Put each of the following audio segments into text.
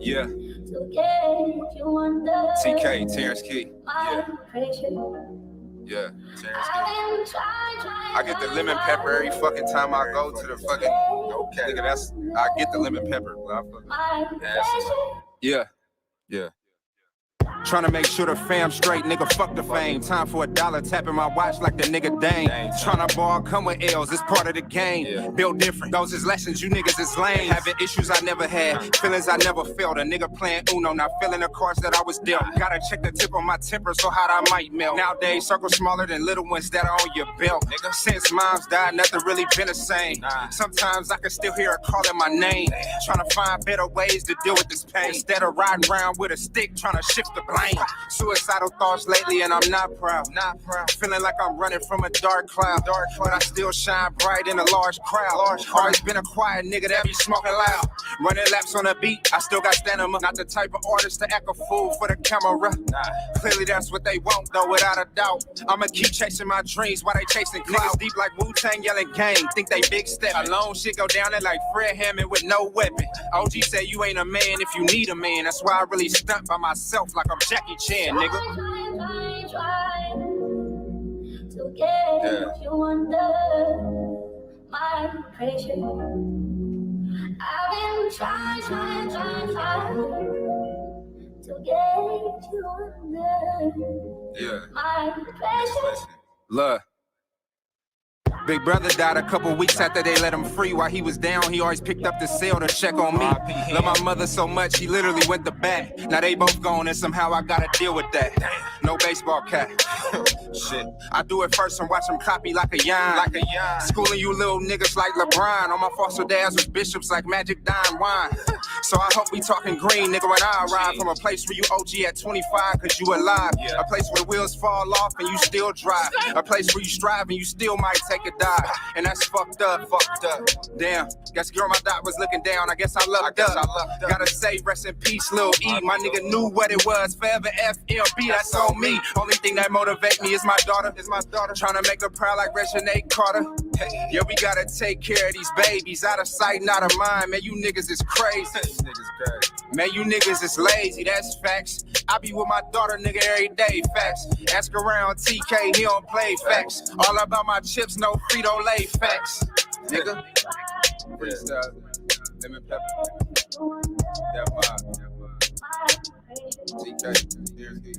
Yeah. TK, Terrence Key. Yeah. Yeah, Terrence Key. I get the lemon pepper every fucking time I go to the fucking. Okay. Nigga, I get the lemon pepper. Yeah. Yeah. Tryna make sure the fam straight, nigga, fuck the fame. Time for $1, tapping my watch like the nigga Dane. Tryna ball, come with L's, it's part of the game. Yeah. Built different, those is lessons, you niggas is lame. Having issues I never had, feelings I never felt. A nigga playing Uno, not feeling the cards that I was dealt. Gotta check the tip on my temper, so hot I might melt. Nowadays, circles smaller than little ones that are on your belt. Nigga, since moms died, nothing really been the same. Sometimes I can still hear her calling my name. Tryna find better ways to deal with this pain. Instead of riding around with a stick, tryna shift the blame. Suicidal thoughts lately and I'm not proud. Feeling like I'm running from a dark cloud. But I still shine bright in a large crowd. Always been a quiet nigga that be smoking loud. Running laps on a beat, I still got stamina. Not the type of artist to act a fool for the camera. Clearly that's what they want though, without a doubt. I'ma keep chasing my dreams while they chasing clouds. Deep like Wu-Tang yelling gang, think they big step. Alone shit go down there like Fred Hammond with no weapon. OG say you ain't a man if you need a man. That's why I really stunt by myself like I'm Jackie Chan, nigga. To get you under my pressure. I've been trying to get you under my pressure. Look. Big brother died a couple weeks after they let him free. While he was down, he always picked up the cell to check on me. Love my mother so much, he literally went to bat. Now they both gone and somehow I gotta deal with that. No baseball cap. Shit. I do it first and watch him copy like a yarn. Schooling you little niggas like LeBron. All my foster dads was bishops like Magic Dime Wine. So I hope we talking green, nigga, when I arrive. From a place where you OG at 25 cause you alive. A place where the wheels fall off and you still drive. A place where you strive and you still might take a dive. And that's fucked up. Damn, guess girl my dot was looking down. I guess I lucked up. Gotta say rest in peace, Lil E. My nigga knew what it was. Forever FLB, that's on me. Only thing that motivate me is my daughter. Trying to make her proud like Reginae Carter. Yeah, we gotta take care of these babies. Out of sight, not of mind. Man, you niggas is crazy. Man, you niggas is lazy, that's facts. I be with my daughter, nigga, every day, facts. Ask around TK, he don't play facts. All about my chips, no Frito-Lay facts. Nigga. Freestyle. Lemon pepper. That vibe. TK, here's the.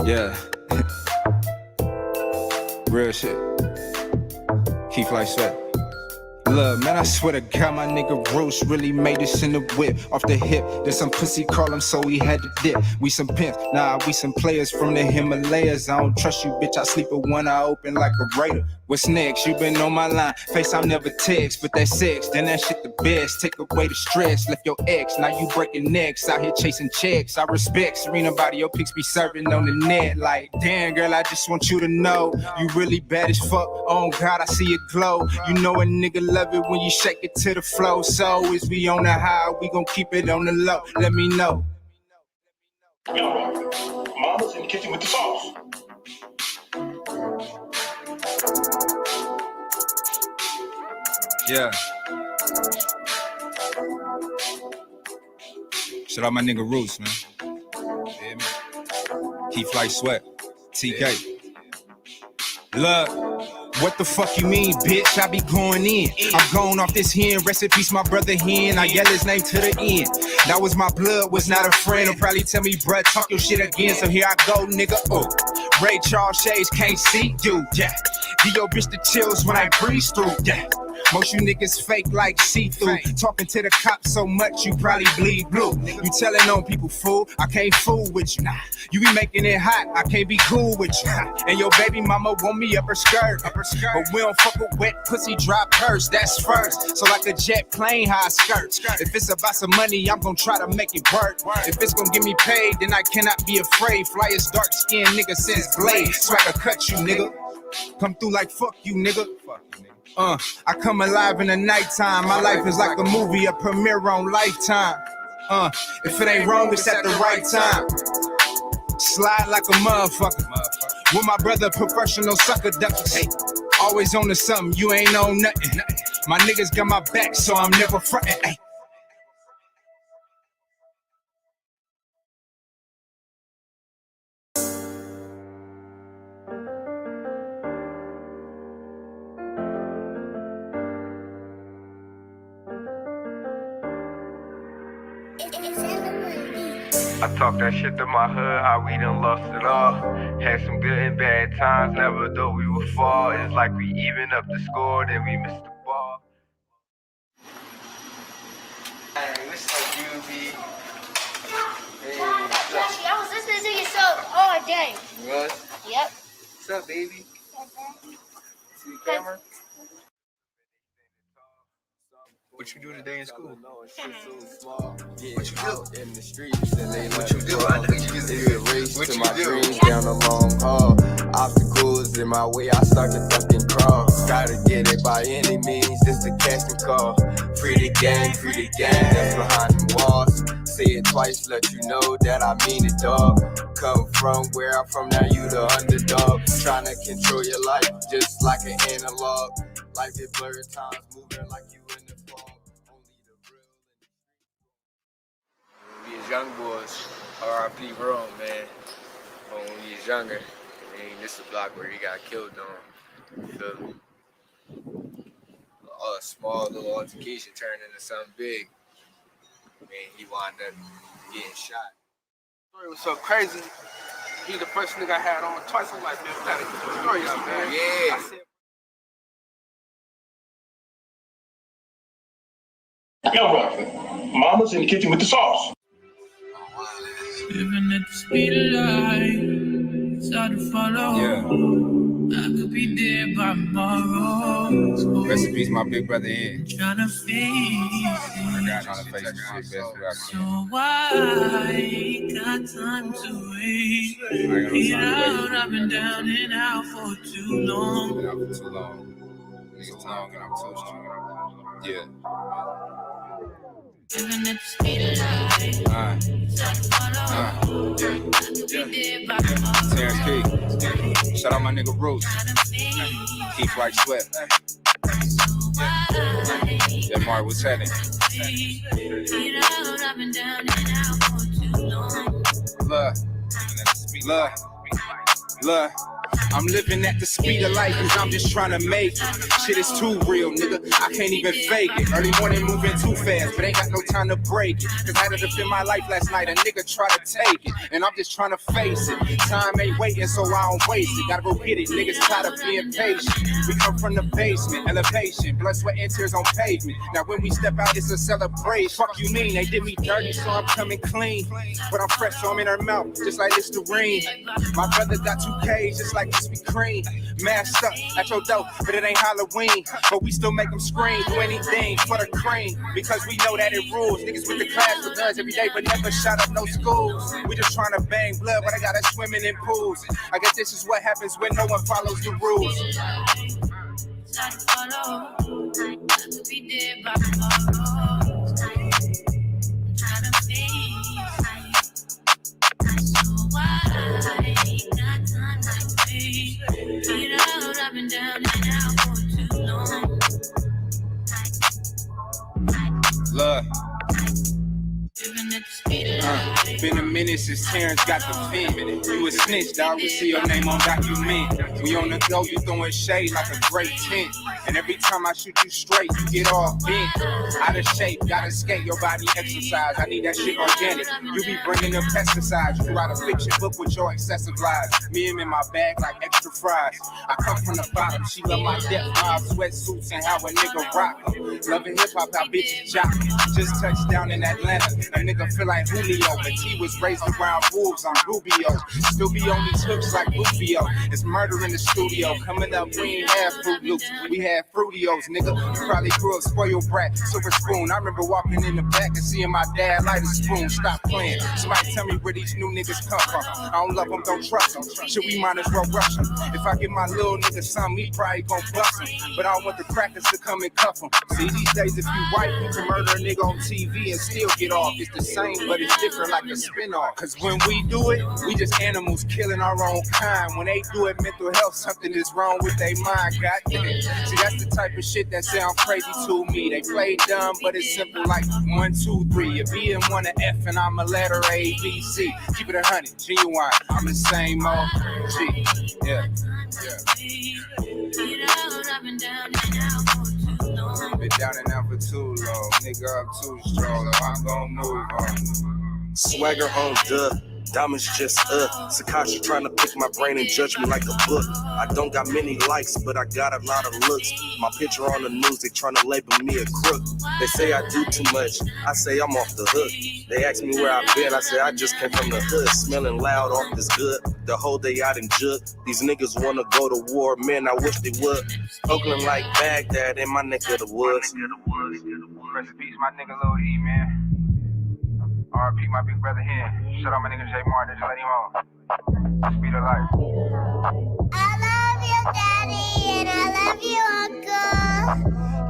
Yeah. Real shit. Keep like sweat. Look, man, I swear to God, my nigga Roos really made this in the whip. Off the hip, there's some pussy call him, so he had to dip. We some pimps, nah, we some players from the Himalayas. I don't trust you, bitch, I sleep with one eye open like a raider. What's next? You been on my line, face I never text, but that's sex, then that shit the best. Take away the stress, left your ex, now you breaking necks. Out here chasing checks, I respect Serena body, your pics be serving on the net. Like, damn girl, I just want you to know, you really bad as fuck, oh God, I see it glow. You know a nigga love it when you shake it to the flow. So is we on the high, we gon' keep it on the low, let me know. Yo, Mama's in the kitchen with the sauce. Yeah. Shout out my nigga Roos, man. Yeah, man. Keep like sweat. TK. Look. What the fuck you mean, bitch? I be going in. I'm going off this hen. Rest in peace, my brother hen. I yell his name to the end. That was my blood, was not a friend. He'll probably tell me, bruh, talk your shit again. So here I go, nigga. Oh, Ray Charles shades can't see you. Yeah. Give your bitch the chills when I breeze through. Yeah. Most you niggas fake like see-through. Talking to the cops so much you probably bleed blue. You telling on people, fool, I can't fool with you. Nah, you be making it hot, I can't be cool with you. And your baby mama want me up her skirt. But we don't fuck with wet pussy, drop hers, that's first. So like a jet plane, how I skirt. If it's about some money, I'm gonna try to make it work. If it's gonna get me paid, then I cannot be afraid. Fly as dark skinned nigga since Blade. Swagger cut you, nigga. Come through like fuck you, nigga. I come alive in the nighttime. My life is like a movie, a premiere on Lifetime. If it ain't wrong, it's at the right time. Slide like a motherfucker. With my brother, professional sucker duckers. Hey, always on to something, you ain't on nothing. My niggas got my back, so I'm never frontin'. Hey. I talk that shit to my hood, how we done lost it all. Had some good and bad times, never thought we would fall. It's like we even up the score, then we missed the ball. Hey, what's up, UB? Hey, Joshie, I was listening to your song all day. you was? Yep. What's up, baby? See the camera? What you do today in school? What you do? In the streets and they what you do? I know you just race to my dreams down the long haul. Obstacles in my way, I start to duck and crawl. Gotta get it by any means, just a casting call. Free the gang that's behind the walls. Say it twice, let you know that I mean it, dog. Come from where I'm from, now you the underdog. Trying to control your life, just like an analog. Life is blurred times, moving like you in the fog. Only the real. When we was young boys, R.I.P. Rome, man. But when we was younger, I mean, this is the block where he got killed on. You feel me? A small little altercation turned into something big. I mean, he wound up getting shot. Story was so crazy. He the first nigga I had on twice. I'm like, man, we gotta get the story out, man. Yeah. I said, Yo, Rockford, Mama's in the kitchen with the sauce. Living at the speed of light, it's hard to follow. Yeah. I could be dead by tomorrow. Rest in peace, my big brother in. Tryna face it. Trying to face this shit best way I So can. why ain't got time to wait? Get out, I've been down and out for too long. Been out for too long. Niggas long and I'm so strong. Yeah. Living at the speed of light, it's hard to follow. Yeah. I could be dead by tomorrow. Terrence Key. Shout out my nigga Bruce. Keith White Sweat. Yeah, Mark, what's happening? Get out, I've been down and out for too long. Look, I'm living at the speed of light cause I'm just trying to make it. Shit is too real, nigga, I can't even fake it. Early morning moving too fast, but ain't got no time to break it. Cause I had to defend my life last night, a nigga try to take it. And I'm just trying to face it. Time ain't waiting, so I don't waste it. Gotta go get it, niggas tired of being patient. We come from the basement, elevation, blood, sweat, and tears on pavement. Now when we step out, it's a celebration. Fuck you mean, they did me dirty, so I'm coming clean. But I'm fresh, so I'm in her mouth, just like Listerine. My brother got 2Ks, just like Krispy Kreme. Masked up at your door, but it ain't Halloween. But we still make them scream, do anything for the cream. Because we know that it rules. Niggas with the class with guns every day, but never shot up no schools. We just trying to bang blood, but I gotta swimming in pools. I guess this is what happens when no one follows the rules. Try to follow, I could be dead by tomorrow. Try to face, so why ain't got time to wait? Get out, I've been down and out for too long. Look. Living at the speed of light. Been a minute since Terrence got the fin. You a snitch, dog, we see your name on document. We on the go, you throwing shade like a great tent. And every time I shoot you straight, you get all bent. Out of shape, gotta skate, your body exercise. I need that shit organic. You be bringing the pesticides. You write a fiction book with your excessive lies. Me and in my bag like extra fries. I come from the bottom, she love my depth, my sweatsuits and how a nigga rock them. Loving hip hop, how bitches jock. Just touched down in Atlanta. A nigga feel like Julio, but he was raised raised around wolves, I'm Rubio. Still be on these hooks like Rufio. It's murder in the studio. Coming up, we ain't had Fruit Loops, we had Fruitios, nigga. You probably grew up spoiled brat, silver spoon. I remember walking in the back and seeing my dad light a spoon. Stop playing. Somebody tell me where these new niggas come from. I don't love them, don't trust them. Shit, we might as well rush them. If I give my little nigga something, he probably gon' bust him. But I don't want the crackers to come and cuff him. See, these days, if you white, you can murder a nigga on TV and still get off. It's the same, but it's different like a spin-off. Cause when we do it, we just animals killing our own kind. When they do it, mental health, something is wrong with their mind. Goddamn. See, that's the type of shit that sound crazy to me. They play dumb, but it's simple like 1, 2, 3. A B and one, an F, and I'm a letter A, B, C. Keep it 100, genuine. I'm the same old G. Yeah. Been down and out for too long. Nigga, I'm too strong. I'm gonna move on. Swagger on diamonds just Sakashi trying to pick my brain and judge me like a book. I don't got many likes, but I got a lot of looks. My picture on the news, they trying to label me a crook. They say I do too much, I say I'm off the hook. They ask me where I've been, I say I just came from the hood. Smelling loud off this good, the whole day out in Jug. These niggas wanna go to war, man, I wish they would. Oakland like Baghdad in my neck of the woods. Rest in peace, my nigga Lil E, man. R.I.P. my big brother here. Shout out my nigga J Martin, just let him on. Speed of life. I love you, Daddy, and I love you, Uncle.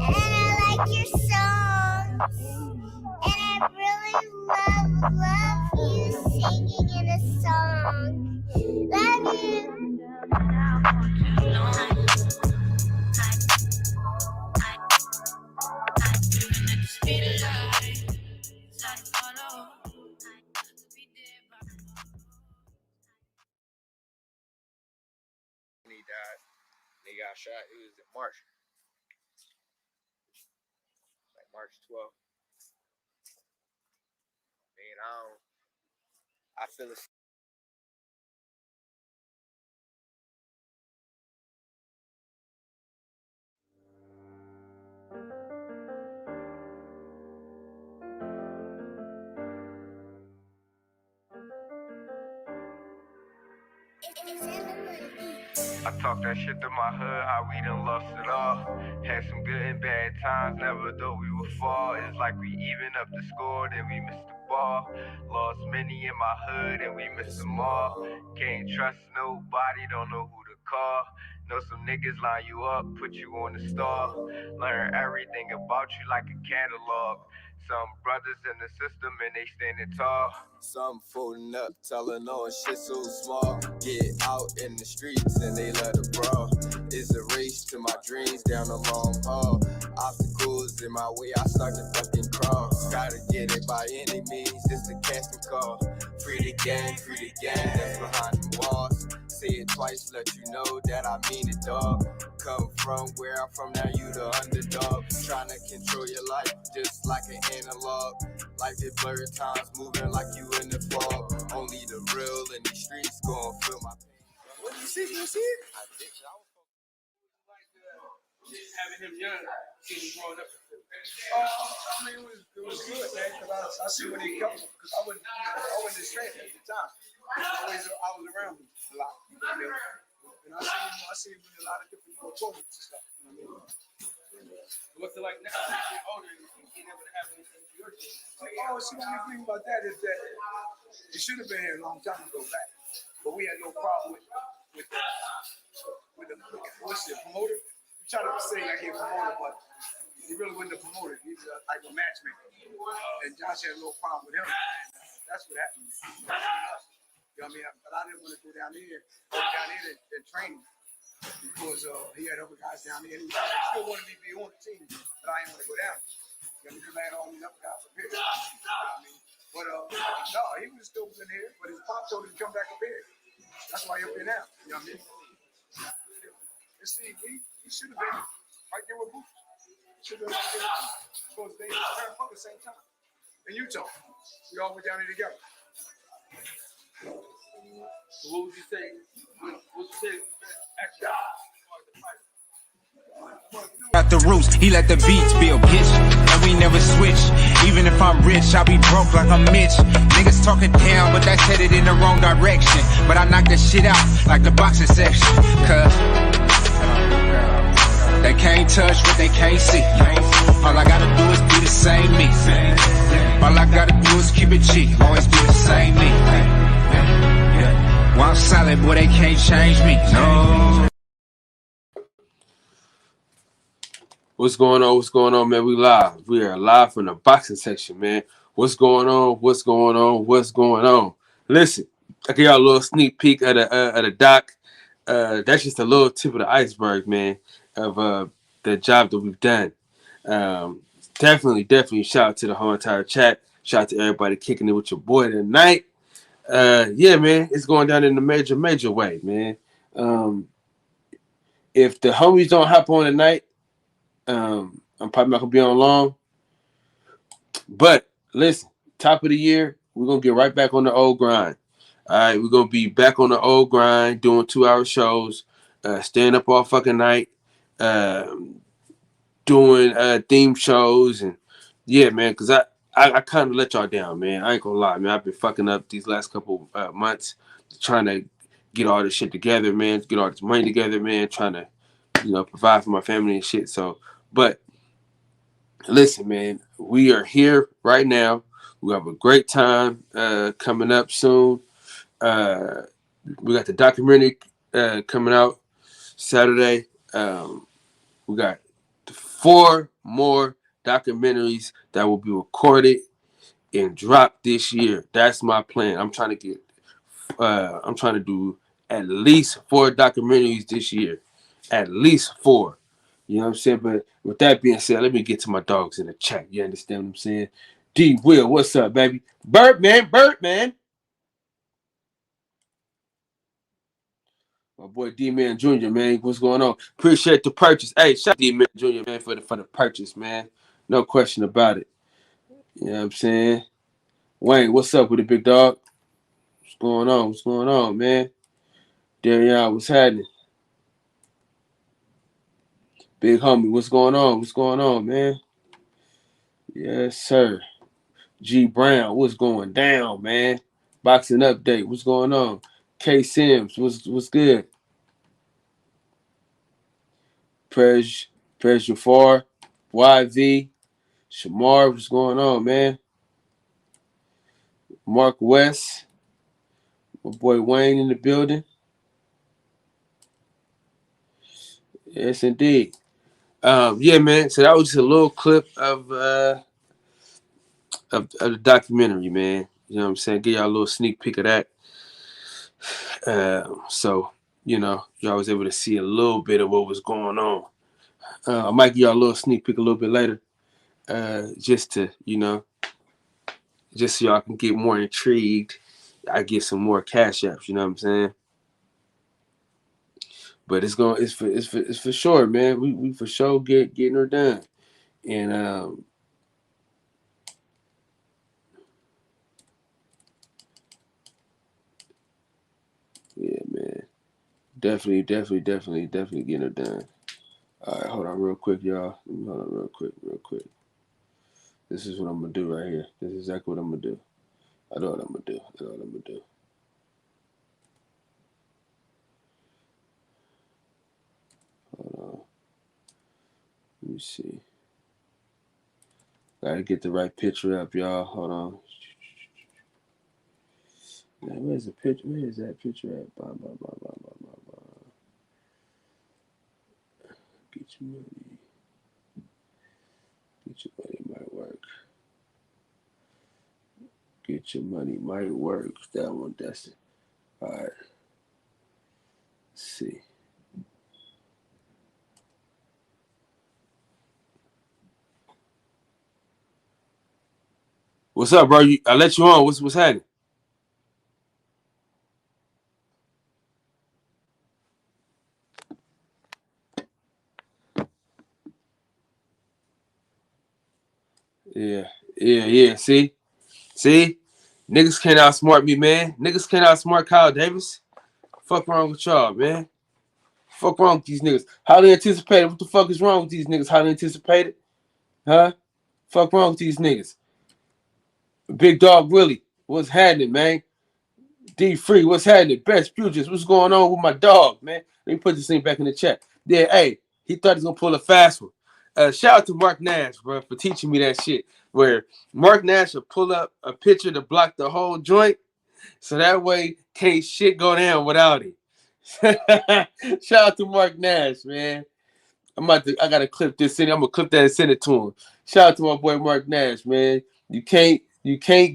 And I like your songs. And I really love you singing in a song. Love you. He died. He got shot. It was in March. Like March 12th. Man, I feel it. I talk that shit to my hood, how we done lost it all. Had some good and bad times, never thought we would fall. It's like we even up the score, then we missed the ball. Lost many in my hood, and we missed them all. Can't trust nobody, don't know who to call. Know some niggas line you up, put you on the stall. Learn everything about you like a catalog. Some brothers in the system and they standing tall. Some folding up, telling on shit so small. Get out in the streets and they let it brawl. It's a race to my dreams down a long haul. Obstacles in my way, I start to fucking crawl. Gotta get it by any means, it's a casting call. Free the gang that's behind the walls. Say it twice, let you know that I mean it, dog. Come from where I'm from, now you the underdog. Trying to control your life just like an analog. Life is blurred times, moving like you in the fog. Only the real in these streets gon' feel my pain. What do you see? You see it? Having him young, seeing him growing up. I mean, it was good, man, because I see where they come from. Because I wasn't distracted at the time. I was around him a lot. You know what I mean? And I see him in a lot of different tournaments and stuff. You know what I mean? What's it like now? You're older and you're able to have anything to your team. See, the only thing about that is that he should have been here a long time ago back. But we had no problem with the what's the promoter? I'm trying to say like he's a promoter, but he really wasn't a promoter. He's like a matchmaker. And Josh had no problem with him. And that's what happened. You know what I mean? But I didn't want to go down there and train him because he had other guys down there. He still wanted me to be on the team, but I didn't want to go down. You know, because I had all these other guys up here. You know what I mean? But no, he was still in here, but his pop told him to come back up here. That's why he's up here now. You know what I mean? And see, he should have been right there with Boots. Should have been right there with Boots. Because they turned for the same time. In Utah, we all went down here together. So what would you say? Actually, Got the roots, he let the beats build, bitch. And we never switch. Even if I'm rich, I'll be broke like I'm Mitch. Niggas talking down, but that's headed in the wrong direction. But I knock that shit out like the boxing section. Cause they can't touch what they can't see. All I gotta do is be the same me. All I gotta do is keep it G. Always be the same me. While I'm solid, boy, they can't change me. No. What's going on? What's going on, man? We live. We are live from the boxing section, man. What's going on? What's going on? What's going on? Listen, I give y'all a little sneak peek at the doc. That's just a little tip of the iceberg, man, of the job that we've done. Definitely shout out to the whole entire chat. Shout out to everybody kicking it with your boy tonight. Yeah, man, it's going down in a major way, man. If the homies don't hop on tonight, I'm probably not gonna be on long. But listen, top of the year, we're gonna get right back on the old grind. All right, we're gonna be back on the old grind, doing 2-hour shows, staying up all fucking night, doing theme shows, and yeah, man, because I kind of let y'all down, man. I ain't gonna lie, man. I've been fucking up these last couple months trying to get all this shit together, man, get all this money together, man, trying to, provide for my family and shit. So, but listen, man, we are here right now. We have a great time coming up soon. We got the documentary coming out Saturday. We got 4 more documentaries that will be recorded and dropped this year. That's my plan. I'm trying to do at least 4 documentaries this year. At least 4. You know what I'm saying? But with that being said, let me get to my dogs in the chat. You understand what I'm saying? D Will, what's up, baby? Birdman. My boy D-Man Jr., man, what's going on? Appreciate the purchase. Hey, shout out to D-Man Jr., man, for the purchase, man. No question about it. You know what I'm saying? Wayne, what's up with the big dog? What's going on, man? Darian, what's happening? Big homie, what's going on, man? Yes, sir. G Brown, what's going down, man? Boxing update, what's going on? K Sims, what's good? Prej Jafar, YV, Shamar, what's going on, man? Mark West, my boy Wayne in the building. Yes, indeed. Yeah, man. So that was just a little clip of the documentary, man. You know what I'm saying? Give y'all a little sneak peek of that. So, y'all was able to see a little bit of what was going on. I might give y'all a little sneak peek a little bit later, just to, just so y'all can get more intrigued. I get some more cash apps, you know what I'm saying? But it's for sure, man. We for sure getting her done. And yeah, man. Definitely getting her done. All right, hold on real quick, y'all. Hold on real quick. This is what I'm gonna do right here. This is exactly what I'm gonna do. I know what I'm gonna do. Hold on. Let me see. Gotta get the right picture up, y'all. Hold on. Man, where's the picture? Where is that picture at? Blah. Get your money. Might work. Get your money might work. That one, that's it. All right. Let's see. What's up, bro? I let you on. What's happening? Yeah. See? Niggas can't outsmart me, man. Niggas can't outsmart Kyle Davis. Fuck wrong with y'all, man. Fuck wrong with these niggas? Highly anticipated. What the fuck is wrong with these niggas? Highly anticipated? Huh? Fuck wrong with these niggas? Big Dog Willie, what's happening, man? D Free, what's happening? Best Pugils, what's going on with my dog, man? Let me put this thing back in the chat. Yeah, hey, he thought he was gonna pull a fast one. Shout out to Mark Nash, bro, for teaching me that shit. Where Mark Nash will pull up a picture to block the whole joint, so that way can't shit go down without it. Shout out to Mark Nash, man. I gotta clip this in. I'm gonna clip that and send it to him. Shout out to my boy Mark Nash, man. You can't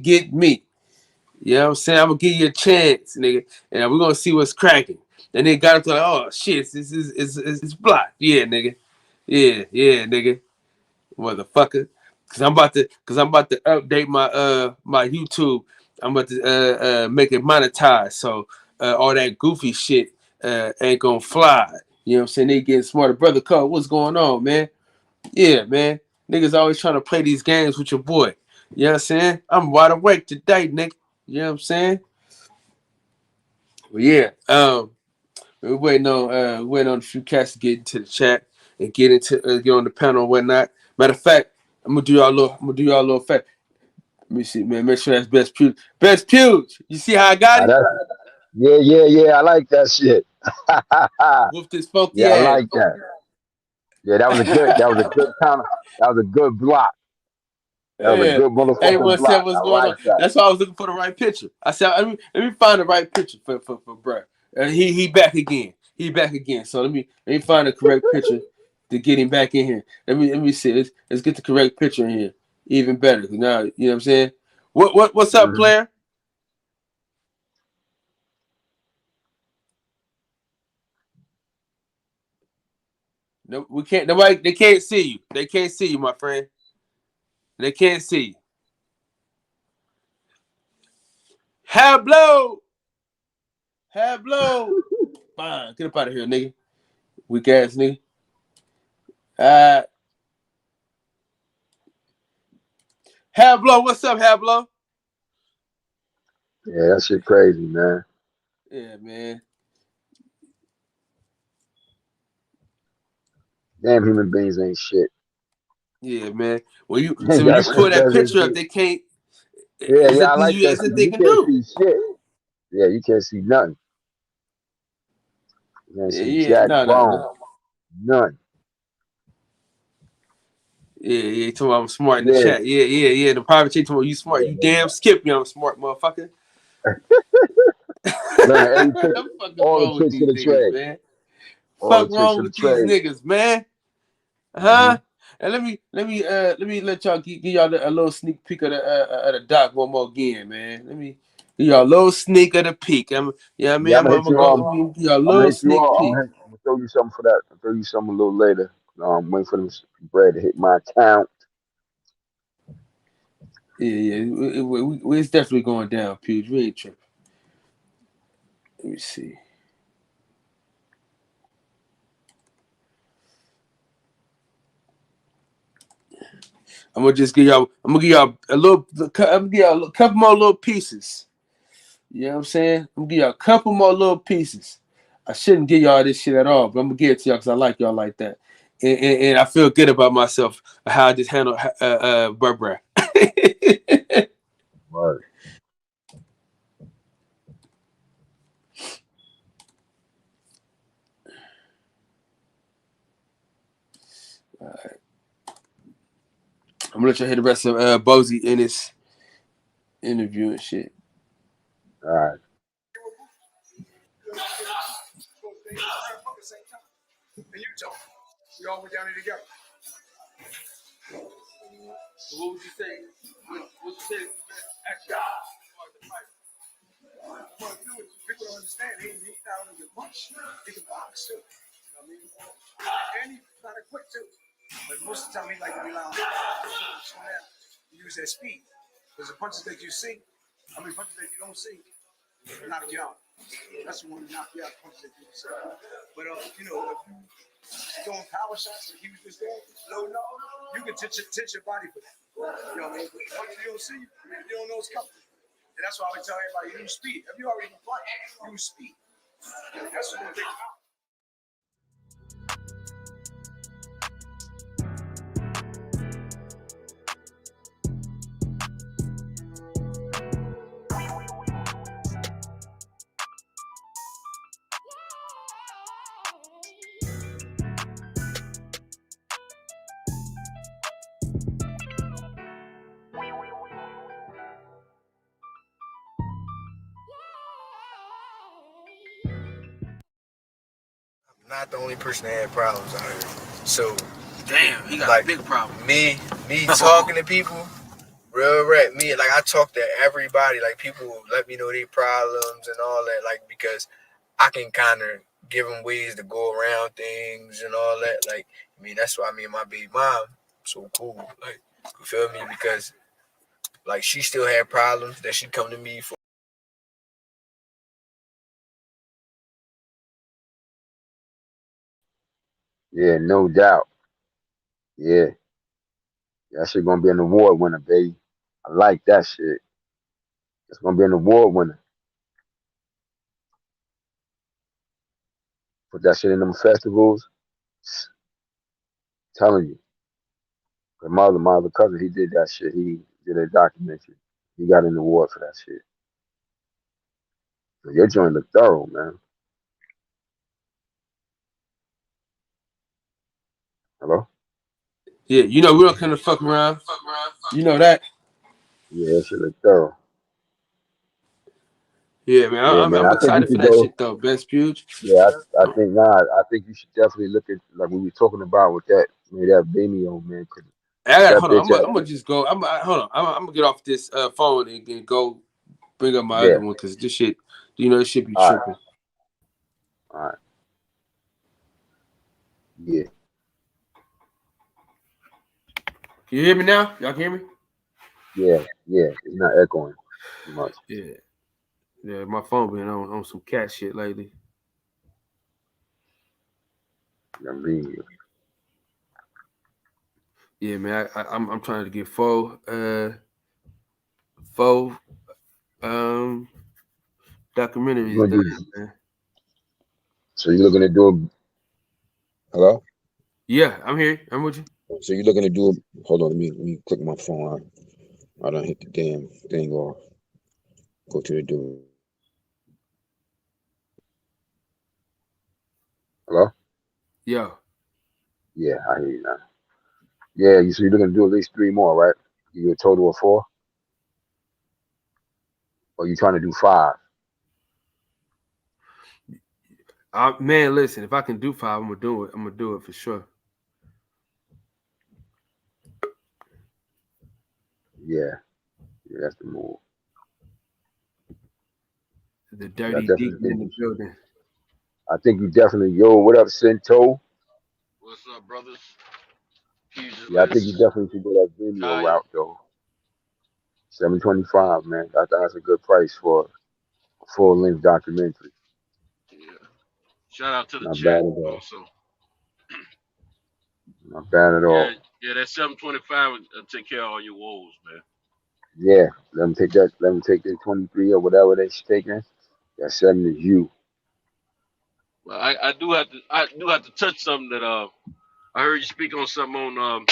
get me. You know what I'm saying? I'm gonna give you a chance, nigga, and we're gonna see what's cracking. And they got up to like, oh shit, it's blocked. Yeah, nigga. Yeah, nigga. Motherfucker. Cause I'm about to update my my YouTube. I'm about to make it monetize. So all that goofy shit ain't gonna fly. You know what I'm saying? They getting smarter. Brother Cole, what's going on, man? Yeah, man. Niggas always trying to play these games with your boy. You know what I'm saying? I'm wide awake today, nigga. You know what I'm saying? Well, yeah. We're waiting on a few cats to get into the chat and get on the panel and whatnot. Matter of fact, I'm gonna do y'all a little fact. Let me see, man. Make sure that's Best Puge. Best Puge. You see how I got it? Yeah. I like that shit. Whoop this funky Yeah, I ass. like that. Yeah, that was a good counter. That was a good block. That was a good motherfucking block. What's I going like on? that. That's why I was looking for the right picture. I said, let me find the right picture for bruh. He back again. He back again. So let me find the correct picture to get him back in here. Let me see. Let's get the correct picture in here. Even better. Now, you know what I'm saying? What's up, player? No, we can't. Nobody. They can't see you. They can't see you, my friend. They can't see you. Hablo. Fine. Get up out of here, nigga. Weak ass nigga. Hablo, what's up, Hablo? Yeah, that shit crazy, man. Yeah, man. Damn, human beings ain't shit. Yeah, man. Well, you pull that picture up, they can't. Yeah, I like that. That's what they You can can't do. see shit. Yeah, you can't see nothing. You can't see jack bone. None. Yeah. Talking about I'm smart in the chat. Yeah. The private chat talking about you smart. You damn skip, young smart motherfucker. Learn all the tricks of the trade. Man. Fuck wrong with these niggas, man. Huh? And let me let y'all give y'all a little sneak peek of the doc one more again, man. Let me give y'all a little sneak of the peek. I'm gonna give y'all a little sneak peek. I'm gonna throw you something for that. I'll throw you something a little later. I'm waiting for them bread to hit my account. Yeah. It's definitely going down, Puge. We ain't tripping. Let me see. I'm gonna give y'all a couple more little pieces. You know what I'm saying? I'm gonna give y'all a couple more little pieces. I shouldn't give y'all this shit at all, but I'm gonna give it to y'all because I like y'all like that. And I feel good about myself, how I just handled Burberry. Right. All right. I'm gonna let y'all hear the rest of Bozy in his interview and shit. All right. And Utah. We all went down there together. So what would you say? What would you say? Actually, well, you know what people don't understand? He's not only a punch, he can box too. You know what I mean? And he's kind of quick too. But most of the time, he like to rely on use that speed. Because the punches that you see, punches that you don't see, knock you out. That's the one to knock you out. Punches that you see. But if you throwing power shots like he was just doing, you can tense your body for that. You know what I mean? But punches you don't see, you don't know it's coming. And that's why I would tell everybody, use speed. If you already can fight, use speed. That's what they think about. not the only person that had problems out here. So, damn, he got like, a big problem. Me talking to people, real rap. Me, like, I talk to everybody. Like, people let me know their problems and all that. Like, because I can kind of give them ways to go around things and all that. Like, I mean, that's why me and my baby mom so cool. Like, you feel me? Because, like, she still had problems that she come to me for. Yeah, no doubt. Yeah. That shit gonna be an award winner, baby. I like that shit. It's gonna be an award winner. Put that shit in them festivals. Telling you. My other cousin, he did that shit. He did a documentary. He got an award for that shit. So your joint look thorough, man. Hello? Yeah, you know we don't kind of fuck around. You know that. Yeah, that shit look thorough. Yeah, man. Yeah, I'm man. I think you excited for should that go. shit though. Best Puge. Yeah, I think you should definitely look at like we were talking about with that Vimeo, man. Cause I got that hold on. bitch I'm gonna just go. Hold on. I'm gonna get off this phone and go bring up my yeah. other one because this shit, this shit be All right. tripping. All right. Yeah. Can you hear me now? Y'all can hear me? Yeah. It's not echoing too much. Yeah. My phone been on some cat shit lately. I mean, yeah, man. I'm trying to get four documentaries done, man. So you're looking to do a hello? Yeah, I'm here. I'm with you. So you're looking to do a hold on, let me click my phone. I don't hit the damn thing off. Go to the door. Hello? Yeah. Yeah, I hear you now. Yeah, so you're looking to do at least 3 more, right? You a total of 4? Or you trying to do 5? Man, listen, if I can do 5, I'm gonna do it. I'm gonna do it for sure. Yeah, that's the move. The dirty deacon in the building. I think you definitely, what up, Cento? What's up, brothers? Yeah, I think you definitely should go that Vimeo route, though. $725, man. I think that's a good price for a full-length documentary. Yeah. Shout out to the Not chat bad at all. also. Not bad at all. Yeah, that 725 will take care of all your woes, man. Yeah, let them take that. Let them take their 23 or whatever they're taking. That 7 is you. Well, I do have to touch something that I heard you speak on something on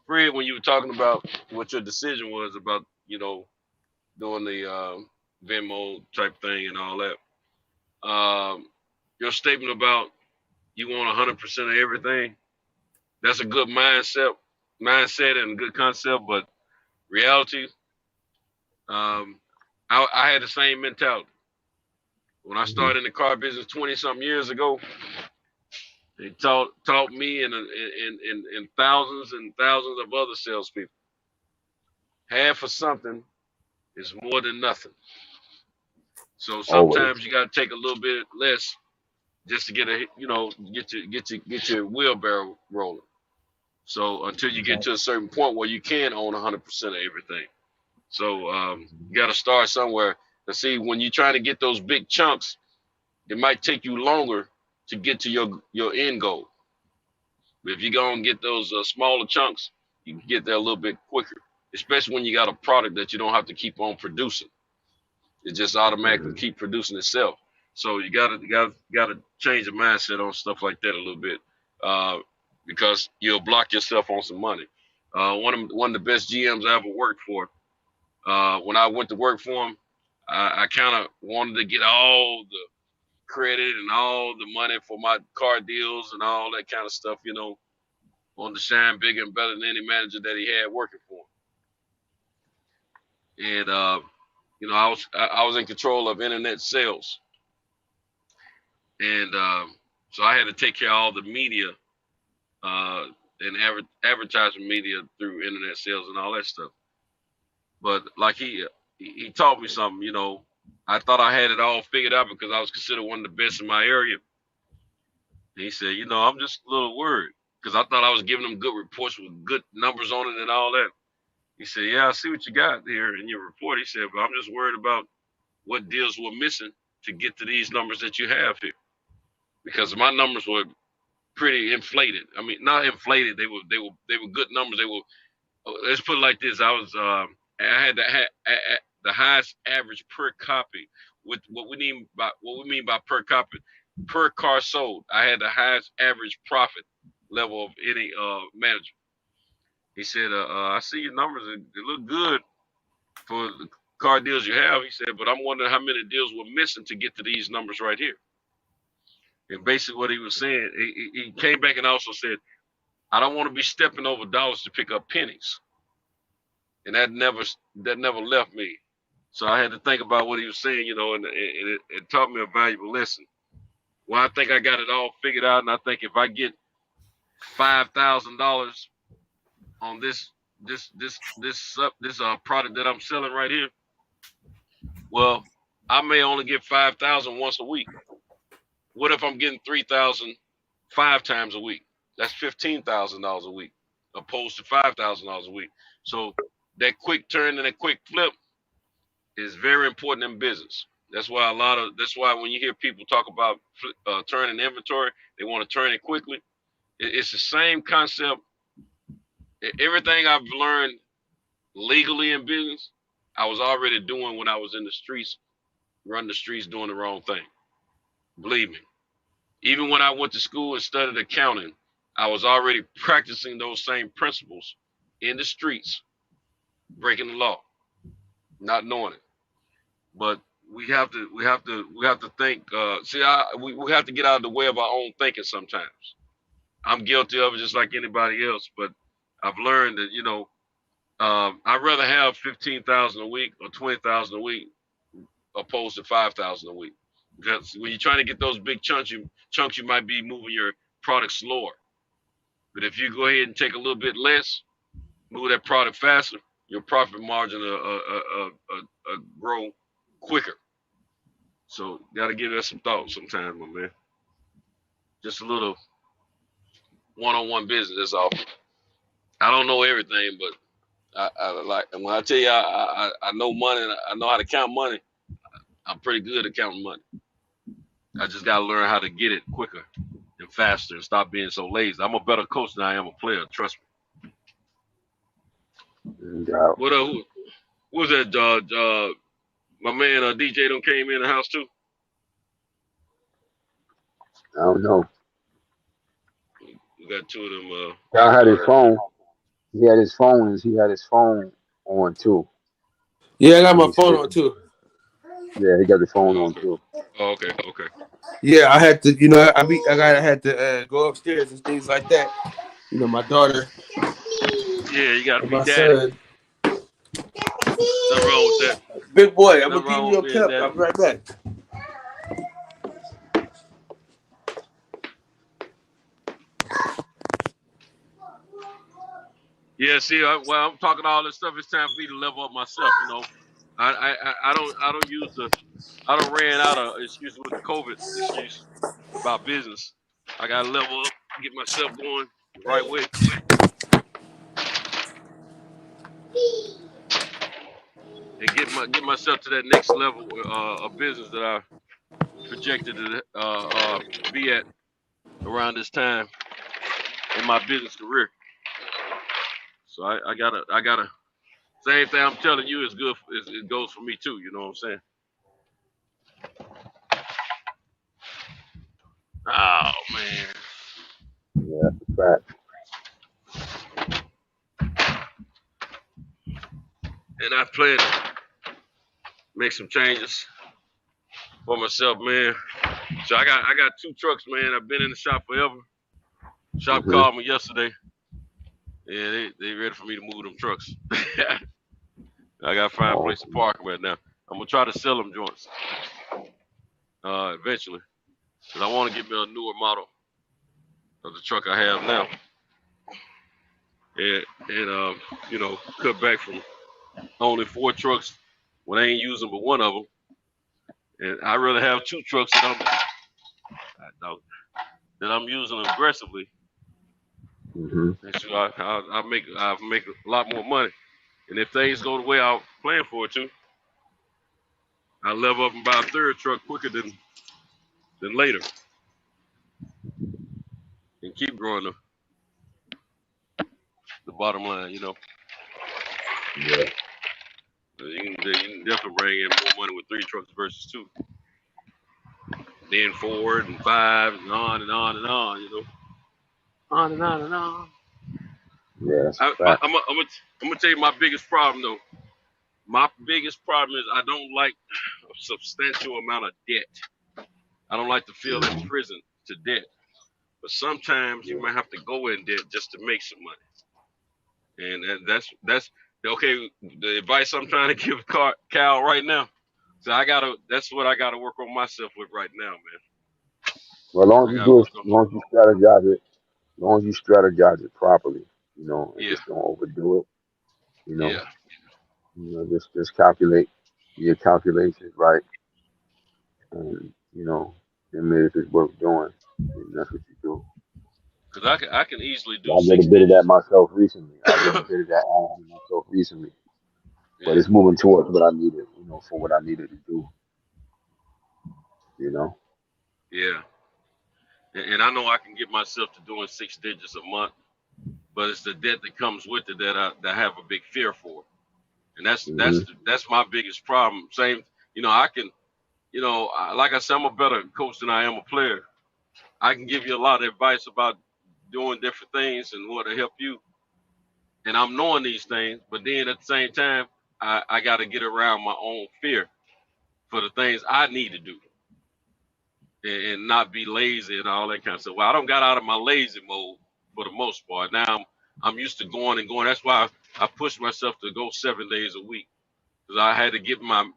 Fred when you were talking about what your decision was about, doing the Venmo type thing and all that. Your statement about you want 100% of everything, that's a good mindset and a good concept, but reality, I had the same mentality. When I started in the car business 20-something years ago, they taught me and thousands and thousands of other salespeople. Half of something is more than nothing. So sometimes you got to take a little bit less just to get get your wheelbarrow rolling. So until you get to a certain point where you can own 100% of everything. So you got to start somewhere. And see, when you're trying to get those big chunks, it might take you longer to get to your end goal. But if you go and get those smaller chunks, you can get there a little bit quicker, especially when you got a product that you don't have to keep on producing. It just automatically keep producing itself. So you gotta change the mindset on stuff like that a little bit, because you'll block yourself on some money. One of the best GMs I ever worked for. When I went to work for him, I kind of wanted to get all the credit and all the money for my car deals and all that kind of stuff, on the shine bigger and better than any manager that he had working for him. And I was in control of internet sales, and So I had to take care of all the media and advertising media through internet sales and all that stuff. But like he taught me something, you know. I thought I had it all figured out because I was considered one of the best in my area. And he said, you know, I'm just a little worried because I thought I was giving them good reports with good numbers on it and all that. He said, yeah, I see what you got here in your report. He said, but I'm just worried about what deals were missing to get to these numbers that you have here. Because my numbers were pretty inflated. I mean, not inflated. They were good numbers. They were, let's put it like this. I had the highest average per copy. With what we mean by per copy, per car sold, I had the highest average profit level of any manager. He said, I see your numbers, they look good for the car deals you have. He said, but I'm wondering how many deals were missing to get to these numbers right here. And basically what he was saying, he came back and also said, I don't want to be stepping over dollars to pick up pennies. And that never left me. So I had to think about what he was saying, you know, and it taught me a valuable lesson. Well, I think I got it all figured out, and I think if I get $5,000 on this product that I'm selling right here, well, I may only get 5,000 once a week. What if I'm getting 3,000 5 times a week? That's $15,000 a week, opposed to $5,000 a week. So that quick turn and that quick flip is very important in business. That's why when you hear people talk about turning inventory, they want to turn it quickly. It's the same concept. Everything I've learned legally in business, I was already doing when I was in the streets, running the streets, doing the wrong thing. Believe me. Even when I went to school and studied accounting, I was already practicing those same principles in the streets, breaking the law, not knowing it. But we have to think. We have to get out of the way of our own thinking sometimes. I'm guilty of it just like anybody else, but I've learned that, you know, I'd rather have 15,000 a week or 20,000 a week opposed to 5,000 a week. Because when you're trying to get those big chunks, you might be moving your product slower. But if you go ahead and take a little bit less, move that product faster, your profit margin will grow quicker. So got to give that some thought sometimes, my man. Just a little one-on-one business, that's all. I don't know everything, but I like, and when I tell you I know money, and I know how to count money, I'm pretty good at counting money. I just got to learn how to get it quicker and faster and stop being so lazy. I'm a better coach than I am a player, trust me. Yeah. What who was that? My man DJ done came in the house too. I don't know. We got two of them. Y'all had his phone. He had his phone on too. Yeah, I got my phone on too. Yeah, he got the phone on too. Oh, okay. Yeah, I had to, you know, I had to go upstairs and things like that. You know, my daughter. Yeah, you got to be my daddy. son. Nothing wrong with that. Big boy, I'm gonna give you a clip. I'll be right back. Yeah, see, while I'm talking all this stuff, it's time for me to level up myself. You know, I don't ran out of excuses with the COVID excuse about business. I gotta level up, get myself going the right way. And get myself to that next level of business that I projected to be at around this time in my business career. So I gotta. Same thing I'm telling you is good. It goes for me too. You know what I'm saying? Oh man. Yeah, fact. And I plan to make some changes for myself, man. So I got 2 trucks, man. I've been in the shop forever. Shop called me yesterday. Yeah, they ready for me to move them trucks. I got to find a place to park right now. I'm gonna try to sell them joints eventually. because I want to get me a newer model of the truck I have now, and you know, cut back from only 4 trucks when I ain't using but one of them, and I really have 2 trucks that I'm using aggressively. Mm-hmm. And so I make a lot more money, and if things go the way I plan for it to, I level up and buy a 3rd truck quicker than later, and keep growing the bottom line. You know, Yeah. you can definitely bring in more money with 3 trucks versus 2, then 4 and 5 and on and on and on. You know, on and on and on. Yeah, that's a I'm fact. gonna tell you my biggest problem though. My biggest problem is I don't like a substantial amount of debt. I don't like to feel in prison to debt. But sometimes you might have to go in debt just to make some money. And that's okay. The advice I'm trying to give Cal right now. So that's what I gotta work on myself with right now, man. Well, as long as you strategize it properly, you know, and just don't overdo it, you know. Yeah. You know, just calculate your calculations right, and you know, and if it's worth doing, then that's what you do. Cause I can easily do I did 6 a bit of that digits. myself recently. But it's moving towards what I needed, you know, for what I needed to do, you know. Yeah. And I know I can get myself to doing 6 digits a month, but it's the debt that comes with it that I have a big fear for. And that's my biggest problem. Same, you know, I can, you know, like I said, I'm a better coach than I am a player. I can give you a lot of advice about doing different things and what to help you. And I'm knowing these things, but then at the same time, I got to get around my own fear for the things I need to do and not be lazy and all that kind of stuff. Well, I don't got out of my lazy mode for the most part. Now I'm used to going and going. That's why I pushed myself to go 7 days a week, because I had to get not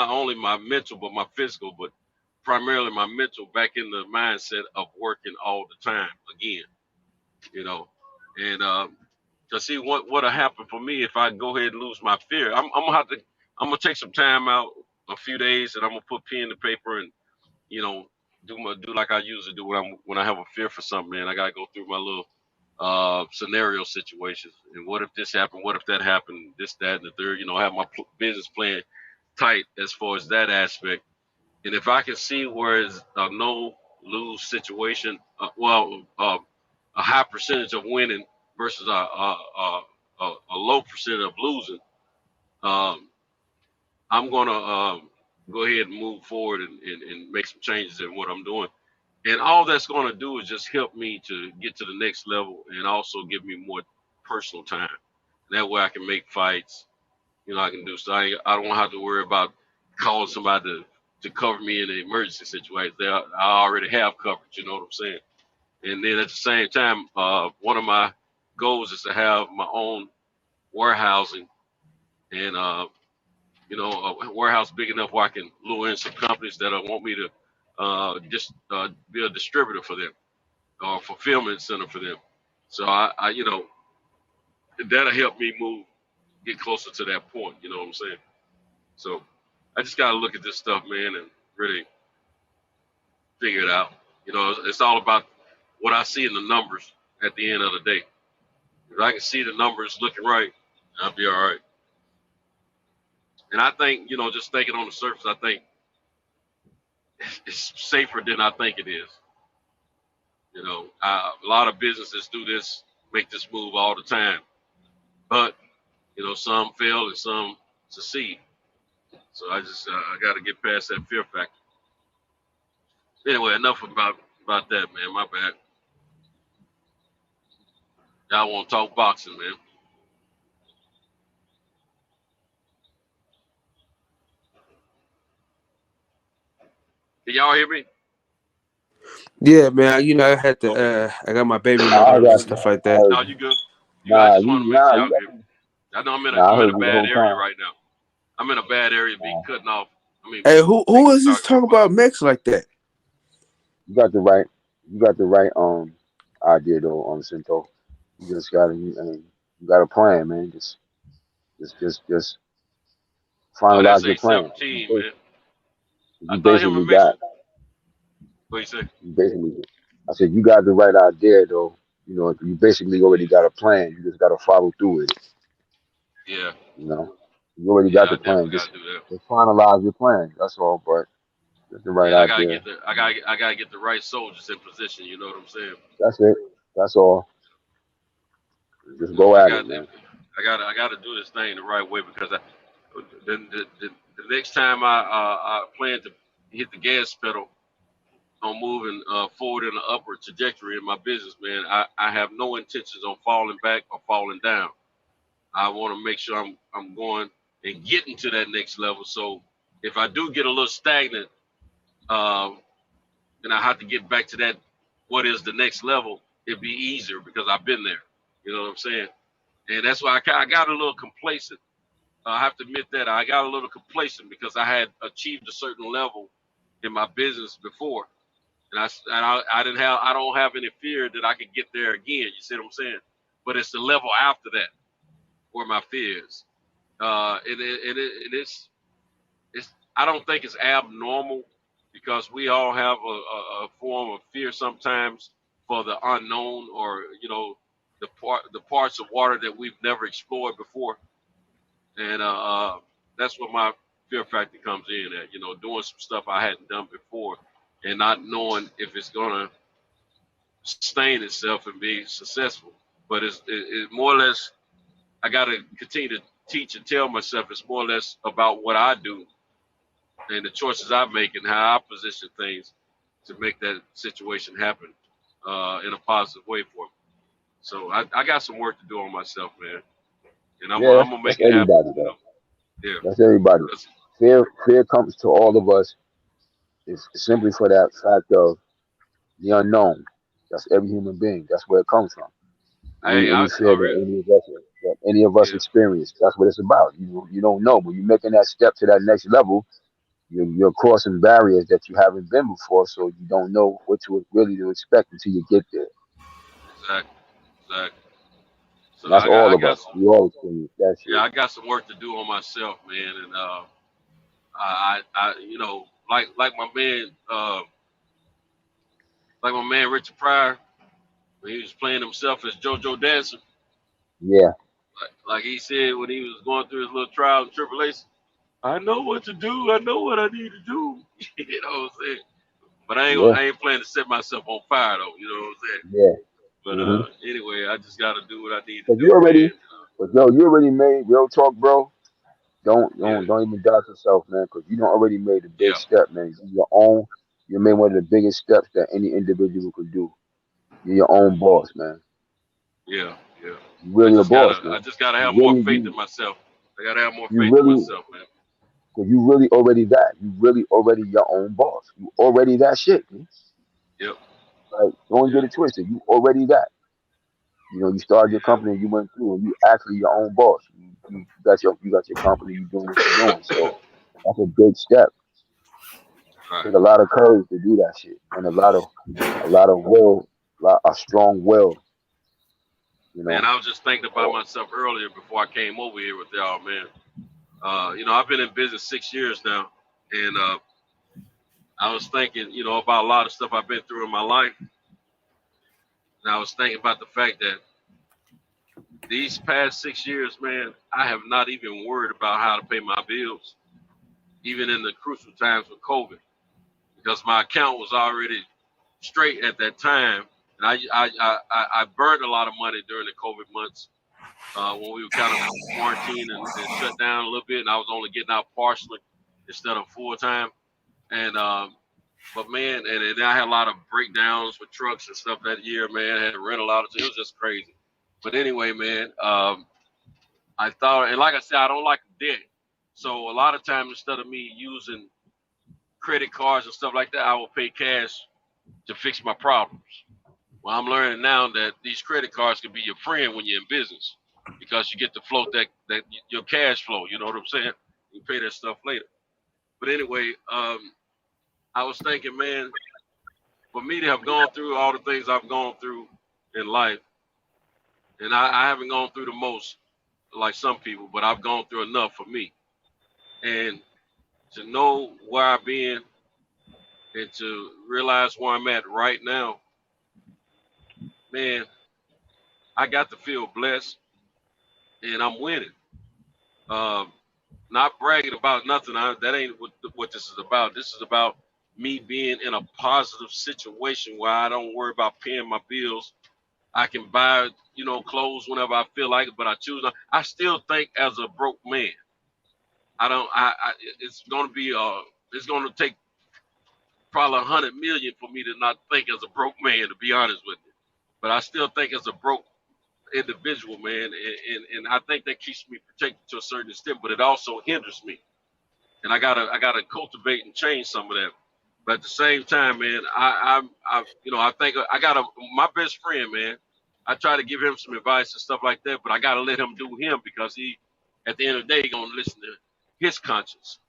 only my mental but my physical, but primarily my mental back in the mindset of working all the time again, you know. And to see what'll happen for me if I go ahead and lose my fear. I'm gonna take some time out, a few days, and I'm gonna put pen to paper and, you know, do like I usually do when I have a fear for something, man. I gotta go through my little scenario situations. And what if this happened? What if that happened? This, that, and the third. You know, I have my business plan tight as far as that aspect. And if I can see where it's a no lose situation, a high percentage of winning versus a low percentage of losing, I'm gonna go ahead and move forward and make some changes in what I'm doing. And all that's gonna do is just help me to get to the next level and also give me more personal time. That way I can make fights. You know, I can do so. I don't have to worry about calling somebody to cover me in an emergency situation. I already have coverage. You know what I'm saying? And then at the same time, one of my goals is to have my own warehousing, and you know, a warehouse big enough where I can lure in some companies that want me to just be a distributor for them or fulfillment center for them. So I you know, that'll help me get closer to that point. You know what I'm saying? So I just gotta look at this stuff, man, and really figure it out. You know, it's all about what I see in the numbers at the end of the day. If I can see the numbers looking right, I'll be all right. And I think, you know, just thinking on the surface, I think it's safer than I think it is. You know, a lot of businesses do this, make this move all the time. But, you know, some fail and some succeed. So I got to get past that fear factor. Anyway, enough about that, man. My bad. Y'all want to talk boxing, man. Can y'all hear me? Yeah, man. You know, I had to. I got my baby mother and stuff like that. No, you good. I just want to make sure y'all hear me. I know I'm in a bad area right now. I'm in a bad area being cutting off. I mean, hey, who is this talking about Mex like that? You got the right idea though, Cinto. You just got to you got a plan, man. Just Oh, that's finalize your plan. A17, man. I You thought him basically and Mason. got What you say? you basically. I said you got the right idea though. You know, you basically already got a plan. You just got to follow through with it. Yeah, You know, you already got yeah, I the plan. definitely gotta do that. Just finalize your plan. That's all. But that's the right Yeah, I gotta idea. get I gotta get the right soldiers in position. You know what I'm saying? That's it. That's all. Just Because go at it, man. I gotta do this thing the right way because the next time I plan to hit the gas pedal on moving forward in an upward trajectory in my business, man, I have no intentions on falling back or falling down. I want to make sure I'm going and getting to that next level. So if I do get a little stagnant, and I have to get back to that what is the next level, it'd be easier because I've been there. You know what I'm saying? And that's why I got a little complacent. I have to admit that I got a little complacent because I had achieved a certain level in my business before, and I don't have any fear that I could get there again. You see what I'm saying? But it's the level after that where my fear is. It's I don't think it's abnormal because we all have a form of fear sometimes for the unknown or the parts of water that we've never explored before, and that's what my fear factor comes in at. Doing some stuff I hadn't done before and not knowing if it's gonna sustain itself and be successful. But it's more or less I got to continue to teach and tell myself it's more or less about what I do and the choices I make and how I position things to make that situation happen in a positive way for me. So I got some work to do on myself, man, and I'm Yeah, gonna that's make it happen. everybody though. Yeah, That's everybody. that's, Fear comes to all of us. It's simply for that fact of the unknown. That's every human being. That's where it comes from. Any I fear already, that any of us yeah, experience. That's what it's about. You don't know, but you're making that step to that next level. You're crossing barriers that you haven't been before, so you don't know what to really to expect until you get there. exactly. And So that's all I of got us. some, We all experience that yeah, shit. I got some work to do on myself, man, and I like my man Richard Pryor when he was playing himself as JoJo Dancer. Yeah, Like he said when he was going through his little trial and tribulation, I know what to do. I know what I need to do. You know what I'm saying? But yeah, I ain't planning to set myself on fire though. You know what I'm saying? yeah. But Mm-hmm. anyway, I just got to do what I need to Cause do, man. you already made real talk, bro. Yeah, Don't even doubt yourself, man. Cause you don't already made a big yeah, step, man. You made one of the biggest steps that any individual could do. You're your own boss, man. yeah, yeah. You really a boss, I man. just gotta You have more really, faith in myself. I gotta have more you faith in really, myself, man. cause you really already that. You really already your own boss. You already that shit, man. Yep, Like, don't get yeah, it twisted. You already that. You started your company yeah. and you went through and you actually your own boss. You got your company, you doing what you're doing. So that's a big step. Right, Take a lot of courage to do that shit. And a lot of will, a strong will, you man. know. I was just thinking about So myself earlier before I came over here with y'all, man. I've been in business 6 years now, and I was thinking, about a lot of stuff I've been through in my life, and I was thinking about the fact that these past 6 years, man, I have not even worried about how to pay my bills, even in the crucial times with COVID, because my account was already straight at that time, and I burned a lot of money during the COVID months when we were kind of quarantined and shut down a little bit, and I was only getting out partially instead of full time, and but man, and I had a lot of breakdowns with trucks and stuff that year, man. I had to rent a lot of it was just crazy. But anyway, man, I thought, and like I said, I don't like debt. So a lot of times, instead of me using credit cards and stuff like that, I will pay cash to fix my problems. Well, I'm learning now that these credit cards can be your friend when you're in business because you get to float that your cash flow. You know what I'm saying? You pay that stuff later. But anyway, I was thinking, man, for me to have gone through all the things I've gone through in life, and I haven't gone through the most like some people, but I've gone through enough for me. And to know where I've been and to realize where I'm at right now, man, I got to feel blessed, and I'm winning. Not bragging about nothing. That ain't what this is about. This is about me being in a positive situation where I don't worry about paying my bills. I can buy, clothes whenever I feel like it, but I choose not. I still think as a broke man. It's going to take probably 100 million for me to not think as a broke man, to be honest with you. But I still think as a broke individual, man, and I think that keeps me protected to a certain extent, but it also hinders me. And I gotta cultivate and change some of that. But at the same time, man, I think I got my best friend, man. I try to give him some advice and stuff like that, but I gotta let him do him, because he, at the end of the day, gonna listen to his conscience.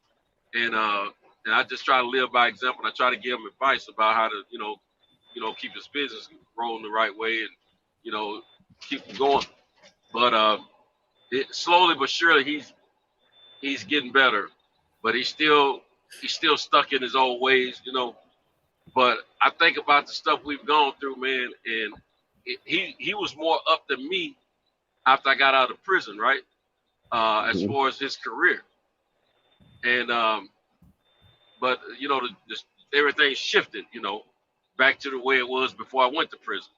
And I just try to live by example. I try to give him advice about how to, keep his business rolling the right way and, keep him going. But slowly but surely he's getting better, but he's still stuck in his old ways, But I think about the stuff we've gone through, man, and he was more up than me after I got out of prison, right? As far as his career. And but everything shifted, back to the way it was before I went to prison.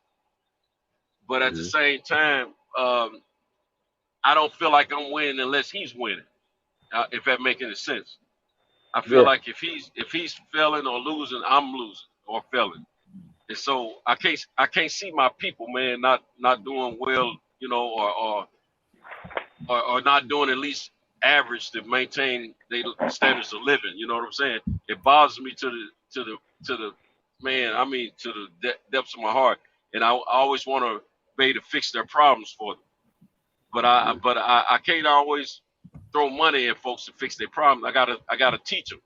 But at the same time, I don't feel like I'm winning unless he's winning. If that makes any sense. I feel like if he's failing or losing, I'm losing or failing. And so I can't see my people, man, not doing well, or not doing at least average to maintain their standards of living. You know what I'm saying? It bothers me to the depths of my heart, and I always want to be able to fix their problems for them. But I can't always throw money at folks to fix their problems. I gotta teach them.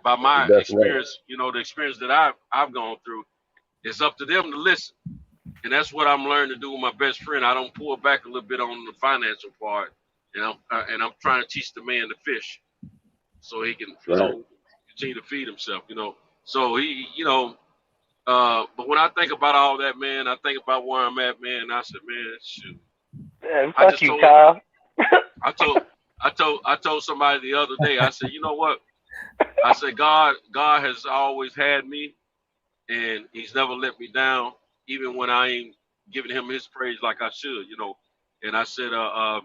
By my experience, the experience that I've gone through, it's up to them to listen. And that's what I'm learning to do with my best friend. I don't pull back a little bit on the financial part, and I'm trying to teach the man to fish, so he can continue to feed himself. So he, but when I think about all that, man, I think about where I'm at, man. And I said, man, shoot. Yeah, fuck you, Kyle. I told somebody the other day. I said, you know what? I said, God has always had me, and He's never let me down, even when I ain't giving Him His praise like I should, And I said, I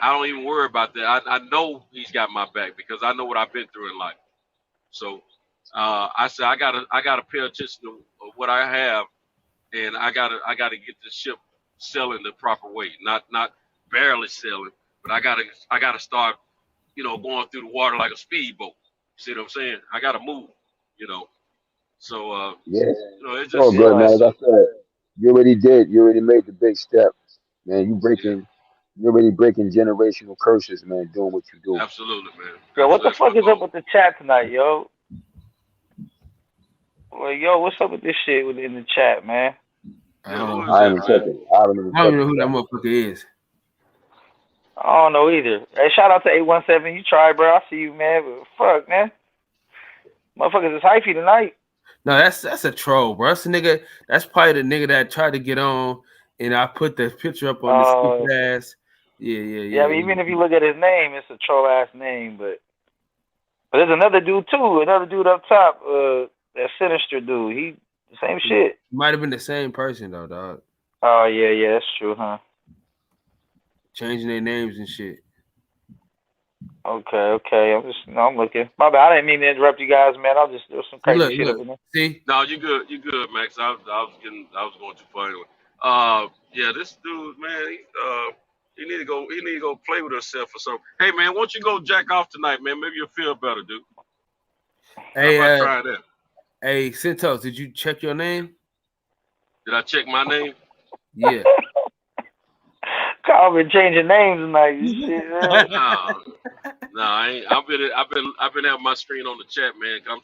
don't even worry about that. I know He's got my back because I know what I've been through in life. So I said, I gotta pay attention to what I have, and I gotta get the ship sailing the proper way, not barely sailing, but I gotta start, going through the water like a speedboat. See what I'm saying? I gotta move, So it's just all good, man. As I said, you already did. You already made the big step, man. You're already breaking generational curses, man. Doing what you do. Absolutely, man. Yo, what the fuck is up with the chat tonight, yo? Well, yo, what's up with this shit in the chat, man? I haven't checked it. I don't even know who that motherfucker is. I don't know either. Hey, shout out to 817. You tried, bro. I see you, man. But fuck, man. Motherfuckers is hyphy tonight. No, that's a troll, bro. That's a nigga. That's probably the nigga that tried to get on, and I put the picture up on the stupid ass. Yeah. I mean, even if you look at his name, it's a troll ass name, but there's another dude too. Another dude up top. That sinister dude. He the same shit. Might have been the same person though, dog. Oh yeah, that's true, huh? Changing their names and shit. Okay. I'm looking. My bad. I didn't mean to interrupt you guys, man. There's some crazy shit up in there. See? No, you good, Max. I was going too far anyway. Yeah, this dude, man, he need to go play with himself or something. Hey, man, why don't you go jack off tonight, man? Maybe you'll feel better, dude. Hey, try that. Hey, Centos, did you check your name? Did I check my name? Yeah. Kyle been changing names tonight. No, I ain't. I've been having my screen on the chat, man. I'm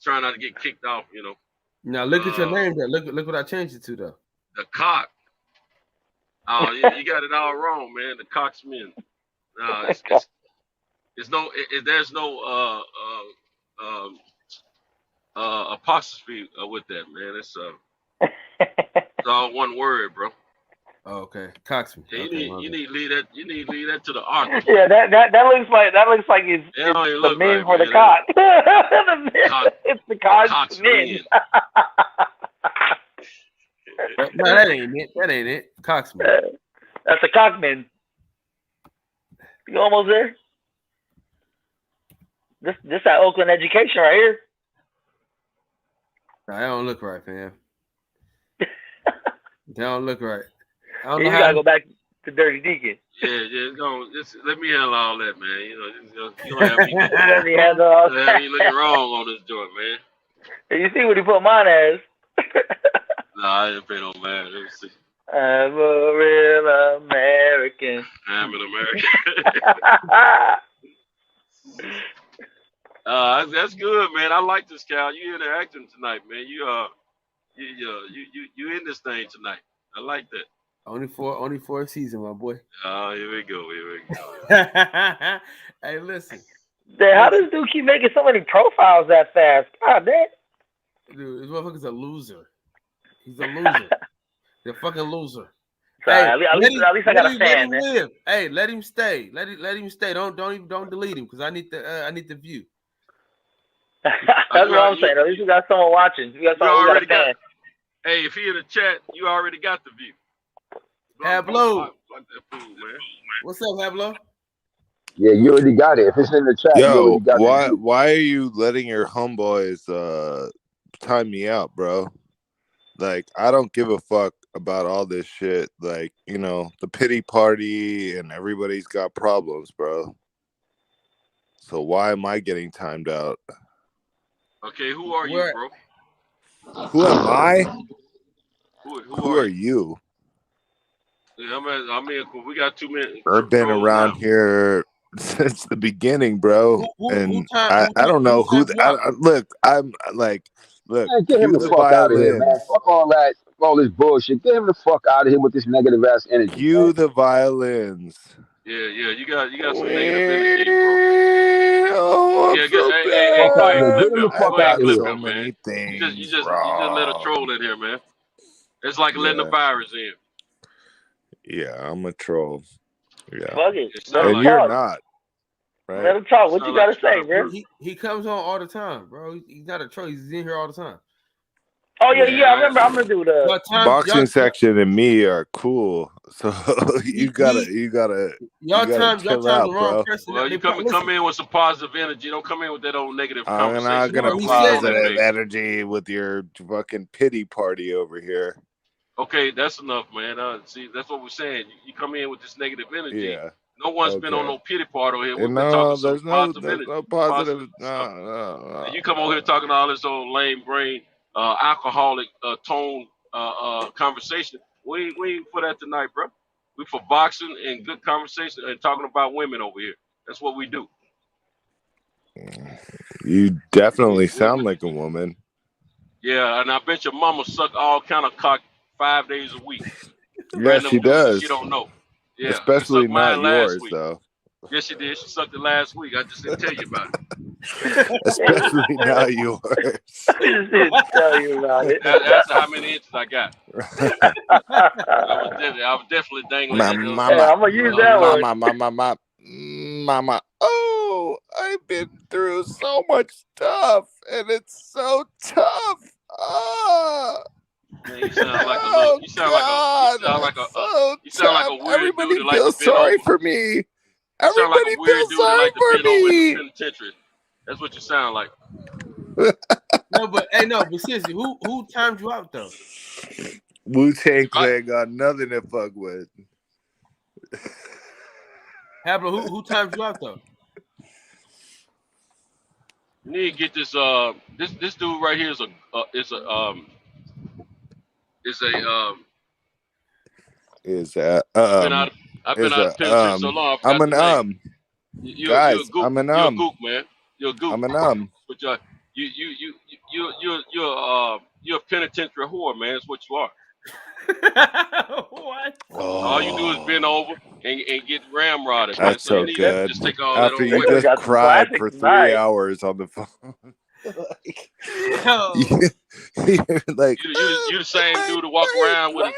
trying not to get kicked off. Now look at your name there. Look what I changed it to though. The cock. Oh, you got it all wrong, man. The Coxman. No, there's no apostrophe with that, man. It's all one word, bro. Oh, okay, Coxman. Yeah, okay, you need to leave that. You need to leave that to the art. Yeah, that looks like it's the men for the cock. It's the Coxman. No, that ain't it. That ain't it. Coxman. That's a Cockman. You almost there? This that Oakland education right here. Nah, that don't look right, fam. That don't look right. I don't You know gotta go back to Dirty Deacon. Yeah, no, let me handle all that, man. You don't have me, Let me handle all you have me looking wrong on this joint, man. You see what he put mine as? Nah, I didn't pay no man. Let me see. I'm a real American. I'm an American. That's good, man. I like this, Cal. You interacting tonight, man. You in this thing tonight. I like that. Only for a season, my boy. Oh, here we go. Hey, listen. How does dude keep making so many profiles that fast? God damn. Dude, this motherfucker's a loser. He's a loser. He's a fucking loser. Sorry, at least I got a fan, man. Live. Hey, let him stay. Let him stay. Don't delete him because I need the view. That's what I'm saying. At least you got someone watching. You got someone got a fan. Hey, if he in the chat, you already got the view. Hablo. What's up, Hablo? Yeah, you already got it. If it's in the chat, you already got it. Why are you letting your homeboys time me out, bro? Like, I don't give a fuck about all this shit. Like, the pity party and everybody's got problems, bro. So why am I getting timed out? Okay, who are you, bro? Who am I? Who are you? Yeah, I mean, we got 2 minutes. I've been around here since the beginning, bro. I don't know who. Look, I'm like, look. Man, get him the fuck out of here, man. Fuck all that, all this bullshit. Get him the fuck out of here with this negative ass energy. Cue the violins. Yeah, you got some negative energy, bro. Oh, yeah, get him the fuck out of here. So many things. You just let a troll in here, man. It's like letting the virus in. Yeah, I'm a troll. Yeah. Fuck it. And you're not. Right? Let him talk. What you gotta say, bro? He comes on all the time, bro. He's not a troll. He's in here all the time. Oh yeah. I remember. I'm gonna do the boxing section and me are cool. So you gotta y'all time the wrong person. Well, you come in with some positive energy. Don't come in with that old negative conversation. I'm not gonna positive energy with your fucking pity party over here. Okay, that's enough, man. See, that's what we're saying. You come in with this negative energy. Yeah. No one's been on no pity party here. We've been No, talking there's no positive. No. And you come over here talking all this old lame brain, alcoholic tone conversation. We ain't for that tonight, bro. We for boxing and good conversation and talking about women over here. That's what we do. You definitely sound like a woman. Yeah, and I bet your mama suck all kind of cock 5 days a week. Yes, she does. You don't know. Yeah, especially not yours, though. Yes, she did. She sucked it last week. I just didn't tell you about it. Especially not yours. I just didn't tell you about it. That's how many inches I got. I was definitely dangling. Mama, I'm gonna use that one. Mama. Oh, I've been through so much stuff, and it's so tough. Man, you sound like a little, you sound like a weird everybody dude that feels like to bend sorry over. for me. You sound like Everybody a weird feels dude that sorry like to for bend over in me. the penitentiary. That's what you sound like. But seriously, who timed you out though? Wu-Tang Clan got nothing to fuck with. Hablo, who timed you out though? You need to get this this dude right here is a I've been out of penitentiary so long. I'm an You're a gook, man. You're a gook. I'm an But you're a penitentiary whore, man. That's what you are. What? All you do is bend over and get ramrodded, man. That's So you so need to good. just take all that After on you with Niggas you. just got some cried classics for 3 tonight. hours on the phone. Yo. You're like, You the same dude to walk my around with. You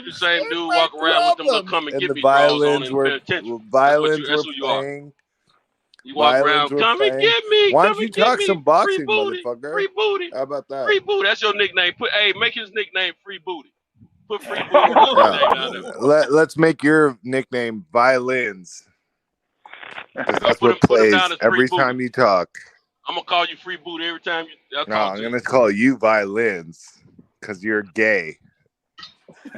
the same problems, dude my walk around with them little problems. come and And get the me draws on violins in the were penitentiary. That's were who you are. playing. You walk Violins around, were come and playing. get me, Why come don't you and get talk me, some free boxing, booty, motherfucker? free booty, How about that? free booty. That's your nickname. Make his nickname Free Booty. Put Free Booty on his nickname down there. Let's make your nickname Violins. Because that's Put what him down plays as Free every Booty. time you talk. I'm gonna call you Free Booty every time I No, talk I'm to gonna you. call you Violins because you're gay.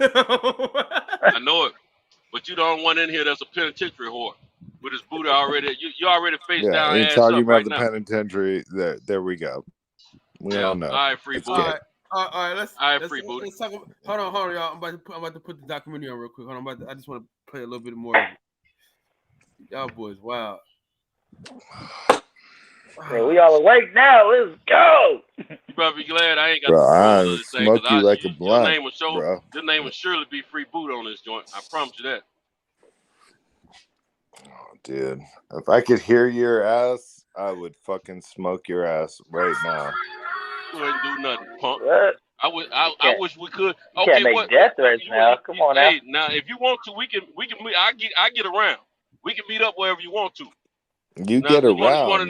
I know it, but you the only one in here that's a penitentiary whore with his booty already. You already face Yeah, down, ain't ass talking up about right the now. penitentiary. There we go. We all know. All right, Free It's Booty. gay. All right. Let's Free Booty. let's talk. Hold on, y'all. I'm about to put the documentary on real quick. Hold on, I just want to play a little bit more of it. Y'all boys, wow. Hey, we all awake now. Let's go. You better be glad I ain't got Bro, the controls I of this thing, smoke you like a your blunt, name will show. bro. Your name will surely be Free Booty on this joint. I promise you that. Oh, dude, if I could hear your ass, I would fucking smoke your ass right now. You ain't do nothing, punk. What? I wish we could. You Okay, can't make what? death threats now. Come on now. Hey, now if you want to, we can meet. I get around. We can meet up wherever you want to. You Now, get if you want to around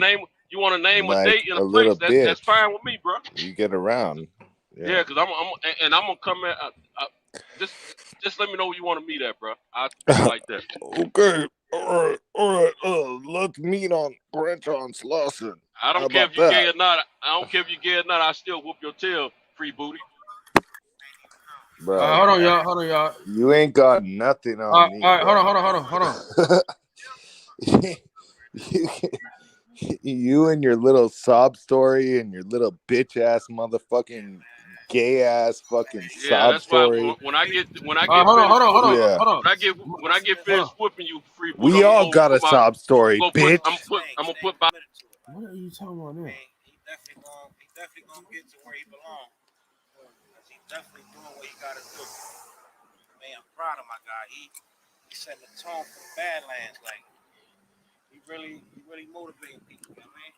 name a like date and a a place. little bitch. That's fine with me, bro. You get around. Yeah, because I'm gonna come at. Just let me know where you want to meet at, bro. I like that. Okay. All right. Let's meet on Branch on Slauson. I don't care if you're gay or not. I don't care if you're gay or not. I still whoop your tail, Free Booty. Bro, Hold on, y'all. you ain't got nothing on me. All right, hold on. You and your little sob story and your little bitch ass motherfucking gay ass fucking sob That's story. why when I get hold on. Yeah. When I get finished whooping you, Free Booty, We all got a sob story, bitch. I'm gonna put. What are you talking about now? He definitely gonna get to where he belongs. He definitely doing what he gotta do. Man, I'm proud of my guy. He setting the tone for the Badlands. Like he really motivating people. You know what I mean?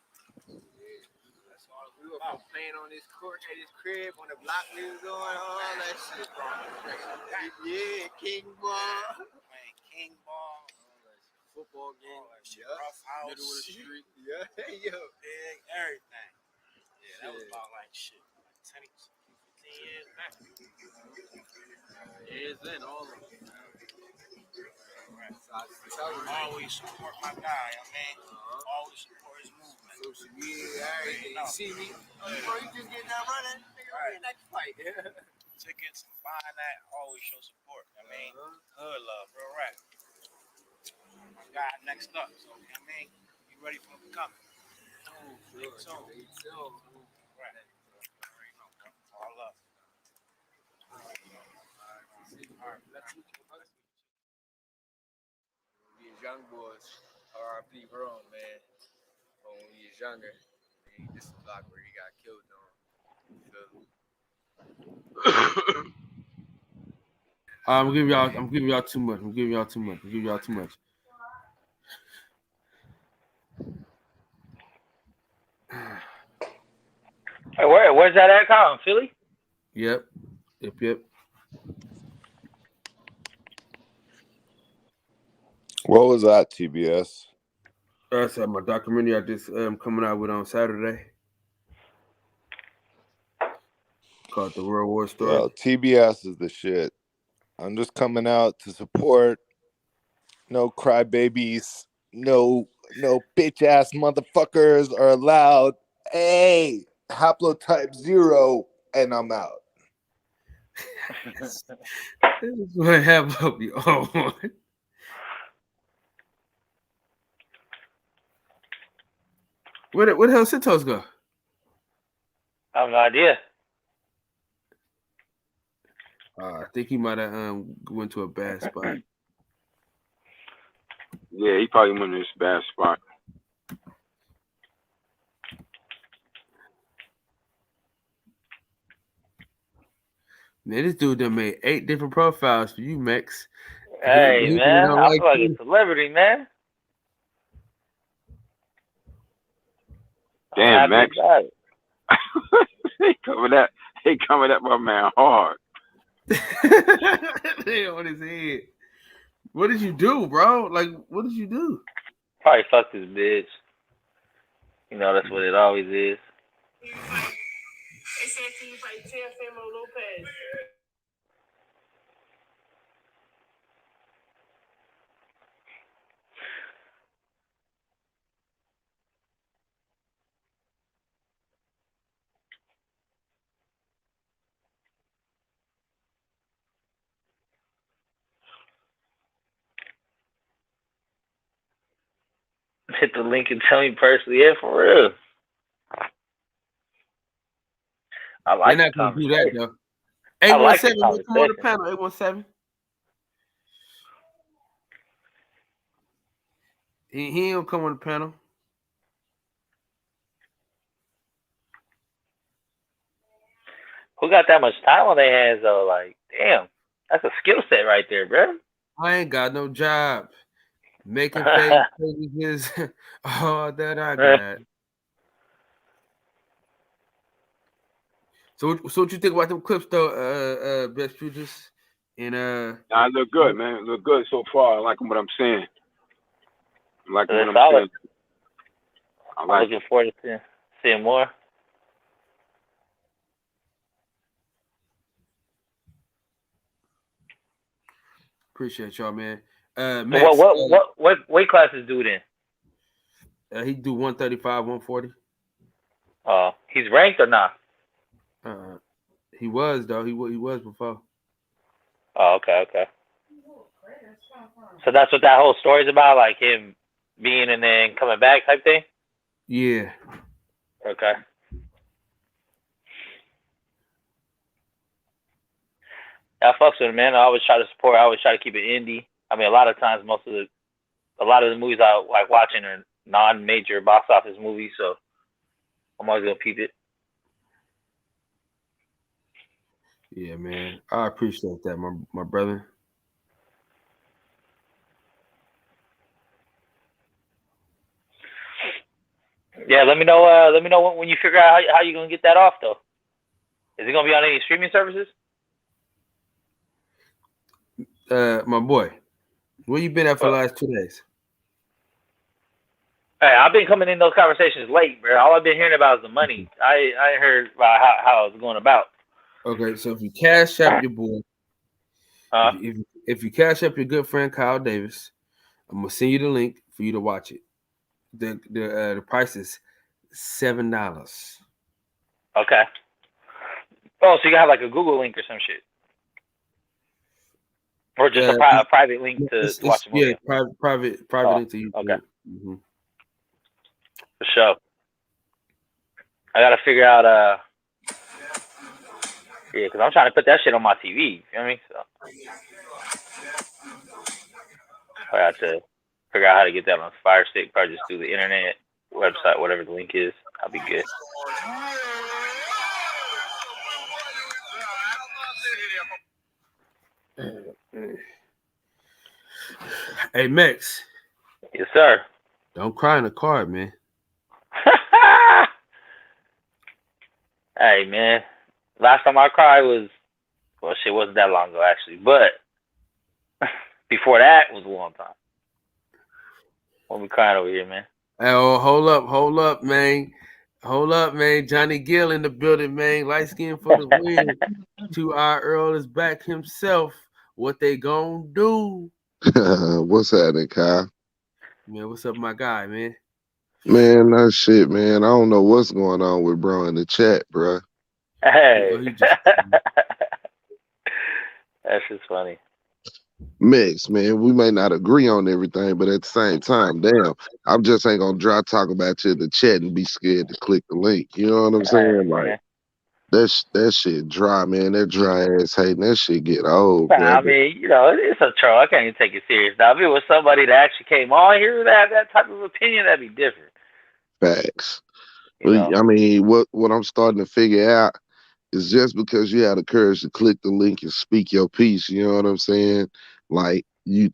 That's all we were playing on this court at his crib when the block was going, all that shit. Yeah, King Ball. Man, King Ball. Football game. Rough house. Middle of the street. Yeah, yo. Big everything. Yeah, that was about like shit. Like 10 years back. Years in, all of them. Right. Always support my guy, I mean. Always support his movement. Social media, everything. You see me? Bro, you just getting that running. Right. Next fight. Tickets, buying that, always show support. I mean, hood love, real rap. My guy next up, so I mean, you ready for him to come? Right. All up. We as young boys, R.I.P. Rome, man. When we was younger, this is the block where he got killed on. I'm giving y'all too much. Hey, where's that at, Colin? Philly? Yep. What was that, TBS? That's my documentary I just coming out with on Saturday. Called The World War Story. Well, TBS is the shit. I'm just coming out to support. No crybabies. No bitch ass motherfuckers are allowed. Hey, haplotype 0, and I'm out. This is what I have up you on. Where the hell Santos go? I have no idea. I think he might have went to a bad spot. Yeah, he probably went in this bad spot. Man, this dude done made 8 different profiles for you, Max. Hey, He man, don't I like feel like you. a celebrity, man. Damn, Max. About it. He coming at my man hard. They on his head. What did you do, bro? Like, what did you do? Probably fucked this bitch. You know, that's what it always is. They said to you fight Teofimo Lopez. Hit the link and tell me personally. Yeah, for real. I like They're the not gonna do that conversation. though. I like the 817, come on the conversation. panel. 817. He ain't gonna come on the panel. Who got that much time on their hands though? Like, damn, that's a skill set right there, bro. I ain't got no job. Making fake pages, all that I got. So what you think about them clips though, Best Futures? And Nah, it look good, man. It look good so far. I like what I'm saying. I like what I'm solid. saying. I'm looking forward to seeing more. Appreciate y'all, man. So Max, what weight classes do then? He do 135, 140. He's ranked or not? He was though. He was before. Oh, okay. So that's what that whole story's about, like him being and then coming back type thing? Yeah. Okay. I fucks with him, man. I always try to support. I always try to keep it indie. I mean, a lot of times, a lot of the movies I like watching are non-major box office movies, so I'm always gonna peep it. Yeah, man. I appreciate that, my brother. Yeah, let me know. Let me know when you figure out how you're gonna get that off, though. Is it gonna be on any streaming services? My boy, where you been at for the last 2 days? Hey, I've been coming in those conversations late, bro. All I've been hearing about is the money. I heard about how it's going about. Okay, so if you cash up your boy, if you cash up your good friend Kyle Davis, I'm gonna send you the link for you to watch it. The price is $7. Okay. Oh, so you have like a Google link or some shit, or just a private link to watch the movie? Yeah, private link to YouTube. Okay. Mm-hmm. For sure. I gotta figure out. Yeah, because I'm trying to put that shit on my TV. You know what I mean? So I have to figure out how to get that on Fire Stick. Probably just do the internet website, whatever the link is. I'll be good. Hey, Max. Yes, sir. Don't cry in the car, man. Hey, man. Last time I cried shit, wasn't that long ago, actually. But before that was a long time. Won't be crying over here, man. Oh, hold up, man. Hold up, man. Johnny Gill in the building, man. Light skin for the win. 2R Earl is back himself. What they gonna do? What's happening, Kyle? Man, what's up, my guy, man? Man, that shit, man. I don't know what's going on with bro in the chat, bro. Hey. That's just funny. Mix, man. We may not agree on everything, but at the same time, damn, I'm just ain't gonna dry talk about you in the chat and be scared to click the link. You know what I'm saying? Like that shit dry, man. That dry ass hating, that shit get old, bro. I mean, you know, it's a troll. I can't even take it serious. Now, if it was somebody that actually came on here that had that type of opinion, that'd be different. Facts. I mean, what I'm starting to figure out it's just because you had the courage to click the link and speak your piece. You know what I'm saying? Like you,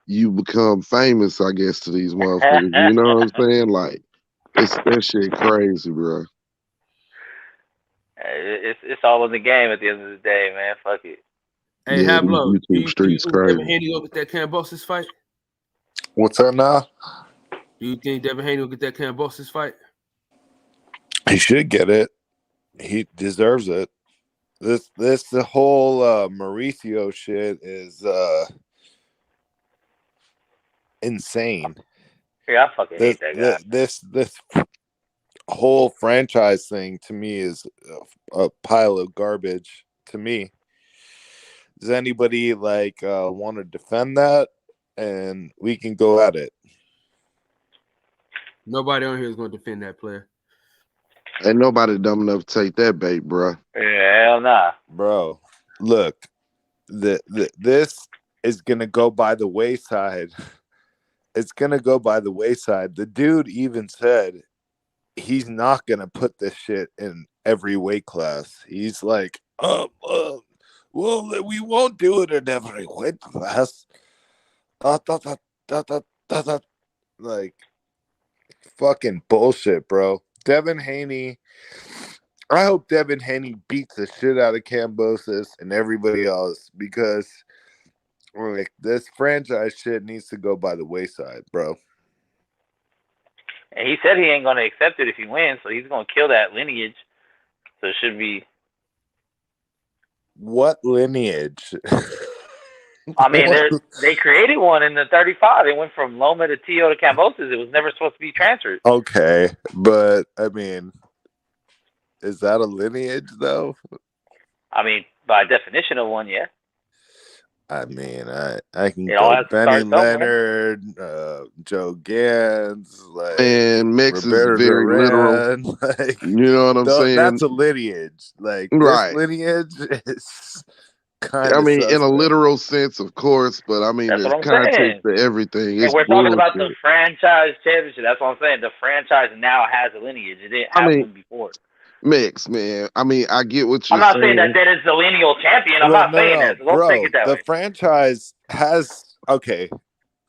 you become famous, I guess, to these motherfuckers. You know what I'm saying? Like it's that shit crazy, bro. It's all in the game at the end of the day, man. Fuck it. Hey, Yeah, Hablo, these YouTube streets think Devin crazy. Haney will get that Kambosos fight? What's that now? Do you think Devin Haney will get that Kambosos fight? He should get it. He deserves it. The whole Mauricio shit is insane. Yeah, I fucking hate that guy. This whole franchise thing to me is a pile of garbage. To me, does anybody want to defend that? And we can go at it. Nobody on here is going to defend that player. Ain't nobody dumb enough to take that bait, bro. Yeah, hell nah. Bro, look, this is gonna go by the wayside. It's gonna go by the wayside. The dude even said he's not gonna put this shit in every weight class. He's like, well, we won't do it in every weight class. Like, fucking bullshit, bro. Devin Haney, I hope Devin Haney beats the shit out of Kambosos and everybody else, because like this franchise shit needs to go by the wayside, bro. And he said he ain't gonna accept it if he wins, so he's gonna kill that lineage. So it should be. What lineage? I mean, they created one in the 35. It went from Loma to Tio to Kambosos. It was never supposed to be transferred. Okay, but I mean, is that a lineage though? I mean, by definition of one, yeah. I mean, I can It all go has to Benny start somewhere. Leonard, Joe Gans, like And Mix Roberto is very Duran, literal. like You know what I'm saying? that's a lineage. Like Right. this lineage is kind I of mean, in a suspect. literal sense, of course, but I mean, That's there's what I'm context saying. to everything. And It's we're talking about the bullshit. franchise championship. That's what I'm saying. The franchise now has a lineage. It didn't I have mean, one before. Mix, man. I mean, I get what I'm you're not saying saying. that is the lineal champion. I'm Well, not saying that. So don't bro. take it that The way. franchise has okay.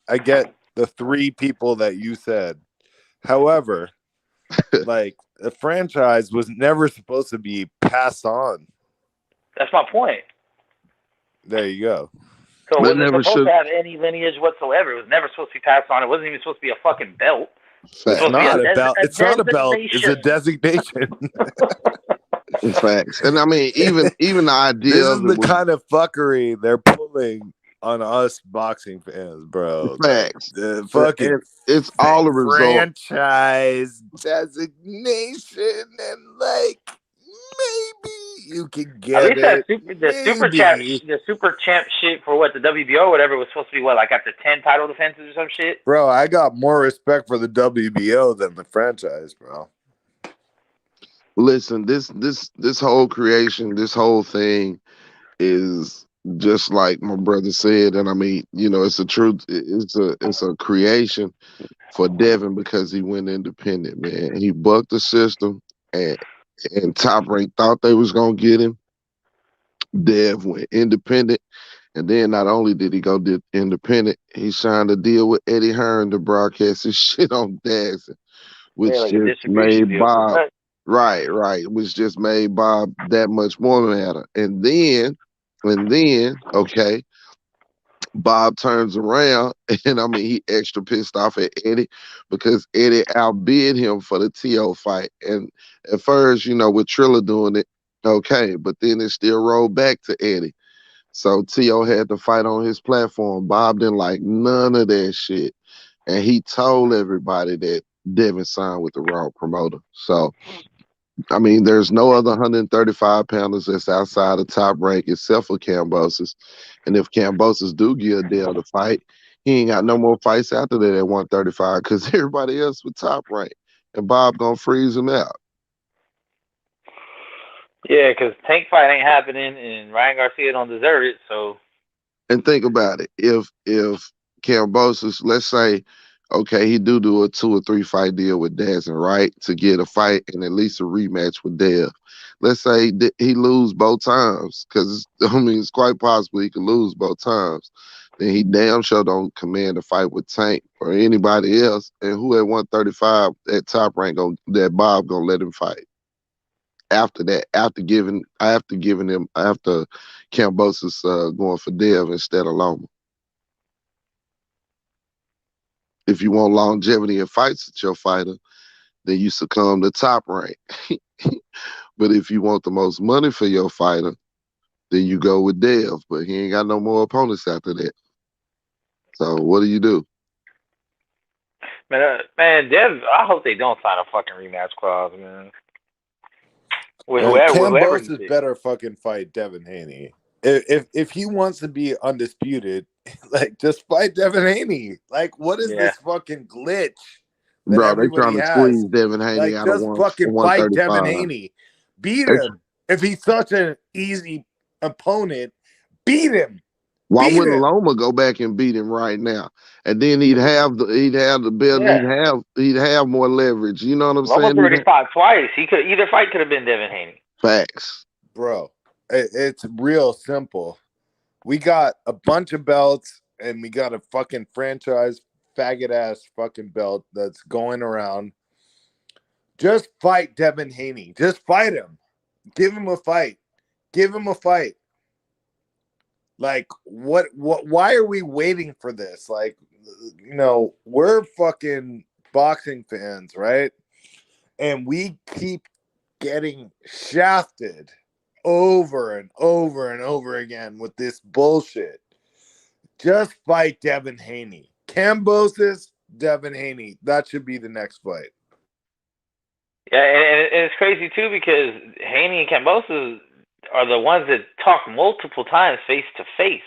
I get the three people that you said. However, like the franchise was never supposed to be passed on. That's my point. There you go. So it They wasn't never supposed should. to have any lineage whatsoever. It was never supposed to be passed on. It wasn't even supposed to be a fucking belt. It was Facts. supposed to be Not a, a belt. a It's not a belt. It's a designation. designation. Facts. And I mean, even the idea This is of the it was kind of fuckery they're pulling on us boxing fans, bro. Like facts. the fucking And it's all a result. franchise designation, and like maybe you can At get least that it. the super champ shit for what the WBO or whatever was supposed to be what, like after 10 title defenses or some shit. Bro, I got more respect for the WBO than the franchise, bro. Listen, this whole creation, this whole thing is just like my brother said, and I mean, you know, it's a truth. It's a creation for Devin because he went independent, man. He bucked the system, and Top Rank thought they was gonna get him. Dev went independent, and then not only did he go independent, he signed a deal with Eddie Hearn to broadcast his shit on Dazzin, which Yeah, like a just distribution made deal. Bob right, which just made Bob that much more matter. And then, okay, Bob turns around, and I mean, he extra pissed off at Eddie because Eddie outbid him for the T.O. fight. And at first, you know, with Triller doing it, okay, but then it still rolled back to Eddie. So T.O. had to fight on his platform. Bob didn't like none of that shit. And he told everybody that Devin signed with the wrong promoter. So, I mean, there's no other 135 pounders that's outside of Top Rank except for Kambosos. And if Kambosos do get Adele to fight, he ain't got no more fights after that at 135 because everybody else with Top Rank. And Bob gonna freeze him out. Yeah, because tank fight ain't happening, and Ryan Garcia don't deserve it. So, And think about it. If Kambosos, let's say, okay, he do a 2 or 3 fight deal with Dazin, right? To get a fight and at least a rematch with Dev. Let's say he lose both times, because I mean it's quite possible he could lose both times. Then he damn sure don't command a fight with Tank or anybody else. And who at 135 at top rank that Bob gonna let him fight? After that, after Kambosos going for Dev instead of Loma. If you want longevity in fights with your fighter, then you succumb to top rank. But if you want the most money for your fighter, then you go with Dev. But he ain't got no more opponents after that. So what do you do? Man, Dev, I hope they don't sign a fucking rematch clause, man. Kambosos better fucking fight Devin Haney. If he wants to be undisputed, like just fight Devin Haney. Like, what is this fucking glitch that Bro, they everybody trying to has? squeeze Devin Haney Like, out just of fucking fight 135. Devin Haney. Beat him. If he's such an easy opponent, beat him. Why Beat wouldn't him. Loma go back and beat him right now? And then he'd have the belt. Yeah. He'd have more leverage. You know what I'm Loma's saying? already fought twice. Either fight could have been Devin Haney. Facts, bro. It's real simple. We got a bunch of belts, and we got a fucking franchise faggot ass fucking belt that's going around. Just fight Devin Haney. Just fight him. Give him a fight. Give him a fight. Like, what why are we waiting for this? Like, you know, we're fucking boxing fans, right? And we keep getting shafted over and over and over again with this bullshit. Just fight Devin Haney. Kambosos, Devin Haney. That should be the next fight. Yeah, and it's crazy too because Haney and Kambosos are the ones that talk multiple times face to face.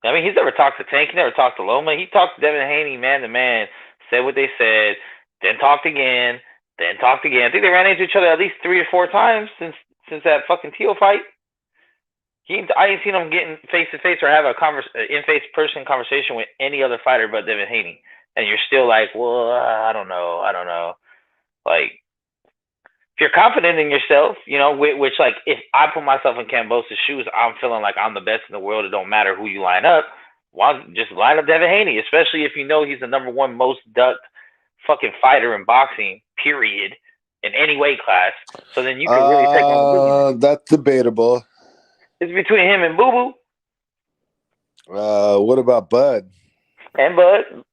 I mean, he's never talked to Tank, he never talked to Loma. He talked to Devin Haney man to man, said what they said, then talked again, then talked again. I think they ran into each other at least 3 or 4 times since that fucking Teal fight. I ain't seen him getting face to face or have a in-face person conversation with any other fighter but Devin Haney. And you're still like, well, I don't know. Like, if you're confident in yourself, you know, which like if I put myself in Kambosos' shoes, I'm feeling like I'm the best in the world. It don't matter who you line up. Why just line up Devin Haney, especially if you know he's the number 1 most ducked fucking fighter in boxing, period, in any weight class. So then you can really take on the that's debatable. It's between him and Boo Boo. What about Bud? And Bud.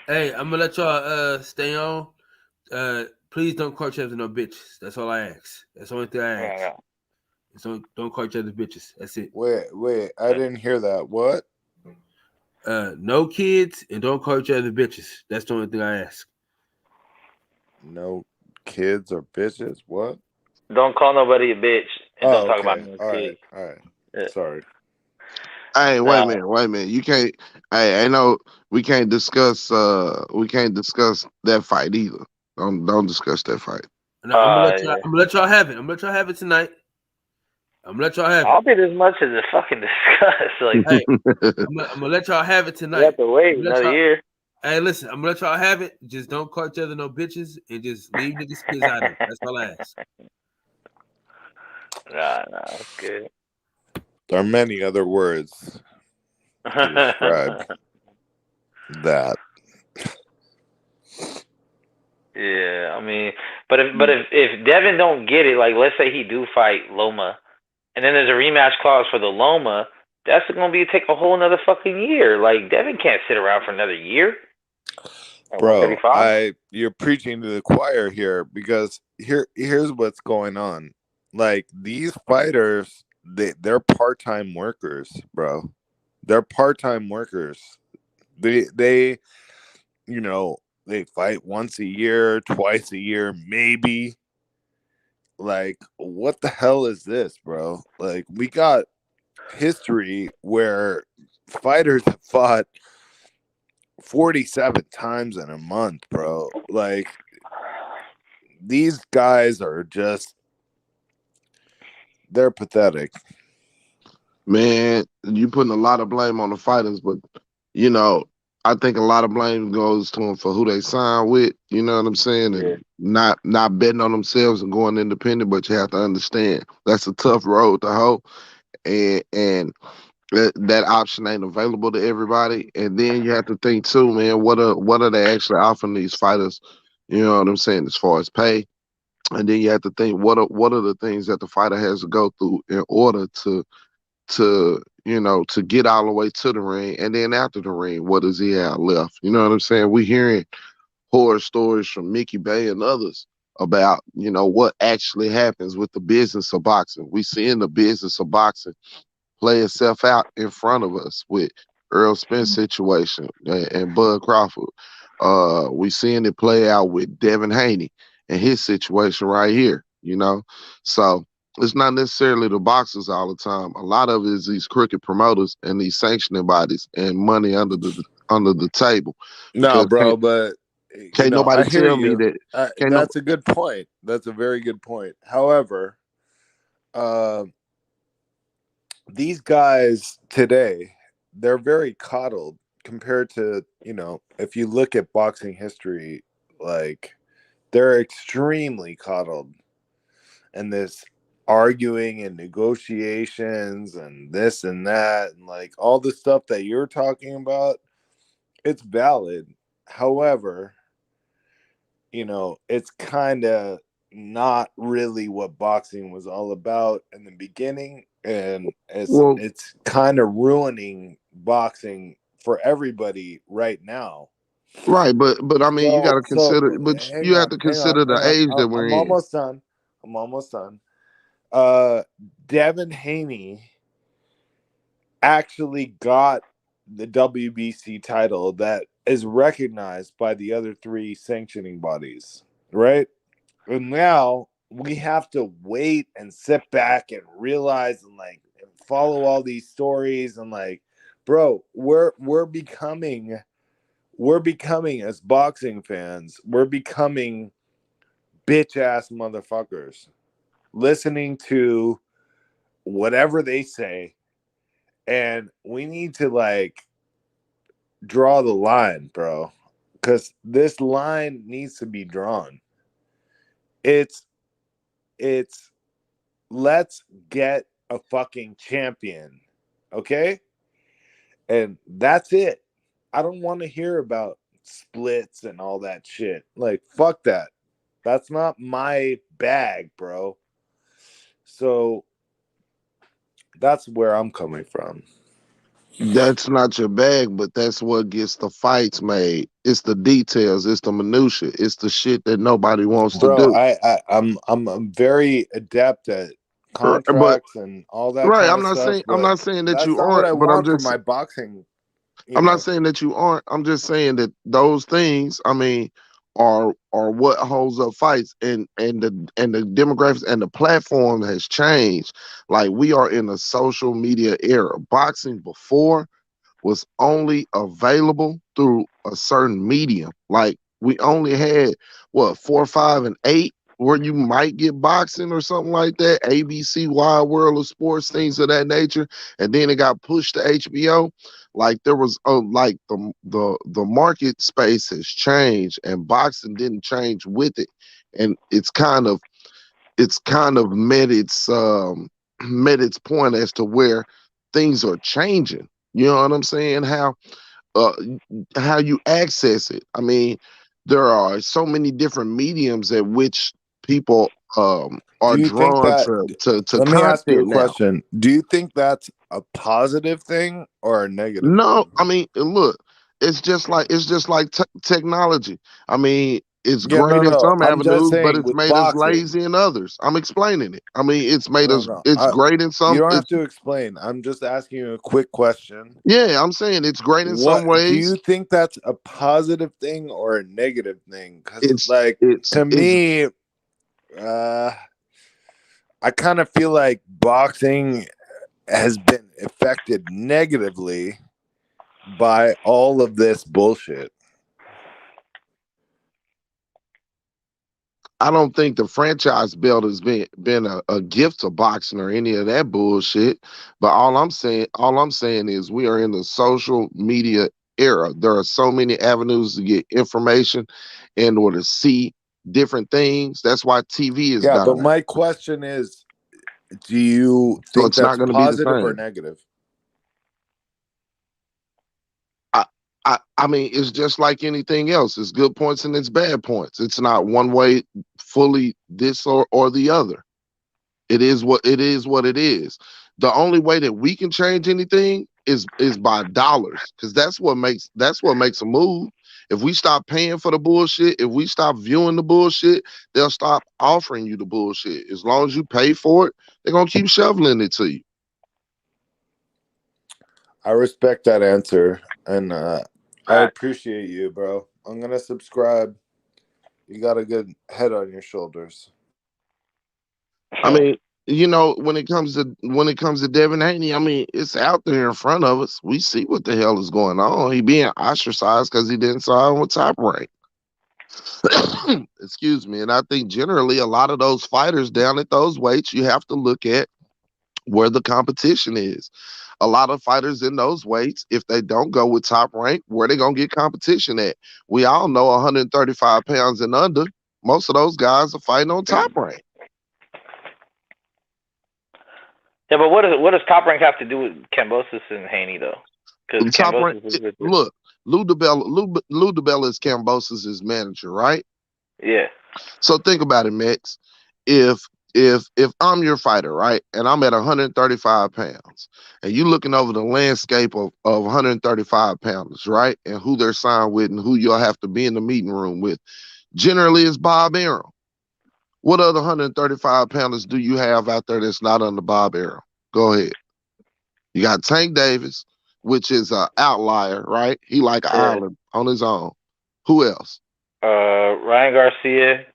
Hey, I'm gonna let y'all stay on. Please don't call each other no bitches. That's all I ask. That's the only thing I ask. Yeah. So don't call each other bitches. That's it. Wait, I didn't hear that. What? No kids and don't call each other bitches. That's the only thing I ask. No kids or bitches? What? Don't call nobody a bitch and don't talk about no kids. All right. Yeah. Sorry. Hey, wait a minute. You can't. Hey, I know we can't discuss. We can't discuss that fight either. Don't discuss that fight. No, I'm gonna let y'all have it. I'm gonna let y'all have it tonight. I'm gonna let y'all have it. I'll be as much as a fucking discuss. Like, hey, I'm gonna let y'all have it tonight. You have to wait another year. Hey, listen, I'm gonna let y'all have it. Just don't call each other no bitches and just leave niggas kids out of it. That's all I ask. Nah, it's good. There are many other words to describe that. Yeah, I mean, but if Devin don't get it, like let's say he do fight Loma, and then there's a rematch clause for the Loma, that's gonna take a whole another fucking year. Like Devin can't sit around for another year. Bro, you're preaching to the choir here because here's what's going on. Like these fighters, they're part-time workers, bro. They're part-time workers. They you know, they fight once a year, twice a year, maybe. Like, what the hell is this, bro? Like, we got history where fighters have fought 47 times in a month, bro. Like, these guys are just, they're pathetic. Man, you putting a lot of blame on the fighters, but, you know, I think a lot of blame goes to them for who they sign with. You know what I'm saying? And not betting on themselves and going independent. But you have to understand that's a tough road to hoe, and that option ain't available to everybody. And then you have to think too, man. What are they actually offering these fighters? You know what I'm saying, as far as pay. And then you have to think what are the things that the fighter has to go through in order to to get all the way to the ring, and then after the ring, what does he have left? You know what I'm saying? We hearing horror stories from Mickey Bay and others about what actually happens with the business of boxing. We seeing the business of boxing play itself out in front of us with Earl Spence situation and Bud Crawford. We seeing it play out with Devin Haney and his situation right here. So it's not necessarily the boxers all the time. A lot of it is these crooked promoters and these sanctioning bodies and money under the table. No, Because bro, but can't nobody I hear tell me you. that. That's a good point. That's a very good point. However, these guys today, they're very coddled compared to, if you look at boxing history, like they're extremely coddled. And this arguing and negotiations and this and that and like all the stuff that you're talking about, it's valid. However, it's kind of not really what boxing was all about in the beginning, and it's kind of ruining boxing for everybody right now. Right, but I mean, you got to consider, but you have to hang consider the age that we're I'm in. almost done. Devin Haney actually got the WBC title that is recognized by the other three sanctioning bodies, right? And now we have to wait and sit back and realize and follow all these stories and bro, we're becoming as boxing fans, we're becoming bitch ass motherfuckers, listening to whatever they say, and we need to draw the line, bro, because this line needs to be drawn. It's let's get a fucking champion, okay? And that's it. I don't want to hear about splits and all that shit. Fuck that. That's not my bag, bro. So that's where I'm coming from. That's not your bag, but that's what gets the fights made. It's the details, it's the minutia, it's the shit that nobody wants to do. I'm very adept at contracts and all that. Right, kind of stuff, I'm not saying that you aren't. What I but want I'm just for my boxing. I'm not saying that you aren't. I'm just saying that those things, I mean, are what holds up fights, and the demographics and the platform has changed. Like, we are in a social media era. Boxing before was only available through a certain medium. Like, we only had 4, 5, and 8 where you might get boxing or something like that. ABC, Wide World of Sports, things of that nature, and then it got pushed to HBO. Like, there was the market space has changed, and boxing didn't change with it, and it's kind of met its point as to where things are changing. You know what I'm saying? How you access it. I mean, there are so many different mediums at which people are drawn to Let me ask you a now. question. Do you think that's a positive thing or a negative? No, I mean, look, it's just like technology. I mean, it's great in some avenues, but it's made us lazy in others. I'm explaining it. I mean, it's made us. It's great in some. You don't have to explain. I'm just asking you a quick question. Yeah, I'm saying it's great in some ways. Do you think that's a positive thing or a negative thing? Because to me, I kind of feel like boxing has been affected negatively by all of this bullshit. I don't think the franchise belt has been a gift to boxing or any of that bullshit. But all I'm saying is we are in the social media era. There are so many avenues to get information and or to see different things. That's why TV is Yeah, but dominant. my question is, do you So think it's not that's going to be the positive or same. negative? I mean, it's just like anything else. It's good points and it's bad points. It's not one way fully this or the other. It is what it is. What it is. The only way that we can change anything is by dollars, because that's what makes a move. If we stop paying for the bullshit, if we stop viewing the bullshit, they'll stop offering you the bullshit. As long as you pay for it, they're gonna keep shoveling it to you. I respect that answer, and I appreciate you, bro. I'm gonna subscribe. You got a good head on your shoulders. I mean, you know, when it comes to Devin Haney, I mean, it's out there in front of us. We see what the hell is going on. He being ostracized because he didn't sign with Top Rank. Excuse me. And I think generally a lot of those fighters down at those weights, you have to look at where the competition is. A lot of fighters in those weights, if they don't go with Top Rank, where they gonna get competition at? We all know 135 pounds and under, most of those guys are fighting on Top Rank. Yeah, but what does Top Rank have to do with Kambosos and Haney though? Because Top Rank, look, Lou DiBella is Kambosos' manager, right? Yeah. So think about it, Mex. If I'm your fighter, right, and I'm at 135 pounds, and you looking over the landscape of 135 pounders, right, and who they're signed with and who you'll have to be in the meeting room with, generally it's Bob Arum. What other 135 pounders do you have out there that's not under Bob Arum? Go ahead. You got Tank Davis, which is an outlier, right? He like an island on his own. Who else? Ryan Garcia,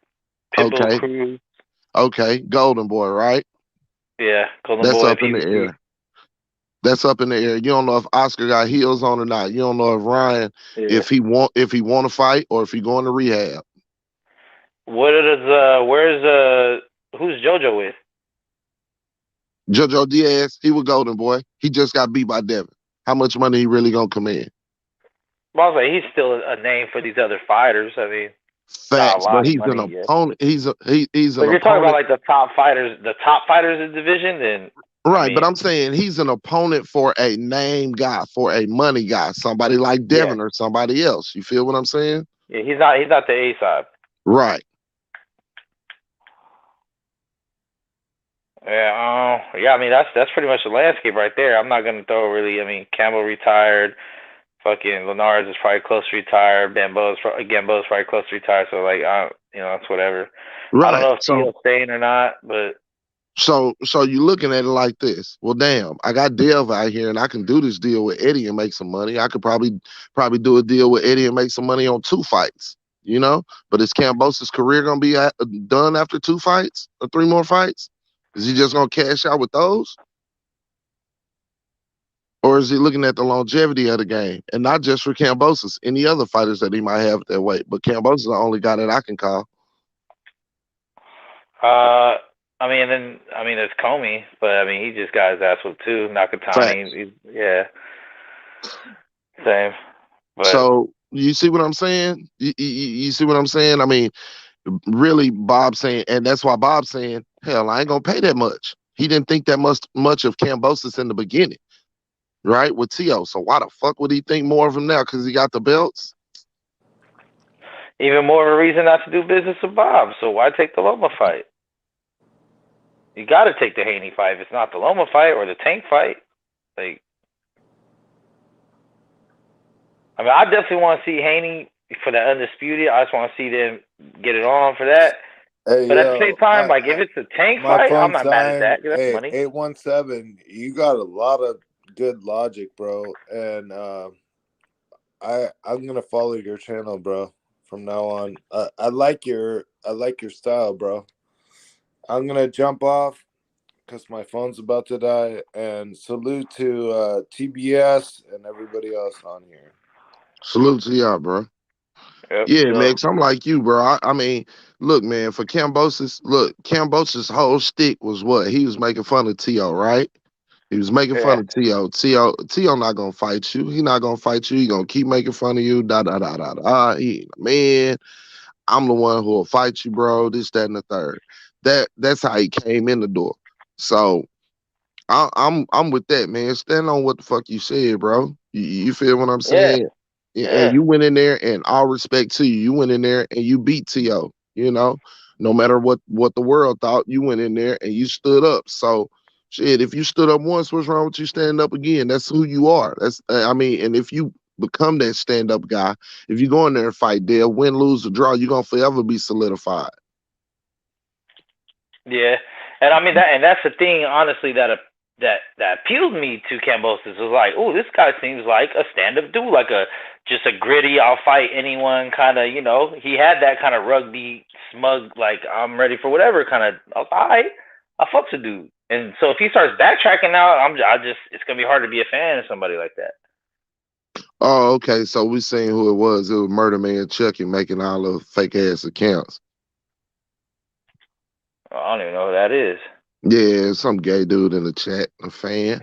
Pitbull Cruz. Okay, Golden Boy, right? Yeah, Golden That's Boy. up in the air. That's up in the air. You don't know if Oscar got heels on or not. You don't know if Ryan, if he want to fight or if he going to rehab. Where's who's JoJo with? JoJo Diaz, he was Golden Boy. He just got beat by Devin. How much money he really gonna command? Well, I was like, he's still a name for these other fighters. I mean, facts, but he's an opponent. He's an But you're talking about like the top fighters in the division, then. Right, but I'm saying he's an opponent for a name guy, for a money guy, somebody like Devin or somebody else. You feel what I'm saying? Yeah, he's not the A side. Right. Yeah, I mean that's pretty much the landscape right there. I'm not gonna throw really. I mean, Campbell retired, fucking Linares is probably close to retire. Gamboa's probably close to retire. So like, it's whatever. Right. I don't know if Tio's staying or not, but. So you're looking at it like this. Well, damn, I got Dev out here, and I can do this deal with Eddie and make some money. I could probably do a deal with Eddie and make some money on 2 fights. You know, but is Kambosos' career gonna be done after 2 fights or 3 more fights? Is he just gonna cash out with those? Or is he looking at the longevity of the game? And not just for Kambosos, any other fighters that he might have at that weight. But Kambosos is the only guy that I can call. I mean, there's Comey, but I mean, he just got his ass whooped too. Nakatani, yeah. Same. But, so, you see what I'm saying? You see what I'm saying? I mean, really, Bob's saying, and that's why Bob's saying, hell, I ain't gonna pay that much. He didn't think that much of Kambosos in the beginning, right? With Tio. So why the fuck would he think more of him now? Because he got the belts? Even more of a reason not to do business with Bob. So why take the Loma fight? You got to take the Haney fight if it's not the Loma fight or the Tank fight. Like, I mean, I definitely want to see Haney for the Undisputed. I just want to see them get it on for that. Hey, but at the same time, like, if it's a Tank fight, I'm not mad at that. That's money. 817, you got a lot of good logic, bro. And I'm gonna follow your channel, bro, from now on. I like your style, bro. I'm gonna jump off because my phone's about to die. And salute to TBS and everybody else on here. Salute to y'all, bro. Yep, yeah, Max, I'm like you, bro. I mean, look, man, for Kambosos' whole shtick was what? He was making fun of Tio, right? He was making fun of T.O. T.O. not gonna fight you. He not gonna fight you. He gonna keep making fun of you. Da da da da da. He ain't a man. I'm the one who will fight you, bro. This, that, and the third. That's how he came in the door. So I'm with that, man. Stand on what the fuck you said, bro. You feel what I'm saying? And you went in there, and all respect to you, you went in there and you beat T.O. You know, no matter what the world thought, you went in there and you stood up. So shit, if you stood up once, what's wrong with you standing up again? That's who you are. That's I mean, and if you become that stand-up guy, if you go in there and fight, Dale, win, lose, or draw, you're gonna forever be solidified. Yeah, and I mean that's the thing, honestly, that appealed me to Kambosos. Was like, oh, this guy seems like a stand-up dude, like just a gritty, I'll fight anyone kind of. You know, he had that kind of rugby smug, like I'm ready for whatever kind of. I was all right, I fucks a dude. And so if he starts backtracking now, it's gonna be hard to be a fan of somebody like that. Oh, okay. So we seen who it was. It was Murder Man Chucky making all the fake ass accounts. I don't even know who that is. Yeah, some gay dude in the chat, a fan.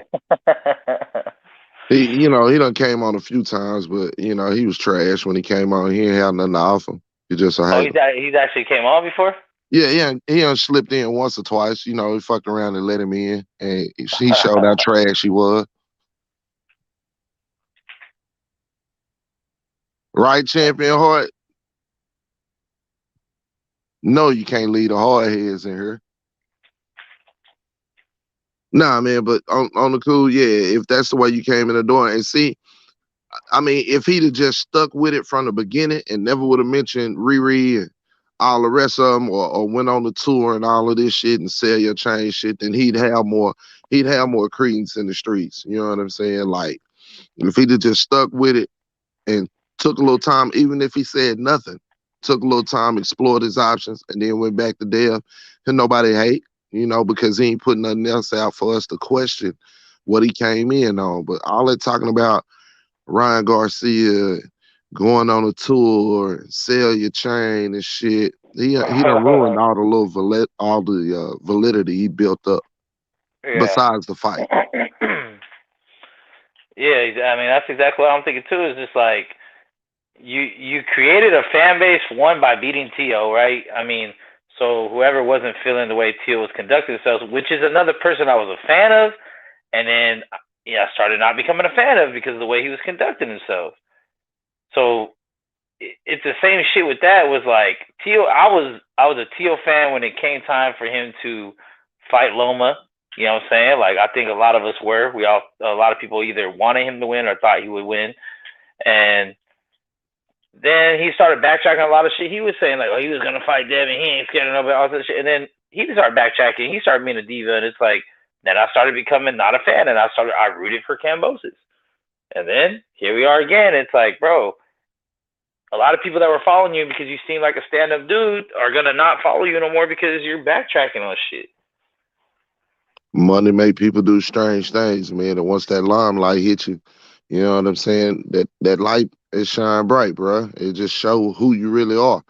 He done came on a few times, but he was trash when he came on. He ain't had nothing to offer. He just a hater. He's actually came on before? Yeah, he done slipped in once or twice. He fucked around and let him in, and he showed how trash he was. Right, Champion Hart? No, you can't leave the hard heads in here. Nah, man, but on the cool, yeah, if that's the way you came in the door. And see, I mean, if he'd have just stuck with it from the beginning and never would have mentioned Riri and all the rest of them, or went on the tour and all of this shit and sell your chain shit, then he'd have more credence in the streets. You know what I'm saying? Like, if he'd have just stuck with it and took a little time, even if he said nothing, took a little time, explored his options, and then went back to Dev, and nobody hate, because he ain't putting nothing else out for us to question what he came in on. But all that talking about Ryan Garcia going on a tour, sell your chain and shit, he done ruined all the validity he built up. Yeah. Besides the fight. Yeah, I mean, that's exactly what I'm thinking too. Is just like you created a fan base, one, by beating T.O., right? I mean, so whoever wasn't feeling the way T.O. was conducting themselves, which is another person I was a fan of, and then I started not becoming a fan of because of the way he was conducting himself. So it's the same shit with that. Was like T.O. I was a T.O. fan when it came time for him to fight Loma. You know what I'm saying? Like, I think a lot of us were. A lot of people either wanted him to win or thought he would win. And then he started backtracking a lot of shit. He was saying, like, oh, he was going to fight Devin. He ain't scared of nobody, all that shit. And then he started backtracking. He started being a diva. And it's like, then I started becoming not a fan. And I rooted for Kambosos. And then here we are again. It's like, bro, a lot of people that were following you because you seem like a stand-up dude are going to not follow you no more because you're backtracking on shit. Money make people do strange things, man. And once that limelight hit you, you know what I'm saying? That light is shine bright, bro. It just show who you really are.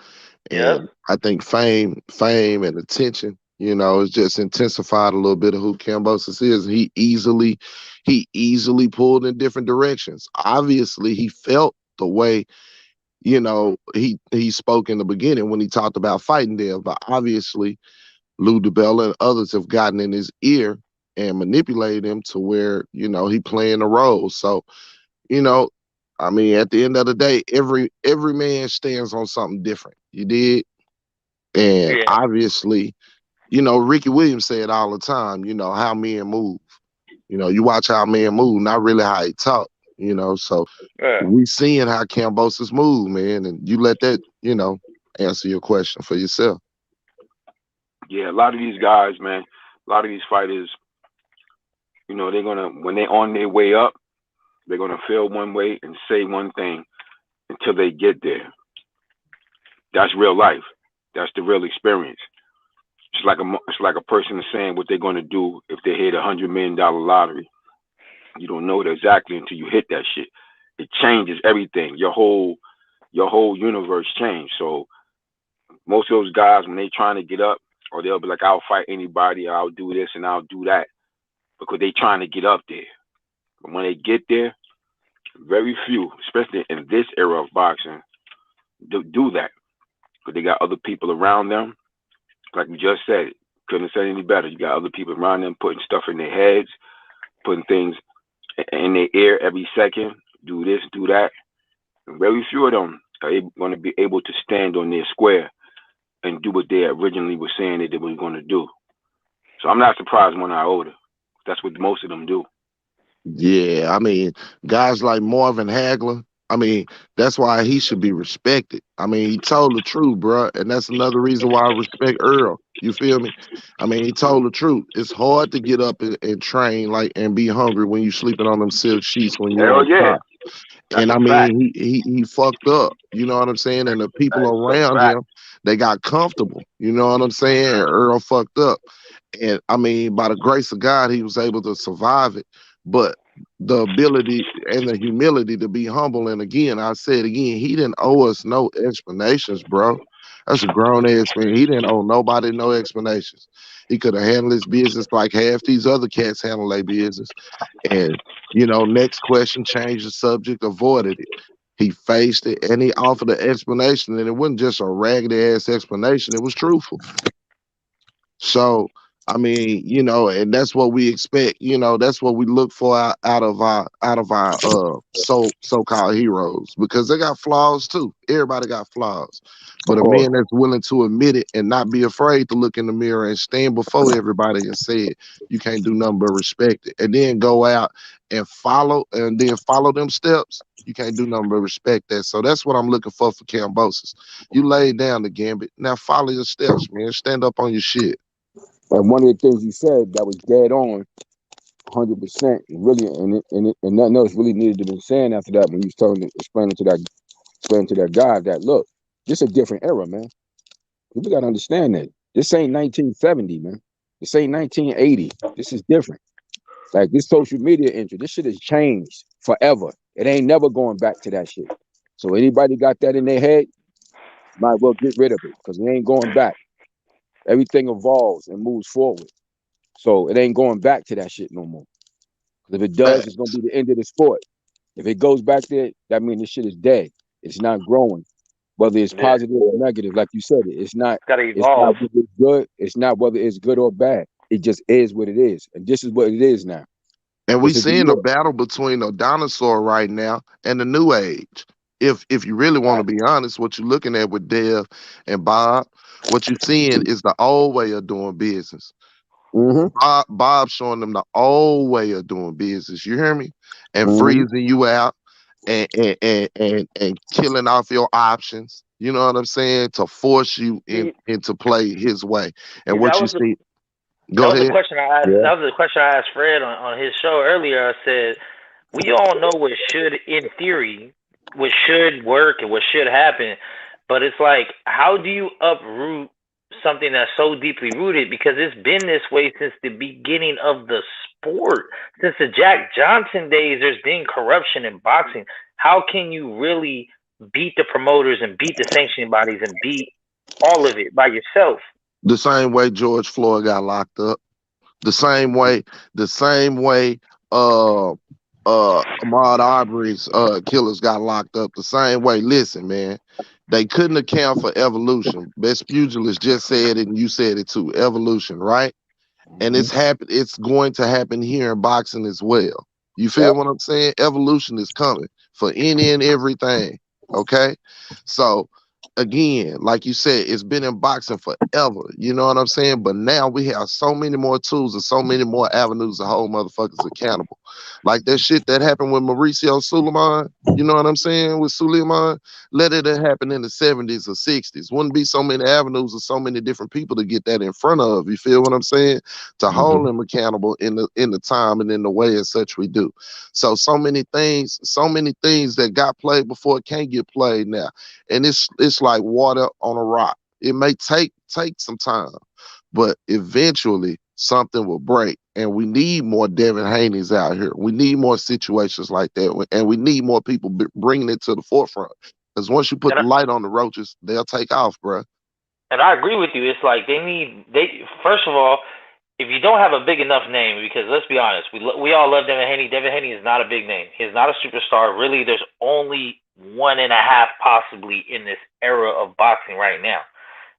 And I think fame and attention, it's just intensified a little bit of who Kambosos is. He easily pulled in different directions. Obviously, he felt the way, he spoke in the beginning when he talked about fighting Dev, but obviously Lou DiBella and others have gotten in his ear and manipulated him to where, he playing a role. So, I mean, at the end of the day, every man stands on something different. You did? And obviously, Ricky Williams said all the time, how men move. You watch how men move, not really how he talk, so we seeing how Kambosos move, man, and you let that, answer your question for yourself. Yeah, a lot of these guys, man, a lot of these fighters, they're gonna, when they're on their way up, they're gonna feel one way and say one thing until they get there. That's real life. That's the real experience. It's like a person is saying what they're gonna do if they hit $100 million lottery. You don't know it exactly until you hit that shit. It changes everything. Your whole universe changed. So most of those guys, when they trying to get up, or they'll be like, I'll fight anybody, or I'll do this and I'll do that. because they trying to get up there. But when they get there, very few, especially in this era of boxing, do that. Because they got other people around them. Like you just said, couldn't have said any better. You got other people around them putting stuff in their heads, putting things in their ear every second. Do this, do that. And very few of them are going to be able to stand on their square and do what they originally were saying that they were going to do. So I'm not surprised when I'm older. That's what most of them do. Yeah, I mean, guys like Marvin Hagler, I mean, that's why he should be respected. I mean, he told the truth, bro, and that's another reason why I respect Earl. You feel me? I mean, he told the truth. It's hard to get up and train and be hungry when you sleeping on them silk sheets when you're on top. And I mean, he fucked up. You know what I'm saying? And the people around him, they got comfortable. You know what I'm saying? Earl fucked up. And I mean, by the grace of God, he was able to survive it. But the ability and the humility to be humble. And again, I said again, he didn't owe us no explanations, bro. That's a grown ass man. He didn't owe nobody no explanations. He could have handled his business like half these other cats handle their business. And, you know, next question, change the subject, avoided it. He faced it and he offered an explanation, and it wasn't just a raggedy ass explanation. It was truthful. So, I mean, you know, and that's what we expect. You know, that's what we look for out of our so-called heroes, because they got flaws too. Everybody got flaws, but a man that's willing to admit it and not be afraid to look in the mirror and stand before everybody and say it, you can't do nothing but respect it, and then go out and follow them steps. You can't do nothing but respect that. So that's what I'm looking for Kambosos. You laid down the gambit. Now follow your steps, man. Stand up on your shit. And one of the things you said that was dead on, 100%, really, and nothing else really needed to be saying after that when you was explaining to that guy that, look, this is a different era, man. People gotta understand that this ain't 1970, man. This ain't 1980. This is different. Like this social media entry, this shit has changed forever. It ain't never going back to that shit. So anybody got that in their head, might well get rid of it, because it ain't going back. Everything evolves and moves forward. So it ain't going back to that shit no more. If it does, it's going to be the end of the sport. If it goes back there, that means this shit is dead. It's not growing. Whether it's positive or negative, like you said, it's not. It's got to evolve. It's not whether it's good. It's not whether it's good or bad. It just is what it is. And this is what it is now. And we seeing a battle between a dinosaur right now and the new age. If you really want to be honest, what you're looking at with Dev and Bob, what you're seeing is the old way of doing business. Bob showing them the old way of doing business. You hear me? And freezing you out and killing off your options. You know what I'm saying? To force you into play his way. And what you see. Go ahead. That was the question I asked Fred on his show earlier. I said, we all know what should, in theory, what should work and what should happen, but it's like, how do you uproot something that's so deeply rooted? Because it's been this way since the beginning of the sport. Since the Jack Johnson days, there's been corruption in boxing. How can you really beat the promoters and beat the sanctioning bodies and beat all of it by yourself? The same way George Floyd got locked up. The same way Ahmaud Arbery's killers got locked up. The same way. Listen, man, they couldn't account for evolution. Best Pugilist just said it, and you said it too. Evolution, right? And it's going to happen here in boxing as well. You feel what I'm saying? Evolution is coming for any and everything. Okay, so again, like you said, it's been in boxing forever. You know what I'm saying? But now we have so many more tools and so many more avenues to hold motherfuckers accountable. Like that shit that happened with Mauricio Suleiman, you know what I'm saying? With Suleiman, let it have happened in the 70s or 60s. Wouldn't be so many avenues or so many different people to get that in front of. You feel what I'm saying? To hold them accountable in the time and in the way as such we do. So many things that got played before it can't get played now. And it's like water on a rock. It may take some time, but eventually something will break. And we need more Devin Haney's out here. We need more situations like that. And we need more people bringing it to the forefront. Because once you put the light on the roaches, they'll take off, bro. And I agree with you. It's like first of all, if you don't have a big enough name, because let's be honest, we all love Devin Haney. Devin Haney is not a big name. He's not a superstar. Really, there's only 1.5 possibly in this era of boxing right now.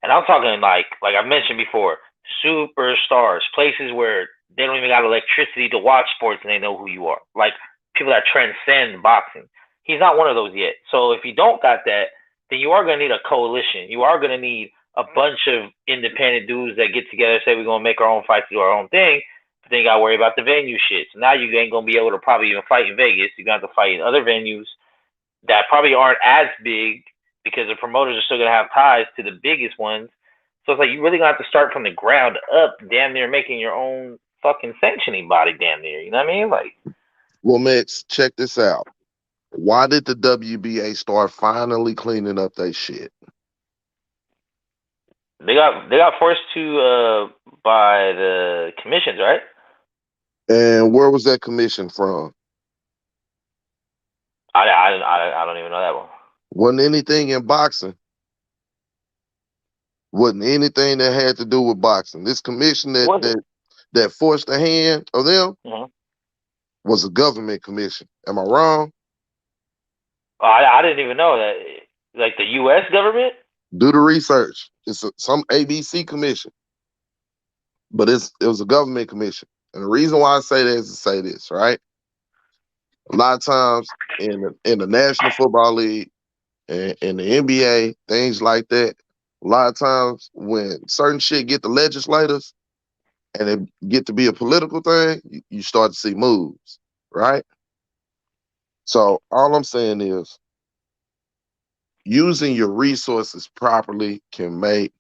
And I'm talking like I mentioned before, superstars, places where they don't even got electricity to watch sports and they know who you are. Like people that transcend boxing. He's not one of those yet. So if you don't got that, then you are going to need a coalition. You are going to need a bunch of independent dudes that get together and say we're going to make our own fights, do our own thing. But then you got to worry about the venue shit. So now you ain't going to be able to probably even fight in Vegas. You're going to have to fight in other venues that probably aren't as big because the promoters are still going to have ties to the biggest ones. So it's like you really going to have to start from the ground up, damn near making your own fucking sanctioning body damn near. You know what I mean? Like, Well, Max, check this out. Why did the WBA start finally cleaning up their shit? They got forced to by the commissions, right? And where was that commission from? I don't even know that one. Wasn't anything in boxing. Wasn't anything that had to do with boxing. This commission that forced the hand of them was a government commission. Am I wrong? I didn't even know that. Like the U.S. government? Do the research. It's some ABC commission, but it was a government commission. And the reason why I say that is to say this, right? A lot of times in the National Football League and in the NBA, things like that, a lot of times when certain shit get the legislators and it get to be a political thing, you start to see moves, right? So all I'm saying is using your resources properly can make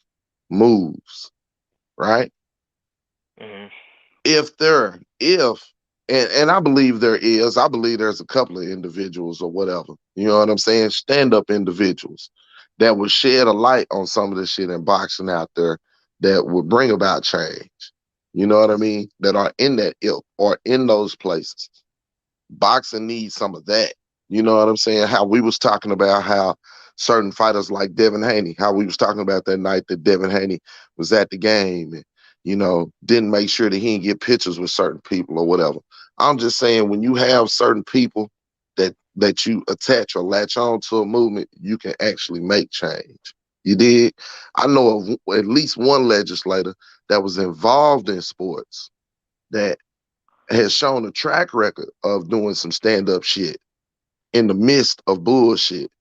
moves, right? Mm-hmm. And I believe I believe there's a couple of individuals or whatever, you know what I'm saying? Stand-up individuals that would shed a light on some of the shit in boxing out there that would bring about change. You know what I mean? That are in that ilk or in those places. Boxing needs some of that. You know what I'm saying? How we was talking about how certain fighters like Devin Haney, how we was talking about that night that Devin Haney was at the game and, you know, didn't make sure that he didn't get pictures with certain people or whatever. I'm just saying when you have certain people that you attach or latch on to a movement, you can actually make change. You did? I know of at least one legislator that was involved in sports that has shown a track record of doing some stand-up shit in the midst of bullshit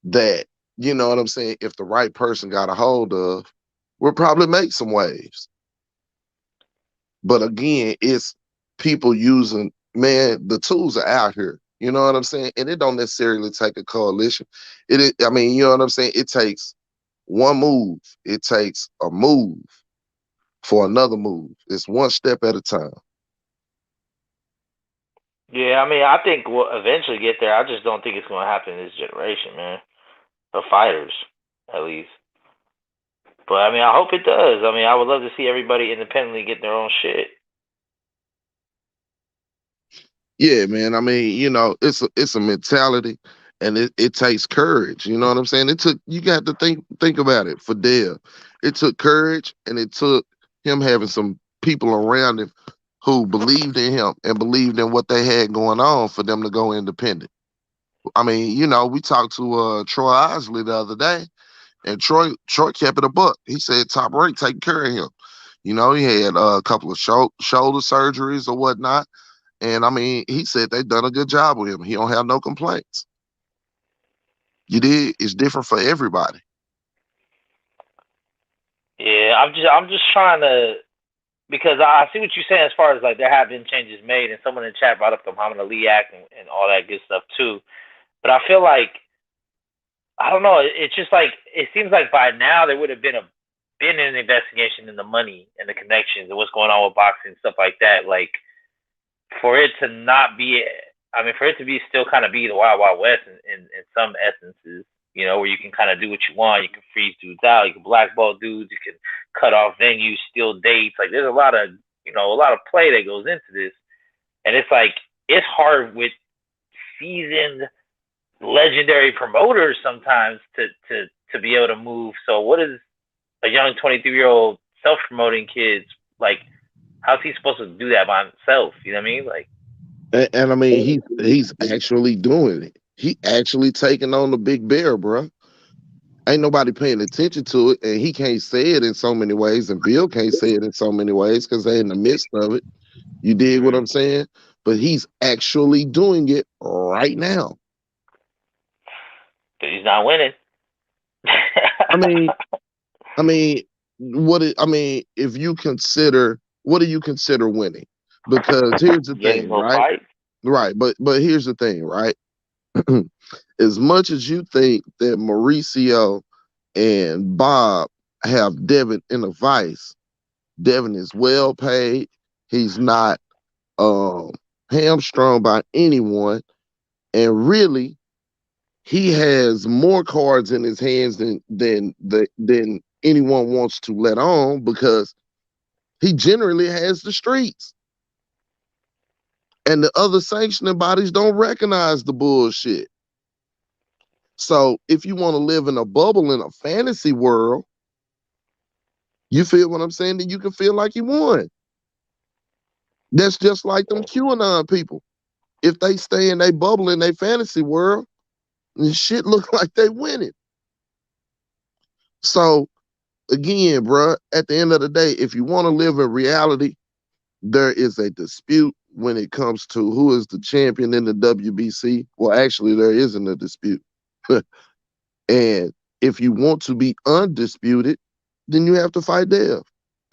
that, you know what I'm saying, if the right person got a hold of, will probably make some waves. But again, it's people using, man, the tools are out here. You know what I'm saying? And it don't necessarily take a coalition. You know what I'm saying? It takes one move. It takes a move for another move. It's one step at a time. Yeah, I mean, I think we'll eventually get there. I just don't think it's going to happen in this generation, man. Of fighters, at least. But, I mean, I hope it does. I mean, I would love to see everybody independently get their own shit. Yeah, man. I mean, you know, it's a mentality, and it takes courage. You know what I'm saying? You got to think about it for Dale. It took courage, and it took him having some people around him who believed in him and believed in what they had going on for them to go independent. I mean, you know, we talked to Troy Isley the other day, and Troy kept it a buck. He said Top Rank taking care of him. You know, he had a couple of shoulder surgeries or whatnot. And, I mean, he said they done a good job with him. He don't have no complaints. You did? It's different for everybody. Yeah, I'm just trying to, because I see what you're saying as far as, like, there have been changes made, and someone in the chat brought up the Muhammad Ali Act and all that good stuff, too. But I feel like, I don't know, it's just like, it seems like by now there would have been an investigation in the money and the connections and what's going on with boxing and stuff like that. Like, for it to not be, I mean, for it to be still kind of be the Wild Wild West in some essences, you know, where you can kind of do what you want. You can freeze dudes out. You can blackball dudes. You can cut off venues, steal dates. Like, there's a lot of play that goes into this. And it's like, it's hard with seasoned, legendary promoters sometimes to be able to move. So what is a young 23-year-old self-promoting kid, like, how's he supposed to do that by himself? You know what I mean? Like, And I mean, he's actually doing it. He actually taking on the big bear, bro. Ain't nobody paying attention to it, and he can't say it in so many ways, and Bill can't say it in so many ways because they're in the midst of it. You dig what I'm saying? But he's actually doing it right now. but he's not winning. I mean, if you consider, what do you consider winning? Because here's the Getting thing, more right? fights. Right, but here's the thing, right? As much as you think that Mauricio and Bob have Devin in a vice, Devin is well paid. He's not hamstrung by anyone, and really, he has more cards in his hands than anyone wants to let on, because he generally has the streets, and the other sanctioning bodies don't recognize the bullshit. So if you want to live in a bubble in a fantasy world, you feel what I'm saying, then you can feel like you won. That's just like them QAnon people. If they stay in their bubble in their fantasy world, and shit look like they winning. So again, bruh, at the end of the day, if you want to live in reality, there is a dispute when it comes to who is the champion in the WBC. Well, actually, there isn't a dispute. And if you want to be undisputed, then you have to fight Dev,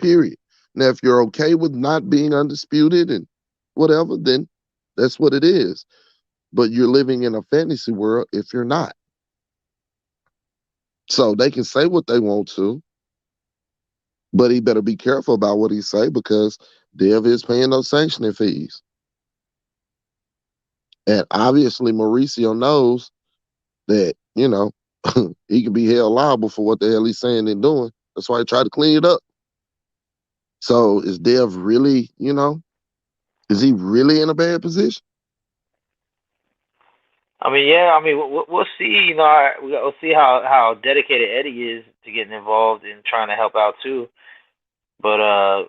period. Now, if you're okay with not being undisputed and whatever, then that's what it is. But you're living in a fantasy world if you're not. So they can say what they want to, but he better be careful about what he say, because Dev is paying those sanctioning fees. And obviously Mauricio knows that, he can be held liable for what the hell he's saying and doing. That's why he tried to clean it up. So is Dev really, is he really in a bad position? I mean, yeah. I mean, we'll see. We'll see how dedicated Eddie is to getting involved and trying to help out too. But I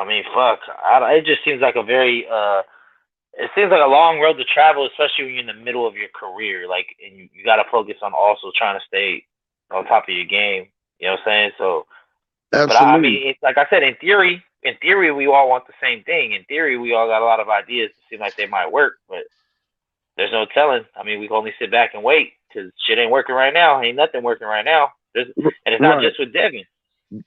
mean, fuck. It just seems like it seems like a long road to travel, especially when you're in the middle of your career. Like, and you got to focus on also trying to stay on top of your game. You know what I'm saying? So, absolutely. But I mean, like I said, in theory, we all want the same thing. In theory, we all got a lot of ideas that seem like they might work, but there's no telling. I mean, we can only sit back and wait, because shit ain't working right now. Ain't nothing working right now. And it's not just with Devin.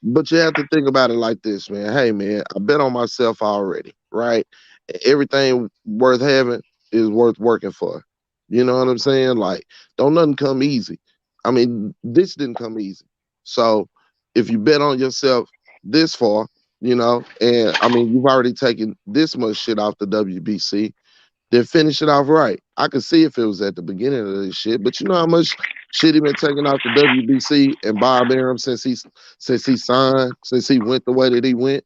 But you have to think about it like this, man. Hey, man, I bet on myself already, right? Everything worth having is worth working for. You know what I'm saying? Like, don't nothing come easy. I mean, this didn't come easy. So if you bet on yourself this far, and I mean, you've already taken this much shit off the WBC, then finish it off right. I could see if it was at the beginning of this shit, but you know how much shit he been taking off the WBC and Bob Arum since he signed, since he went the way that he went.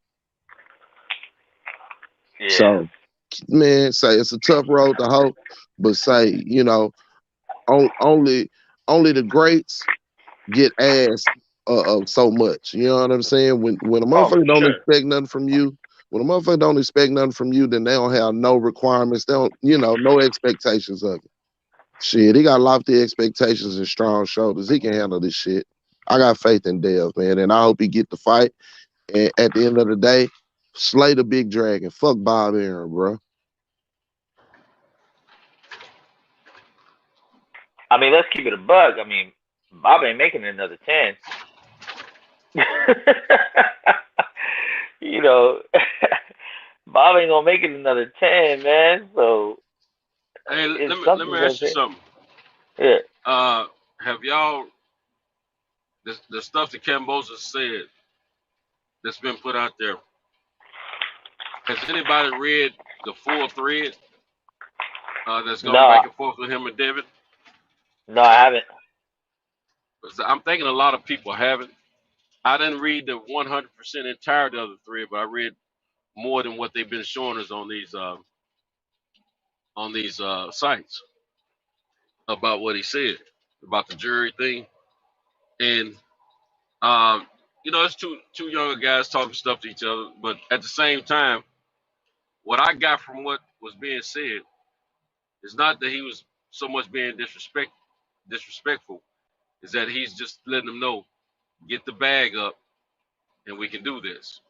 Yeah. So, man, say it's a tough road to hoe, but say, only the greats get asked so much. You know what I'm saying? When a motherfucker don't expect nothing from you, then they don't have no requirements. They don't, no expectations of it. Shit, he got lofty expectations and strong shoulders. He can handle this shit. I got faith in Dev, man, and I hope he get the fight. And at the end of the day, slay the big dragon. Fuck Bob Arum, bro. I mean, let's keep it a bug. I mean, Bob ain't making another 10. Bob ain't gonna make it another 10, man. So, hey, let me ask you something. Yeah. Have y'all the stuff that Kambosos said that's been put out there? Has anybody read the full thread that's going back and forth with him and David? No, I haven't. I'm thinking a lot of people haven't. I didn't read the 100% entirety of the thread, but I read more than what they've been showing us on these sites about what he said about the jury thing. And you know, it's two younger guys talking stuff to each other, but at the same time, what I got from what was being said is not that he was so much being disrespectful, is that he's just letting them know, get the bag up and we can do this.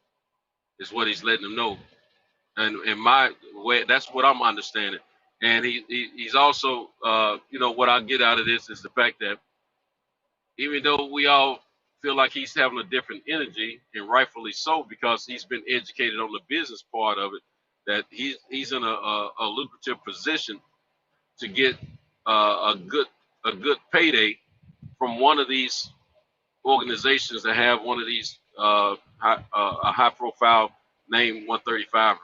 Is what he's letting them know. And in my way, that's what I'm understanding. And he's also, you know, what I get out of this is the fact that even though we all feel like he's having a different energy, and rightfully so, because he's been educated on the business part of it, that he's in a lucrative position to get a good payday from one of these organizations that have one of these a high profile name 135ers.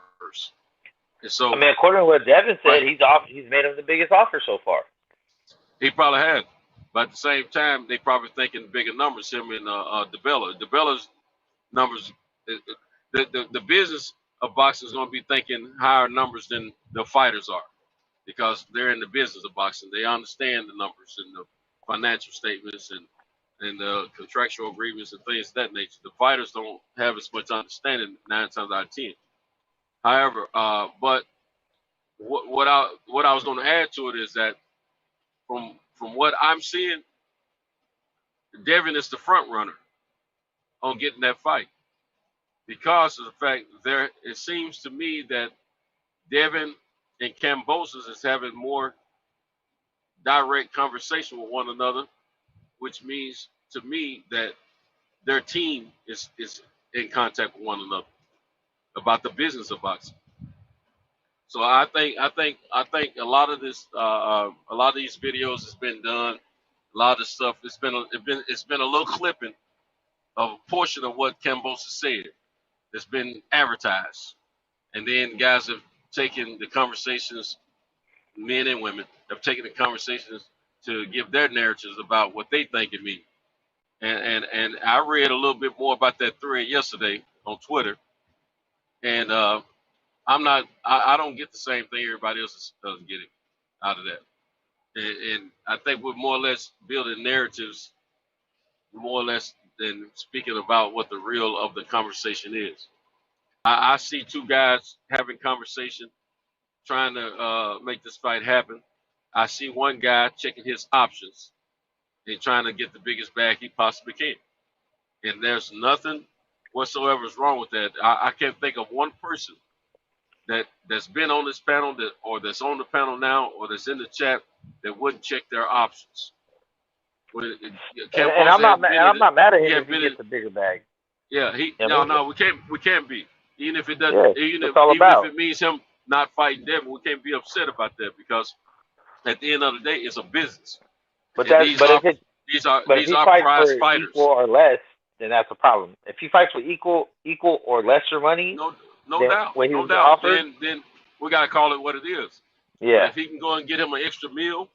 And so, I mean, according to what Devin said, he's made him the biggest offer so far. He probably had, but at the same time, they probably thinking bigger numbers. Him and DeBella. DeBella's numbers, the business of boxing is going to be thinking higher numbers than the fighters are, because they're in the business of boxing. They understand the numbers and the financial statements and the contractual agreements and things of that nature. The fighters don't have as much understanding 9 times out of 10. However, but what I was going to add to it is that from what I'm seeing, Devin is the front runner on getting that fight, because of the fact it seems to me that Devin and Kambosos is having more direct conversation with one another, which means to me that their team is in contact with one another about the business of boxing. So I think a lot of this, a lot of these videos has been done. A lot of the stuff it's been a little clipping of a portion of what Kambosos said. It's been advertised, and then guys have taken the conversations, men and women have taken the conversations to give their narratives about what they think it means. And I read a little bit more about that thread yesterday on Twitter, and I don't get the same thing everybody else is getting out of that. And I think we're more or less building narratives, more or less than speaking about what the real of the conversation is. I see two guys having conversation, trying to make this fight happen. I see one guy checking his options and trying to get the biggest bag he possibly can. And there's nothing whatsoever is wrong with that. I can't think of one person that's been on this panel or that's on the panel now or that's in the chat that wouldn't check their options. And I'm not mad at him if he gets a bigger bag. Yeah, we can't be. Even if it doesn't, Yeah, even if it means him not fighting Devin, we can't be upset about that, because at the end of the day, it's a business. But these are prize fighters. Equal or less, then that's a problem. If he fights with equal or lesser money, no doubt. Then we gotta call it what it is. Yeah. If he can go and get him an extra meal,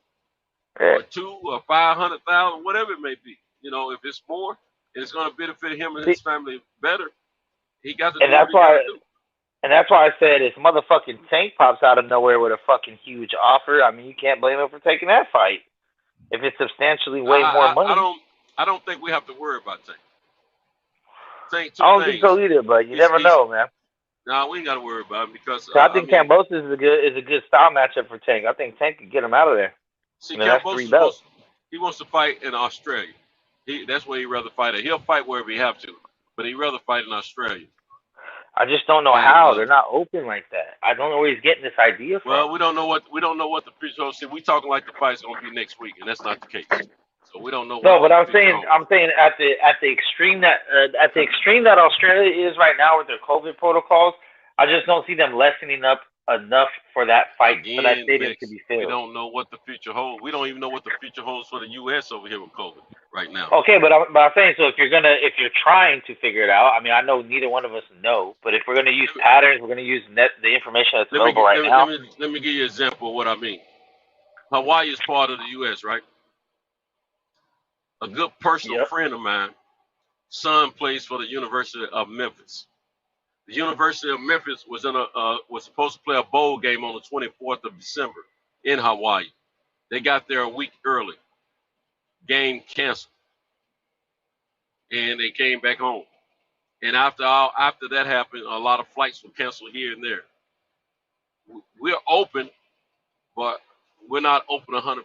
or $200,000 or $500,000, whatever it may be, if it's more, and it's gonna benefit him and his family better, he got to. And that's why I said if motherfucking Tank pops out of nowhere with a fucking huge offer, I mean, you can't blame him for taking that fight. If it's substantially way more money. I don't think we have to worry about Tank. I don't think so either, but you never know, man. No, we ain't got to worry about him, because I think Kambosos is a good style matchup for Tank. I think Tank could get him out of there. See, Kambosos he wants to fight in Australia. That's where he'd rather fight at. He'll fight wherever he have to, but he'd rather fight in Australia. I just don't know how they're not open like that. I don't know where he's getting this idea from. Well, we don't know what the future holds. See, we talking like the fight's gonna be next week, and that's not the case. So we don't know. No, but I'm saying at the extreme that Australia is right now with their COVID protocols, I just don't see them lessening up enough for that fight for that stadium to be filled. We don't know what the future holds. We don't even know what the future holds for the U.S. over here with COVID right now. Okay, but I'm saying, so if you're trying to figure it out, I mean, I know neither one of us know, but if we're going to use patterns, we're going to use the information that's available right now. Let me give you an example of what I mean. Hawaii is part of the U.S., right? A good personal friend of mine, son plays for the University of Memphis. The University of Memphis was supposed to play a bowl game on the 24th of December in Hawaii. They got there a week early. Game canceled. And they came back home. And after that happened, a lot of flights were canceled here and there. We're open, but we're not open 100%.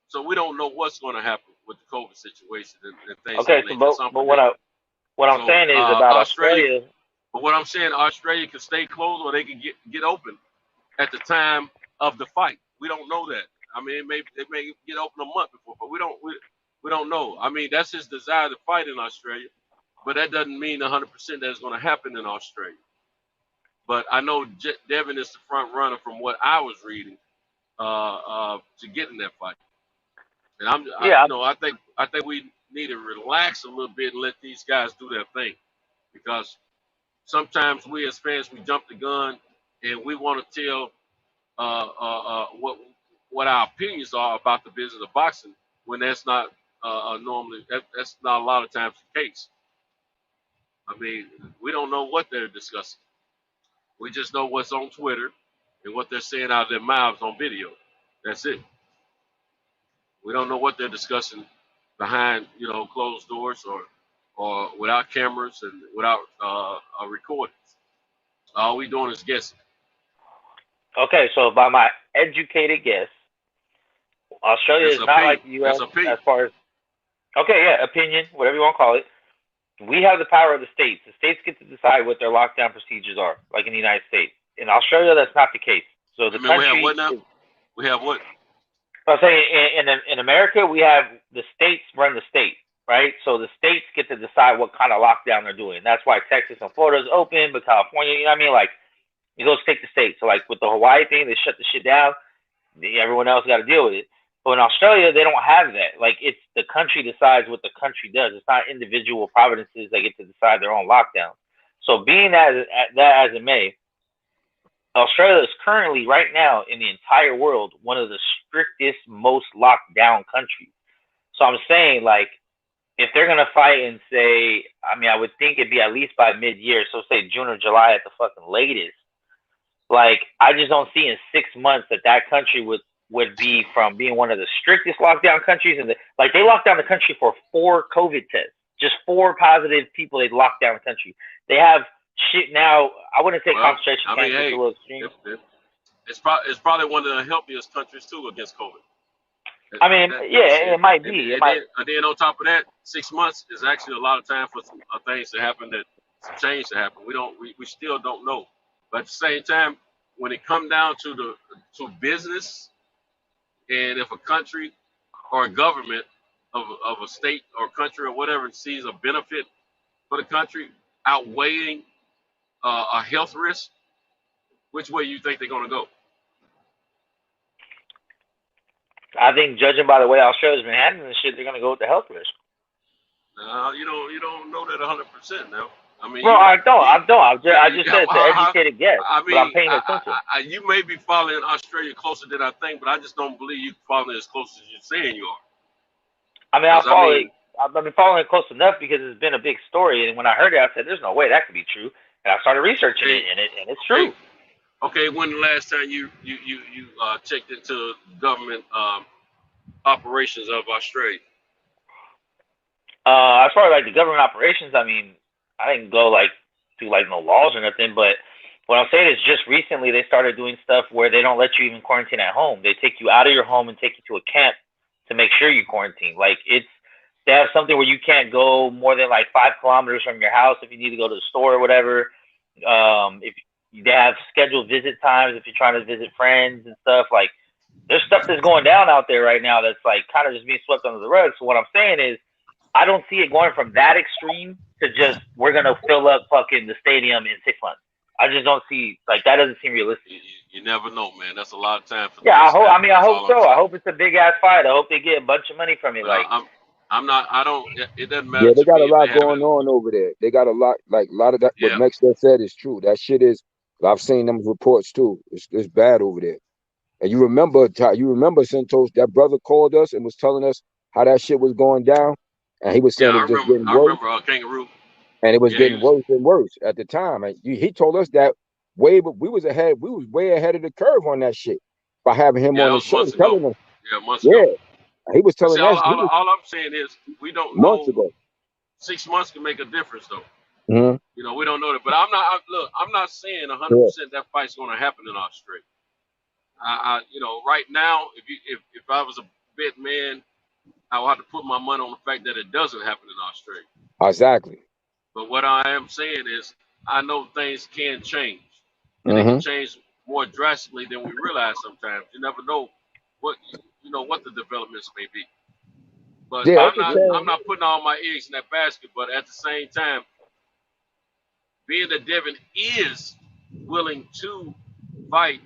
So we don't know what's going to happen with the COVID situation and things. Okay, but what I'm saying is about Australia. But what I'm saying, Australia can stay closed or they can get open at the time of the fight. We don't know that. I mean, they may get open a month before, but we don't know. I mean, that's his desire to fight in Australia, but that doesn't mean 100% that's going to happen in Australia. But I know Devin is the front runner from what I was reading to get in that fight. And I think we need to relax a little bit and let these guys do their thing, because sometimes we as fans, we jump the gun and we want to tell what our opinions are about the business of boxing when that's not normally that's not a lot of times the case. I mean, we don't know what they're discussing. We just know what's on Twitter and what they're saying out of their mouths on video. That's it. We don't know what they're discussing behind, closed doors or without cameras and without recordings. All we doing is guessing. Okay, so by my educated guess, Australia is not like the U.S. as far as opinion, whatever you want to call it. We have the power of the states. The states get to decide what their lockdown procedures are, like in the United States. In Australia, that's not the case. So the country. We have what now? We have what? I was saying in America, we have the states run the state, right? So the states get to decide what kind of lockdown they're doing. That's why Texas and Florida is open, but California, you know what I mean? Like, it goes state to state. So like with the Hawaii thing, they shut the shit down. Everyone else got to deal with it. But in Australia, they don't have that. Like, it's the country decides what the country does. It's not individual provinces that get to decide their own lockdown. So being that as it may, Australia is currently, right now, in the entire world, one of the strictest, most locked down countries. So I'm saying, like, if they're going to fight and say, I mean, I would think it'd be at least by mid-year, so say June or July at the fucking latest. Like, I just don't see in 6 months that country would be from being one of the strictest lockdown countries. And they locked down the country for 4 COVID tests. Just 4 positive people, they locked down the country. They have shit now. I wouldn't say concentration camps is a little extreme. It's probably one of the healthiest countries too against COVID. I mean, it might be. And then on top of that, 6 months is actually a lot of time for some things to happen, some change to happen. We still don't know. But at the same time, when it comes down to business, and if a country or a government of a state or country or whatever sees a benefit for the country outweighing a health risk, which way you think they're going to go? I think, judging by the way Australia's been handling this shit, they're going to go with the health risk. You don't know that 100% now. I mean, I don't. I just said it's an educated guess. I mean, but I'm paying attention. You may be following Australia closer than I think, but I just don't believe you're following as close as you're saying you are. I mean, I've been following it close enough because it's been a big story. And when I heard it, I said, "There's no way that could be true." And I started researching it, and it's true. Okay, when the last time you checked into government operations of Australia? As far as like the government operations, I mean, I didn't go through no laws or nothing, but what I'm saying is just recently they started doing stuff where they don't let you even quarantine at home. They take you out of your home and take you to a camp to make sure you quarantine. They have something where you can't go more than 5 kilometers from your house if you need to go to the store or whatever. If they have scheduled visit times if you're trying to visit friends and stuff. There's stuff that's going down out there right now that's kind of just being swept under the rug. So what I'm saying is, I don't see it going from that extreme to just we're gonna fill up fucking the stadium in 6 months. I just don't see that doesn't seem realistic. You never know, man. That's a lot of time for. Yeah, I hope so. I hope it's a big ass fight. I hope they get a bunch of money from it. I'm not. I don't. It doesn't matter. Yeah, they got a lot going on over there. They got a lot of that. What Mexico said is true. That shit is. I've seen them reports too. It's bad over there. And you remember Santos, that brother called us and was telling us how that shit was going down. And he was saying it was just getting worse. I remember Kangaroo. And it was getting worse and worse at the time. And he told us that we was way ahead of the curve on that shit by having him on the show telling us. Yeah, months ago. He was telling us. All I'm saying is we don't know. Months ago. 6 months can make a difference though. Mhm. You know, we don't know that. But I'm not saying 100% that fight's going to happen in Australia. You know, right now, if I was a bet man, I would have to put my money on the fact that it doesn't happen in Australia. Exactly. But what I am saying is, I know things can change, and they can change more drastically than we realize sometimes. You never know what the developments may be. But Yeah, I'm not putting all my eggs in that basket. But at the same time, being that Devin is willing to fight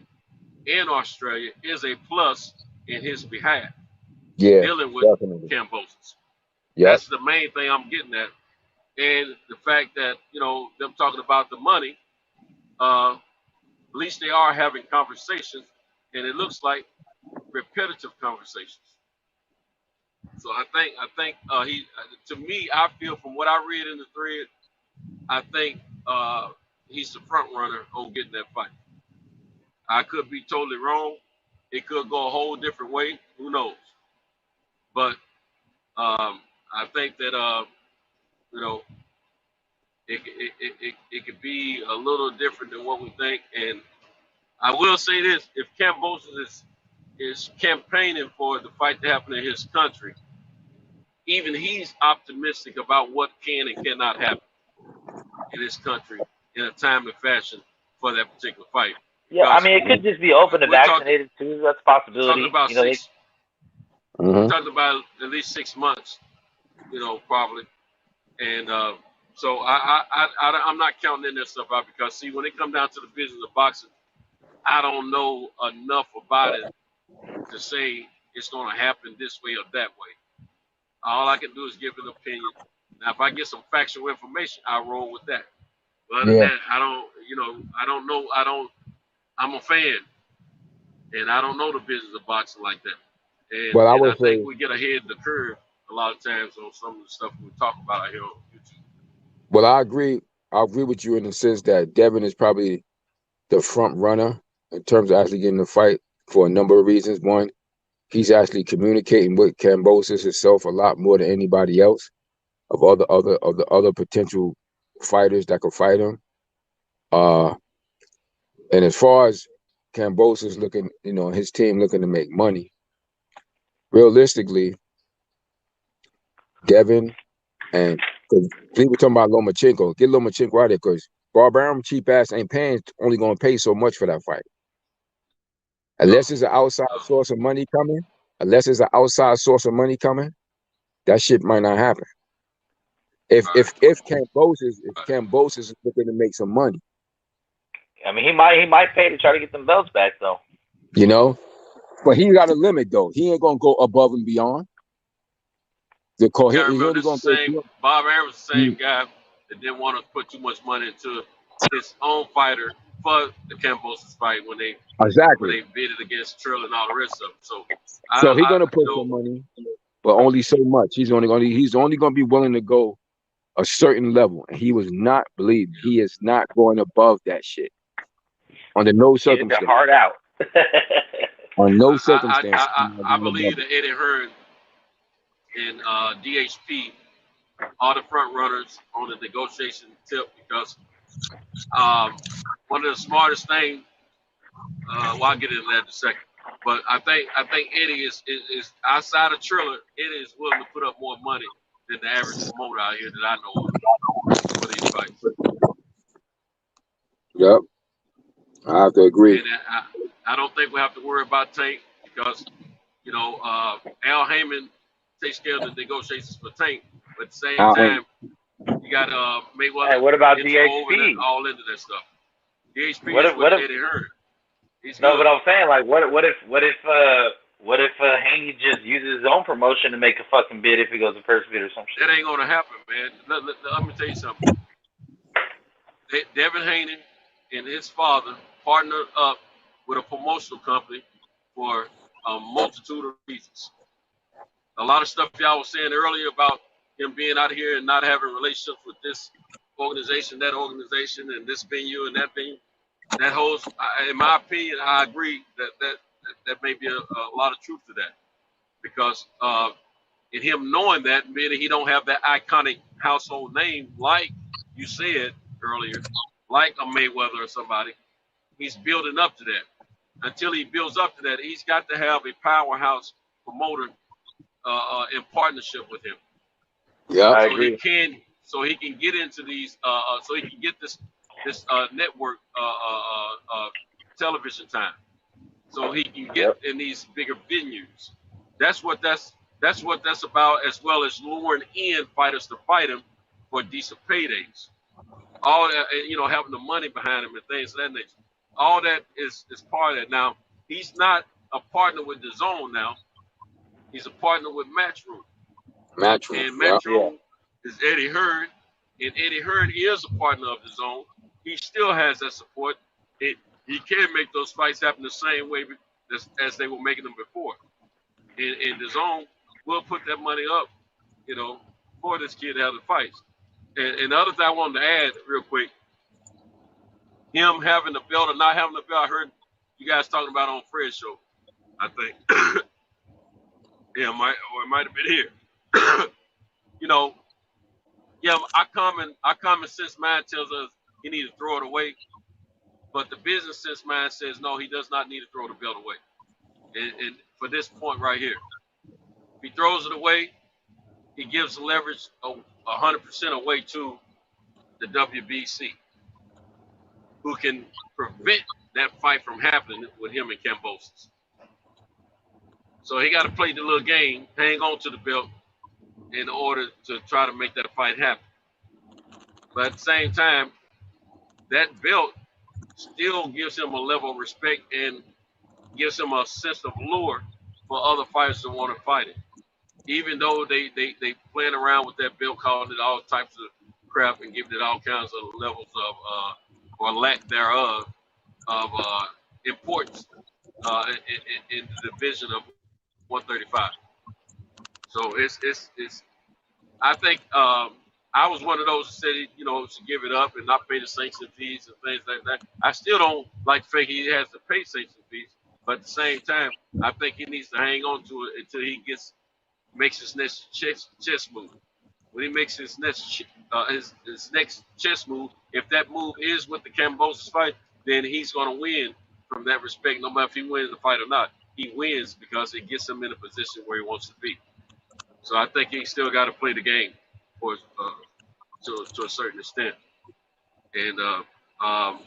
in Australia is a plus in his behalf. Yeah, Dealing with definitely. Kambosos. Yep. That's the main thing I'm getting at. And the fact that, you know, them talking about the money, at least they are having conversations, and it looks like repetitive conversations. So I think to me, I feel from what I read in the thread, I think he's the front runner on getting that fight. I could be totally wrong. It could go a whole different way. Who knows? But I think that you know, it could be a little different than what we think. And I will say this: if Kambosos is campaigning for the fight to happen in his country, even he's optimistic about what can and cannot happen in his country in a timely fashion for that particular fight. Yeah, I mean, it could just be open to vaccinated too. That's a possibility. Talking about you know, we're talking about at least 6 months, you know, probably. And so I'm not counting in that stuff out because, see, when it comes down to the business of boxing, I don't know enough about it to say it's going to happen this way or that way. All I can do is give an opinion. Now, if I get some factual information, I roll with that. But other than that, I don't know. I'm a fan, and I don't know the business of boxing like that. And, Well, I think we get ahead of the curve a lot of times on some of the stuff we talk about out here on YouTube. Well, I agree with you in the sense that Devin is probably the front runner in terms of actually getting the fight for a number of reasons. One, he's actually communicating with Kambosos himself a lot more than anybody else of the other potential fighters that could fight him. And as far as Kambosos looking, you know, his team looking to make money, realistically, Devin and people talking about Lomachenko, get Lomachenko out of there because Barbarian cheap ass ain't only going to pay so much for that fight. Unless there's an outside source of money coming, that shit might not happen. If Kambosos is looking to make some money, I mean, he might pay to try to get them belts back though. You know, but he got a limit though. He ain't gonna go above and beyond. Bob Arum was the same guy that didn't want to put too much money into his own fighter for the Kambosos fight when they bid it against Trill and all the rest of them. So he's gonna put some money, but only so much. He's only gonna be willing to go a certain level, and he is not going above that shit under no circumstance. It's hard out. On no circumstance. I believe that Eddie Hearn and DHP are the front runners on the negotiation tip because one of the smartest things. I'll get into that in a second. But I think Eddie is outside of Triller. Eddie is willing to put up more money than the average promoter out here that I know of for these fights. Yep, I have to agree. And I don't think we have to worry about Tank because, you know, Al Heyman takes care of the negotiations for Tank. But at the same time, you got Mayweather. Hey, what about DHP? All into that stuff. DHP is with Eddie Hearn. But I'm saying, like, what if Haney just uses his own promotion to make a fucking bid if he goes to first bid or some shit? That ain't gonna happen, man. Let me tell you something. Devin Haney and his father partnered up with a promotional company for a multitude of reasons. A lot of stuff y'all was saying earlier about him being out here and not having relationships with this organization, that organization, and this venue and that venue. That holds, in my opinion, I agree that may be a lot of truth to that, because in him knowing that, meaning he don't have that iconic household name like you said earlier, like a Mayweather or somebody, he's building up to that. Until he builds up to that, he's got to have a powerhouse promoter in partnership with him. Yeah, I So agree. he can get into these, so he can get this network television time. So he can get in these bigger venues. That's what that's about, as well as luring in fighters to fight him for decent paydays. All that, having the money behind him and things of that nature. All that is part of it. Now, he's not a partner with DAZN now. He's a partner with Matchroom. Matchroom. And Matchroom is Eddie Hearn. And Eddie Hearn is a partner of DAZN. He still has that support. He can make those fights happen the same way as they were making them before. And DAZN will put that money up, for this kid to have the fights. And the other thing I wanted to add real quick, him having the belt or not having the belt, I heard you guys talking about on Fred's show, I think. Yeah, it might have been here. Our common sense mind tells us he needs to throw it away, but the business sense mind says no, he does not need to throw the belt away. And for this point right here, if he throws it away, he gives the leverage 100% away to the WBC, who can prevent that fight from happening with him and Kambosos. So he got to play the little game, hang on to the belt in order to try to make that fight happen. But at the same time, that belt still gives him a level of respect and gives him a sense of lure for other fighters that want to fight it. Even though they playing around with that belt, calling it all types of crap and giving it all kinds of levels of or lack thereof of importance in the division of 135. So it's I think I was one of those who said should give it up and not pay the sanction fees and things like that. I still don't like think he has to pay sanction fees, but at the same time, I think he needs to hang on to it until he makes his next chess move. When he makes his next chess move, if that move is with the Kambosos fight, then he's going to win from that respect, no matter if he wins the fight or not. He wins because it gets him in a position where he wants to be. So I think he still got to play the game to a certain extent. And I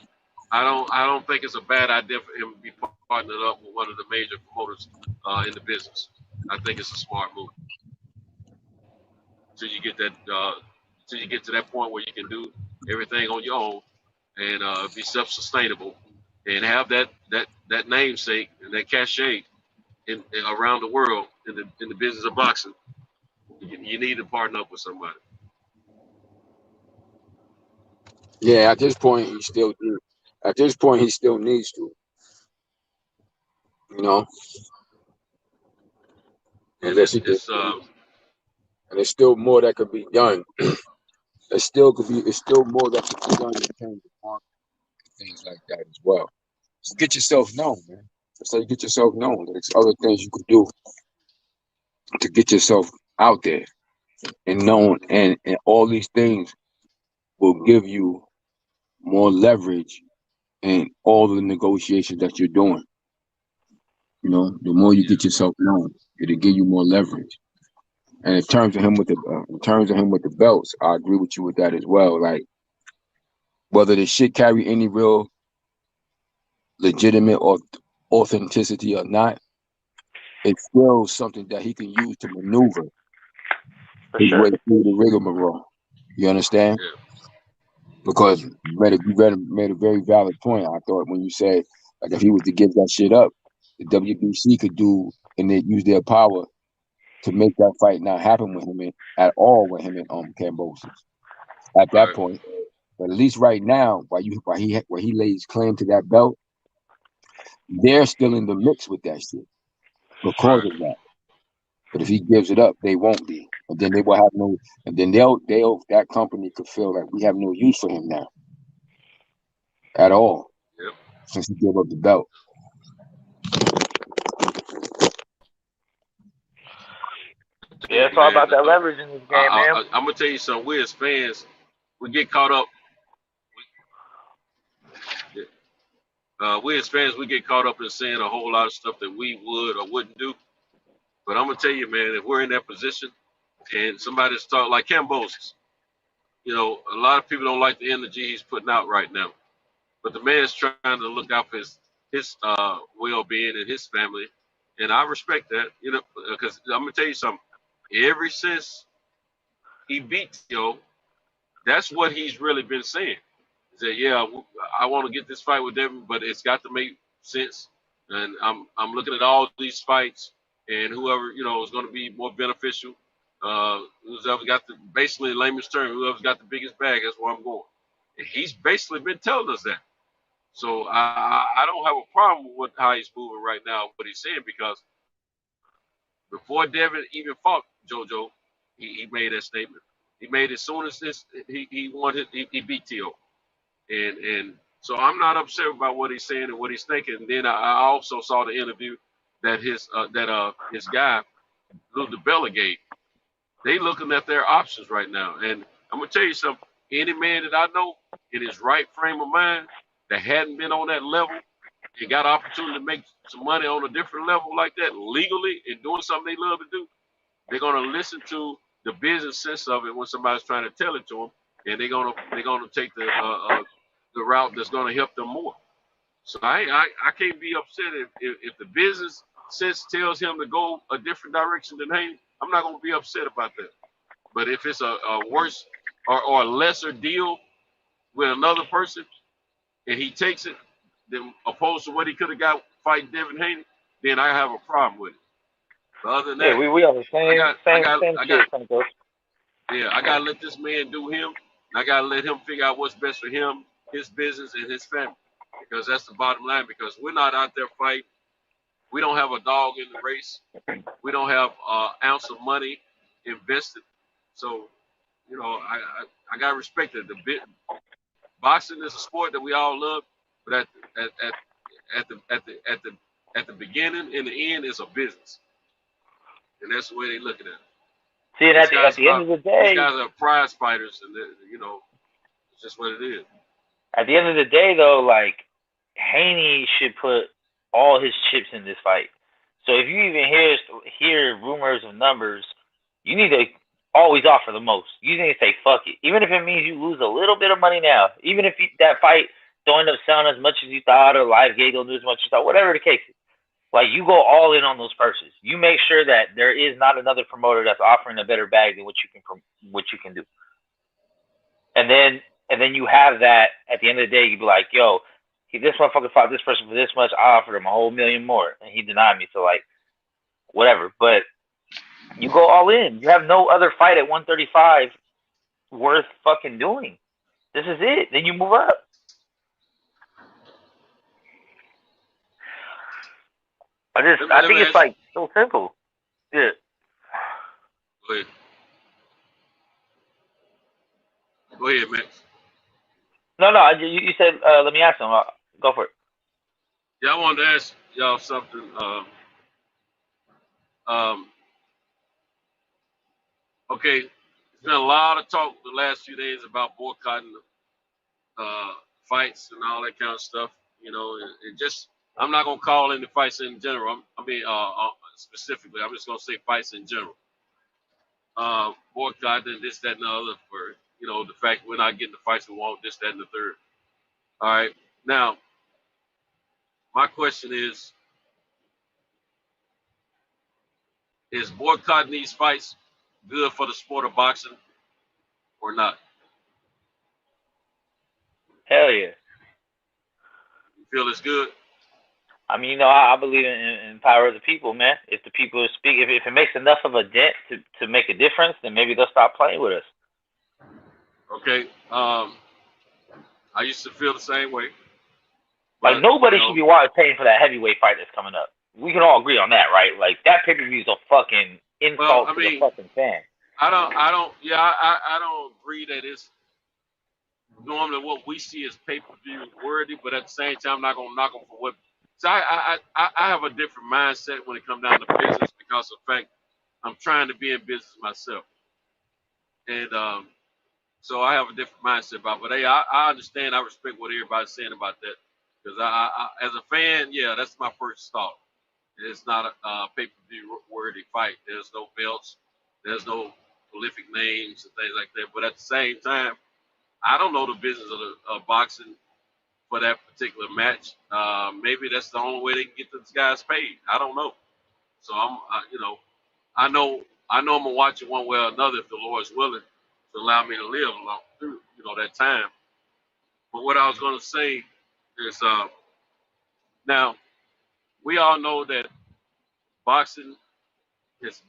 don't think it's a bad idea for him to be partnered up with one of the major promoters in the business. I think it's a smart move. Till you get to that point where you can do everything on your own and be self-sustainable and have that namesake and that cachet around the world in the business of boxing. You need to partner up with somebody. Yeah, at this point he still needs to. Unless he does. And there's still more that could be done. It's still more that could be done in terms of marketing and things like that as well. So get yourself known, man. That's how you get yourself known. There's other things you could do to get yourself out there and known, and all these things will give you more leverage in all the negotiations that you're doing. The more you get yourself known, it'll give you more leverage. And in terms of him with the belts, I agree with you with that as well. Like, whether the shit carry any real legitimate or authenticity or not, it's still something that he can use to maneuver his way through the rigmarole. You understand? Yeah. Because you made a very valid point. I thought when you said, like, if he was to give that shit up, the WBC could do and they use their power to make that fight not happen with him at all with him and Kambosos at that point. But at least right now, while he lays claim to that belt, they're still in the mix with that shit because of that. But if he gives it up, they won't be, and then they will have no. And then that company could feel like we have no use for him now at all. Yep. Since he gave up the belt. Yeah, it's all about that leverage in this game, man. I'm gonna tell you something. We as fans, we get caught up. We as fans, we get caught up in saying a whole lot of stuff that we would or wouldn't do. But I'm gonna tell you, man, if we're in that position and somebody's talking like Cambosis, you know, a lot of people don't like the energy he's putting out right now. But the man's trying to look out for his well-being and his family, and I respect that, you know, because I'm gonna tell you something. Ever since he beat Theo, that's what he's really been saying. He said, "Yeah, I want to get this fight with Devin, but it's got to make sense, and I'm looking at all these fights, and whoever is going to be more beneficial. Whoever got basically in layman's term, whoever's got the biggest bag, that's where I'm going." And he's basically been telling us that. So I don't have a problem with how he's moving right now, what he's saying, because before Devin even fought JoJo, he made that statement. He made it as soon as he beat Tio. And so I'm not upset about what he's saying and what he's thinking. And then I also saw the interview that his guy, Lou DiBella, gave. They looking at their options right now. And I'm gonna tell you something, any man that I know in his right frame of mind that hadn't been on that level and got an opportunity to make some money on a different level like that legally and doing something they love to do, they're gonna listen to the business sense of it when somebody's trying to tell it to them, and they're gonna take the route that's gonna help them more. So I can't be upset if the business sense tells him to go a different direction than Haney. I'm not gonna be upset about that. But if it's a worse or a lesser deal with another person and he takes it, then opposed to what he could have got fighting Devin Haney, then I have a problem with it. But other than that, yeah, we on the same shit. Yeah, I gotta let this man do him. I gotta let him figure out what's best for him, his business, and his family. Because that's the bottom line. Because we're not out there fighting. We don't have a dog in the race. We don't have an ounce of money invested. So, I gotta respect it. Boxing is a sport that we all love, but at the beginning and the end, it's a business, and that's the way they look at it. See, and at the end of the day, these guys are prize fighters, and it's just what it is. At the end of the day, though, like, Haney should put all his chips in this fight. So if you even hear rumors of numbers, you need to always offer the most. You need to say fuck it, even if it means you lose a little bit of money now. Even if that fight don't end up selling as much as you thought, or Livegate don't do as much as you thought, whatever the case is. Like, you go all in on those purses. You make sure that there is not another promoter that's offering a better bag than what you can do. And then you have that at the end of the day. You be like, yo, this motherfucker fought this person for this much. I offered him $1 million more, and he denied me. So, like, whatever. But you go all in. You have no other fight at 135 worth fucking doing. This is it. Then you move up. I think it's like so simple. Yeah. Go ahead, Max. No. You said let me ask him. Go for it. Yeah, I wanted to ask y'all something. Okay, there's been a lot of talk the last few days about boycotting fights and all that kind of stuff. And just, I'm not gonna call any fights in general. Specifically, I'm just gonna say fights in general. Boycotting this, that, and the other for the fact we're not getting the fights we want, this, that, and the third. All right. Now, my question is boycotting these fights good for the sport of boxing or not? Hell yeah. You feel it's good? I mean, I believe in power of the people, man. If the people speak, if it makes enough of a dent to make a difference, then maybe they'll stop playing with us. Okay. I used to feel the same way. Like, nobody should be paying for that heavyweight fight that's coming up. We can all agree on that, right? Like, that pay-per-view is a fucking insult to the fucking fan. I don't agree that it's normally what we see as pay-per-view worthy, but at the same time, I'm not gonna knock them for what. So I have a different mindset when it comes down to business, because of the fact I'm trying to be in business myself, and So I have a different mindset about it. But hey, I understand. I respect what everybody's saying about that. Because I, as a fan, yeah, that's my first thought. It's not a pay-per-view worthy fight. There's no belts. There's no prolific names and things like that. But at the same time, I don't know the business of boxing for that particular match. Maybe that's the only way they can get these guys paid. I don't know. So I know I'm gonna watch it one way or another if the Lord's willing to allow me to live along through that time. But what I was gonna say is now we all know that boxing has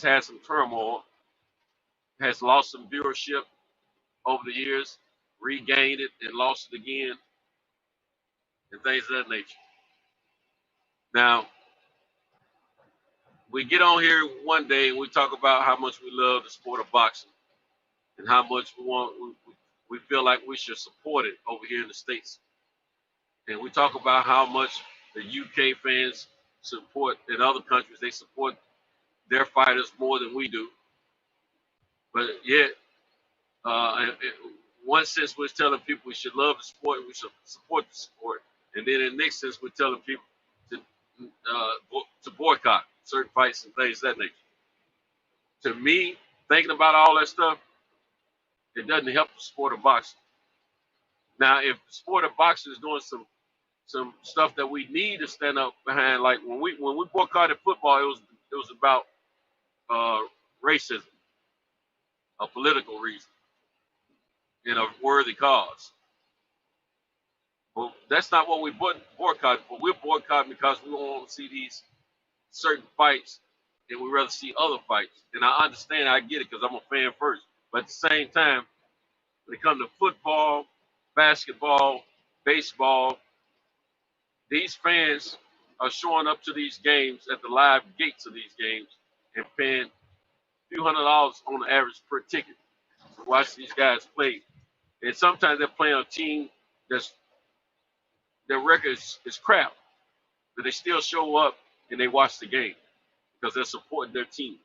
had some turmoil, has lost some viewership over the years, regained it and lost it again, and things of that nature. Now, we get on here one day and we talk about how much we love the sport of boxing and how much we feel like we should support it over here in the States. And we talk about how much the UK fans support in other countries. They support their fighters more than we do. But yet, in one sense, we're telling people we should love the sport and we should support the sport. And then in the next sense, we're telling people to boycott certain fights and things of that nature. To me, thinking about all that stuff, it doesn't help the sport of boxing. Now, if the sport of boxing is doing some stuff that we need to stand up behind, like when we boycotted football, it was about racism, a political reason, and a worthy cause. Well, that's not what we boycotted for. We're boycotting because we don't want to see these certain fights, and we'd rather see other fights. And I understand, I get it, because I'm a fan first. But at the same time, when it comes to football, basketball, baseball, these fans are showing up to these games at the live gates of these games and paying a few $100s on the average per ticket to watch these guys play. And sometimes they're playing a team their record is crap, but they still show up and they watch the game because they're supporting their team.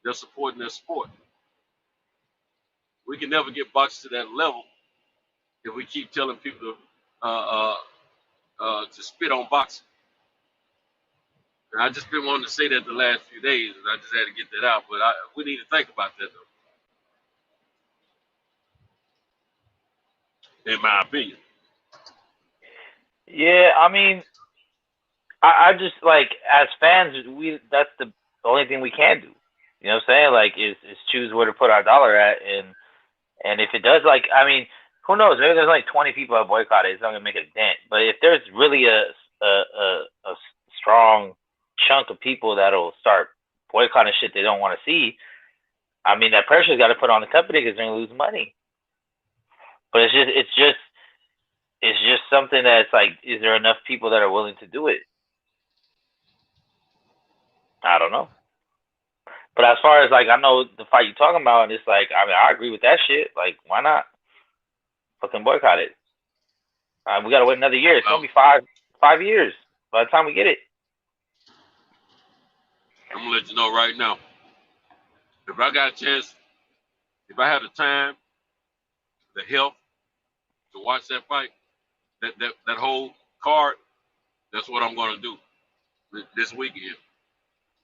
They're supporting their sport. We can never get boxing to that level if we keep telling people to spit on boxing. And I just been wanting to say that the last few days, and I just had to get that out. But we need to think about that, though, in my opinion. Yeah, I mean, I just, like, as fans, that's the only thing we can do. You know what I'm saying? Like, is choose where to put our dollar at, and if it does, like, I mean, who knows? Maybe there's like 20 people that boycott it. It's not gonna make a dent. But if there's really a strong chunk of people that'll start boycotting shit they don't want to see, I mean, that pressure's got to put on the company because they're gonna lose money. But it's just something that's like, is there enough people that are willing to do it? I don't know. But as far as, like, I know the fight you're talking about, and it's like, I mean, I agree with that shit. Like, why not? Fucking boycott it. We gotta wait another year. It's gonna be 5 years by the time we get it. I'm gonna let you know right now. If I got a chance, if I have the time, the health to watch that fight, that whole card, that's what I'm gonna do this weekend.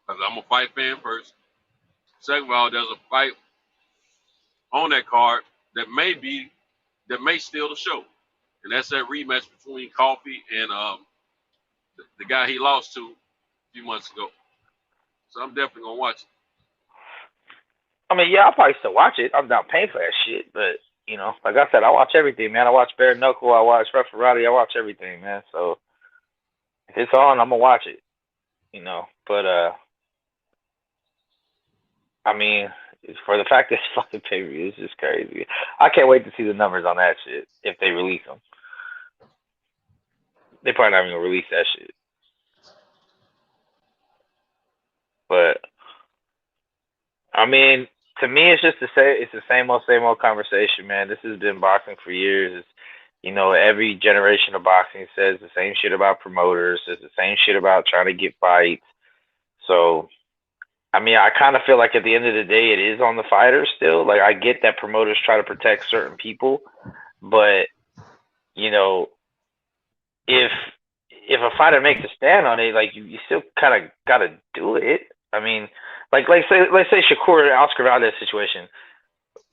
Because I'm a fight fan first. Second of all, there's a fight on that card that may steal the show. And that's that rematch between Coffey and the guy he lost to a few months ago. So I'm definitely going to watch it. I mean, yeah, I'll probably still watch it. I'm not paying for that shit. But, you know, like I said, I watch everything, man. I watch Bare Knuckle. I watch Referati. I watch everything, man. So if it's on, I'm going to watch it. You know, but, I mean, for the fact that it's fucking pay-per-view, it's just crazy. I can't wait to see the numbers on that shit if they release them. They probably not even gonna release that shit. But I mean, to me, it's just the same old conversation, man. This has been boxing for years. It's, you know, every generation of boxing says the same shit about promoters. Says the same shit about trying to get fights. So I mean, I kind of feel like at the end of the day, it is on the fighters still. Like, I get that promoters try to protect certain people, but you know, if a fighter makes a stand on it, like you still kind of gotta do it. I mean, like let's say Shakur and Oscar Valdez situation.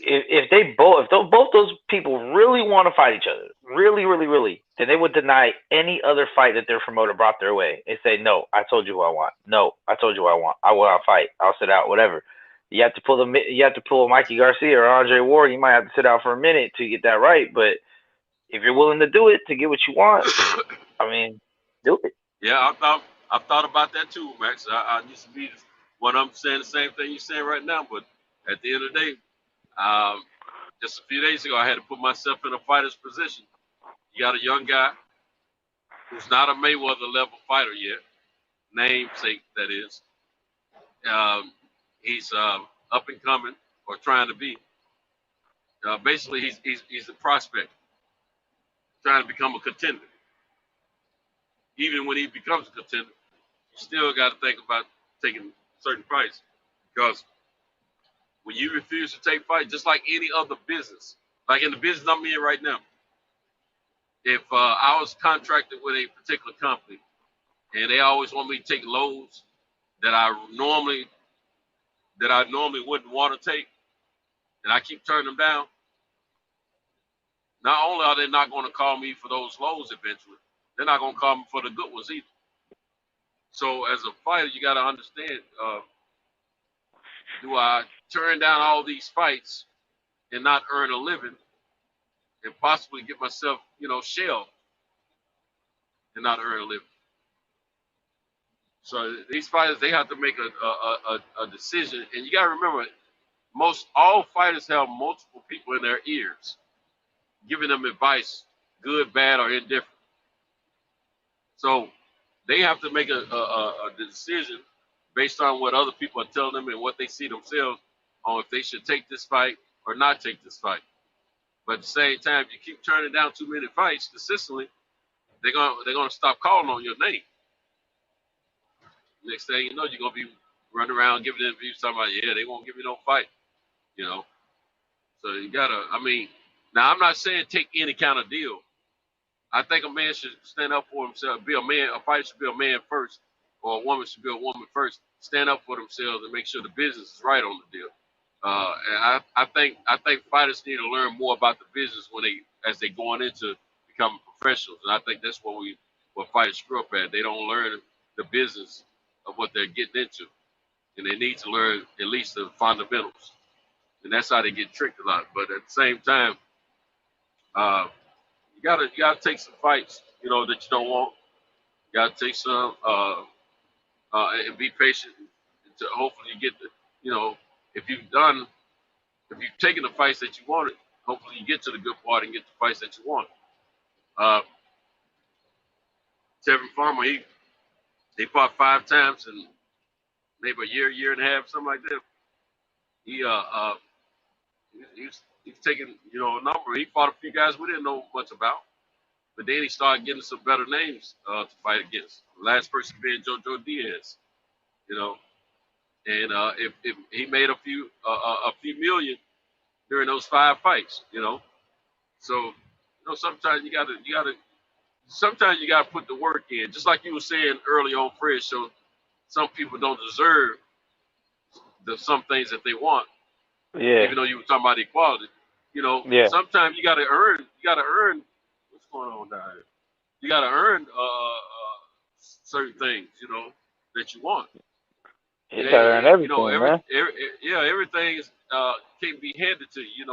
If both those people really want to fight each other, really, then they would deny any other fight that their promoter brought their way. They say, no, I told you who I want. No, I told you who I want. I will not fight. I'll sit out. Whatever. You have to pull Mikey Garcia or Andre Ward. You might have to sit out for a minute to get that right. But if you're willing to do it to get what you want, I mean, do it. Yeah, I thought about that too, Max. I used to be one of them saying the same thing you're saying right now, but at the end of the day, just a few days ago, I had to put myself in a fighter's position. You got a young guy who's not a Mayweather level fighter yet, namesake that is. He's up and coming or trying to be. Basically, he's a prospect trying to become a contender. Even when he becomes a contender, you still got to think about taking certain fights, because when you refuse to take fights, just like any other business, like in the business I'm in right now, if I was contracted with a particular company and they always want me to take loads that I normally wouldn't want to take, and I keep turning them down, not only are they not going to call me for those loads eventually, they're not going to call me for the good ones either. So as a fighter, you got to understand, do I turn down all these fights and not earn a living and possibly get myself, shelved and not earn a living? So these fighters, they have to make a decision. And you got to remember, all fighters have multiple people in their ears giving them advice, good, bad, or indifferent. So they have to make a decision based on what other people are telling them and what they see themselves on if they should take this fight or not take this fight. But at the same time, if you keep turning down too many fights consistently, they're gonna stop calling on your name. Next thing you know, you're gonna be running around giving interviews talking about, yeah, they won't give me no fight. So you gotta, now I'm not saying take any kind of deal. I think a man should stand up for himself, be a man. A fighter should be a man first, or a woman should be a woman first. Stand up for themselves and make sure the business is right on the deal. And I think fighters need to learn more about the business as they going into becoming professionals. And I think that's what fighters screw up at. They don't learn the business of what they're getting into, and they need to learn at least the fundamentals. And that's how they get tricked a lot. But at the same time, you gotta take some fights, that you don't want. You gotta take some and be patient to hopefully you get if you've taken the fights that you wanted, hopefully you get to the good part and get the fights that you want. Tevin Farmer, he fought 5 times in maybe a year and a half, something like that. He's taken, a number. He fought a few guys we didn't know much about. But then he started getting some better names to fight against. The last person being Jojo Diaz, And if he made a few million during those 5 fights, So, sometimes you gotta put the work in. Just like you were saying early on Fred's show, some people don't deserve some things that they want. Yeah. Even though you were talking about equality, Yeah. sometimes you gotta earn. What's going on down here? You gotta earn certain things, that you want. You gotta earn everything, man. Everything can't be handed to you.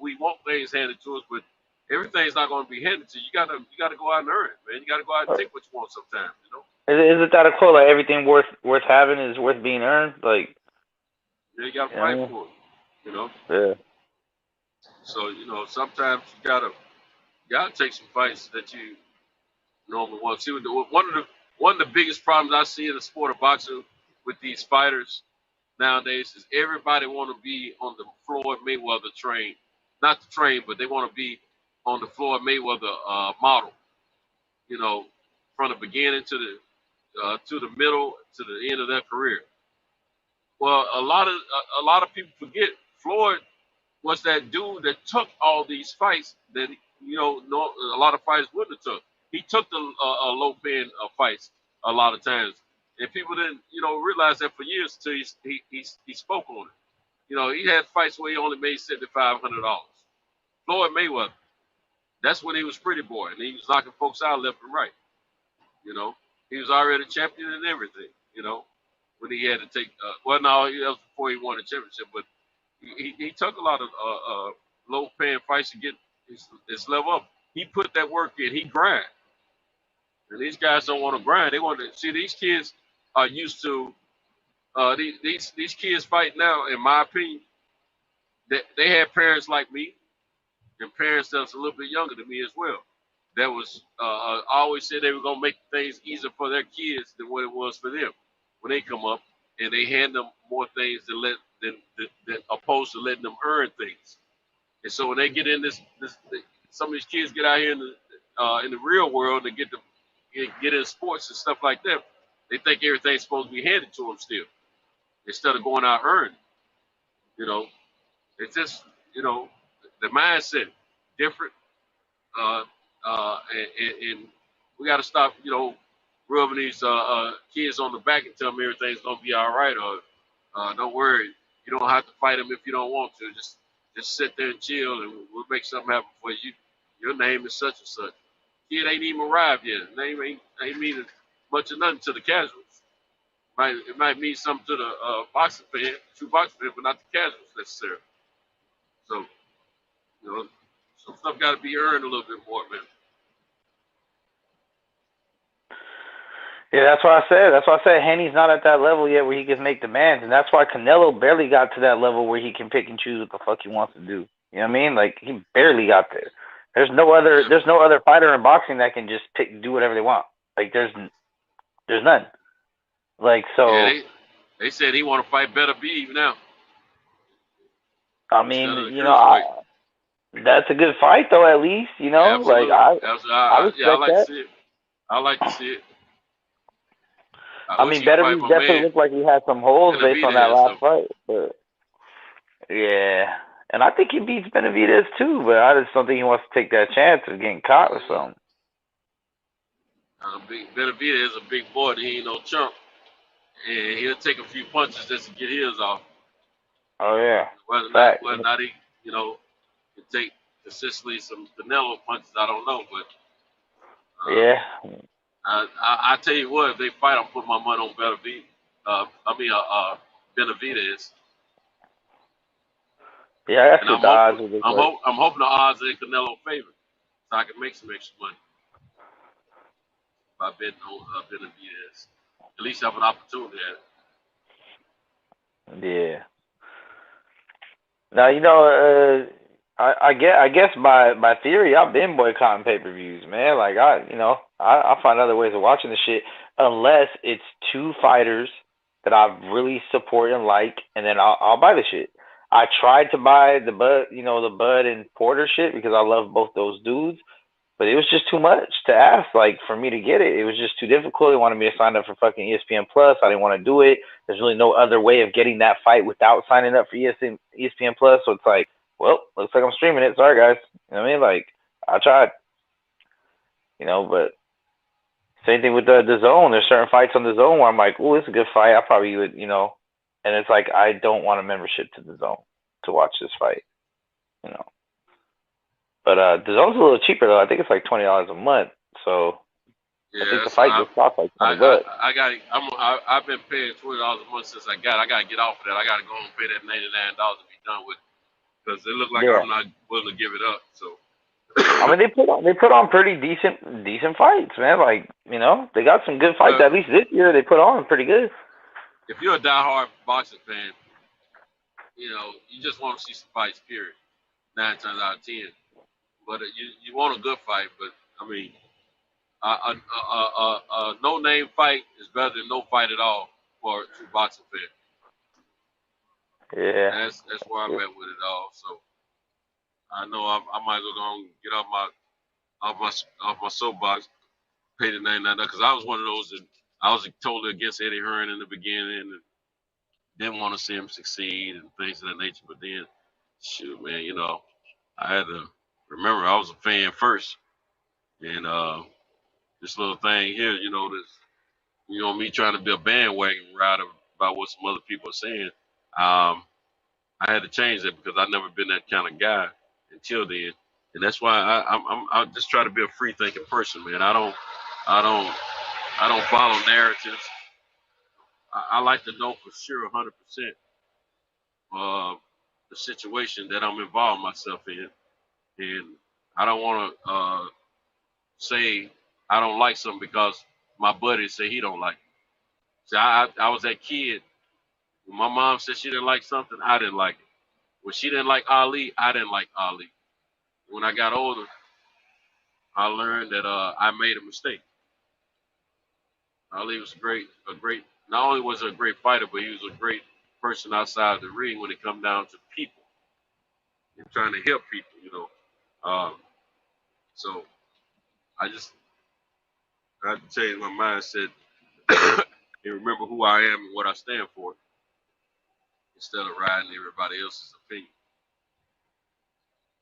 We want things handed to us, but everything's not going to be handed to you. You gotta go out and earn it, man. You gotta go out and take what you want sometimes, Is it that a quote, like everything worth having is worth being earned? Like, Yeah, you gotta fight for it, Yeah. So, sometimes you gotta take some fights that you normally want to see. One of the biggest problems I see in the sport of boxing with these fighters nowadays is everybody want to be on the Floyd Mayweather train. Not the train, but they want to be on the Floyd Mayweather model. From the beginning to the middle to the end of their career. Well, a lot of people forget Floyd was that dude that took all these fights that a lot of fighters wouldn't have took. He took the low paying fights a lot of times, and people didn't realize that for years until he spoke on it. He had fights where he only made $7,500. Floyd Mayweather, that's when he was pretty boy, and he was knocking folks out left and right. He was already a champion and everything. When he had to take that was before he won the championship, but he took a lot of low paying fights to get his level up. He put that work in. He grind. And these guys don't want to grind. They want to see these kids are used to these kids fight now, in my opinion, they had parents like me and parents that was a little bit younger than me as well. That was always said they were gonna make things easier for their kids than what it was for them when they come up, and they hand them more things than opposed to letting them earn things. And so when they get in this some of these kids get out here in the real world and get in sports and stuff like that, they think everything's supposed to be handed to them still, instead of going out earning. It's just the mindset different, and we got to stop rubbing these kids on the back and tell them everything's gonna be all right, or don't worry, you don't have to fight them if you don't want to. Just sit there and chill, and we'll make something happen for you. Your name is such and such. Kid ain't even arrived yet. Name ain't meaning much of nothing to the casuals. It might mean something to the boxing fan, true boxing fan, but not the casuals necessarily. So, some stuff got to be earned a little bit more, man. Yeah, that's what I said. That's why I said Henny's not at that level yet where he can make demands, and that's why Canelo barely got to that level where he can pick and choose what the fuck he wants to do. You know what I mean? Like, he barely got there. There's no other fighter in boxing that can just do whatever they want. Like, there's none. Like, so. Yeah, they said he want to fight Better Be now. I mean, that's a good fight though. At least, Absolutely. like I like that. to see it. I like to see it. I mean, Better Be definitely looked like he had some holes based on that last fight, but yeah. And I think he beats Benavidez too, but I just don't think he wants to take that chance of getting caught with something. Benavidez is a big boy. He ain't no chump, and he'll take a few punches just to get his off. Oh yeah. Whether or not he, can take consistently some Canelo punches, I don't know, but yeah. I tell you what, if they fight, I'll put my money on Benavidez. Yeah, that's the odds. I'm hoping the odds are in Canelo's favor, so I can make some extra money by betting on Benavidez. At least have an opportunity at it. Yeah. Now I guess by theory I've been boycotting pay-per-views, man. Like I find other ways of watching the shit unless it's two fighters that I really support and like, and then I'll buy the shit. I tried to buy the Bud and Porter shit because I love both those dudes, but it was just too much to ask. Like, for me to get it, it was just too difficult. They wanted me to sign up for fucking ESPN Plus. I didn't want to do it. There's really no other way of getting that fight without signing up for ESPN Plus. So it's like, well, looks like I'm streaming it. Sorry, guys. You know what I mean? Like, I tried. But same thing with the Zone. There's certain fights on the Zone where I'm like, oh, it's a good fight. I probably would, And it's like, I don't want a membership to the Zone to watch this fight, But the Zone's a little cheaper though. I think it's like $20 a month. So yeah, I think the fight just costs like $20. I've been paying $20 a month since I got to get off of that. I got to go and pay that $99 to be done with it because it looks like I'm not willing to give it up. So. I mean, they put on pretty decent fights, man. Like, they got some good fights. At least this year they put on pretty good. If you're a diehard boxing fan, you just want to see some fights, period. 9 times out of 10. But you want a good fight, but I mean, a no-name fight is better than no fight at all for a true boxing fan. Yeah. And that's where I'm at with it all. So I know I might as well go and get off my soapbox, pay the $99 because I was one of those that I was totally against Eddie Hearn in the beginning, and didn't want to see him succeed and things of that nature. But then, shoot, man, you know, I had to remember I was a fan first, and this little thing here, you know, this, you know, me trying to be a bandwagon rider about what some other people are saying. I had to change that because I've never been that kind of guy until then, and that's why I just try to be a free thinking person, man. I don't follow narratives. I like to know for sure 100% the situation that I'm involving myself in, and I don't want to say I don't like something because my buddy say he don't like it. See, I was that kid. When my mom said she didn't like something, I didn't like it. When she didn't like Ali, I didn't like Ali. When I got older, I learned that I made a mistake. Ali was a great. Not only was he a great fighter, but he was a great person outside the ring when it come down to people and trying to help people. You know, so I had to change my mindset and remember who I am and what I stand for instead of riding everybody else's opinion.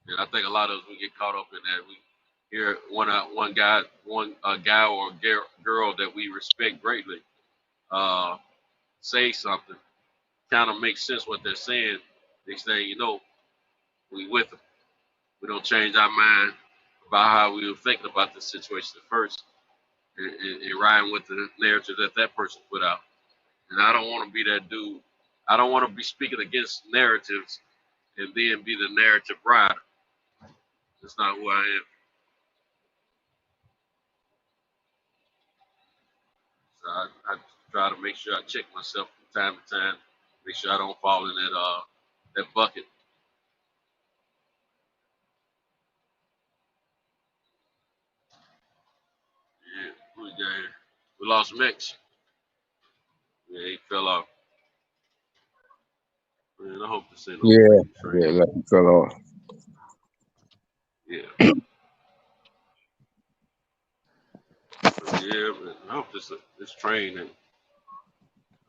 And I think a lot of us, we get caught up in that. We hear one guy or a girl that we respect greatly say something, kind of makes sense what they're saying. Next thing you know, we with them. We don't change our mind about how we were thinking about the situation at first, and riding with the narrative that person put out. And I don't want to be that dude. I don't want to be speaking against narratives and then be the narrative rider. That's not who I am. So I try to make sure I check myself from time to time, make sure I don't fall in that bucket. Yeah, who we got here? We lost Mix. Yeah, he fell off. Man, I hope this ain't no train. Yeah, like he fell off. Yeah. Yeah, man. I hope this train ain't.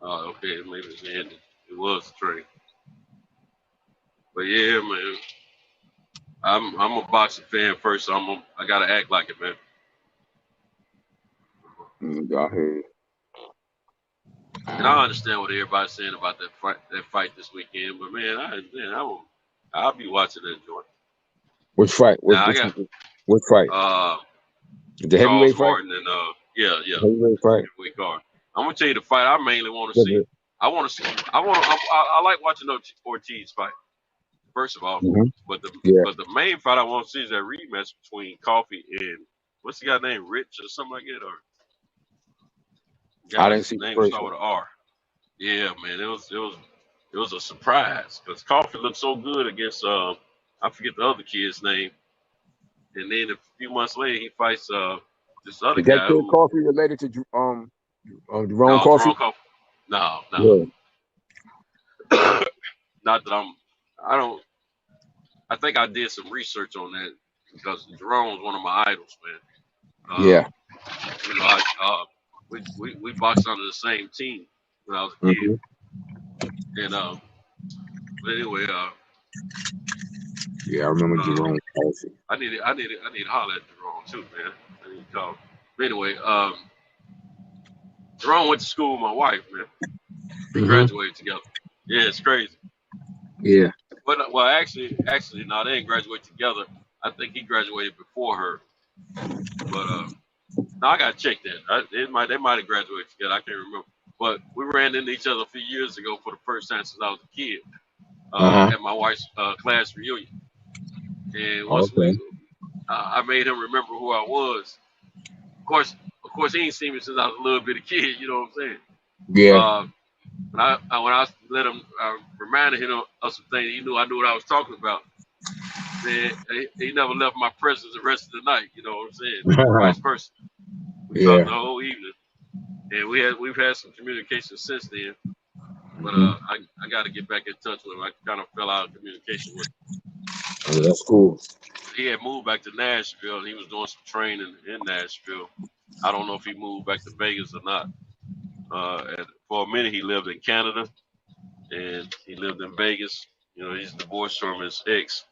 Oh, okay, maybe it's ended. It was a train. But yeah, man. I'm a boxing fan first, so I gotta act like it, man. I hear you. And I understand what everybody's saying about that fight this weekend, but man, I'll be watching that joint. Which fight? Which fight? The heavyweight Charles fight? Martin and yeah. Heavyweight fight. Heavyweight card. I'm gonna tell you the fight I mainly want to see. I like watching Ortiz fight. First of all, but the main fight I want to see is that rematch between Coffey and what's the guy named Rich or something like that, or I didn't see the name first start one. with an R. Yeah, man, it was a surprise because Coffey looked so good against I forget the other kid's name, and then a few months later he fights this other Is that guy. Kid Coffey related to Jerome Coffey? Jerome Coffey. No. Yeah. Not that I think I did some research on that because Jerome's one of my idols, man. Yeah. You know, we boxed under the same team when I was a kid, and but anyway, yeah, I remember Jerome Coffey. I need to holler at Jerome too, man. I need to call. But anyway, Jerome went to school with my wife, man. We graduated together. Yeah, it's crazy. Yeah. But well, actually, no, they didn't graduate together. I think he graduated before her. But no, I gotta check that. They might have graduated together. I can't remember. But we ran into each other a few years ago for the first time since I was a kid at my wife's class reunion. And once I made him remember who I was. Of course, he ain't seen me since I was a little bitty kid. You know what I'm saying? Yeah. When I let him reminded him of some things, he knew I knew what I was talking about. Man, he never left my presence the rest of the night. You know what I'm saying? Vice versa. We talked the whole evening, and we've had some communication since then. But I got to get back in touch with him. I kind of fell out of communication with him. Oh, that's cool. He had moved back to Nashville, and he was doing some training in Nashville. I don't know if he moved back to Vegas or not. And for a minute, he lived in Canada, and he lived in Vegas. You know, he's divorced from his ex,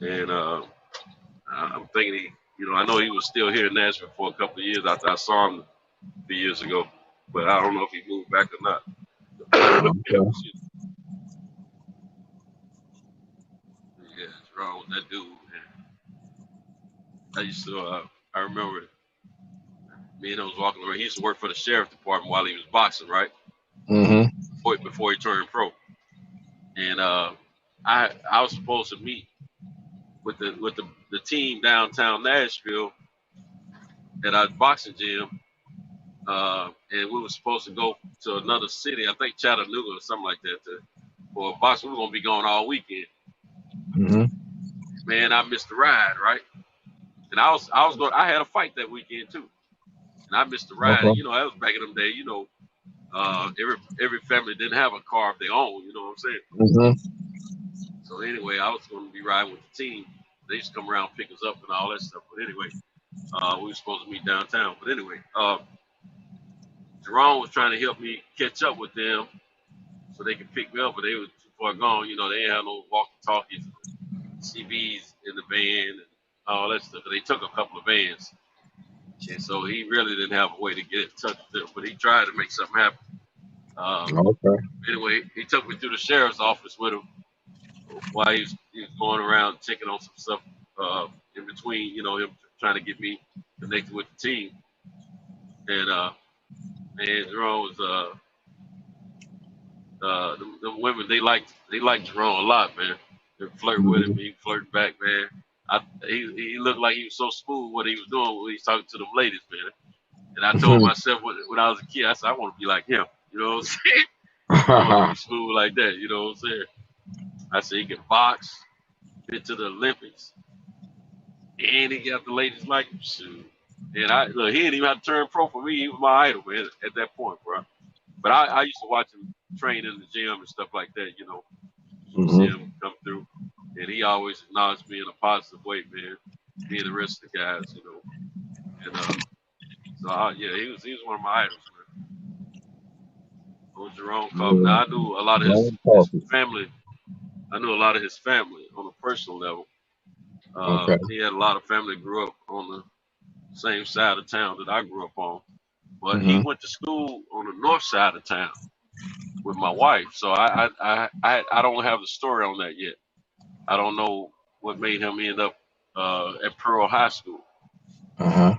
and I'm thinking I know he was still here in Nashville for a couple of years after I saw him a few years ago, but I don't know if he moved back or not. Okay. Yeah, it's wrong with that dude, man. I used to, I remember me and him was walking around. He used to work for the sheriff department while he was boxing, right? Mm-hmm. Before he turned pro. And I was supposed to meet with the team downtown Nashville at our boxing gym, and we were supposed to go to another city, I think Chattanooga or something like that, for a box. We were gonna be going all weekend. Mm-hmm. Man, I missed the ride, right? And I had a fight that weekend too, and I missed the ride. Okay. And, that was back in them days. Every family didn't have a car of their own. You know what I'm saying? Mm-hmm. So anyway, I was going to be riding with the team. They used to come around, pick us up, and all that stuff. But anyway, we were supposed to meet downtown. But anyway, Jerome was trying to help me catch up with them so they could pick me up, but they were too far gone. They didn't have no walkie-talkies, CBs in the van, and all that stuff. They took a couple of vans. And so he really didn't have a way to get in touch with them, but he tried to make something happen. Okay. Anyway, he took me to the sheriff's office with him while he was going around checking on some stuff in between, him trying to get me connected with the team. And man, Jerome was the women, they liked Jerome a lot, man. They flirted with him, he flirted back, man. He looked like he was so smooth what he was doing when he was talking to them ladies, man. And I told myself when I was a kid, I said, I want to be like him. You know what I'm saying? I want to be smooth like that. You know what I'm saying? I said, he can box, been to the Olympics, and he got the ladies like him. Shoot. And he didn't even have to turn pro for me. He was my idol, man, at that point, bro. But I used to watch him train in the gym and stuff like that, see him come through. And he always acknowledged me in a positive way, man. Me and the rest of the guys, And so he was one of my idols, man. Old Jerome Coffman. Now, I knew a lot of his family. I knew a lot of his family on a personal level. He had a lot of family that grew up on the same side of town that I grew up on. But he went to school on the north side of town with my wife. So I don't have the story on that yet. I don't know what made him end up at Pearl High School. And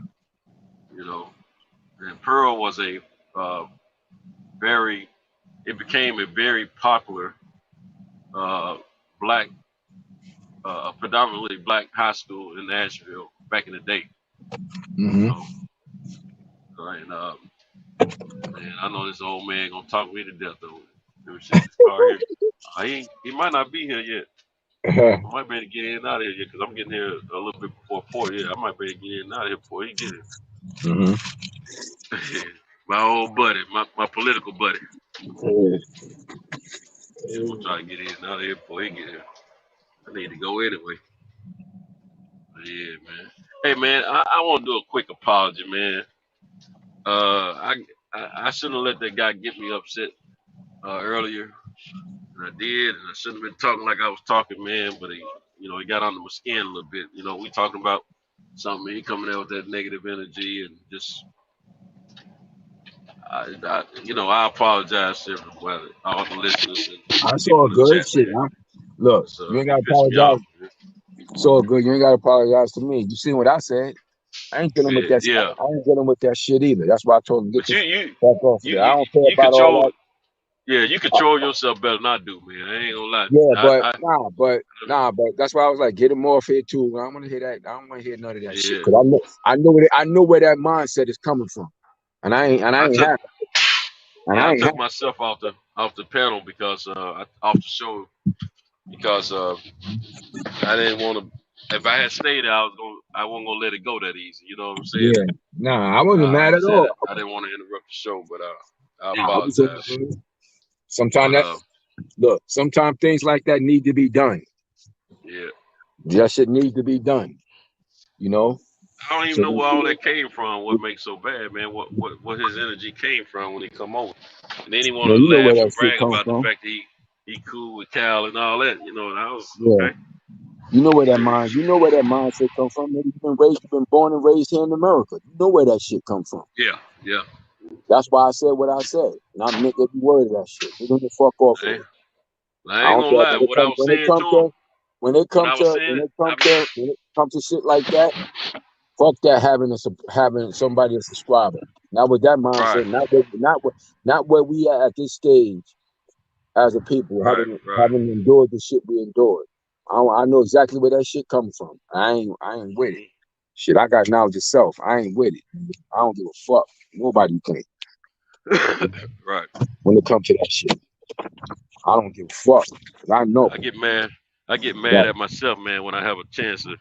Pearl was it became a very popular predominantly black high school in Nashville back in the day. Man, I know this old man gonna talk me to death though. This car here. He might not be here yet. I might be able to get in and out of here because I'm getting here a little bit before 4. Yeah, I might be able to get in and out of here before he get here. My old buddy, my political buddy. I'm gonna try to get in and out of here before he get here. I need to go anyway. But yeah, man. Hey, man, I want to do a quick apology, man. I shouldn't have let that guy get me upset earlier. And I did, and I shouldn't have been talking like I was talking, man. But he got under my skin a little bit. We talking about something. He coming out with that negative energy, and just, I apologize to everybody, all the listeners. That's all good shit. Look, So, you ain't gotta apologize. It's all good. You ain't gotta apologize to me. You seen what I said? I ain't dealing with that. Yeah. I ain't dealing with that shit either. That's why I told him get you back off there. I don't care about all that. Yeah, you control yourself better than I do, man. I ain't gonna lie. Yeah, but that's why I was like, get him off here too. I don't want to hear that. I don't want to hear none of that shit. Cause I know where that mindset is coming from, and I ain't happy. I took myself off the panel because off the show because I didn't want to. If I had stayed there, I wasn't gonna let it go that easy. You know what I'm saying? Yeah. Nah, I wasn't mad at all. I didn't want to interrupt the show, but I apologize. Sometimes things like that need to be done. Yeah. That shit needs to be done. I don't even know where all that came from. What makes so bad, man? What his energy came from when he come over? And then he wanted to laugh and brag about the fact that he cool with Cal and all that, you know, and I was Yeah. okay. You know where that mindset come from. Nigga, you've been born and raised here in America. You know where that shit come from. Yeah. That's why I said what I said. And I meant every word of that shit. They're gonna fuck off with it. I ain't gonna lie. What I was saying to him, when it comes to shit like that, fuck that having somebody a subscriber. Not with that mindset, not where we at this stage as a people, having endured the shit we endured. I know exactly where that shit comes from. I ain't with it. Shit, I got knowledge of self. I ain't with it. I don't give a fuck. Nobody think. Right. When it comes to that shit, I don't give a fuck. I know. I get mad at myself, man, when I have a chance to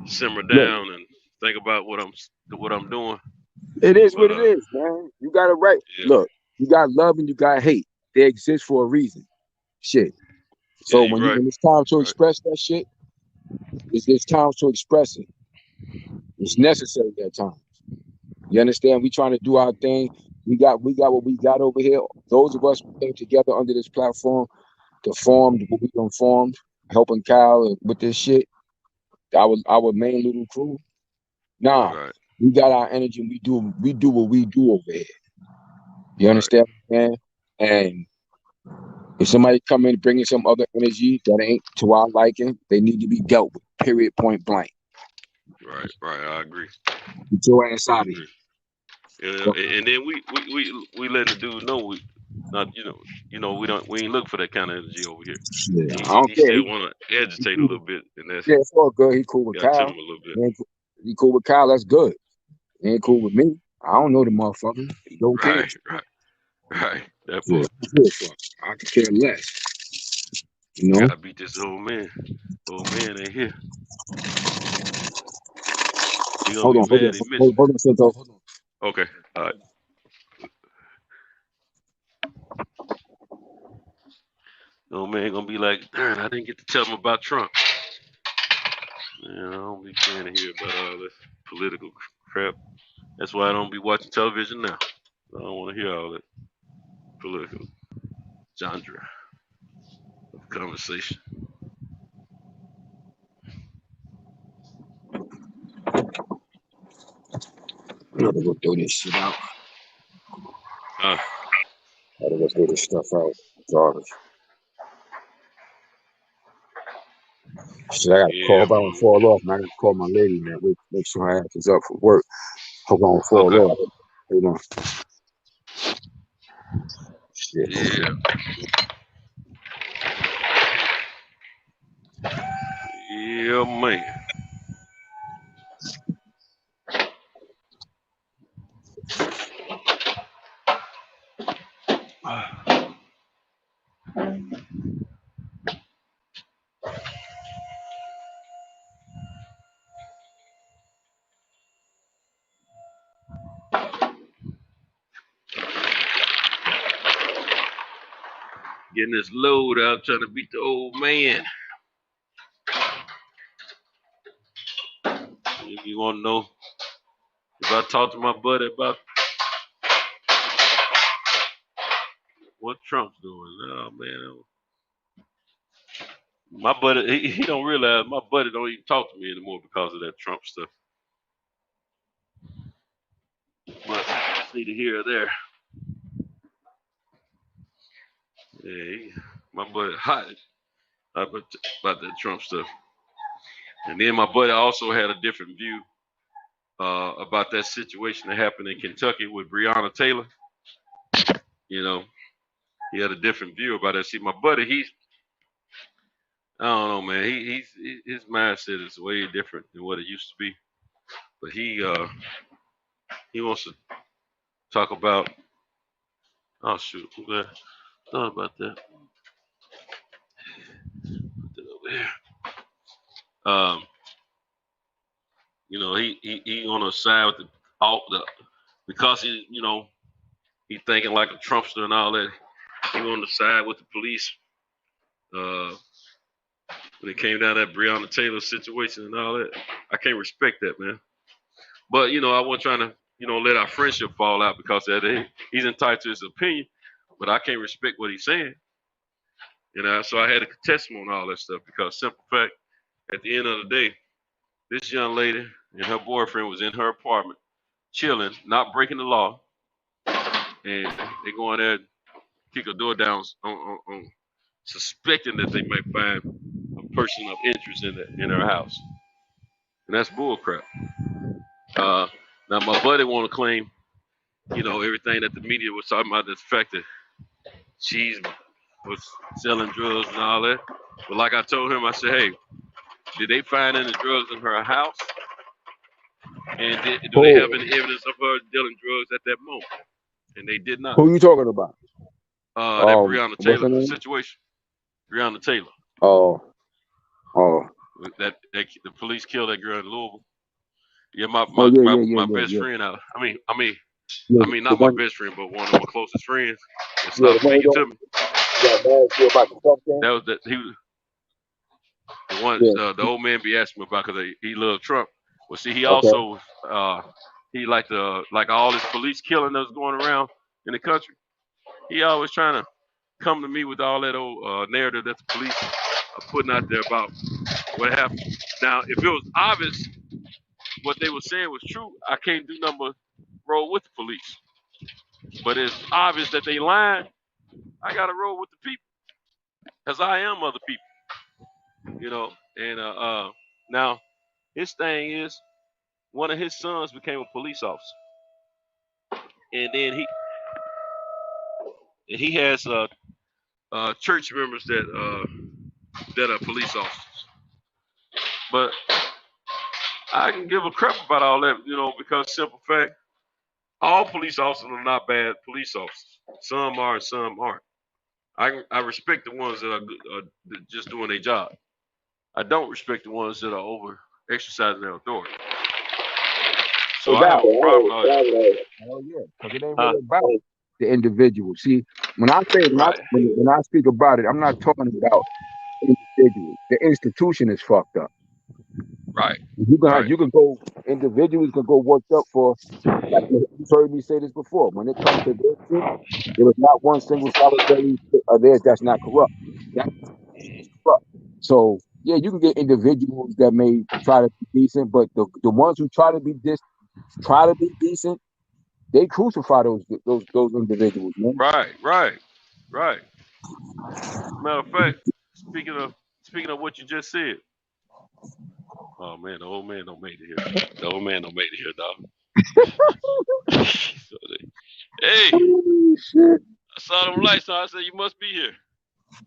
simmer down and think about what I'm doing. It is what it is, man. You got it right. Yeah. Look, you got love and you got hate. They exist for a reason. Shit. So when it's time to express that shit, it's time to express it. It's necessary at times. You understand? We trying to do our thing. We got what we got over here. Those of us who came together under this platform to form what we done formed, helping Kyle with this shit. Our main little crew. We got our energy and we do what we do over here. You understand, man? And if somebody come in bringing some other energy that ain't to our liking, they need to be dealt with. Period. Point blank. Right. I agree. Get your ass out of here. And then we let the dude know we not we ain't look for that kind of energy over here. Yeah, he I don't care. Still want to agitate a little bit, and that's it's all good. He cool with Kyle. Tell him a little bit. He cool with Kyle. That's good. He ain't cool with me. I don't know the motherfucker. He don't care. Right. That part. I could care less. You know. Gotta beat this old man. Old man ain't here. Hold on, Cinto. Hold on. Okay. All right. Old man gonna be like, darn, I didn't get to tell him about Trump. Man, I don't be trying to hear about all this political crap. That's why I don't be watching television now. I don't want to hear all that political genre of conversation. I gotta go throw this shit out. I gotta go throw this stuff out. Garbage. Shit, I gotta call about and fall off, man. I gotta call my lady, man. Make sure her ass is up for work. Hold on, fall off. Hold on. Shit. Yeah, man. Getting this load out, trying to beat the old man. If you want to know if I talk to my buddy about what Trump's doing, oh man, my buddy he don't realize my buddy don't even talk to me anymore because of that Trump stuff. But it's neither here or there. Yeah, my buddy hot about that Trump stuff. And then my buddy also had a different view about that situation that happened in Kentucky with Breonna Taylor. You know, he had a different view about it. See, my buddy, I don't know, man. His mindset is way different than what it used to be. But he wants to talk about. Oh shoot, I'm glad I thought about that. Put that over here. You know, he on the side with the because he thinking like a Trumpster and all that. He on the side with the police. When it came down to that Breonna Taylor situation and all that, I can't respect that, man. But I wasn't trying to let our friendship fall out because of that. He's entitled to his opinion, but I can't respect what he's saying. You know, so I had to contest him on all that stuff because simple fact, at the end of the day, this young lady and her boyfriend was in her apartment, chilling, not breaking the law, and they go in there, kick a door down on suspecting that they might find a person of interest in her house, and that's bullcrap. Now my buddy want to claim, you know, everything that the media was talking about, the fact that she was selling drugs and all that. But like I told him, I said, hey, did they find any drugs in her house? And do they have any evidence of her dealing drugs at that moment? And they did not. Who you talking about? That Breonna Taylor situation. Breonna Taylor. Oh. That the police killed that girl in Louisville. Yeah, my best friend. I mean, not my best friend, but one of my closest friends. It's not speaking to me. That was that he was the one. The old man be asking me about because he loved Trump. Well, see, he also he like all this police killing that's going around in the country. He always trying to come to me with all that old narrative that the police are putting out there about what happened. Now, if it was obvious what they were saying was true, I can't do nothing but roll with the police. But it's obvious that they lying. I gotta roll with the people, cause I am other people, you know. And now his thing is, one of his sons became a police officer, and then he has church members that are police officers. But I can give a crap about all that, you know, because simple fact, all police officers are not bad police officers. Some are and some aren't. I respect the ones that are just doing their job. I don't respect the ones that are over exercising their authority. So I have a problem with that. Oh yeah, because it ain't really about the individual. See, when I speak about it, I'm not talking about individuals. The institution is fucked up. Right. You can go, individuals can go worked up for, like you've heard me say this before, when it comes to this shit, there was not one single solitary of theirs that's not corrupt. That's corrupt. So yeah, you can get individuals that may try to be decent, but the ones who try to be decent, they crucify those individuals, man. Right. Matter of fact, speaking of what you just said. Oh man, the old man don't make it here. The old man don't make it here, dog. Hey, I saw them lights on. I said you must be here.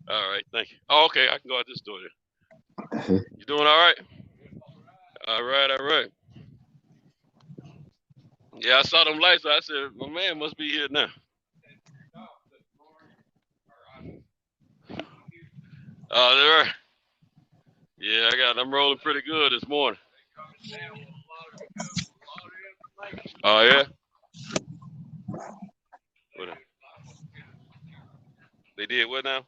All right, thank you. Oh, okay, I can go out this door there. You doing all right? All right. Yeah, I saw them lights. So I said my man must be here now. Oh, they're right. Yeah, I'm rolling pretty good this morning. Oh yeah. They did what now?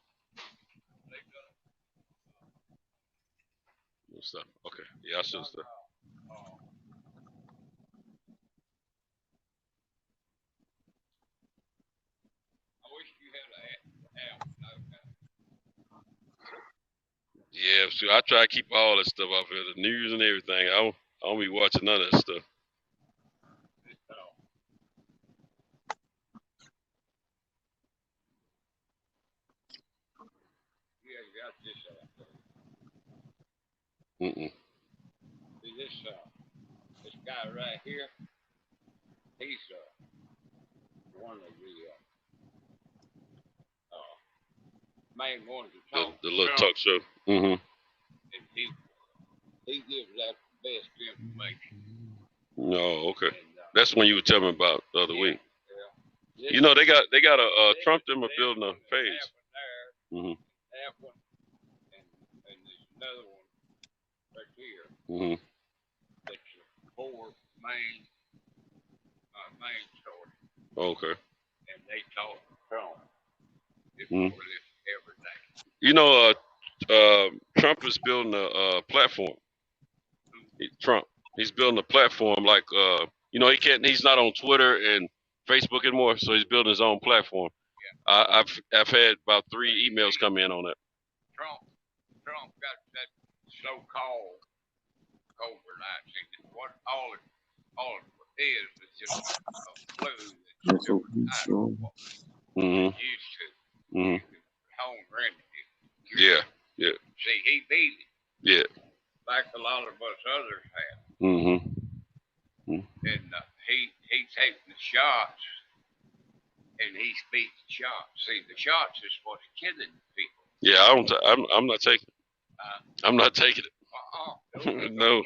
Stuff. Okay. Yeah, I should stuff. Yeah, so I try to keep all that stuff off here, the news and everything. I don't be watching none of that stuff. See this guy right here, he's one of the main ones to talk. The little talk show. Mm-hmm. He gives that best information. No, okay. That's when you were telling me about the other week. Yeah. You know they got a Trump them are building a page. Mm-hmm. That one and there's another one right here. Mm-hmm. That's four main stories. Okay. And they talk Trump. It's more or less every day. You know, Trump is building a platform. Trump, he's building a platform like you know, he's not on Twitter and Facebook anymore, so he's building his own platform. Yeah. I've had about 3 emails come in on that. Trump got that so-called COVID-19. What all it is just a flu that you used to home remedy. Yeah. See, he beat it. Yeah. Like a lot of us others have. Mm-hmm. And he takes the shots, and he speaks the shots. See, the shots is what's killing people. Yeah, I'm not taking it. I'm not taking it. No.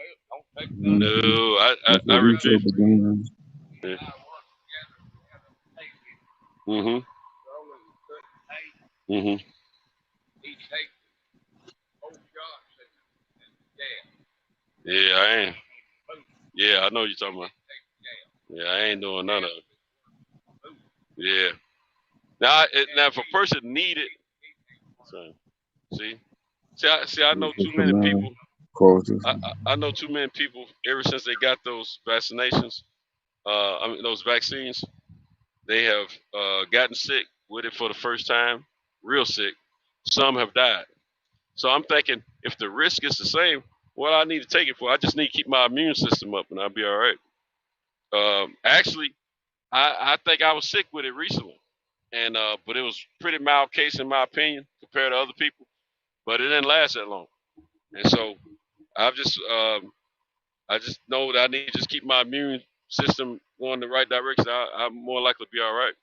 No, I refuse. Yeah. Mm-hmm. Mm-hmm. He takes both shots and death. Yeah, I ain't. Yeah, I know what you're talking about. Yeah, I ain't doing none of it. Yeah. Now, if a person need it, so, see, I know too many people. I know too many people. Ever since they got those vaccinations, those vaccines, they have gotten sick with it for the first time, real sick. Some have died. So I'm thinking, if the risk is the same, what I need to take it for, I just need to keep my immune system up, and I'll be all right. Actually, I think I was sick with it recently, and but it was pretty mild case in my opinion compared to other people, but it didn't last that long, and so I just know that I need to just keep my immune system going the right direction. I'm more likely to be all right.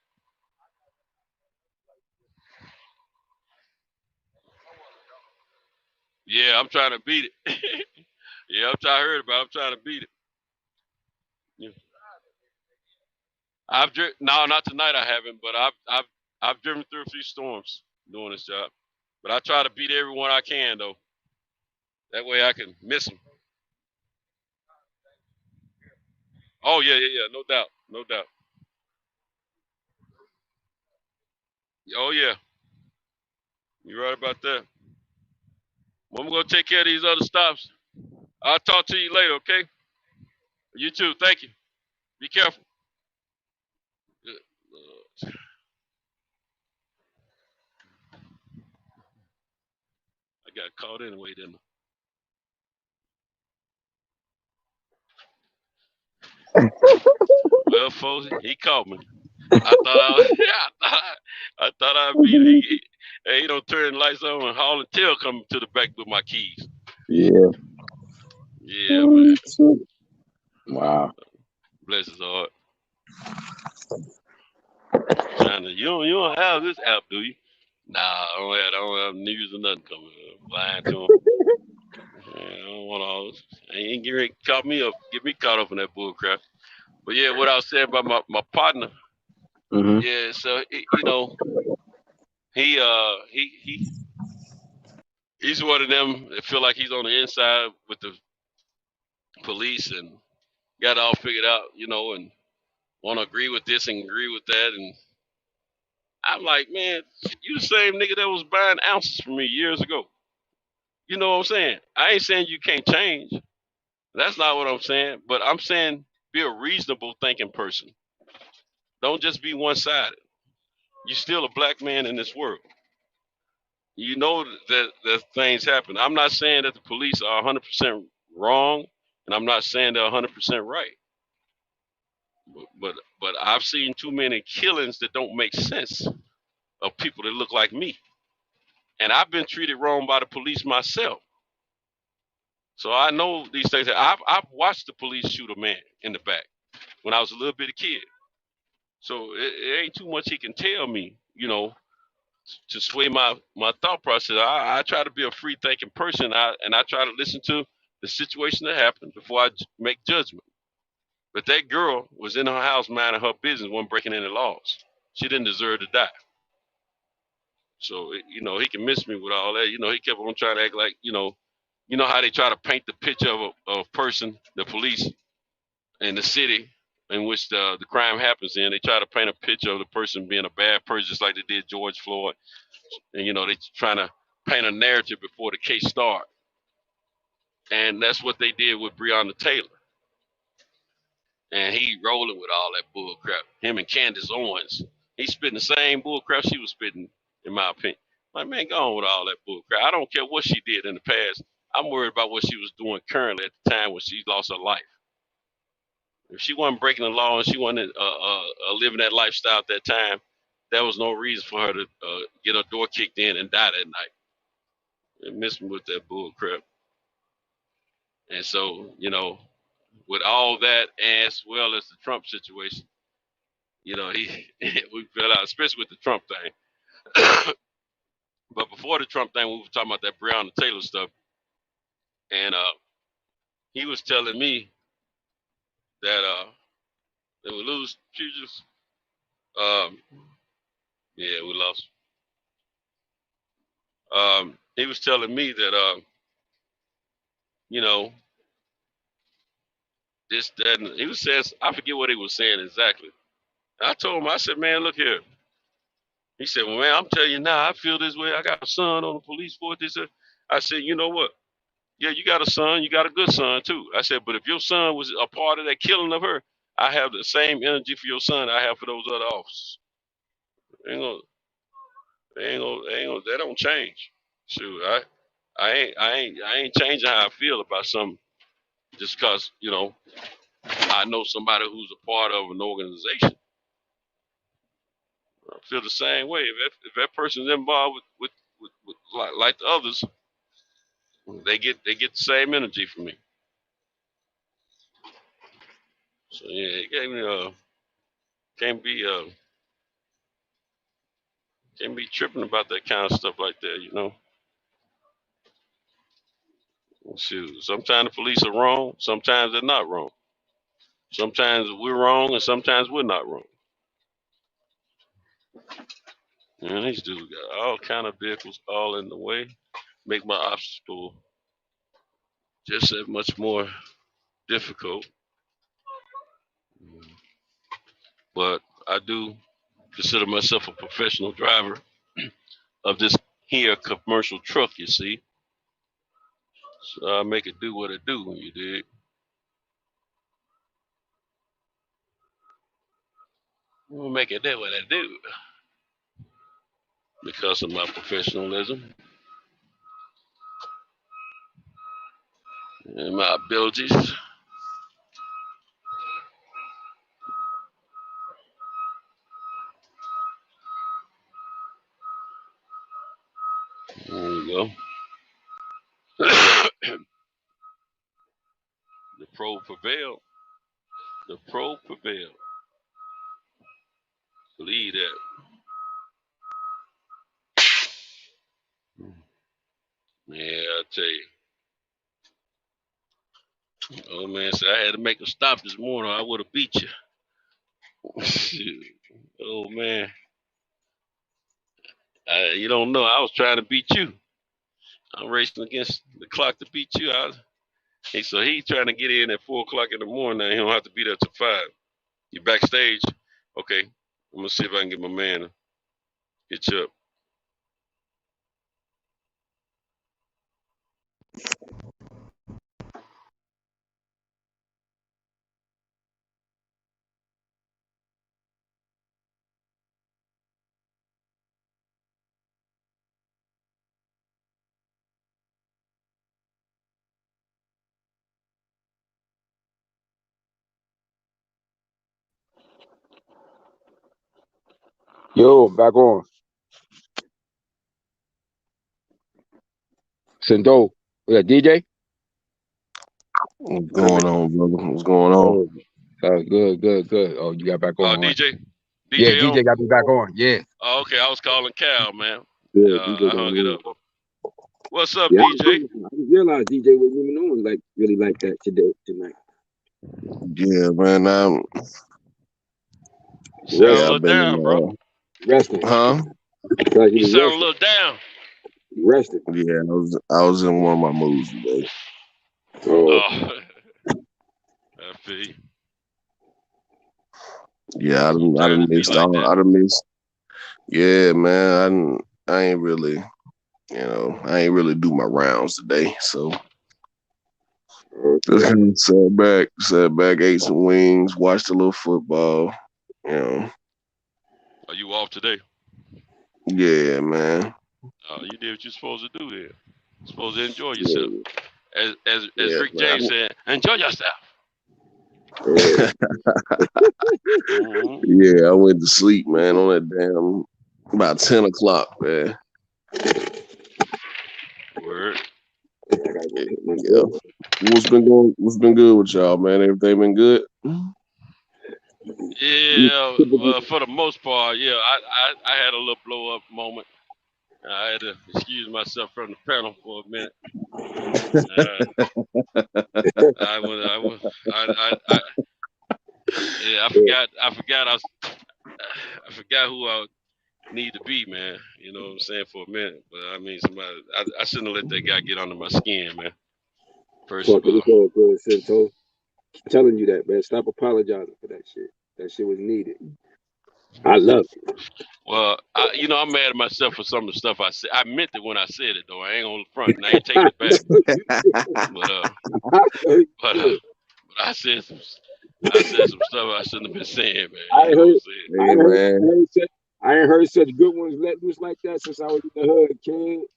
Yeah, I'm trying to beat it. Yeah, I heard about it. I'm trying to beat it. Yeah. No, not tonight. I haven't, but I've driven through a few storms doing this job. But I try to beat everyone I can though. That way I can miss them. Oh yeah, no doubt. Oh yeah, you're right about that. Well, I'm gonna take care of these other stops. I'll talk to you later, okay? You too. Thank you. Be careful. Good Lord. I got caught anyway, didn't I? Well, folks, he caught me. I thought I'd beat him. He don't turn the lights on and haul and tail coming to the back with my keys. Yeah. Yeah, man. Wow. Bless his heart. You don't have this app, do you? Nah, I don't have news or nothing coming up. Lying to him. I don't want all this. Ain't get me caught up in that bull crap. But yeah, what I was saying about my partner. Mm-hmm. Yeah, so he's one of them that feel like he's on the inside with the police and got it all figured out, and want to agree with this and agree with that. And I'm like, man, you the same nigga that was buying ounces from me years ago. You know what I'm saying? I ain't saying you can't change. That's not what I'm saying. But I'm saying be a reasonable thinking person. Don't just be one-sided. You're still a black man in this world. You know that things happen. I'm not saying that the police are 100% wrong, and I'm not saying they're 100% right. But I've seen too many killings that don't make sense of people that look like me. And I've been treated wrong by the police myself. So I know these things. I've watched the police shoot a man in the back when I was a little bitty kid. So it ain't too much he can tell me, to sway my thought process. I try to be a free thinking person, and I try to listen to the situation that happened before I make judgment. But that girl was in her house minding her business, wasn't breaking any laws. She didn't deserve to die. So he can miss me with all that. He kept on trying to act like how they try to paint the picture of a person, the police in the city in which the crime happens in. They try to paint a picture of the person being a bad person, just like they did George Floyd. And they trying to paint a narrative before the case started. And that's what they did with Breonna Taylor. And he rolling with all that bull crap. Him and Candace Owens. He's spitting the same bull crap she was spitting, in my opinion. Like, man, go on with all that bull crap. I don't care what she did in the past. I'm worried about what she was doing currently at the time when she lost her life. If she wasn't breaking the law and she wasn't living that lifestyle at that time, there was no reason for her to get her door kicked in and die that night. And miss me with that bull crap. And so, you know, with all that as well as the Trump situation, you know, we fell out, especially with the Trump thing. But before the Trump thing, we were talking about that Breonna Taylor stuff. And he was telling me that they would lose futures. Yeah, we lost. He was telling me that, you know, this, that, and he was saying, I forget what he was saying exactly. And I told him, I said, man, look here. He said, well, man, I'm telling you now, I feel this way. I got a son on the police force. This, I said, you know what? Yeah, you got a son. You got a good son, too. I said, but if your son was a part of that killing of her, I have the same energy for your son I have for those other officers. That don't change. Shoot, I ain't changing how I feel about something just because, you know, I know somebody who's a part of an organization. I feel the same way. If that person's involved with like the others, they get the same energy from me. So yeah, it gave me can't be tripping about that kind of stuff like that, you know. Shoot, sometimes the police are wrong, sometimes they're not wrong. Sometimes we're wrong and sometimes we're not wrong. And these dudes got all kind of vehicles all in the way, make my obstacle just that much more difficult. But I do consider myself a professional driver of this here commercial truck, you see. So I make it do what it do, you dig? We'll make it do what it do. Because of my professionalism and my abilities. There you go. The pro prevailed. The pro prevailed. Believe that. Yeah, I tell you. Oh man, so I had to make a stop this morning. I would have beat you. Oh man. You don't know. I was trying to beat you. I'm racing against the clock to beat you. So he's trying to get in at 4 o'clock in the morning. Now he don't have to be there till 5. You backstage? Okay. I'm gonna see if I can get my man to hit you up. Yo, back on. Sendo. Yeah, DJ? What's going on, brother? What's going on? Good. Oh, you got back on. Right? DJ? Yeah, DJ got me back on. Yeah. Oh, okay, I was calling Cal, man. Yeah, I hung it up. What's up, Yeah, DJ? I didn't realize DJ wasn't even on like really like that tonight. Yeah, man. You sound a little down, bro. Resting. Huh? You sound a little down. Resting. Yeah, I was in one of my moods today. Oh. I feel you. Yeah, I done missed. Yeah, man. I ain't really, I ain't really do my rounds today. So just kind of sat back, ate some wings, watched a little football. Are you off today? Yeah, man. You did what you're supposed to do there. You're supposed to enjoy yourself. As Rick man. James said, enjoy yourself. Yeah, I went to sleep, man, on that damn about 10 o'clock, man. Word. Yeah. What's been good with y'all, man? Everything been good? Yeah, for the most part, yeah. I had a little blow up moment. I had to excuse myself from the panel for a minute. I forgot who I need to be, man. You know what I'm saying, for a minute. But I mean, I shouldn't have let that guy get under my skin, man. First of all. It's all good, Shinto. I'm telling you that, man. Stop apologizing for that shit. That shit was needed. I love it. Well, I'm mad at myself for some of the stuff I said. I meant it when I said it, though. I ain't on the front, and I ain't taking it back. but I said some stuff I shouldn't have been saying, man. I ain't heard such good ones let loose like that since I was in the hood, kid.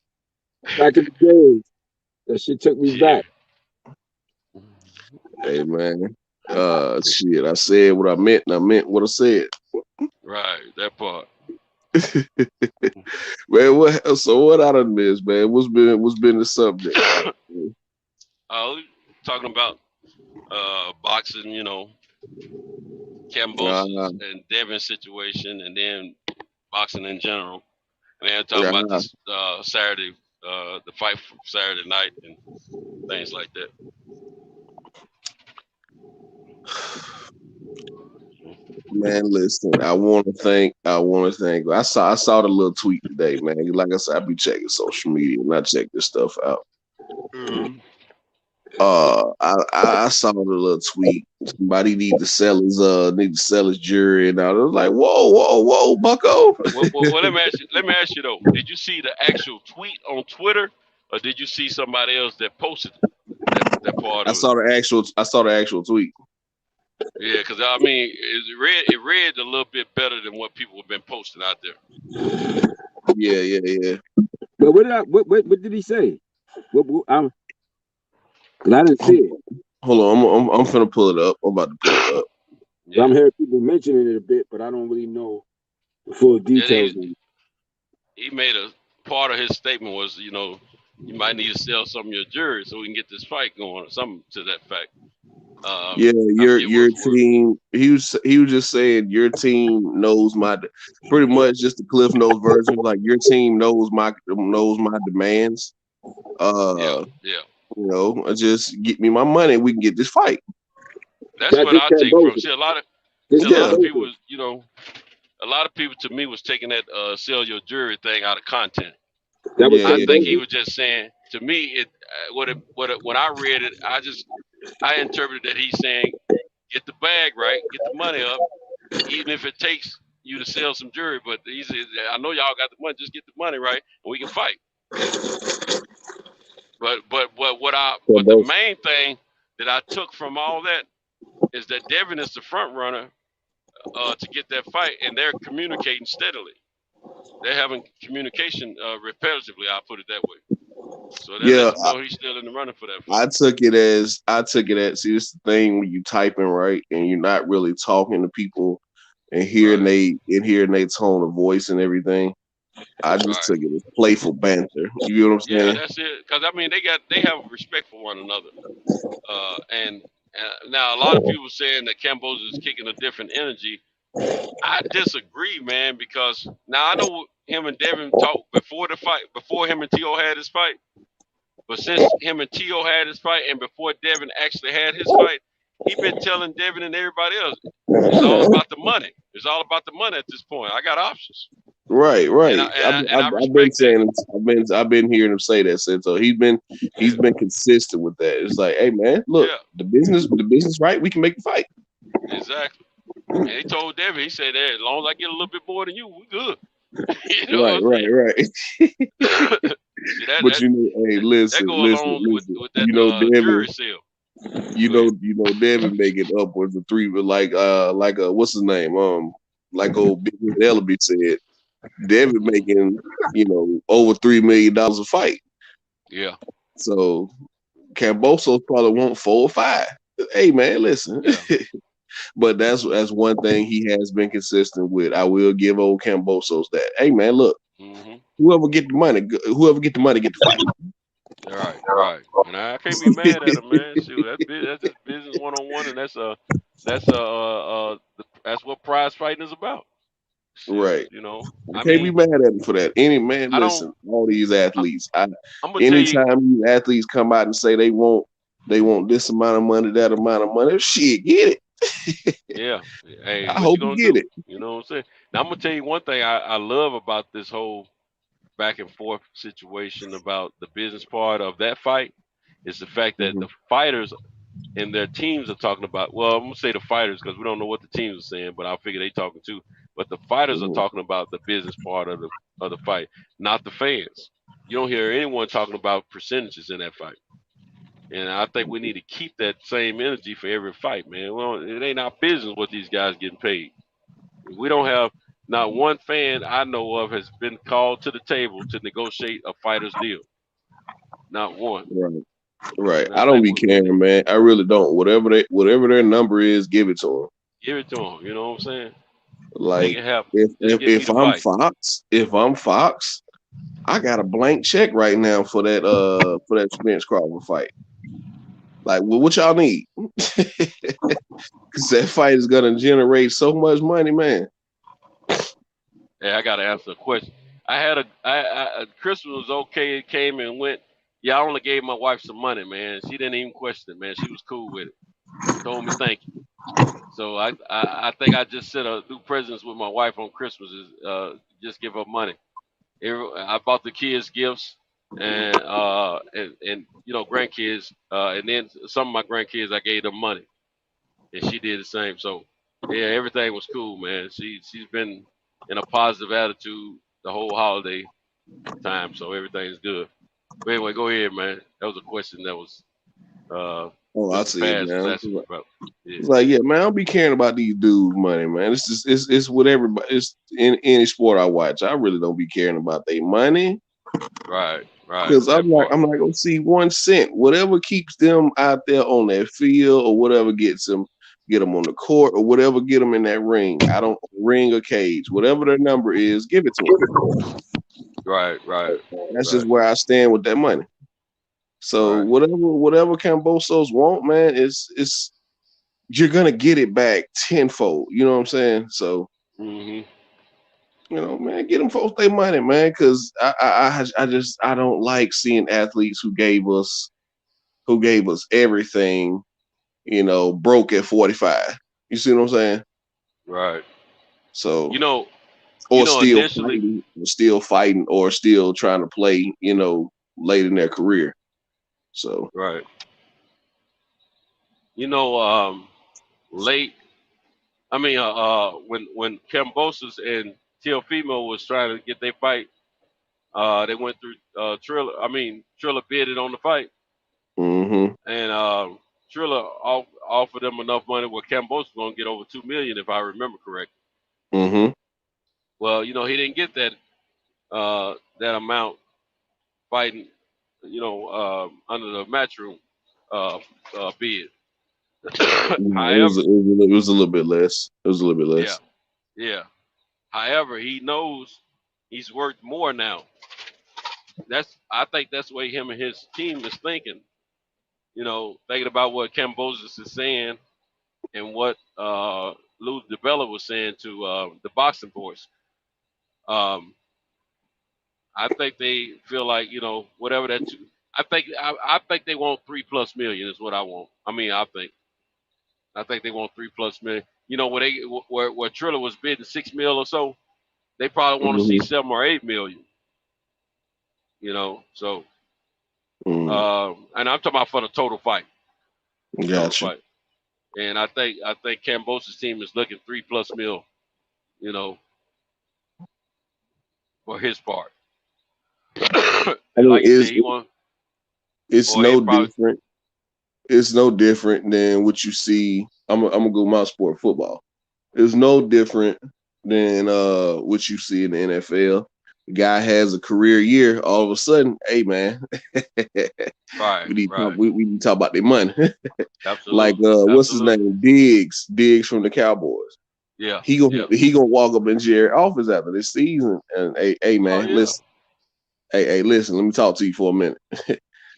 Back in the days, that shit took me back. Hey, man. Shit, I said what I meant, and I meant what I said. Right, that part. Man, what I done missed, man? What's been the subject? Talking about boxing, Kambosos and Devin's situation, and then boxing in general, and then talking about this Saturday, the fight from Saturday night and things like that. Man, listen, I want to thank. I saw the little tweet today, man. Like I said, I be checking social media and I check this stuff out. I saw the little tweet. Somebody need to sell his jury, and I was like, whoa, Bucko. Well, let me ask you though. Did you see the actual tweet on Twitter, or did you see somebody else that posted that part? I saw the actual tweet. Yeah, because I mean, it read a little bit better than what people have been posting out there. Yeah. But what did he say? Because I didn't see it. Hold on, I'm finna pull it up. I'm about to pull it up. Yeah. I'm hearing people mentioning it a bit, but I don't really know the full details. He made a part of his statement was, you might need to sell some of your jury so we can get this fight going, or something to that fact. Your team. He was just saying your team knows pretty much just the Cliff Notes version. Like your team knows my demands. Just get me my money. We can get this fight. That's what I take from. See, a lot of people, a lot of people to me was taking that sell your jury thing out of content. I think he was just saying. To me, when I read it, I interpreted that he's saying, get the bag right, get the money up, even if it takes you to sell some jury. But he said, I know y'all got the money, just get the money right, and we can fight. But the main thing that I took from all that is that Devin is the front runner to get that fight, and they're communicating steadily. They're having communication repetitively. I'll put it that way. So that lets us know he's still in the running for that fight. I took it as see, it's the thing when you typing, right, and you're not really talking to people and hearing they tone of voice and everything. I just took it as playful banter. You know what I'm saying? Yeah, that's it. Because I mean, they have respect for one another. And now a lot of people saying that Kambosos is kicking a different energy. I disagree, man, because now I know him and Devin talked before the fight, before him and T.O. had his fight. But since him and T.O. had his fight, and before Devin actually had his fight, he been telling Devin and everybody else, it's all about the money. It's all about the money at this point. I got options. Right. And I've been saying, I've been hearing him say that since. So he's been consistent with that. It's like, hey man, look, the business right. We can make the fight. Exactly. And he told Devin, he said, hey, as long as I get a little bit more than you, we good. Right. But hey, listen, that goes along with that Devin, jury sale. Devin making upwards of three, like what's his name? Like old Big Ellaby said, Devin making over $3 million a fight. Yeah. So Kambosos probably want 4 or 5. Hey man, listen. Yeah. But that's one thing he has been consistent with. I will give old Kambosos that. Hey man, look, whoever get the money, get the fight. Right. And I can't be mad at him, man. Shoot, that's just business 101, and that's what prize fighting is about. Shoot, Right. I Can't be mean, mad at him for that. Any man, I don't- listen, all these athletes. I'm gonna Anytime these athletes come out and say they want this amount of money, that amount of money, shit, get it. Yeah. Hey, I what hope you gonna you get do? it. You know what I'm saying? Now I'm gonna tell you one thing I love about this whole back and forth situation about the business part of that fight is the fact that the fighters and their teams are talking about. Well, I'm gonna say the fighters because we don't know what the teams are saying, but I figure they talking too. But the fighters are talking about the business part of the fight, not the fans. You don't hear anyone talking about percentages in that fight. And I think we need to keep that same energy for every fight, man. Well, it ain't our business what these guys getting paid. We don't have not one fan I know of has been called to the table to negotiate a fighter's deal. Not one. Right. And I don't be caring, man. I really don't. Whatever their number is, give it to them. Give it to them. You know what I'm saying? Like Make it happen. if I'm Fox, I got a blank check right now for that Spence Crawford fight. Like, well, what y'all need? Because that fight is gonna generate so much money, man. Hey, I gotta answer a question. I had Christmas was okay. It came and went. Yeah, I only gave my wife some money, man. She didn't even question it, man. She was cool with it. Told me thank you. So I think I just set a new presents with my wife on Christmas. Is just give her money. I bought the kids gifts and grandkids, and then some of my grandkids I gave them money, and she did the same. So yeah, everything was cool, man. She's been in a positive attitude the whole holiday time, so everything's good. But anyway, go ahead, man. That was a question that was I see it, man. Yeah. It's like, yeah, man, I don't be caring about these dudes' money, man. It's just it's what everybody. It's in any sport I watch. I really don't be caring about their money. Right. Because I'm not gonna see 1 cent. Whatever keeps them out there on that field, or whatever get them on the court, or whatever get them in that ring. I don't ring or cage. Whatever their number is, give it to them. Right. That's just where I stand with that money. So whatever Kambosos want, man, it's you're gonna get it back tenfold. You know what I'm saying? So man, get them folks their money, man, because I don't like seeing athletes who gave us everything, broke at 45. You see what I'm saying? Right. So still fighting, or still trying to play, late in their career. So right. Late. I mean, when Kambosos and Teofimo was trying to get their fight, they went through Triller. I mean, Triller bidded on the fight, and Triller offered them enough money where Kambosos was gonna get over $2 million, if I remember correctly. Well, he didn't get that amount fighting, under the Matchroom bid. it was a little bit less. It was a little bit less. Yeah. However, he knows he's worth more now. I think that's the way him and his team is thinking. Thinking about what Kambosos is saying and what Lou DiBella was saying to the boxing boys. I think they feel like, whatever that. I think they want $3+ million is what I want. I mean, I think they want $3+ million. Where Triller was bidding $6 million or so, they probably want to see $7 or $8 million. So, and I'm talking about for the total fight. Gotcha. And I think Kambosos' team is looking $3+ million, for his part. It's no different. It's no different than what you see. I'm gonna go my sport, football. It's no different than what you see in the NFL. The guy has a career year. All of a sudden, hey man, Right, we need to right. we need to talk about their money. Like Absolutely. what's his Absolutely. name? Diggs from the Cowboys. Yeah. He gonna walk up in Jerry's office after this season and hey Oh man, yeah. listen. Hey, listen, let me talk to you for a minute.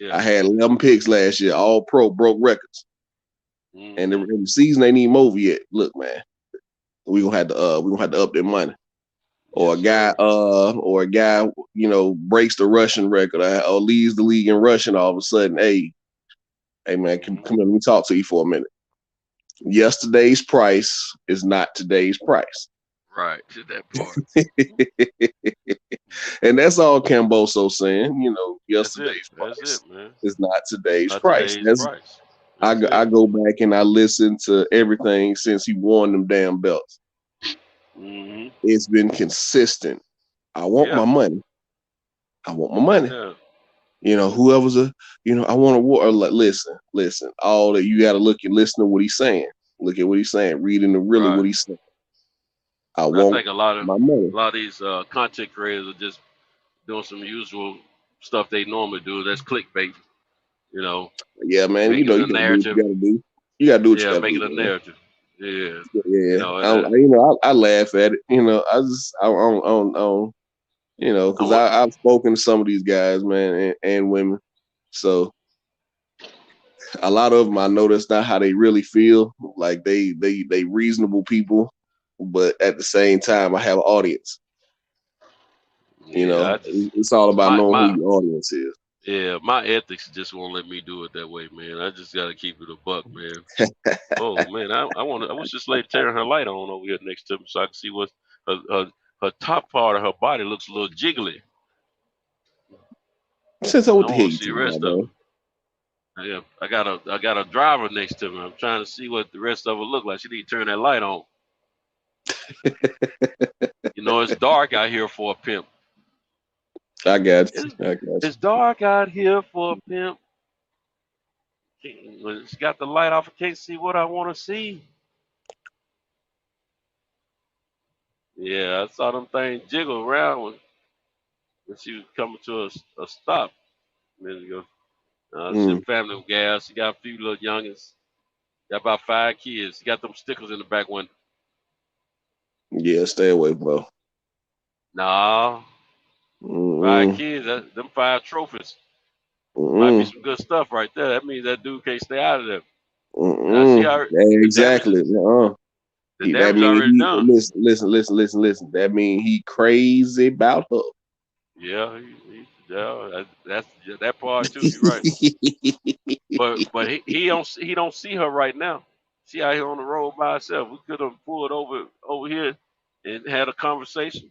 Yeah. I had 11 picks last year, all pro, broke records. And the season ain't even over yet. Look, man, we gonna have to up their money. Or a guy, you know, breaks the rushing record or leads the league in rushing all of a sudden. Hey man, come here, let me talk to you for a minute. Yesterday's price is not today's price. Right. To that part. And that's all Camboso saying, you know, yesterday's That's price it, man. is not today's Not price. today's price. I go back and I listen to everything since he won them damn belts. Mm-hmm. It's been consistent. I want my money. I want my money. Yeah. You know, whoever's I want to war. Like, listen. All that you got to listen to what he's saying. Look at what he's saying. Reading what he's saying. I think a lot of my money. these content creators are just doing some usual stuff they normally do. That's clickbait. You know. Yeah, man. Making You know, a you gotta narrative. do what you gotta do. You gotta do what you gotta making do. a narrative. Yeah. Yeah. You know, I laugh at it. You know, I don't. You know, because I've spoken to some of these guys, man, and women. So a lot of them, I know that's not how they really feel. Like they reasonable people, but at the same time, I have an audience. You know, it's all about knowing who your audience is. Yeah, my ethics just won't let me do it that way, man. I just gotta keep it a buck, man. Oh man, I wish this lady turning her light on over here next to me so I can see what her top part of her body looks a little jiggly. Since what the hell you see the talking rest about, of man? it. Yeah, I got a driver next to me. I'm trying to see what the rest of it look like. She need to turn that light on. You know, it's dark out here for a pimp. I got you. It's dark out here for a pimp. When she got the light off, I can't see what I want to see. Yeah, I saw them things jiggle around when she was coming to a stop a minute ago. She family with gas. She got a few little youngins. Got about 5 kids. She got them stickers in the back window. Yeah, stay away, bro. Nah. 5 kids, them 5 trophies. Might be some good stuff right there. That means that dude can't stay out of there. Exactly. The damage already done. Listen. That means he crazy about her. Yeah, that's that part too. You're right. but he don't see her right now. She out here on the road by herself. We could have pulled over here and had a conversation,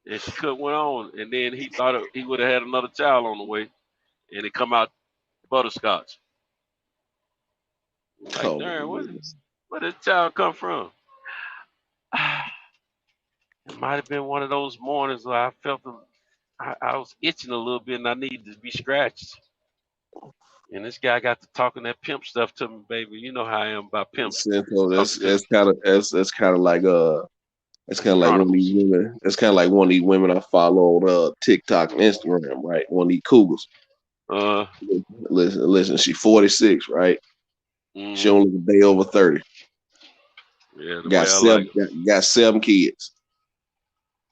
and she could have went on. And then he thought he would have had another child on the way, and it come out butterscotch. Like, darn, where did the child come from? It might have been one of those mornings where I felt I was itching a little bit and I needed to be scratched. And this guy got to talking that pimp stuff to me, baby. You know how I am about pimps. That's kind of like one of these women. It's kind of like one of these women I follow on TikTok and Instagram, right? One of these cougars. Listen. She's 46, right? She only a day over 30. Yeah, got 7 kids.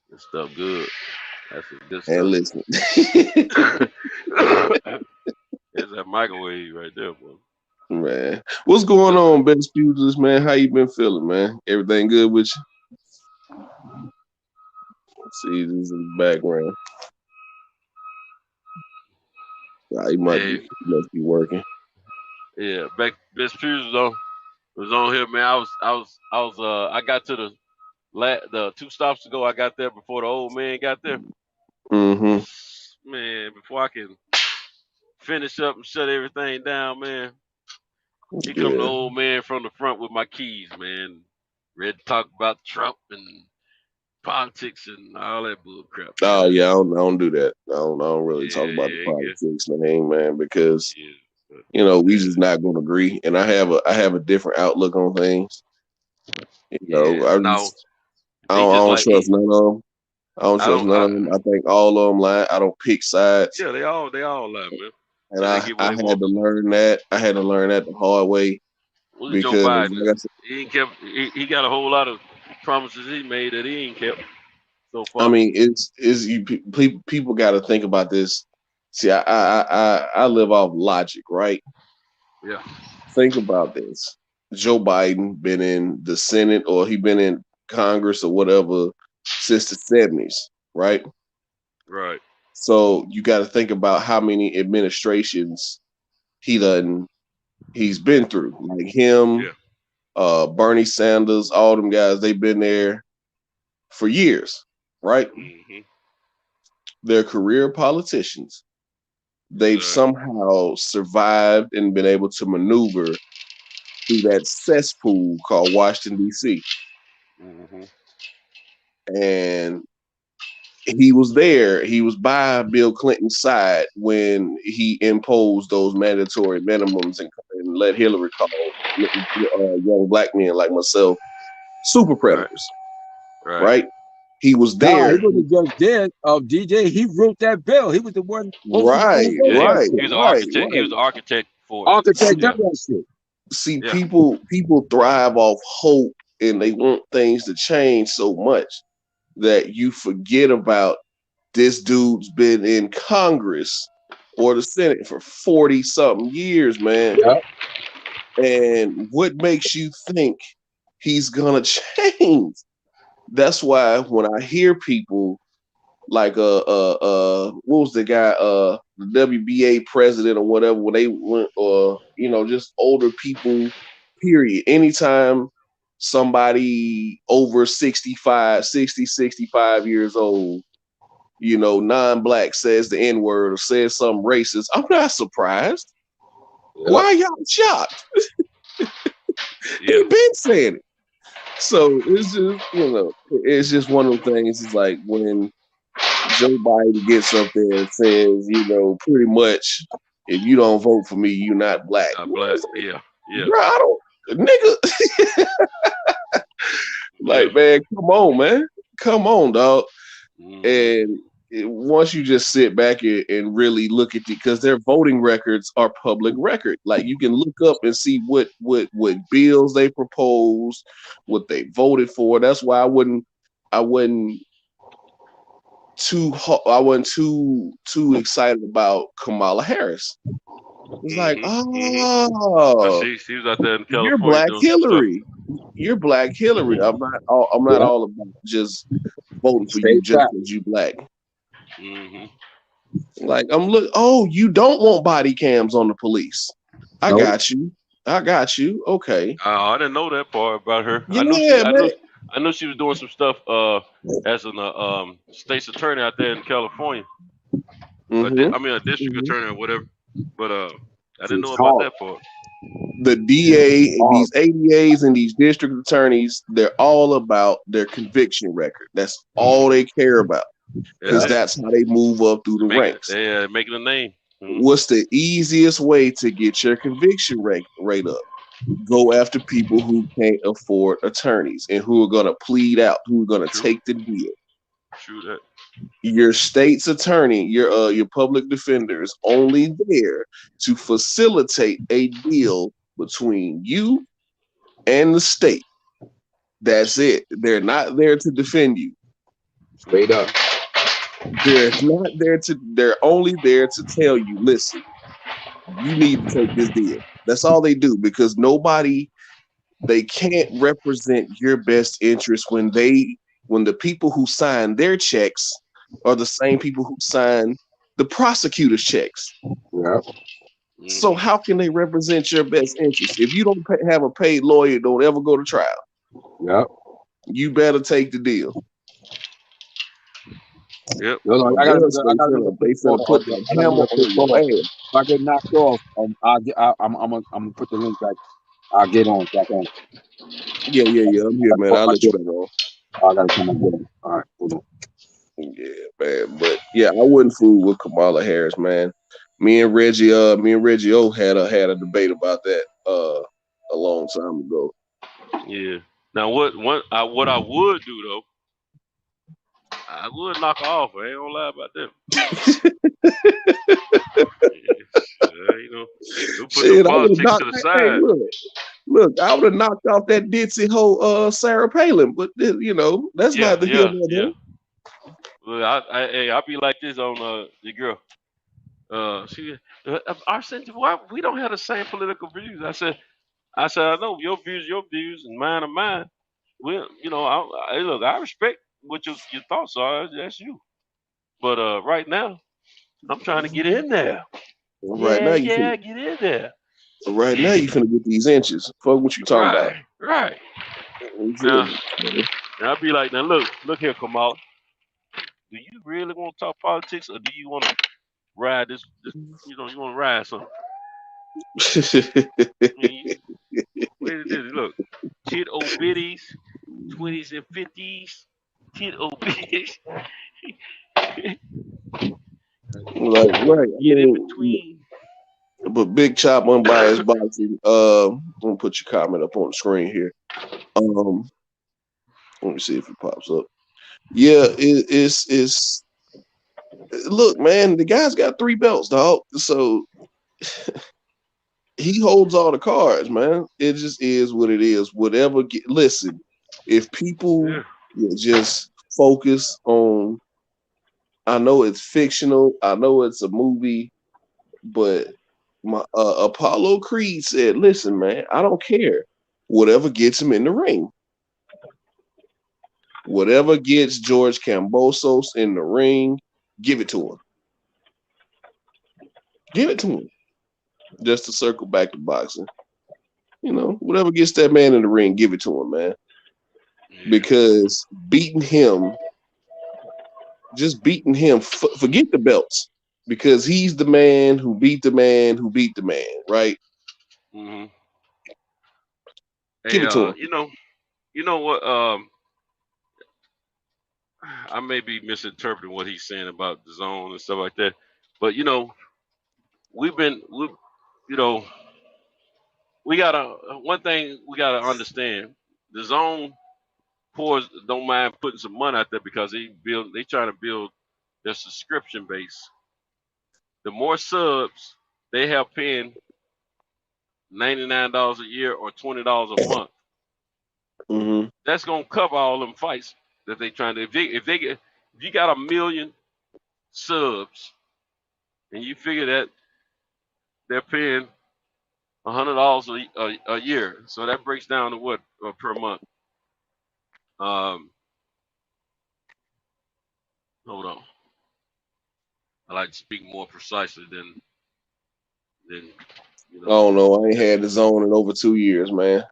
That stuff good. That's a good stuff. And listen, it's that microwave right there, boy. Man, what's going on, Ben Spuders, man? How you been feeling, man? Everything good with you? Let's see, this is in the background. He must be working. Yeah, Ben Spuders was on here, man. I got to the 2 stops ago. I got there before the old man got there. Man, before I can finish up and shut everything down, man. Here come the old man from the front with my keys, man. Ready to talk about Trump and politics and all that bull crap. Oh yeah, I don't do that. I don't really talk about the politics thing, man, because you know we just not gonna agree, and I have a different outlook on things. You know, I don't trust none of them. I don't trust none of them. I think all of them lie. I don't pick sides. Yeah, they all lie, man. And I had to learn that. I had to learn that the hard way. Look at Joe Because Biden. like I said, He ain't kept. He got a whole lot of promises he made that he ain't kept so far. I mean, people got to think about this. See, I live off logic, right? Yeah. Think about this. Joe Biden been in the Senate or he been in Congress or whatever since the 70s, right? Right. So you got to think about how many administrations he's been through. Like him, Bernie Sanders, all them guys, they've been there for years, right? Mm-hmm. They're career politicians. They've somehow survived and been able to maneuver through that cesspool called Washington, D.C. Mm-hmm. And he was there. He was by Bill Clinton's side when he imposed those mandatory minimums and let Hillary call young black men like myself super predators. Right? He was there. He wasn't just dead. DJ, he wrote that bill. He was the one. Right. He was the architect. He was the architect for it. Architect that shit. See, people thrive off hope, and they want things to change so much that you forget about this dude's been in Congress or the Senate for 40-something years, man. Yep. And what makes you think he's gonna change? That's why when I hear people like what was the guy, the WBA president or whatever, when they went, or just older people, period. Anytime somebody over 65 years old, non-black says the N-word or says something racist, I'm not surprised. Yep. Why are y'all shocked? They've been saying it. So it's just, it's just one of the things. It's like when Joe Biden gets up there and says, pretty much, if you don't vote for me, you're not black. Not black. Yeah. Bro, I don't, nigga. Man, come on, man. Come on, dog. And once you just sit back and really look at because their voting records are public record. Like you can look up and see what bills they proposed, what they voted for. That's why I wasn't too excited about Kamala Harris. It's like, she was out there in California. You're Black Hillary. You're Black Hillary. I'm not all about just voting for you just because you black. Mm-hmm. Like you don't want body cams on the police. I got you. Okay. I didn't know that part about her. Yeah, I knew she was doing some stuff as an state's attorney out there in California. Mm-hmm. A district attorney or whatever. But I didn't know about that part. The DA, these ADAs, and these district attorneys, they're all about their conviction record. That's all they care about. Because that's how they move up through the ranks. Yeah, making a name. Mm-hmm. What's the easiest way to get your conviction rate up? Go after people who can't afford attorneys and who are going to plead out, who are going to take the deal. True that. Your state's attorney, your public defender is only there to facilitate a deal between you and the state. That's it. They're not there to defend you. Straight up. They're only there to tell you, listen, you need to take this deal. That's all they do, because they can't represent your best interest when the people who sign their checks are the same people who sign the prosecutor's checks. Yeah. So how can they represent your best interest? If you don't have a paid lawyer, don't ever go to trial. Yep. You better take the deal. Yep. I gotta put the hammer on your ass. If I get knocked off, I'm gonna put the link back. I'll get on back on. Yeah. I'm here, man. I'll let you know. I gotta come and get him. All right, hold on. Yeah, man. But yeah, I wouldn't fool with Kamala Harris, man. Me and Reggie O had a debate about that a long time ago. Yeah. Now what I would do though, I would knock her off. I ain't gonna lie about that. You know, we'll put the Shit, I would have politics to knocked. the Hey, side. look, I would have knocked off that ditzy hoe, Sarah Palin. But you know, that's Yeah, not the yeah, hill yeah. Look, I be like this on the girl. She, why we don't have the same political views? I said, I know your views, and mine are mine. Well, you know, look, I respect what your thoughts are. That's you. But right now, I'm trying to get in there. Right now, you Yeah, get in there. Right now, you finna get these inches. Fuck what you talking about. Right. You feel me? And I'll be like, now look here, Kamala. Do you really want to talk politics, or do you want to ride this? You know, you want to ride something? Wait a minute, look, kid old biddies, 20s and 50s, kid old biddies. Like, right. I mean, but Big Chop unbiased boxing. I'm gonna put your comment up on the screen here. Let me see if it pops up. Yeah, it's look, man, the guy's got 3 belts, dog. So he holds all the cards, man. It just is what it is. Whatever. Listen, if people will just focus on, I know it's fictional, I know it's a movie, but my Apollo Creed said, "Listen, man, I don't care. Whatever gets him in the ring, whatever gets George Kambosos in the ring, give it to him. Give it to him." Just to circle back to boxing, you know, whatever gets that man in the ring, give it to him, man. Because beating him, forget the belts, because he's the man who beat the man who beat the man, right? Mm-hmm. Give it to him. You know what? I may be misinterpreting what he's saying about the zone and stuff like that, but you know, we gotta one thing we gotta understand: the zone don't mind putting some money out there because they trying to build their subscription base. The more subs they have paying $99 a year or $20 a month, that's gonna cover all them fights that they trying to. If you got 1 million subs and you figure that they're paying $100 a year, so that breaks down to what per month. Hold on. I like to speak more precisely than you know. I don't know. I ain't had the zone in over 2 years, man.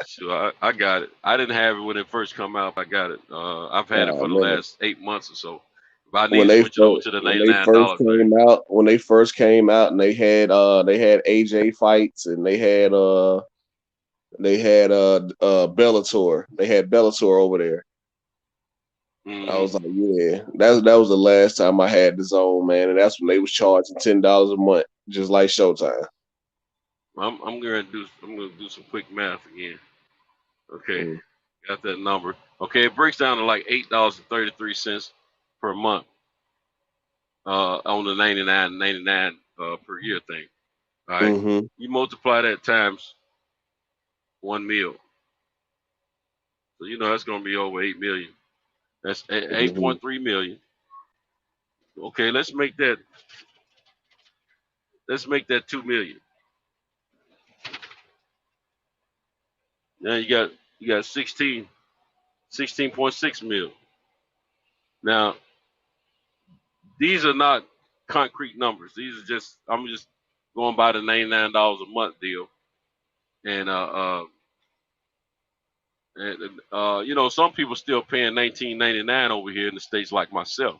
Sure, I got it. I didn't have it when it first come out. I got it. I've had it for the last 8 months or so. If I need to switch it over to the $99 thing. When they first came out, and they had AJ fights, and they had Bellator. They had Bellator over there. I was like, yeah, that was the last time I had the zone, man, and that's when they was charging $10 a month, just like Showtime. I'm gonna do some quick math again. Okay, got that number. Okay, it breaks down to like $8.33 per month on the $99 per year thing. All right, you multiply that times 1 mil, so you know that's gonna be over 8 million. That's 8.3 million. Okay, let's make that 2 million. Now you got 16.6 mil. Now these are not concrete numbers. These are just, I'm just going by the $99 a month deal. And you know, some people still paying $19.99 over here in the States, like myself,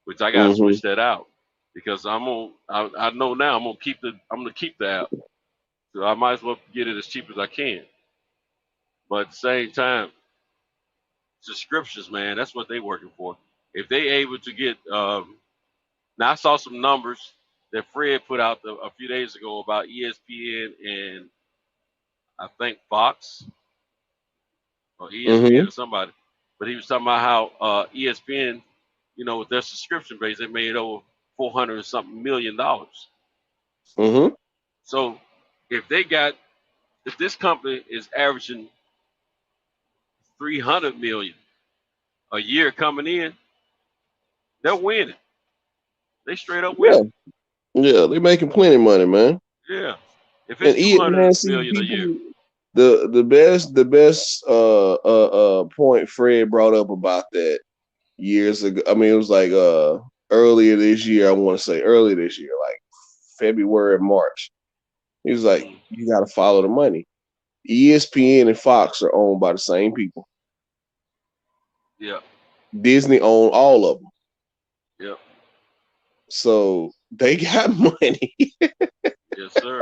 which I gotta switch that out because I know now I'm gonna keep the app. So I might as well get it as cheap as I can. But at the same time, subscriptions, man, that's what they working for. If they able to get now I saw some numbers that Fred put out a few days ago about ESPN and I think Fox or ESPN or somebody, but he was talking about how ESPN you know, with their subscription base, they made over $400 and something million. Mm-hmm. So if this company is averaging 300 million a year coming in, they're winning. They straight up Yeah. winning. Yeah, they're making plenty of money, man. Yeah. If And it's 200 see, million a year, the best point Fred brought up about that years ago. I mean, it was like earlier this year. I want to say earlier this year, like February, March. He was like, you got to follow the money. ESPN and Fox are owned by the same people. yeah, Disney own all of them, yeah, so they got money. yes, sir.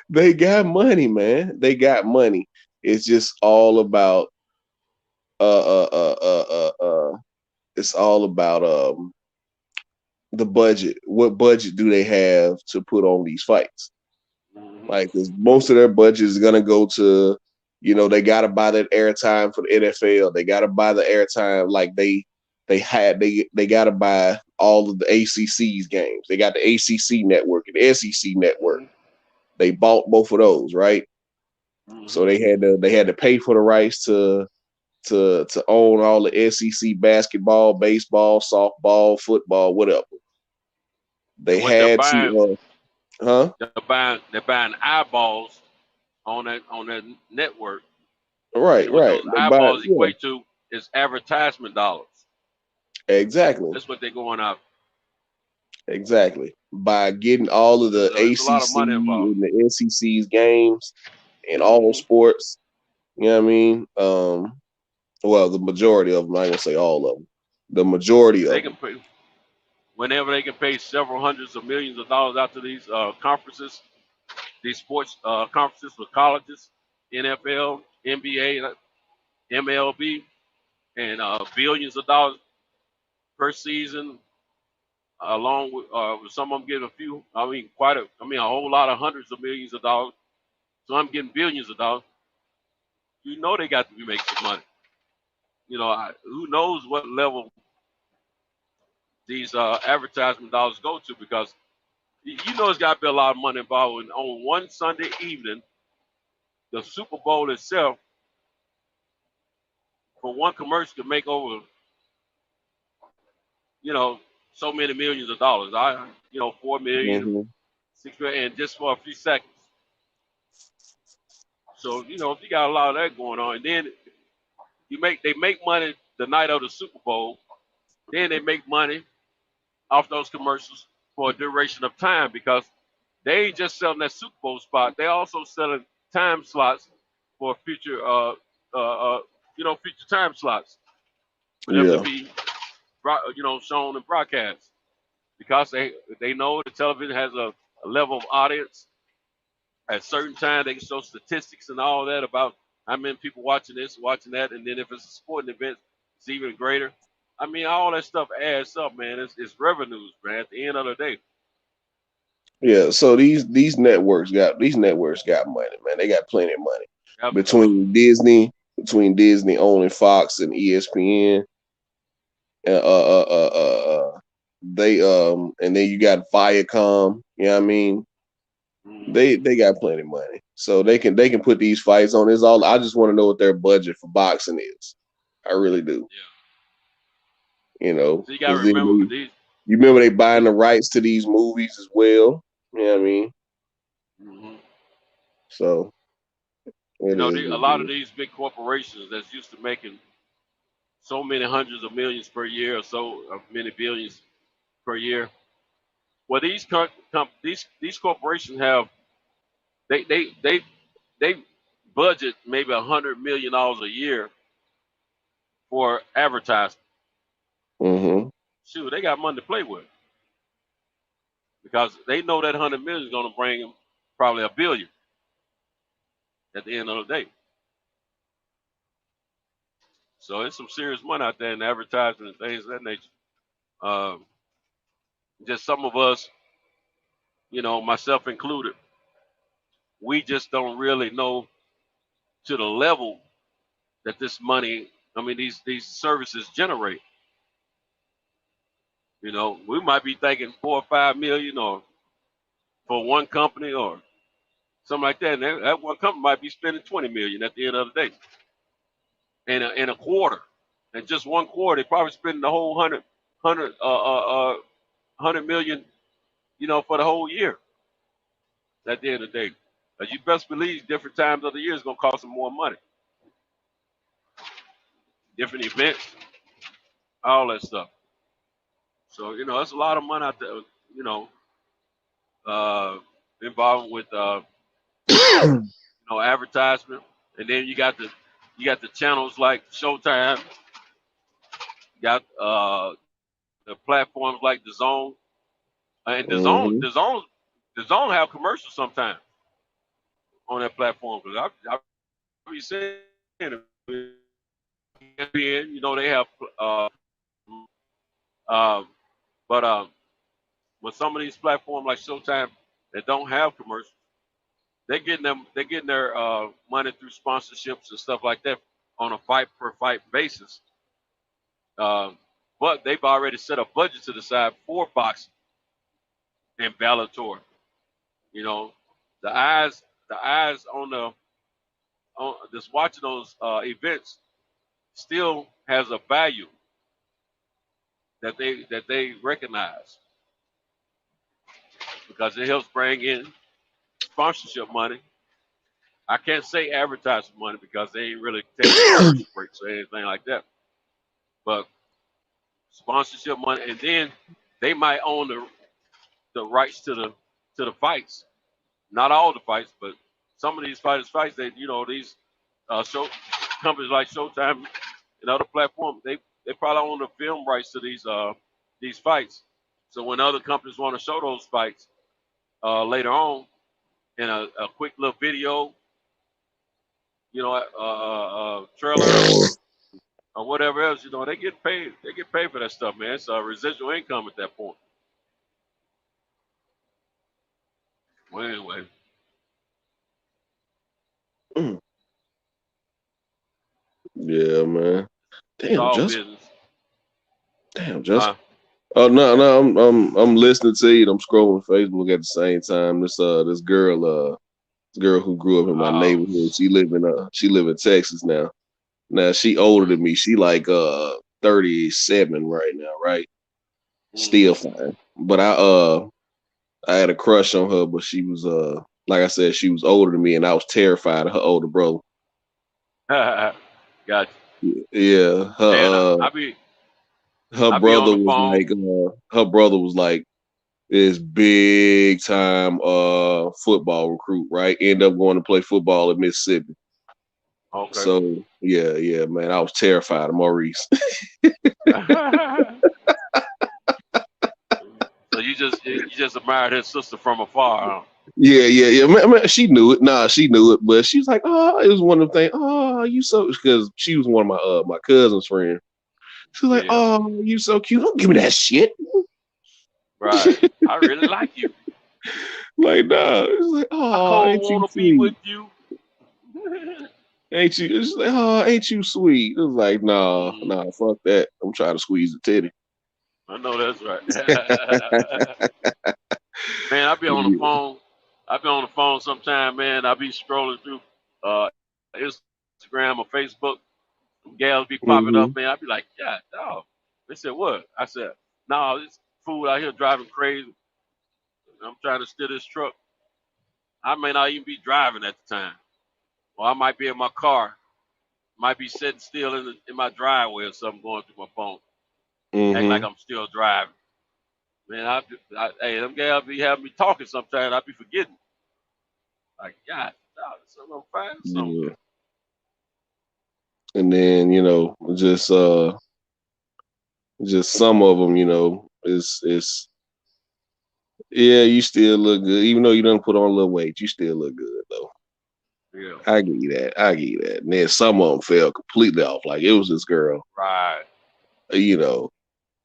They got money, man. They got money. It's just all about it's all about the budget. What budget do they have to put on these fights? Like, 'cause most of their budget is gonna go to, you know, they gotta buy that airtime for the NFL. They gotta buy the airtime, like they gotta buy all of the ACC's games. They got the ACC network and the SEC network. They bought both of those, right? So they had to pay for the rights to own all the SEC basketball, baseball, softball, football, whatever. They And what they're had buying, to, they're buying eyeballs on that network. right. And what those They buy, eyeballs yeah, equate to is advertisement dollars. exactly, That's what they're going out. exactly. By getting all of the So there's a lot of ACC money involved. and the SEC's games and all sports, you know what I mean? Well, the majority of them. I ain't gonna say all of them. The majority of They them. can pay whenever they can pay several hundreds of millions of dollars out to these conferences, these sports conferences for colleges, NFL, NBA, MLB, and billions of dollars per season, along with some of them getting a whole lot of hundreds of millions of dollars. So I'm getting billions of dollars. You know they got to be making some money. You know, who knows what level these advertisement dollars go to, because you know it's got to be a lot of money involved. And on one Sunday evening, the Super Bowl itself, for one commercial, to make over, you know, so many millions of dollars. 4 million, Mm-hmm. 6 million, and just for a few seconds. So, you know, if you got a lot of that going on, and then they make money the night of the Super Bowl, then they make money off those commercials for a duration of time, because they ain't just selling that Super Bowl spot. They also selling time slots for future, future time slots for them to Yeah. be, shown and broadcast, because they know the television has a level of audience. At certain time, they can show statistics and all that about how many people watching this, watching that, and then if it's a sporting event, it's even greater. I mean, all that stuff adds up, man. It's revenues, man. At the end of the day. Yeah. So these networks got money, man. They got plenty of money. Absolutely. Between Disney owning Fox and ESPN, they and then you got Viacom. You know what I mean? They got plenty of money, so they can put these fights on. It's all. I just want to know what their budget for boxing is. I really do. Yeah. You know, So you gotta remember you remember they buying the rights to these movies as well. You know what I mean? Mm-hmm. So, a lot of these big corporations that's used to making so many hundreds of millions per year, or so many billions per year. Well, these corporations have they budget maybe $100 million a year for advertising. Mm-hmm. Shoot, they got money to play with, because they know that 100 million is going to bring them probably $1 billion at the end of the day. So it's some serious money out there in advertising and things of that nature. Just some of us, myself included, we just don't really know to the level that this money, these services generate. You know, we might be thinking 4 or 5 million or for one company or something like that. And that one company might be spending 20 million at the end of the day in a quarter. And just one quarter, they probably spending the whole 100 million, you know, for the whole year at the end of the day. You best believe different times of the year is going to cost them more money. Different events, all that stuff. So, you know, that's a lot of money out there, you know, involved with, you know, advertisement. And then you got the channels like Showtime. You got the platforms like DAZN. And DAZN have commercials sometimes on that platform. Because I be saying it. You know, they have, but with some of these platforms like Showtime that don't have commercials, they're getting their money through sponsorships and stuff like that on a fight per fight basis. But they've already set a budget to the side for boxing and Bellator. You know, the eyes on just watching those events still has a value that they recognize because it helps bring in sponsorship money. I can't say advertising money because they ain't really taking commercial breaks or anything like that. But sponsorship money, and then they might own the rights to the fights. Not all the fights, but some of these fights, they, you know, these show companies like Showtime and other platforms, they probably own the film rights to these fights. So when other companies want to show those fights later on in a quick little video, you know, trailer or whatever else, you know, they get paid. They get paid for that stuff, man. It's residual income at that point. Well, anyway. Yeah, man. Damn, just business. Damn, just. Oh no, I'm listening to you. I'm scrolling Facebook at the same time. This girl who grew up in my neighborhood. She live in Texas now. Now she older than me. She like 37 right now, right? Still fine. But I had a crush on her, but she was like I said, she was older than me, and I was terrified of her older brother. Gotcha. Yeah, her brother was like this big time football recruit, right? End up going to play football at Mississippi. Okay. So yeah, man, I was terrified of Maurice. So you just admired his sister from afar, huh? Yeah. Man, she knew it. Nah, she knew it, but she was like, "Oh, it was one of them things. Oh, you so," because she was one of my cousin's friends. She was like, "Oh, you so cute. Don't give me that shit." Right. I really like you. Like, nah. It's like, "Oh, ain't you want to sweet? Be with you." Ain't you? It's like, "Oh, ain't you sweet?" It was like, nah, fuck that. I'm trying to squeeze the titty. I know that's right. Man, I be on the phone. I be on the phone sometime, man. I be scrolling through Instagram or Facebook. Gals be popping up, man. I be like, God, dog. They said, what? I said, no, this fool out here driving crazy. I'm trying to steal this truck. I may not even be driving at the time. Or I might be in my car. Might be sitting still in my driveway or something going through my phone. Act like I'm still driving. Man, hey, them gals be having me talking sometimes. I be forgetting. Like, God, dog, something I'm finding something. Yeah. And then, you know, just some of them, you know, it's yeah, you still look good. Even though you done put on a little weight, you still look good though. Yeah. I give you that. And then some of them fell completely off. Like it was this girl. Right. You know,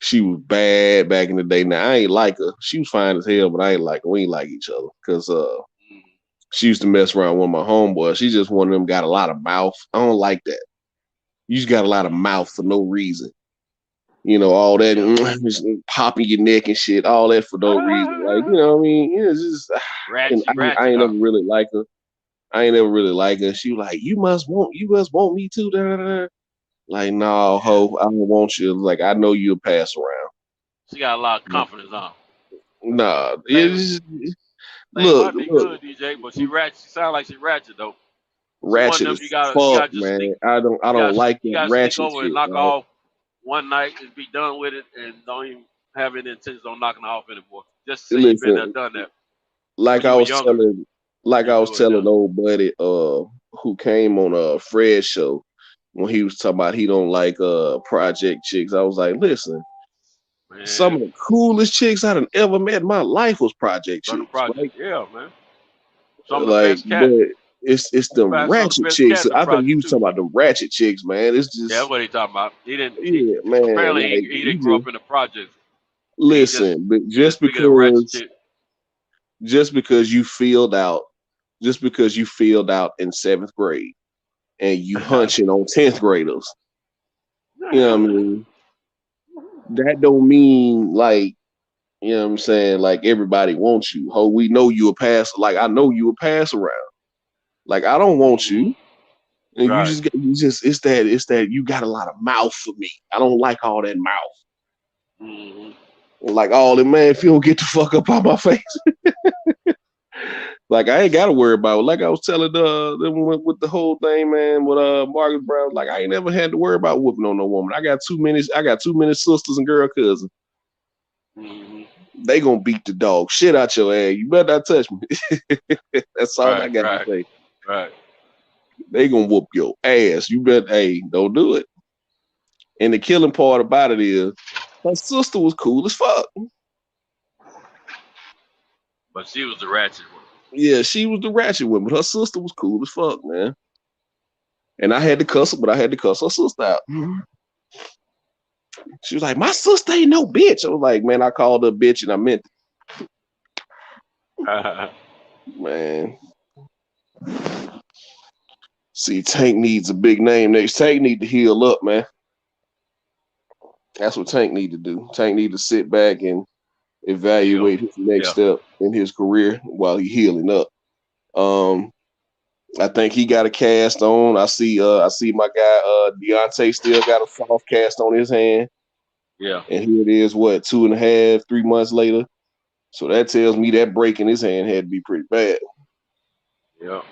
she was bad back in the day. Now I ain't like her. She was fine as hell, but I ain't like her. We ain't like each other. Cause she used to mess around with my homeboy. She's just one of them got a lot of mouth. I don't like that. You just got a lot of mouth for no reason. You know, all that popping your neck and shit, all that for no reason. Like, you know what I mean? It's just I ain't never really like her. I ain't never really like her. She was like, you must want me too. Da, da, da. Like, no, ho, I don't want you. Like, I know you'll pass around. She got a lot of confidence on. Nah, They look, might be good, DJ, but she ratchet. She sound like she ratchet though. ratchet as fuck, man. I don't like You that gotta ratchet sneak over shit. and knock Right? off one night and be done with it, and don't even have any intentions on knocking off anymore. Just say you've been there, Listen, done that. like When I you were was younger. telling old buddy who came on Fred's show when he was talking about he don't like project chicks. I was like, listen, some of the coolest chicks I done ever met in my life was project From the chicks. project, Right? yeah, man. Some of the Like, best cats. but it's them Some of the ratchet best chicks. cats in I think project you was too. talking about the ratchet chicks, man. It's Yeah, just that's what he talking about. He didn't. yeah, man. Apparently, Like, he didn't grow up in the projects. listen, but Just speaking of ratchet shit. just because you filled out in 7th grade and you hunching on 10th graders, you know what I mean? That don't mean like, you know what I'm saying, like everybody wants you. Ho, we know you a pass. Like I know you a pass around. Like I don't want you. And Right. it's that you got a lot of mouth for me. I don't like all that mouth. Mm-hmm. Like all that, man, if you don't get the fuck up out my face. Like I ain't gotta worry about it. Like I was telling them with the whole thing, man, with Marcus Brown, like I ain't never had to worry about whooping on no woman. I got too many sisters and girl cousins. Mm-hmm. They gonna beat the dog shit out your ass. You better not touch me. That's all I got to say. Right. They gonna whoop your ass. You better, hey, don't do it. And the killing part about it is her sister was cool as fuck. But she was the ratchet one. Yeah, she was the ratchet one, but her sister was cool as fuck, man. And I had to cuss her, but I had to cuss her sister out. She was like, my sister ain't no bitch. I was like, man, I called her a bitch and I meant it. Man. See, Tank needs a big name next. Tank need to heal up, man. That's what Tank need to do. Tank need to sit back and evaluate his next step in his career while he healing up. I think he got a cast on. I see my guy Deontay still got a soft cast on his hand. Yeah. And here it is, 2.5, 3 months later. So that tells me that break in his hand had to be pretty bad. Yeah.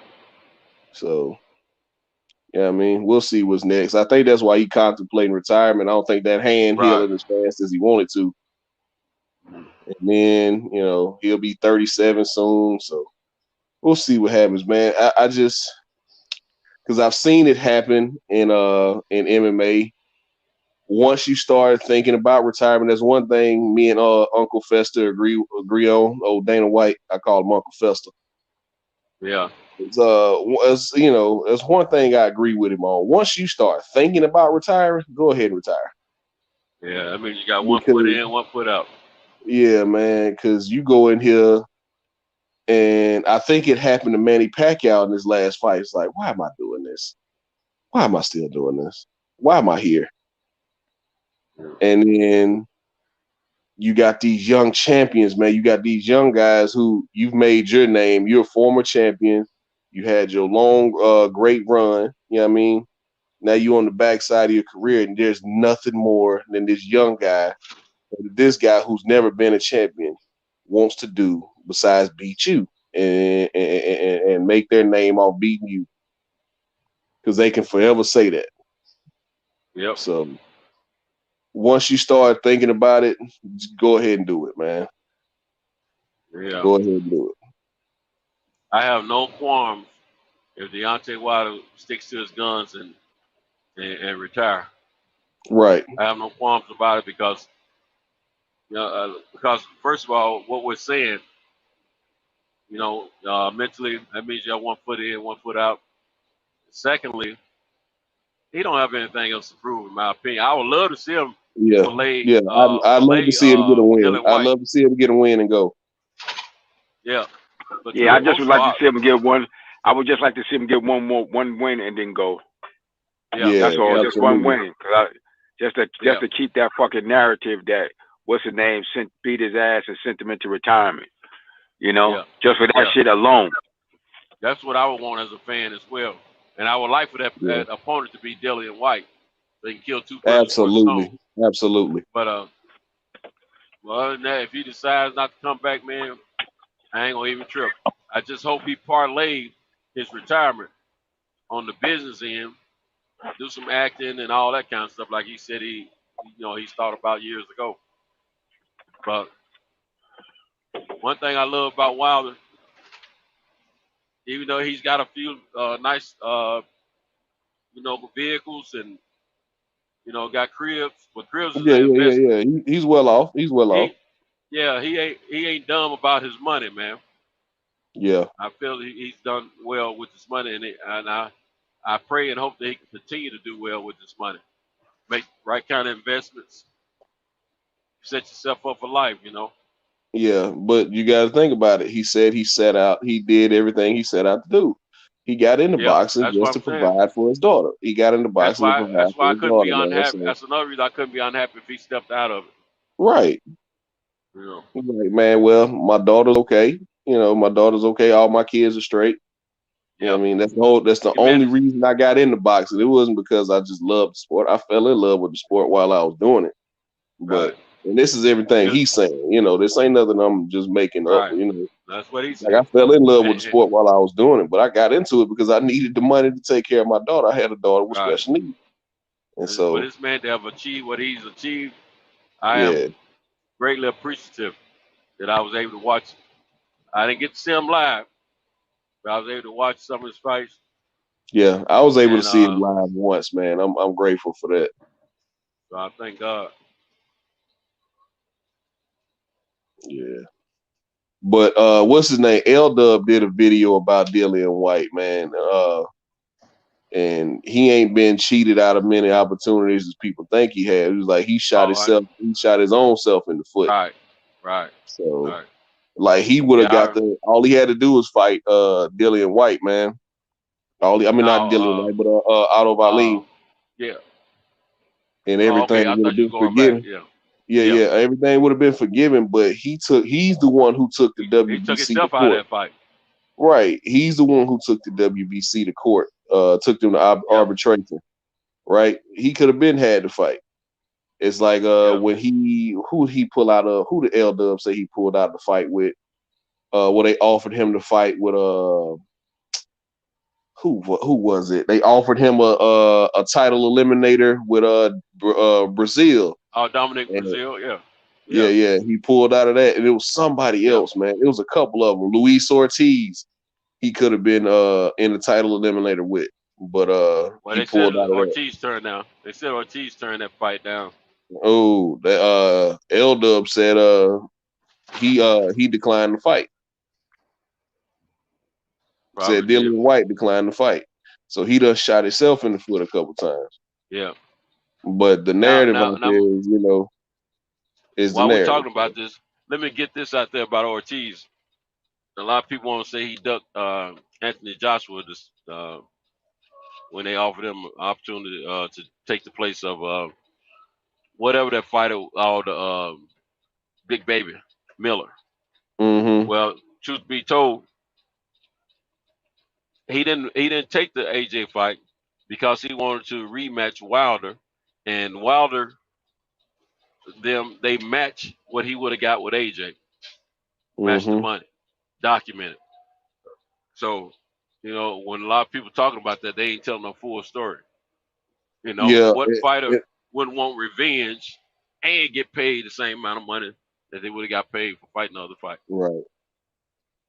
So, yeah, I mean, we'll see what's next. I think that's why he contemplating retirement. I don't think that hand healing as fast as he wanted to. And then, you know, he'll be 37 soon. So we'll see what happens, man. I just, because I've seen it happen in MMA. Once you start thinking about retirement, there's one thing me and Uncle Fester agree on. Old Dana White, I call him Uncle Fester. Yeah. As you know, there's one thing I agree with him on. Once you start thinking about retiring, go ahead and retire. Yeah, that means you got one foot in, 1 foot out. Yeah, man, because you go in here, and I think it happened to Manny Pacquiao in his last fight. It's like, why am I doing this? Why am I still doing this? Why am I here? And then you got these young champions, man. You got these young guys who you've made your name. You're a former champion. You had your long, great run. You know what I mean? Now you're on the backside of your career, and there's nothing more than this young guy, this guy who's never been a champion, wants to do besides beat you and make their name off beating you, because they can forever say that. Yep. So once you start thinking about it, just go ahead and do it, man. Yeah. Go ahead and do it. I have no qualms if Deontay Wilder sticks to his guns and retire. Right. I have no qualms about it because, you know, first of all, what we're saying, you know, mentally, that means you have 1 foot in, 1 foot out. Secondly, he don't have anything else to prove, in my opinion. I would love to see him fillet. I'd love to see him get a win. I'd love to see him get a win and go. Yeah. But I just would like to see him get one. I would just like to see him get one win and then go. Yeah, that's all. Just one win. just to keep that fucking narrative that what's his name beat his ass and sent him into retirement. You know, just for that shit alone. That's what I would want as a fan as well. And I would like for that opponent to be Dillian White. They can kill two birds with Absolutely. one stone. Absolutely. But well, other than that, if he decides not to come back, man, I ain't gonna even trip. I just hope he parlayed his retirement on the business end, do some acting and all that kind of stuff, like he said he's thought about years ago. But one thing I love about Wilder, even though he's got a few nice, vehicles and got cribs, but cribs is an investment. Yeah. He's well off. He's well off. Yeah, he ain't dumb about his money, man. Yeah. I feel he's done well with his money, and I pray and hope that he can continue to do well with his money. Make right kind of investments. Set yourself up for life, Yeah, but you got to think about it. He said he did everything he set out to do. He got into boxing just to provide for his daughter. He got into boxing to provide for his daughter. That's why I couldn't be unhappy. That's another reason I couldn't be unhappy if he stepped out of it. Right. Like, man, well, my daughter's okay. My daughter's okay. All my kids are straight. You know what I mean? That's the only reason I got into boxing. It wasn't because I just loved the sport. I fell in love with the sport while I was doing it. But and this is everything he's saying. This ain't nothing I'm just making up. That's what he said. Like I fell in love with the sport while I was doing it, but I got into it because I needed the money to take care of my daughter. I had a daughter with special needs, and so for this man to have achieved what he's achieved, I am greatly appreciative that I was able to watch. I didn't get to see him live, but I was able to watch some of his fights. Yeah, I was able to see him live once, man. I'm grateful for that. So I thank God. Yeah. But what's his name? L-Dub did a video about Dillian White, man. And he ain't been cheated out of many opportunities as people think he had. He was like he shot he shot his own self in the foot. Right. So like he would have all he had to do was fight Dillian White, man. Not Dillian White, but Otto Wallin. Yeah. And everything would have been forgiven. Yeah, everything would have been forgiven, but he's the one who took the WBC. He took himself out of that fight. Right. He's the one who took the WBC to court, took them to arbitration. Right. He could have had the fight. It's like when who did L-Dub say he pulled out the fight with? Where they offered him to fight with who was it? They offered him a title eliminator with Brazil. Oh, Dominic Brazil, Yeah. He pulled out of that, and it was somebody else, man. It was a couple of them. Luis Ortiz, he could have been in the title eliminator with, but he pulled out of Ortiz turned down. They said Ortiz turned that fight down. Oh, L-Dub said he declined the fight. Said Dillian White declined the fight, so he done shot himself in the foot a couple times. Yeah. But the narrative out there is, is while the we're narrative. talking about this, let me get this out there about Ortiz. A lot of people want to say he ducked Anthony Joshua when they offered him an opportunity to take the place of whatever that fighter called Big Baby Miller. Mm-hmm. Well, truth be told, he didn't take the AJ fight because he wanted to rematch Wilder. And Wilder, they match what he would have got with AJ. Match the money. Documented. So, when a lot of people talking about that, they ain't telling the full story. What fighter wouldn't want revenge and get paid the same amount of money that they would have got paid for fighting another fight? Right.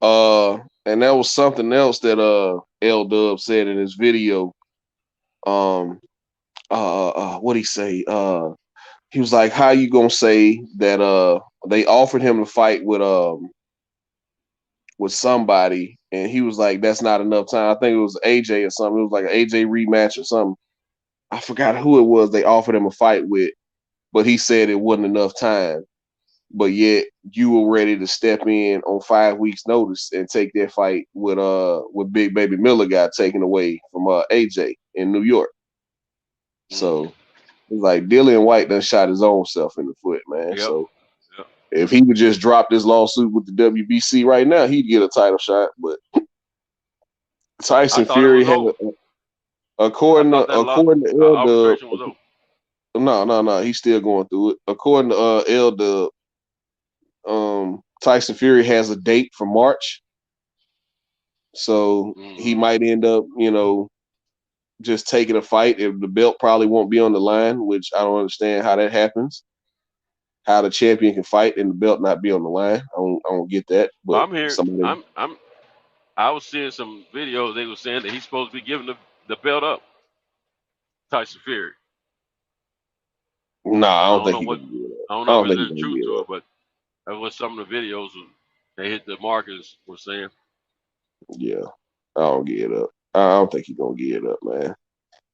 And that was something else that L-Dub said in his video. What'd he say? He was like, how you gonna say that they offered him to fight with somebody, and he was like, that's not enough time. I think it was AJ or something. It was like an AJ rematch or something. I forgot who it was they offered him a fight with, but he said it wasn't enough time. But yet you were ready to step in on 5 weeks' notice and take that fight with Big Baby Miller got taken away from AJ in New York. So It's like Dillian White done shot his own self in the foot, man. Yep. So Yep. if he would just drop this lawsuit with the WBC right now, he'd get a title shot. But Tyson I thought it Fury was had, over. according I to thought that arbitration was over. no, he's still going through it. According to L-Dub, Tyson Fury has a date for March, so he might end up, just taking a fight. If the belt probably won't be on the line, which I don't understand how that happens. How the champion can fight and the belt not be on the line. I don't get that. But I'm here. I was seeing some videos. They were saying that he's supposed to be giving the belt up. Tyson Fury. No, I don't think know he what. can do that. I don't I know don't if think there's he can truth do to that. it, but that was some of the videos they hit the markers were saying. Yeah, I don't get it up. I don't think he's gonna get it up, man.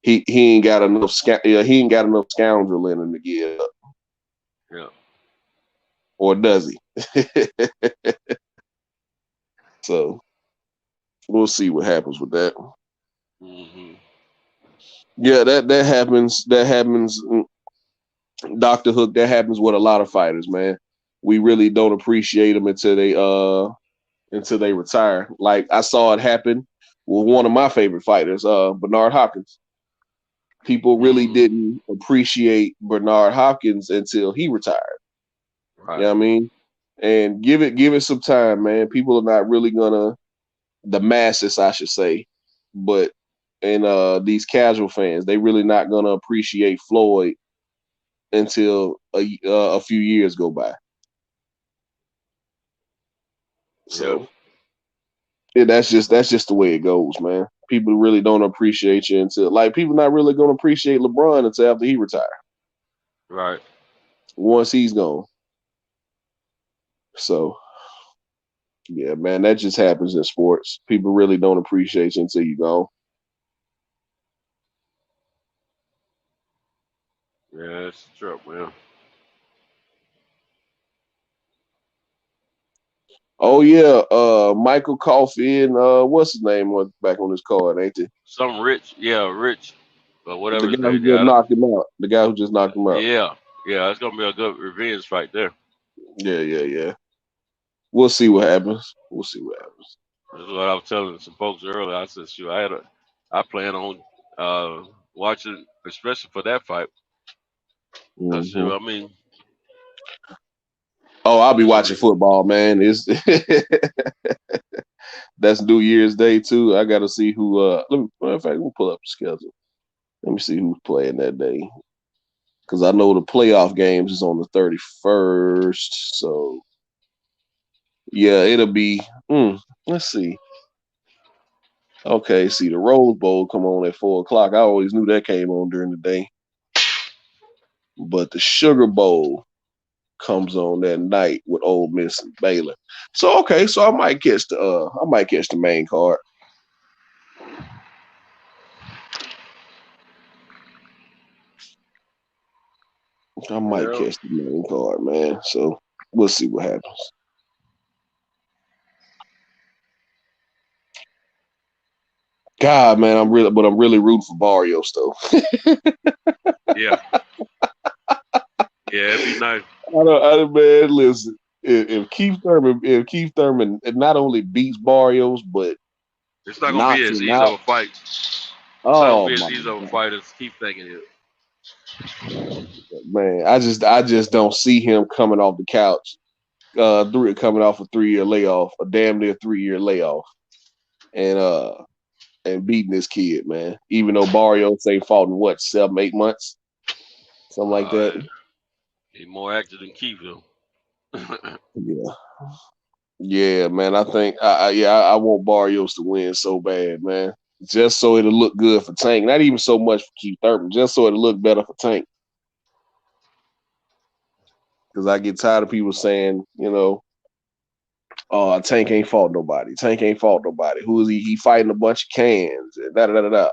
He ain't got enough he ain't got enough scoundrel in him to get it up. Yeah. Or does he? So we'll see what happens with that. Mm-hmm. Yeah, that happens. That happens. Dr. Hook, that happens with a lot of fighters, man. We really don't appreciate them until they retire. Like I saw it happen with one of my favorite fighters, Bernard Hopkins. People really didn't appreciate Bernard Hopkins until he retired. Right. You know what I mean? And give it some time, man. People are not really gonna, the masses, I should say, but these casual fans, they really not gonna appreciate Floyd until a few years go by. So yeah, that's just the way it goes, man. People really don't appreciate you until, like, people not really gonna appreciate LeBron until after he retires. Right. Once he's gone. So yeah, man, that just happens in sports. People really don't appreciate you until you go. Yeah, it's true, man. Oh yeah, Michael Coffey and what's his name was back on his card, ain't it? Some Rich, but whatever The his guy who name. just knocked him out. The guy who just knocked him out. Yeah, it's gonna be a good revenge fight there. Yeah. We'll see what happens. That's what I was telling some folks earlier. I said, shoot, I plan on watching, especially for that fight. Mhm. I mean, oh, I'll be watching football, man. It's that's New Year's Day too. I got to see who. Matter of fact, we'll pull up the schedule. Let me see who's playing that day, because I know the playoff games is on the 31st. So yeah, it'll be. Let's see. Okay, see the Rose Bowl come on at 4:00. I always knew that came on during the day, but the Sugar Bowl comes on that night with Ole Miss and Baylor. So okay, so I might catch the main card. I might catch the main card, man. So we'll see what happens. God, man, I'm really rooting for Barrios though. yeah, it'd be nice. Man, listen. If Keith Thurman not only beats Barrios, but it's not gonna be as easy of a fight. It's not gonna be as easy of a fight as keep thinking it. Man, I just don't see him coming off the couch, coming off a 3-year layoff, a damn near 3-year layoff, and beating this kid, man. Even though Barrios ain't fought in 7-8 months, something like that. He's more active than Keith, though. Yeah, man. I think I want Barrios to win so bad, man. Just so it'll look good for Tank. Not even so much for Keith Thurman, just so it'll look better for Tank. Because I get tired of people saying, Tank ain't fought nobody. Tank ain't fought nobody. Who is he? He fighting a bunch of cans and da-da-da-da-da.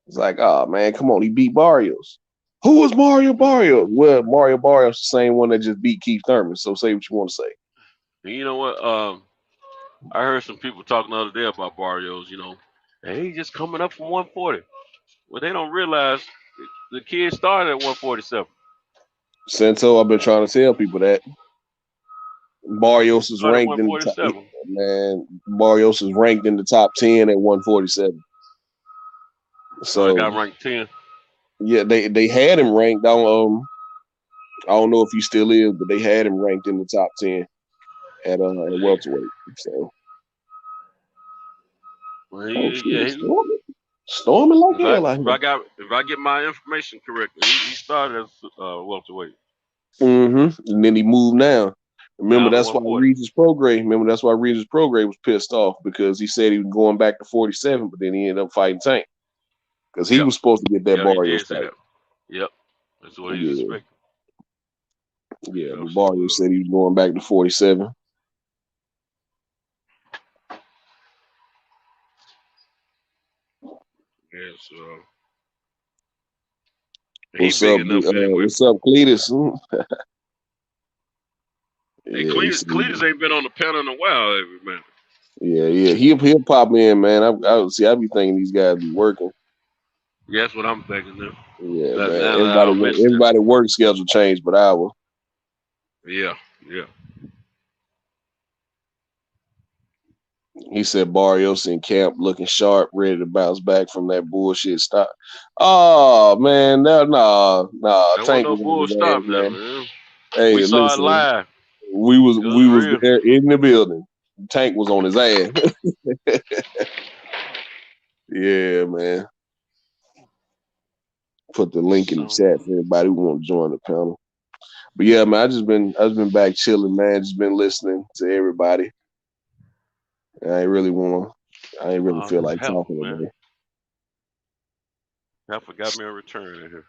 It's like, oh, man, come on. He beat Barrios. Who was Mario Barrios? Well, Mario Barrios the same one that just beat Keith Thurman. So say what you want to say. And you know what? I heard some people talking the other day about Barrios, and he's just coming up from 140. Well, they don't realize The kid started at 147. Santo, I've been trying to tell people that. Barrios is Started at ranked in the top. 147. Man, Barrios is ranked in the top 10 at 147. So I got So ranked 10. yeah, they had him ranked. I don't know if he still is, but they had him ranked in the top 10 at welterweight. So Well, oh shit, yeah, it's storming like hell out if I get my information correct, he started as welterweight. here. And then he moved down. Remember, Down to that's why 140. Regis Prograis was pissed off because he said he was going back to 47, but then he ended up fighting Tank because he was supposed to get that He Barrios did say fight. that. Yep. That's what he was Yeah, expecting. but Barrios said he was going back to 47. Yeah, so What's up, what's up, Cletus? Hey, Yeah, Cletus ain't been on the panel in a while, man. yeah. He'll pop in, man. I be thinking these guys be working. Yeah, that's what I'm thinking now. Yeah, Now man. that I mentioned it. Everybody work schedule changed, but ours. Yeah. He said Barrios in camp looking sharp, ready to bounce back from that bullshit stop. Oh man, nah. That Tank wasn't no was on bull his stop ass, now, man. man. Hey, We saw listen, it live. we was real. there in the building. Tank was on his ass. Yeah, man. Put the link in the chat for anybody who want to join the panel. But yeah, man, I just been back chilling, man. Just been listening to everybody. I ain't really feel like talking today. I forgot me a return in here.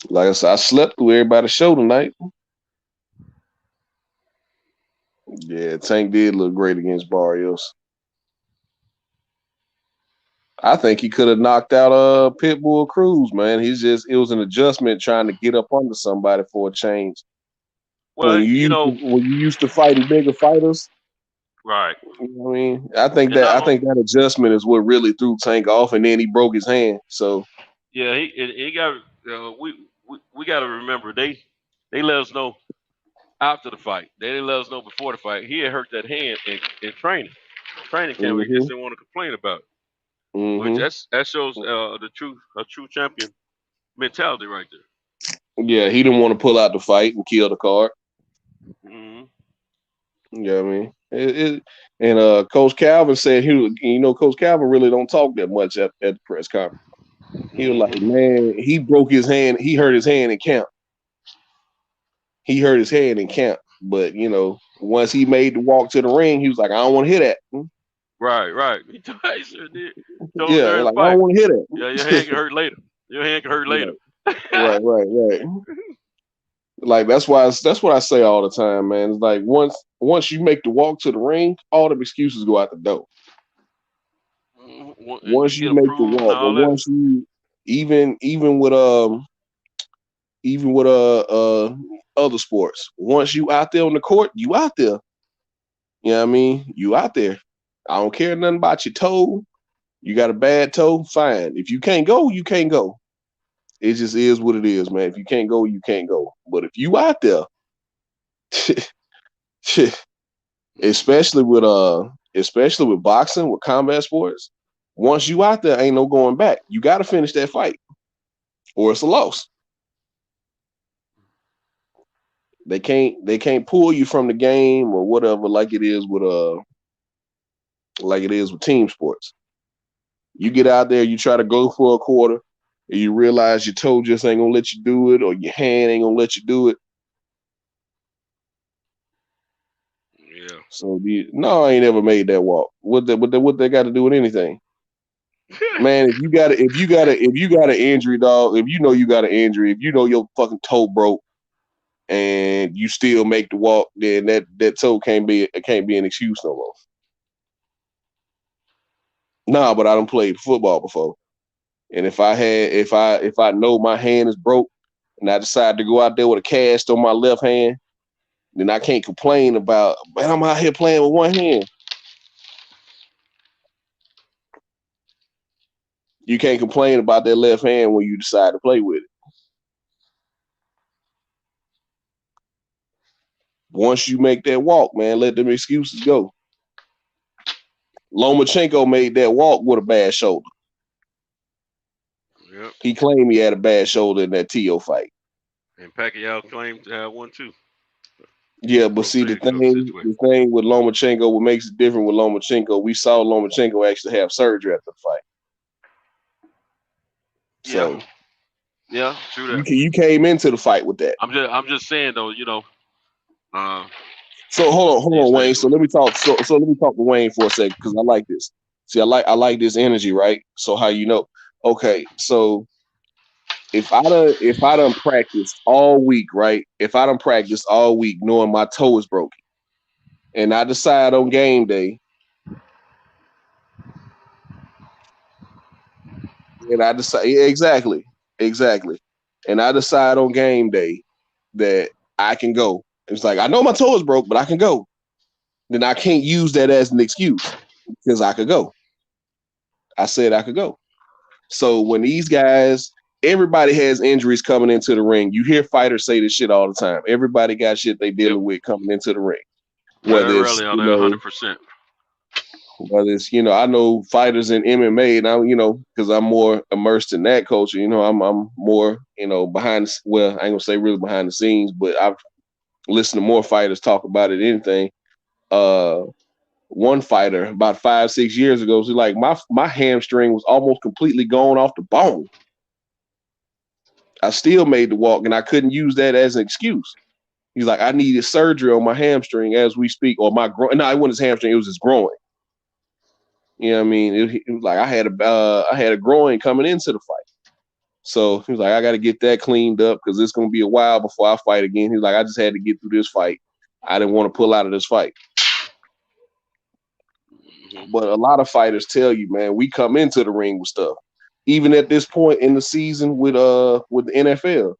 Like I said, I slept through everybody's show tonight. Yeah, Tank did look great against Barrios. I think he could have knocked out Pitbull Cruz, man. It was an adjustment trying to get up under somebody for a change. Well, when you used to fighting bigger fighters, right? You know what I mean, I think that adjustment is what really threw Tank off, and then he broke his hand. So yeah, he got. We got to remember they let us know after the fight. They didn't let us know before the fight. He had hurt that hand in training. Training camp. He just didn't want to complain about it. Which that shows a true champion mentality right there. Yeah, he didn't want to pull out the fight and kill the card. Mm-hmm. You know what I mean? And Coach Calvin said Coach Calvin really don't talk that much at the press conference. He was like, man, he broke his hand. He hurt his hand in camp. But, once he made the walk to the ring, he was like, I don't want to hear that. Right. He sure did. Yeah, like, I don't want to hear that. Yeah, your hand can hurt later. Right. Like that's what I say all the time, man. It's like once you make the walk to the ring, all the excuses go out the door. Once you make the walk, but once you even with other sports, once you out there on the court, you out there. You know what I mean? You out there. I don't care nothing about your toe. You got a bad toe, fine. If you can't go, you can't go. It just is what it is, man. If you can't go, you can't go. But if you out there, especially with boxing, with combat sports, once you out there, ain't no going back. You got to finish that fight, or it's a loss. They can't pull you from the game or whatever, like it is with team sports. You get out there, you try to go for a quarter, and you realize your toe just ain't gonna let you do it, or your hand ain't gonna let you do it. Yeah. So I ain't ever made that walk. What they got to do with anything? Man, if you got an injury, dog, if you know you got an injury, if you know your fucking toe broke and you still make the walk, then that toe can't be an excuse no more. Nah, but I done played football before. And if I know my hand is broke and I decide to go out there with a cast on my left hand, then I can't complain about, man, I'm out here playing with one hand. You can't complain about that left hand when you decide to play with it. Once you make that walk, man, let them excuses go. Lomachenko made that walk with a bad shoulder. Yep. He claimed he had a bad shoulder in that Tio fight. And Pacquiao claimed to have one too. Yeah, but see the thing with Lomachenko, what makes it different with Lomachenko, we saw Lomachenko actually have surgery after the fight. So yeah, true that. you came into the fight with that. I'm just saying though, So hold on, Wayne. So let me talk. So let me talk to Wayne for a second because I like this. See, I like this energy, right? So how you know? Okay, so if I done practiced all week, right? If I done practiced all week knowing my toe is broken, and I decide on game day, and I decide exactly, and I decide on game day that I can go. It's like I know my toe is broke, but I can go. Then I can't use that as an excuse because I could go. I said I could go. So when these guys, everybody has injuries coming into the ring. You hear fighters say this shit all the time. Everybody got shit they dealing with coming into the ring. Whether it's, on that 100%. Whether it's, I know fighters in MMA, and I, because I'm more immersed in that culture. I'm more, behind. Well, I ain't gonna say really behind the scenes, but I've listened to more fighters talk about it. Anything. One fighter about 5-6 years ago was like, my hamstring was almost completely gone off the bone. I still made the walk, and I couldn't use that as an excuse. He's like, I needed surgery on my hamstring as we speak, or my groin. No, it wasn't his hamstring; it was his groin. You know what I mean? It was like I had a groin coming into the fight, so he was like, I got to get that cleaned up because it's gonna be a while before I fight again. He's like, I just had to get through this fight. I didn't want to pull out of this fight. But a lot of fighters tell you, man, we come into the ring with stuff. Even at this point in the season with the NFL,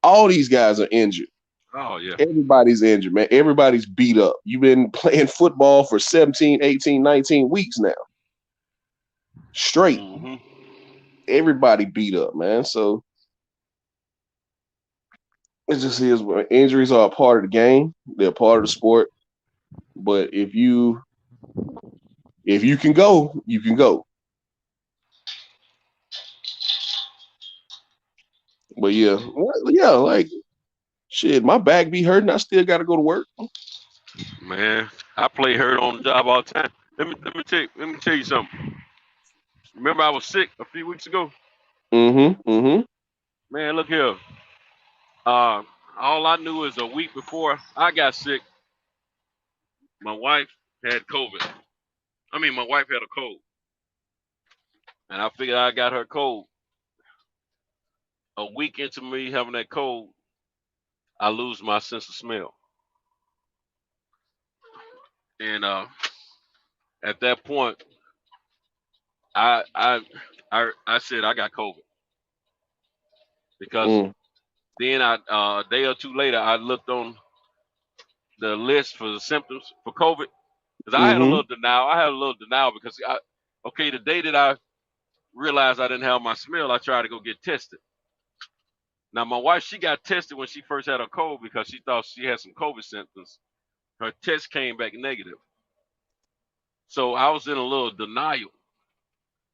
all these guys are injured. Oh, yeah. Everybody's injured, man. Everybody's beat up. You've been playing football for 17, 18, 19 weeks now. Straight. Mm-hmm. Everybody beat up, man. So it just is. Injuries are a part of the game. They're a part of the sport. But if you can go, you can go. But yeah, like shit, my back be hurting. I still got to go to work. Man, I play hurt on the job all the time. Let me tell you something. Remember I was sick a few weeks ago? Mm-hmm. Man, look here. All I knew is a week before I got sick, my wife had COVID. My wife had a cold. And I figured I got her cold. A week into me having that cold, I lose my sense of smell. And at that point, I said I got COVID. Because then a day or two later, I looked on the list for the symptoms for COVID. Because I had a little denial. Because the day that I realized I didn't have my smell, I tried to go get tested. Now, my wife, she got tested when she first had a cold because she thought she had some COVID symptoms. Her test came back negative. So I was in a little denial.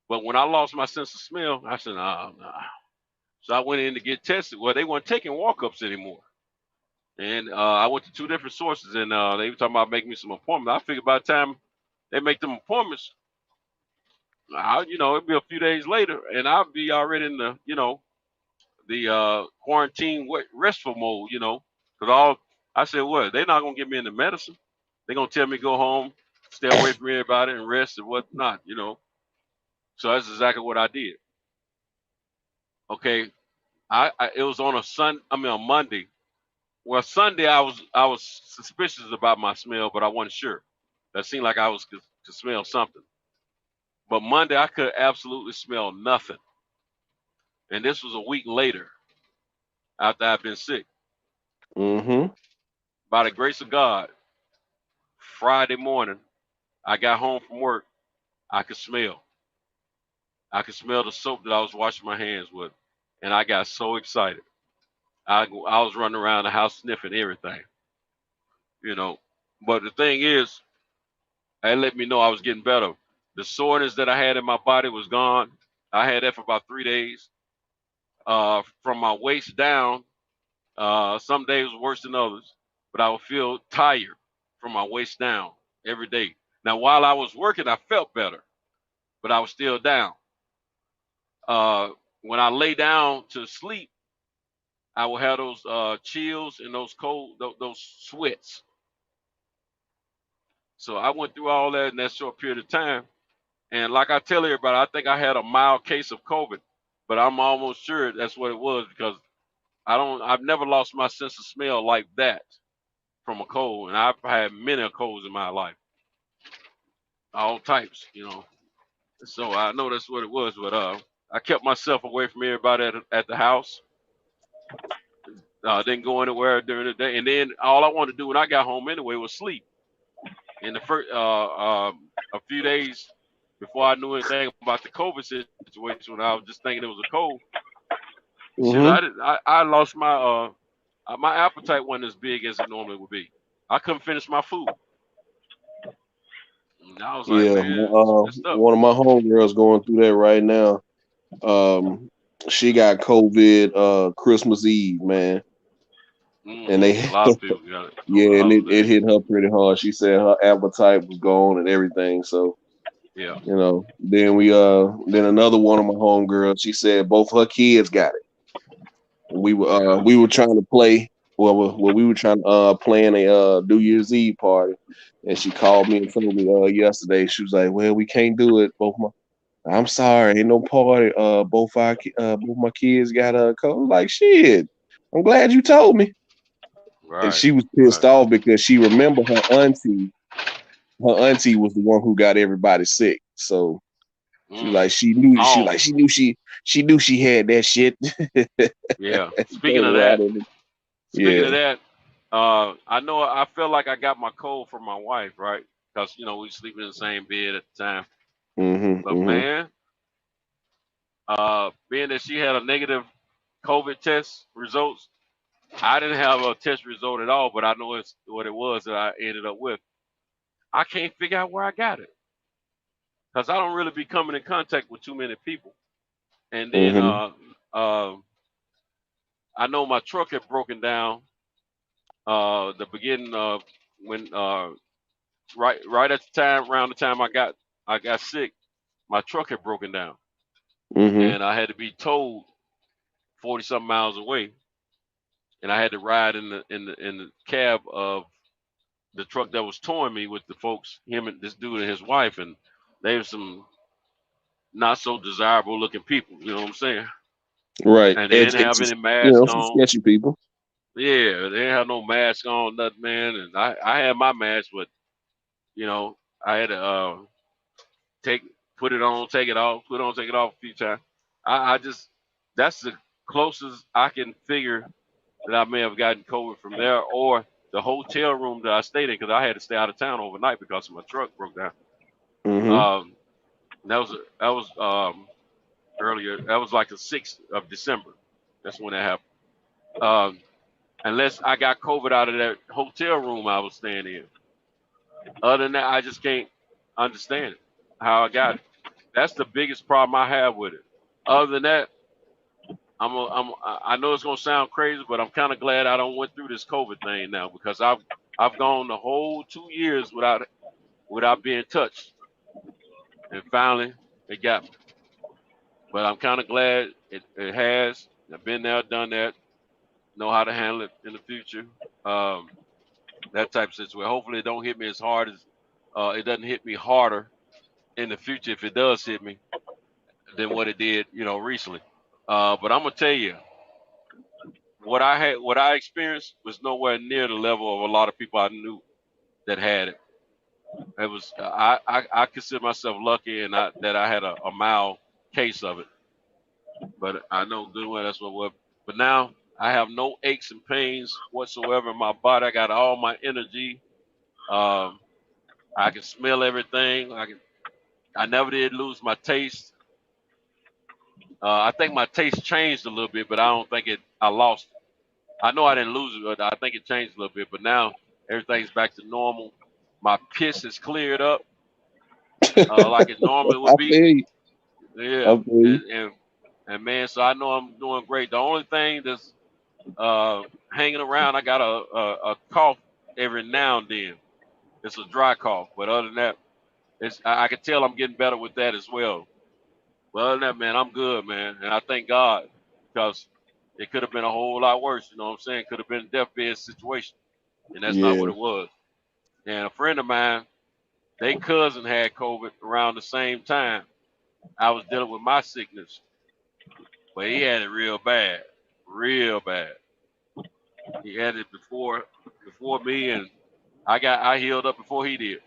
But when I lost my sense of smell, I said, nah. So I went in to get tested. Well, they weren't taking walk-ups anymore. And I went to 2 different sources, and they were talking about making me some appointments. I figured by the time they make them appointments, it'd be a few days later, and I'll be already in the quarantine restful mode, because I said, what? They're not gonna give me any medicine. They're gonna tell me go home, stay away from everybody, and rest and whatnot, So that's exactly what I did. Okay, it was on a Monday. Well, Sunday I was suspicious about my smell, but I wasn't sure. That seemed like I was to smell something. But Monday I could absolutely smell nothing. And this was a week later after I've been sick. Mm-hmm. By the grace of God, Friday morning, I got home from work, I could smell. I could smell the soap that I was washing my hands with, and I got so excited. I was running around the house sniffing everything, you know. But the thing is, it let me know I was getting better. The soreness that I had in my body was gone. I had that for about 3 days. From my waist down, some days were worse than others, but I would feel tired from my waist down every day. Now, while I was working, I felt better, but I was still down. When I lay down to sleep, I would have those chills and those cold, those sweats. So I went through all that in that short period of time. And like I tell everybody, I think I had a mild case of COVID, but I'm almost sure that's what it was because I've never lost my sense of smell like that from a cold. And I've had many colds in my life, all types, you know. So I know that's what it was, but I kept myself away from everybody at the house. Didn't go anywhere during the day. And then all I wanted to do when I got home anyway was sleep. In the first a few days before I knew anything about the COVID situation, when I was just thinking it was a cold, I lost my my appetite wasn't as big as it normally would be. I couldn't finish my food. And I was like, Yeah, man, it's messed up. one of my homegirls going through that right now. She got COVID Christmas Eve, man. And they a lot of people got it. yeah, and it hit her pretty hard. She said her appetite was gone and everything. So yeah, you know, then then another one of my homegirls, she said both her kids got it. We were trying to play. Well, we were trying to plan a New Year's Eve party, and she called me and told me yesterday. She was like, "Well, we can't do it. I'm sorry, ain't no party. Both my kids got a COVID." Like, shit. I'm glad you told me. Right. And she was pissed off because she remembered her auntie. Her auntie was the one who got everybody sick. So she like she knew she had that shit. Yeah. Speaking of that, I know I feel like I got my cold from my wife, right? Because you know we sleep in the same bed at the time. But man, being that she had a negative COVID test results, I didn't have a test result at all, but I know it's what it was that I ended up with. I can't figure out where I got it because I don't really be coming in contact with too many people. And then I know my truck had broken down the beginning of when right at the time around the time I got sick, my truck had broken down, and I had to be towed 40-something miles away, and I had to ride in the cab of the truck that was towing me with the folks, him and this dude and his wife, and they were some not so desirable looking people, you know what I'm saying? Right. And they didn't have any masks some on. sketchy people. Yeah, they didn't have no mask on, nothing, man. And I had my mask, but you know, I had to put it on, take it off, put it on, take it off a few times. I just that's the closest I can figure that I may have gotten COVID from there, or the hotel room that I stayed in, because I had to stay out of town overnight because my truck broke down. That was earlier. That was like the 6th of December. That's when that happened. Unless I got COVID out of that hotel room I was staying in. Other than that, I just can't understand it, how I got it. That's the biggest problem I have with it. Other than that, I know it's gonna sound crazy, but I'm kind of glad I don't went through this COVID thing now, because I've gone the whole 2 years without being touched, and finally it got me. But I'm kind of glad it has. I've been there, done that, know how to handle it in the future. That type of situation. Hopefully it don't hit me as hard as it doesn't hit me harder in the future, if it does hit me, than what it did, recently. But I'm gonna tell you, what I experienced was nowhere near the level of a lot of people I knew that had it. It was I consider myself lucky that I had a mild case of it. But I know good well that's what it was. But now I have no aches and pains whatsoever in my body. I got all my energy. I can smell everything. I never did lose my taste. I think my taste changed a little bit, but I don't think I lost it. I know I didn't lose it, but I think it changed a little bit. But now everything's back to normal. My piss is cleared up like it normally would I be. feel you. Yeah, I feel you. and man, so I know I'm doing great. The only thing that's hanging around, I got a cough every now and then. It's a dry cough, but other than that, I can tell I'm getting better with that as well. But other than that, man, I'm good, man, and I thank God because it could have been a whole lot worse. You know what I'm saying? Could have been a deathbed situation, and that's not what Yeah. it was. And a friend of mine, they cousin had COVID around the same time. I was dealing with my sickness, but he had it real bad, real bad. He had it before me, and I healed up before he did.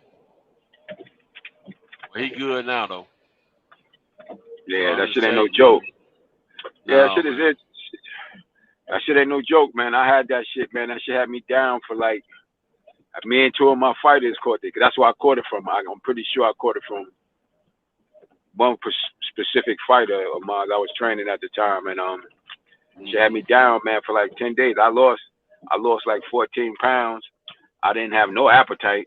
But he good now though. Yeah, I'm that just shit ain't no saying, joke. Yeah, that no shit is man. it. That shit ain't no joke, man. I had that shit, man. That shit had me down for like, me and two of my fighters caught it. That's where I caught it from. I'm pretty sure I caught it from one specific fighter of mine I was training at the time, and she had me down, man, for like 10 days. I lost like 14 pounds. I didn't have no appetite.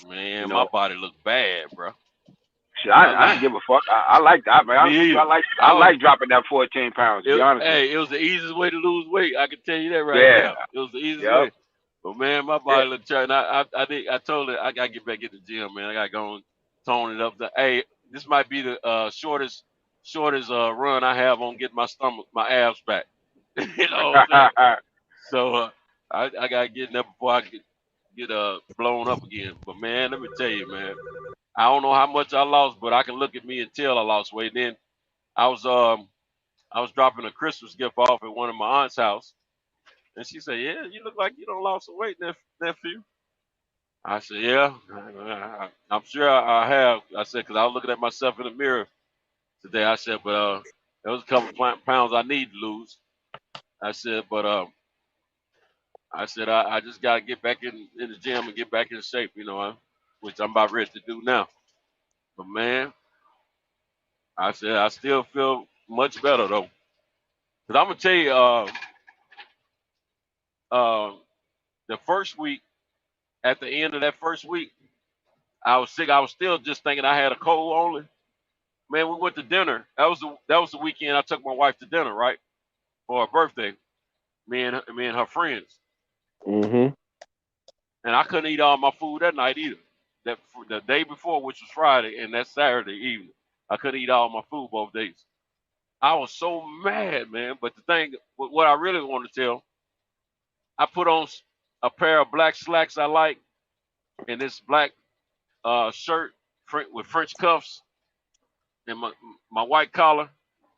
Man, You my know, body looked bad, bro. shit, I didn't give a fuck. I like that, man. Me either. I like dropping that 14 pounds. To be honest with Hey, it was the easiest way to lose weight. I can tell you that you. right Yeah. now. It was the easiest Yep. way. But man, my Yeah. body looked tired. I told her I gotta get back in the gym, man. I gotta go and tone it up. Hey, this might be the shortest run I have on getting my abs back. You know what I'm saying? So I gotta get in there before I get blown up again. But man, let me tell you, man, I don't know how much I lost, but I can look at me and tell I lost weight. Then I was dropping a Christmas gift off at one of my aunt's house, and she said, "Yeah, you look like you don't lost some weight, nephew." I said, "Yeah, I'm sure I have." I said, "Cause I was looking at myself in the mirror today." I said, "But there was a couple pounds I need to lose." I said, "But I just gotta get back in the gym and get back in shape, you know, which I'm about ready to do now." But man, I said I still feel much better though. Cause I'm gonna tell you, uh, the first week, at the end of that first week, I was sick. I was still just thinking I had a cold only. Man, we went to dinner. That was the weekend I took my wife to dinner, right, for her birthday. Me and her friends, Mm-hmm. and I couldn't eat all my food that night either. That the day before, which was Friday, and that Saturday evening, I couldn't eat all my food both days. I was so mad, man. But the thing, what I really want to tell, I put on a pair of black slacks I like, and this black shirt with French cuffs, and my white collar,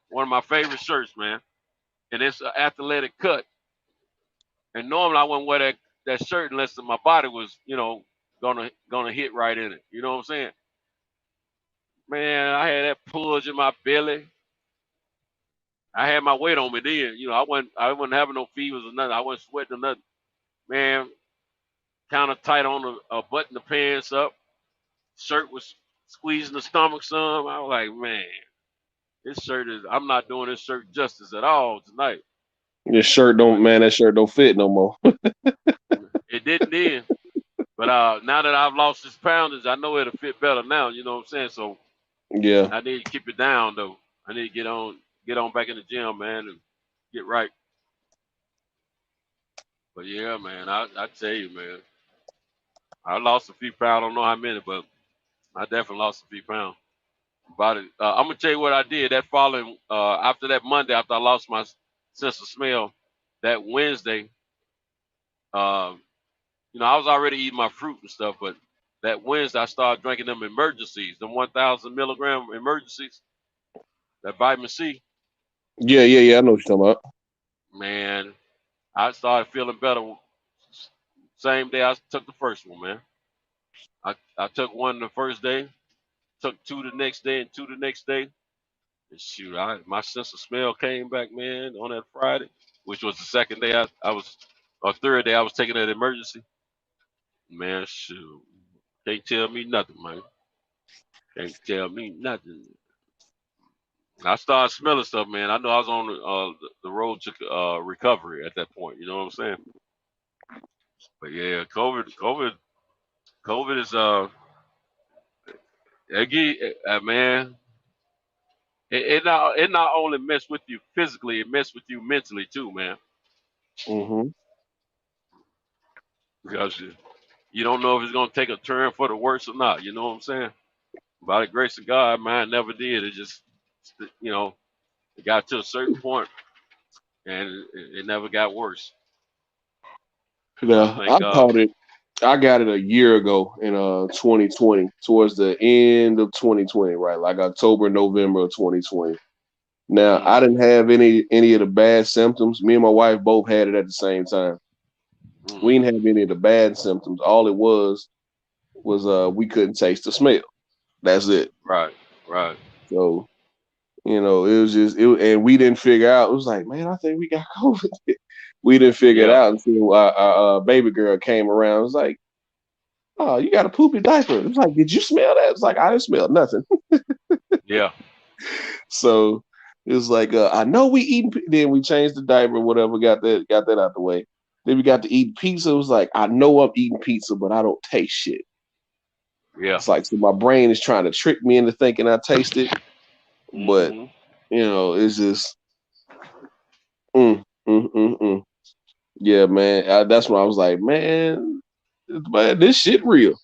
one of my favorite shirts, man. And it's an athletic cut. And normally I wouldn't wear that shirt unless my body was, you know, gonna hit right in it. You know what I'm saying? Man, I had that pudge in my belly. I had my weight on me then. You know, I wasn't having no fevers or nothing. I wasn't sweating or nothing. Man, kind of tight on button the pants up. Shirt was squeezing the stomach some. I was like, man, I'm not doing this shirt justice at all tonight. That shirt don't fit no more. It didn't then. But now that I've lost this poundage, I know it'll fit better now. You know what I'm saying? So Yeah. I need to keep it down though. I need to get on back in the gym, man, and get right. But yeah, man, I tell you, man, I lost a few pounds. I don't know how many, but I definitely lost a few pounds. About it. I'm gonna tell you what I did that following after that Monday after I lost my sense of smell. That Wednesday, you know, I was already eating my fruit and stuff, but that Wednesday I started drinking them emergencies, them 1,000 milligram emergencies, that vitamin C. Yeah. I know what you're talking about. Man, I started feeling better. Same day I took the first one, man. I took one the first day, took two the next day, and two the next day. And shoot, my sense of smell came back, man, on that Friday, which was the second day or third day I was taking that emergency. Man, shoot, can't tell me nothing, man. Can't tell me nothing. I started smelling stuff, man. I know I was on the road to recovery at that point. You know what I'm saying? But yeah, COVID is man. It not only mess with you physically, it mess with you mentally too, man. Mm-hmm. Because you don't know if it's gonna take a turn for the worse or not. You know what I'm saying? By the grace of God, mine never did. It just, it got to a certain point, and it never got worse. So I Yeah, thank God. I got it a year ago in 2020, towards the end of 2020, right? Like October, November of 2020. Now, I didn't have any of the bad symptoms. Me and my wife both had it at the same time. We didn't have any of the bad symptoms. All it was we couldn't taste the smell. That's it. Right. So, it was just and we didn't figure out. It was like, man, I think we got COVID. We didn't figure it out until our baby girl came around. It was like, oh, you got a poopy diaper. It was like, did you smell that? It's like, I didn't smell nothing. Yeah. So it was like, I know we eating. Then we changed the diaper, whatever. Got that out the way. Then we got to eat pizza. It was like, I know I'm eating pizza, but I don't taste shit. Yeah. It's like, so my brain is trying to trick me into thinking I taste it, but it's just, yeah, man. That's when I was like, man, this shit real.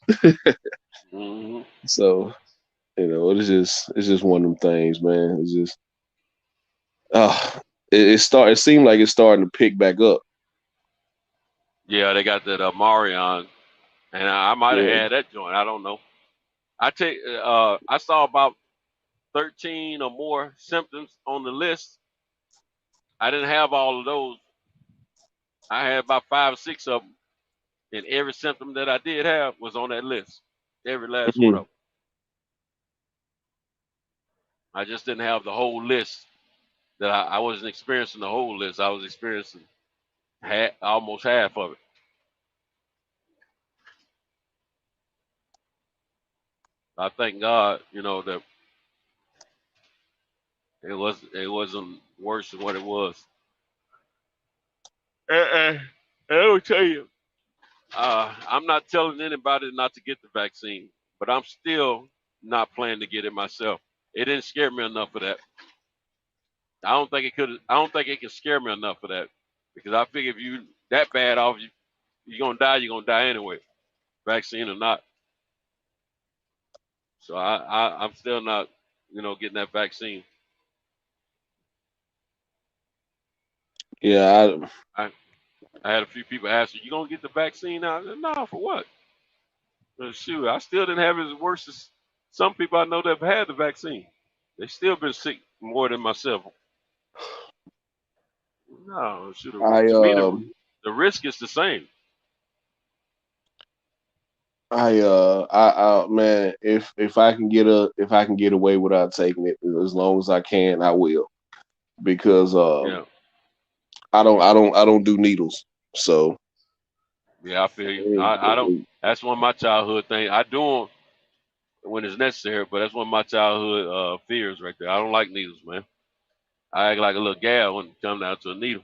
So, it's just one of them things, man. It's just, it seemed like it's starting to pick back up. Yeah, they got that Marion, and I might have had that joint. I don't know. I saw about 13 or more symptoms on the list. I didn't have all of those. I had about 5 or 6 of them, and every symptom that I did have was on that list. Every last one of them. I just didn't have the whole list. That I wasn't experiencing the whole list. I was experiencing almost half of it. I thank God, that it wasn't worse than what it was. And I will tell you, I'm not telling anybody not to get the vaccine, but I'm still not planning to get it myself. It didn't scare me enough for that. I don't think it can scare me enough for that, because I figure if you that bad off, you're gonna die. You're gonna die anyway, vaccine or not. So I'm still not, getting that vaccine. Yeah, I had a few people ask me, "You gonna get the vaccine now?" I said, "No, for what?" Shoot, I still didn't have it as worse as some people I know that have had the vaccine. They still been sick more than myself. No, shoot. To me, the risk is the same. Man, if I can get away without taking it as long as I can, I will, because I don't do needles. So yeah, I feel you. I don't. That's one of my childhood things. I do them when it's necessary, but that's one of my childhood fears right there. I don't like needles, man. I act like a little gal when it comes down to a needle.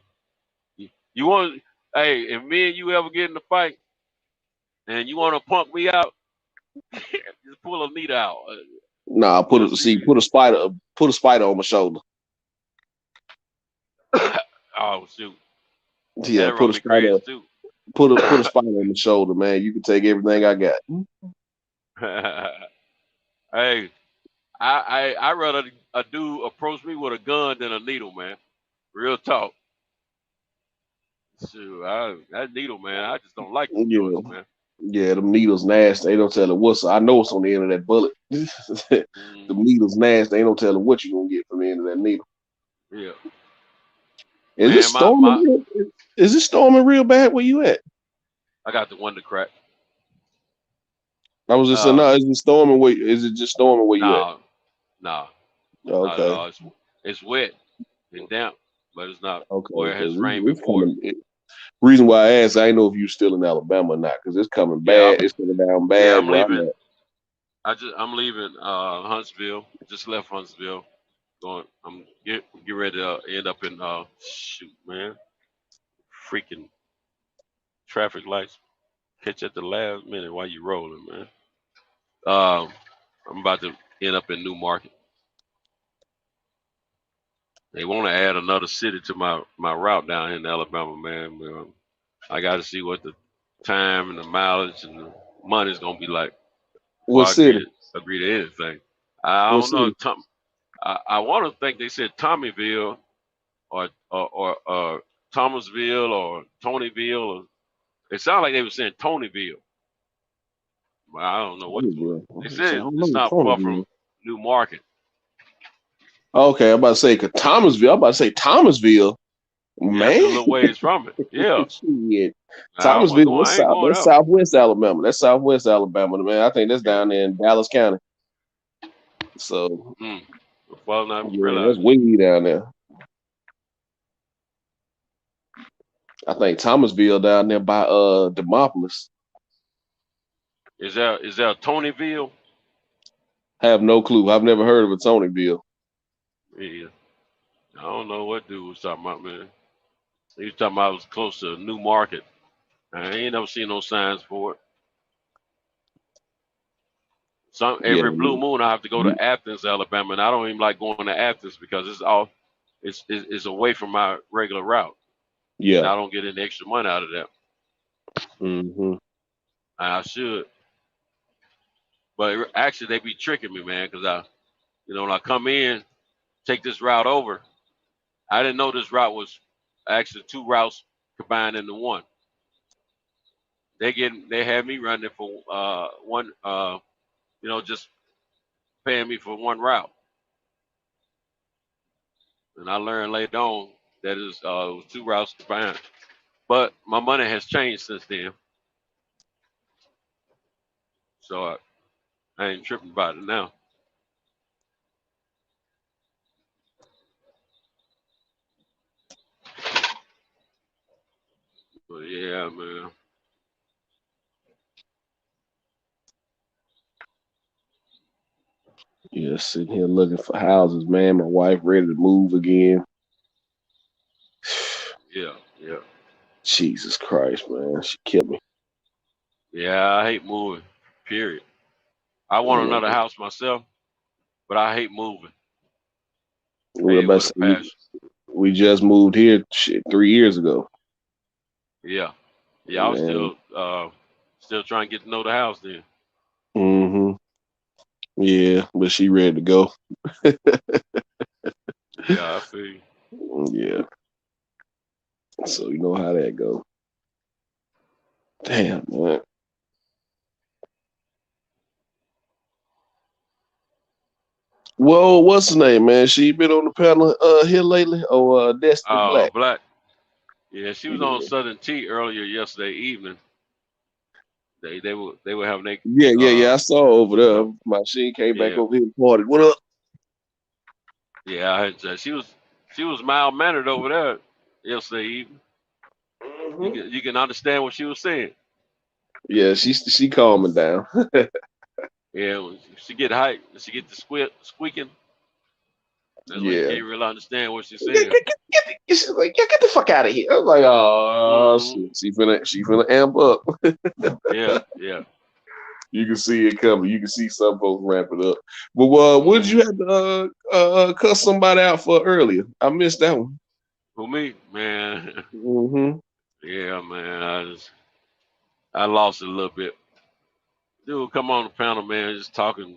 You want? Hey, if me and you ever get in a fight, and you want to pump me out, just pull a needle out. Nah, put a spider on my shoulder. Oh shoot! Yeah, put a spider on my shoulder, man. You can take everything I got. Hey, I rather a dude approach me with a gun than a needle, man. Real talk. Shoot, that needle, man. I just don't like them joints, man. Yeah, them needles nasty. They don't tell her what's. I know what's on the end of that bullet. The needles nasty. They don't tell her what you gonna get from the end of that needle. Yeah. Is it storming? Is it storming real bad where you at? I got the window crack. I was just saying, no. Is it storming? Is it just storming where you at? No. Okay. It's wet and damp, but it's not where it has Okay. rained before. Reason why I asked, I didn't know if you're still in Alabama or not, because it's coming bad. It's coming down bad. Yeah, I'm leaving. I'm leaving Huntsville. Just left Huntsville. I'm getting ready to end up in shoot, man, freaking traffic lights catch at the last minute while you rolling, man. I'm about to end up in New Market. They want to add another city to my route down here in Alabama, man. I got to see what the time and the mileage and the money's gonna be like before What I city? agree to anything. I What don't know. city? I want to think they said Tommyville or Thomasville or Tonyville. Or, it sounded like they were saying Tonyville. But I don't know what Tonyville. they I said. don't It's know not far from Tonyville. New Market. Okay, I'm about to say, cause Thomasville. I'm about to say Thomasville. Yeah, that's a Man, little ways from it. Yeah. shit. I wasn't Thomasville. going. I ain't going That's up. Southwest Alabama. That's Southwest Alabama, man. I think that's down there in Dallas County. So Well, not yeah, realize that's way down there. I think Thomasville down there by Demopolis. is there a Tonyville? I have no clue. I've never heard of a Tonyville. Yeah. I don't know what dude was talking about, man. He was talking about it was close to New Market. I ain't never seen no signs for it. Yeah, Every blue moon I have to go to Athens, Alabama, and I don't even like going to Athens because it's away from my regular route. yeah. And I don't get any extra money out of that. Mm-hmm. I should. But actually they be tricking me, man, because when I come in, take this route over, I didn't know this route was actually two routes combined into one. They had me running it for one just paying me for one route. And I learned later on that it was two routes combined. But my money has changed since then. So I ain't tripping about it now. But yeah, man. Yeah, sitting here looking for houses, man. My wife ready to move again. Yeah. Jesus Christ, man. She killed me. Yeah, I hate moving. Period. I want another house myself, but I hate moving. We just moved here 3 years ago. Yeah. I was still trying to get to know the house then. Mm-hmm. Yeah, but she ready to go. Yeah, I feel you. Yeah. So you know how that go. Damn, man. Well, what's her name, man? She been on the panel here lately? Destiny Black. Black. Yeah, she was on Southern Tea earlier yesterday evening. They were having their Yeah. I saw her over there. My she came back over here and party. What up? Yeah, I had she was mild mannered over there yesterday evening. Mm-hmm. You can understand what she was saying. Yeah, she calming down. Yeah, when she get hyped, she get the squeaking. That's when you can't really understand what she's saying. She's like, "Yeah, get the fuck out of here." I was like, "Oh, shit. She finna amp up." Yeah. You can see it coming. You can see some folks ramp it up. But what did you have to cuss somebody out for earlier? I missed that one. For me, man. Mm-hmm. Yeah, man. I lost it a little bit. Dude, come on the panel, man, just talking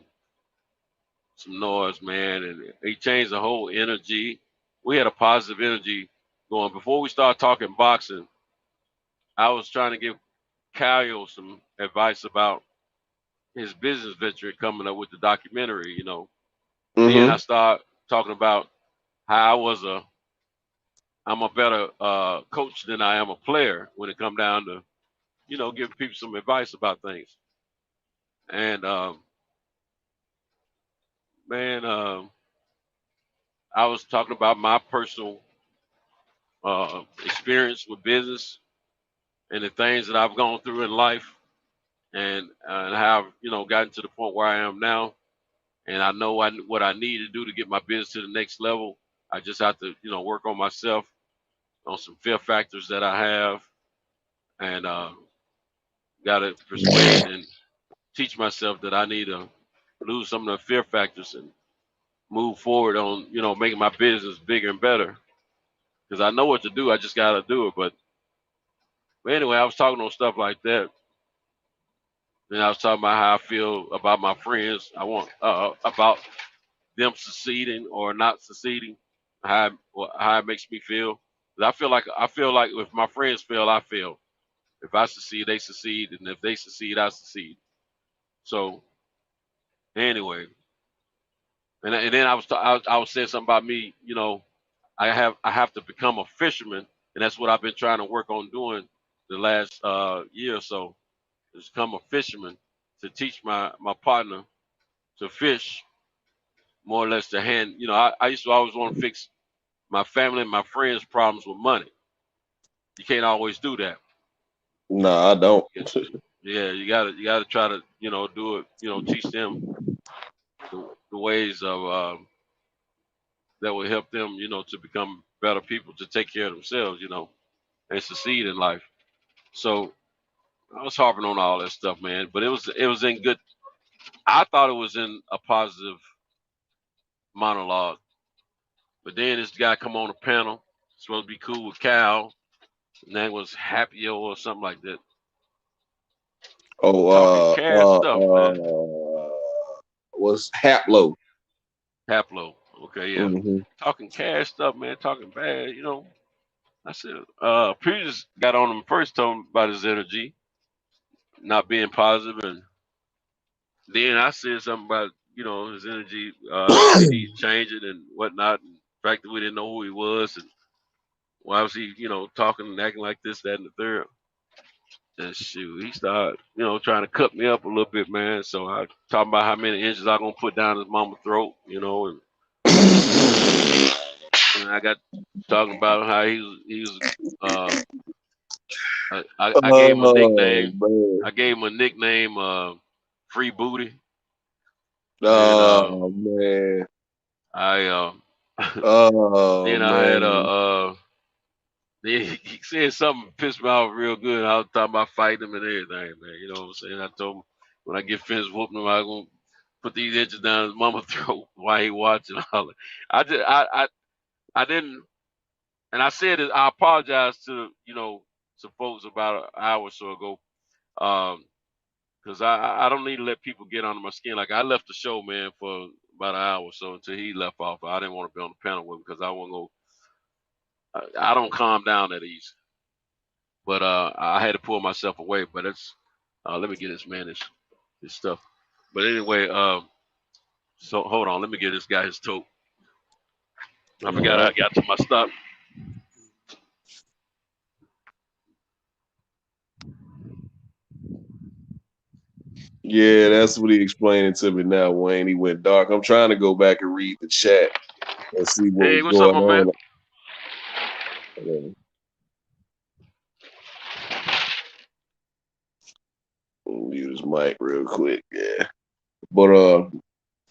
some noise, man, and he changed the whole energy. We had a positive energy going. Before we started talking boxing, I was trying to give Kyle some advice about his business venture coming up with the documentary, Then I start talking about how I'm a better coach than I am a player when it come down to, giving people some advice about things. And man, I was talking about my personal experience with business and the things that I've gone through in life, and how I've gotten to the point where I am now. and I know what I need to do to get my business to the next level. I just have to, work on myself, on some fear factors that I have, and got to persuade and teach myself that I need to lose some of the fear factors and move forward on, making my business bigger and better. Because I know what to do, I just got to do it. But anyway, I was talking on stuff like that. Then I was talking about how I feel about my friends. I want about them succeeding or not succeeding, how it makes me feel. 'Cause I feel like if my friends fail, I fail. If I succeed, they succeed, and if they succeed, I succeed. So anyway, and then I was saying something about me. I have to become a fisherman, and that's what I've been trying to work on doing the last year or so. Is become a fisherman, to teach my partner to fish, more or less to hand. I used to always want to fix my family and my friends' problems with money. You can't always do that. No, I don't. Yeah, you gotta try to do it. Teach them the ways of that will help them to become better people, to take care of themselves, and succeed in life. So I was harping on all that stuff, man. But it was in good. I thought it was in a positive monologue. But then this guy come on the panel, supposed to be cool with Cal, and that was Happy or something like that. Oh, talking cash stuff, man. What's Haplo? Haplo. Okay, yeah. Mm-hmm. Talking cash stuff, man. Talking bad, I said, Peters got on him first, told him about his energy not being positive, and then I said something about his energy, he changed it and whatnot, and the fact that we didn't know who he was, and why was he talking and acting like this, that, and the third. And shoot, he started trying to cut me up a little bit, man. So I talking about how many inches I'm gonna put down his mama's throat, and I got talking about how he was I gave him a nickname. Man. I gave him a nickname, Free Booty. Oh man. Then I had he said something pissed me off real good. I was talking about fighting him and everything, man. You know what I'm saying? I told him when I get finished whooping him, I'm gonna put these inches down his mama's throat while he watching all that. I didn't, and I said it. I apologize to some folks about an hour or so ago, because I don't need to let people get under my skin. Like I left the show, man, for about an hour or so until he left off. I didn't want to be on the panel with him because I want to go. I don't calm down that easy. But I had to pull myself away. But it's let me get this man his stuff. But anyway, so hold on, let me get this guy his tote. I forgot I got to my stop. Yeah, that's what he explaining to me now, Wayne. He went dark. I'm trying to go back and read the chat and see what's up, going my on. man? Mute his mic real quick, yeah. But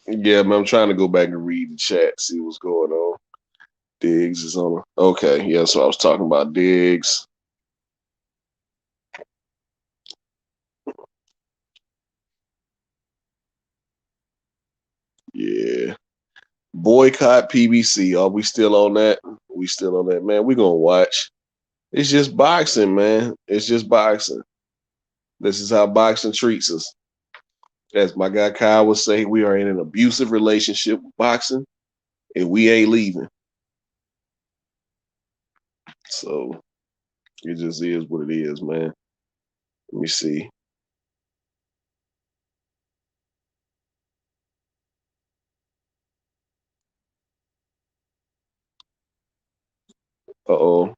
yeah, man, I'm trying to go back and read the chat, see what's going on. Diggs is on. Okay, yeah, so I was talking about Diggs. Yeah. Boycott PBC. Are we still on that? We still on that, man. We're gonna watch. It's just boxing, man. It's just boxing. This is how boxing treats us. As my guy Kyle would say, we are in an abusive relationship with boxing, and we ain't leaving. So it just is what it is, man. Let me see. Uh-oh.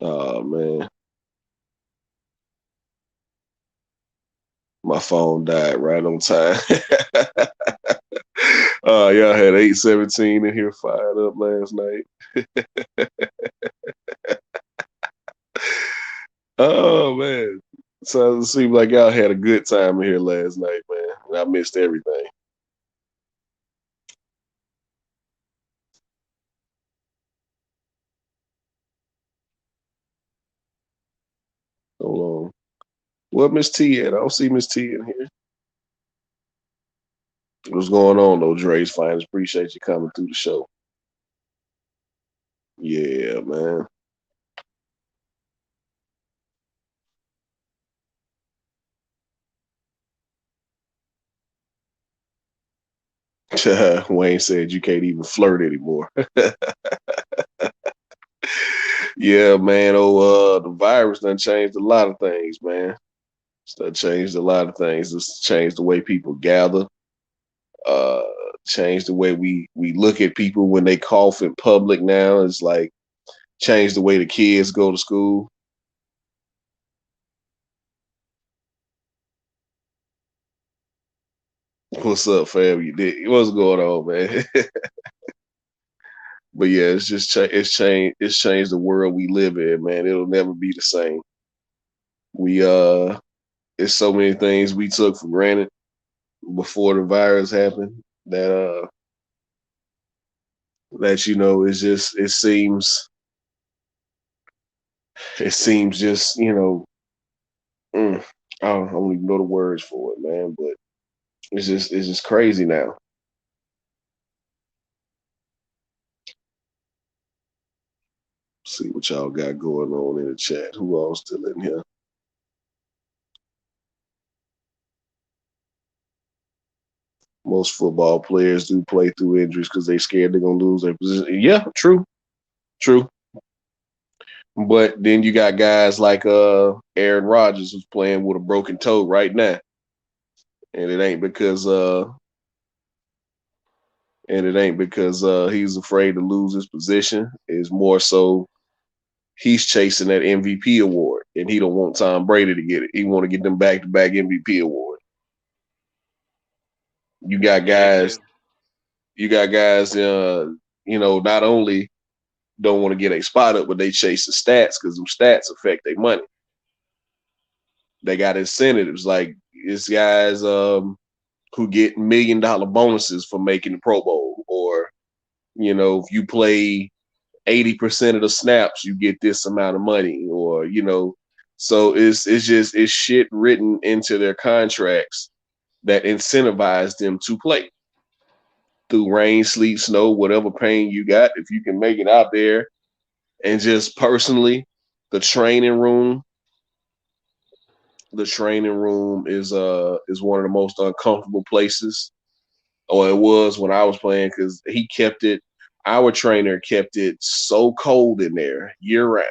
Oh, man. My phone died right on time. Y'all had 817 in here fired up last night. Oh man. So it seemed like y'all had a good time in here last night, man. And I missed everything. Hold on. What Miss T at? I don't see Miss T in here. What's going on though, Dre's Finest? Appreciate you coming through the show. Yeah, man. Wayne said you can't even flirt anymore. Yeah, man. The virus done changed a lot of things, man. It's done changed a lot of things. It's changed the way people gather. Uh, changed the way we look at people when they cough in public now. It's like changed the way the kids go to school. What's up, fam? What's going on, man? But yeah, it's just it's changed the world we live in, man. It'll never be the same. It's so many things we took for granted before the virus happened that it's just it seems just I don't even know the words for it, man. But it's just crazy now. See what y'all got going on in the chat. Who all still in here? Most football players do play through injuries because they scared they're gonna lose their position. Yeah, true. But then you got guys like Aaron Rodgers who's playing with a broken toe right now, and it ain't because he's afraid to lose his position. It's more so he's chasing that MVP award, and he don't want Tom Brady to get it. He want to get them back-to-back MVP award. You got guys, not only don't want to get a spot up, but they chase the stats because them stats affect their money. They got incentives like it's guys who get $1 million bonuses for making the Pro Bowl, or if you play 80% of the snaps, you get this amount of money, or so it's shit written into their contracts that incentivize them to play through rain, sleet, snow, whatever pain you got. If you can make it out there, and just personally, the training room is one of the most uncomfortable places, or it was when I was playing, because our trainer kept it so cold in there year round.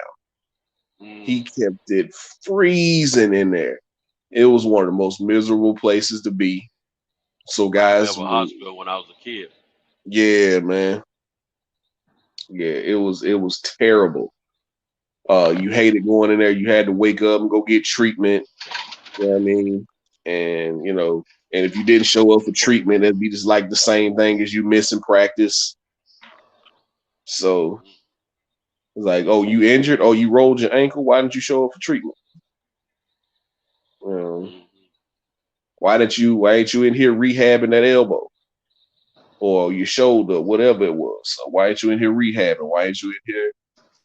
He kept it freezing in there. It was one of the most miserable places to be. So guys, I was in a hospital when I was a kid. Yeah, man. Yeah, it was terrible. You hated going in there. You had to wake up and go get treatment. You know what I mean? And and if you didn't show up for treatment, it'd be just like the same thing as you missing practice. So it's like, oh, you injured? Oh, you rolled your ankle? Why didn't you show up for treatment? Why ain't you in here rehabbing that elbow or your shoulder, whatever it was? So why ain't you in here rehabbing? Why ain't you in here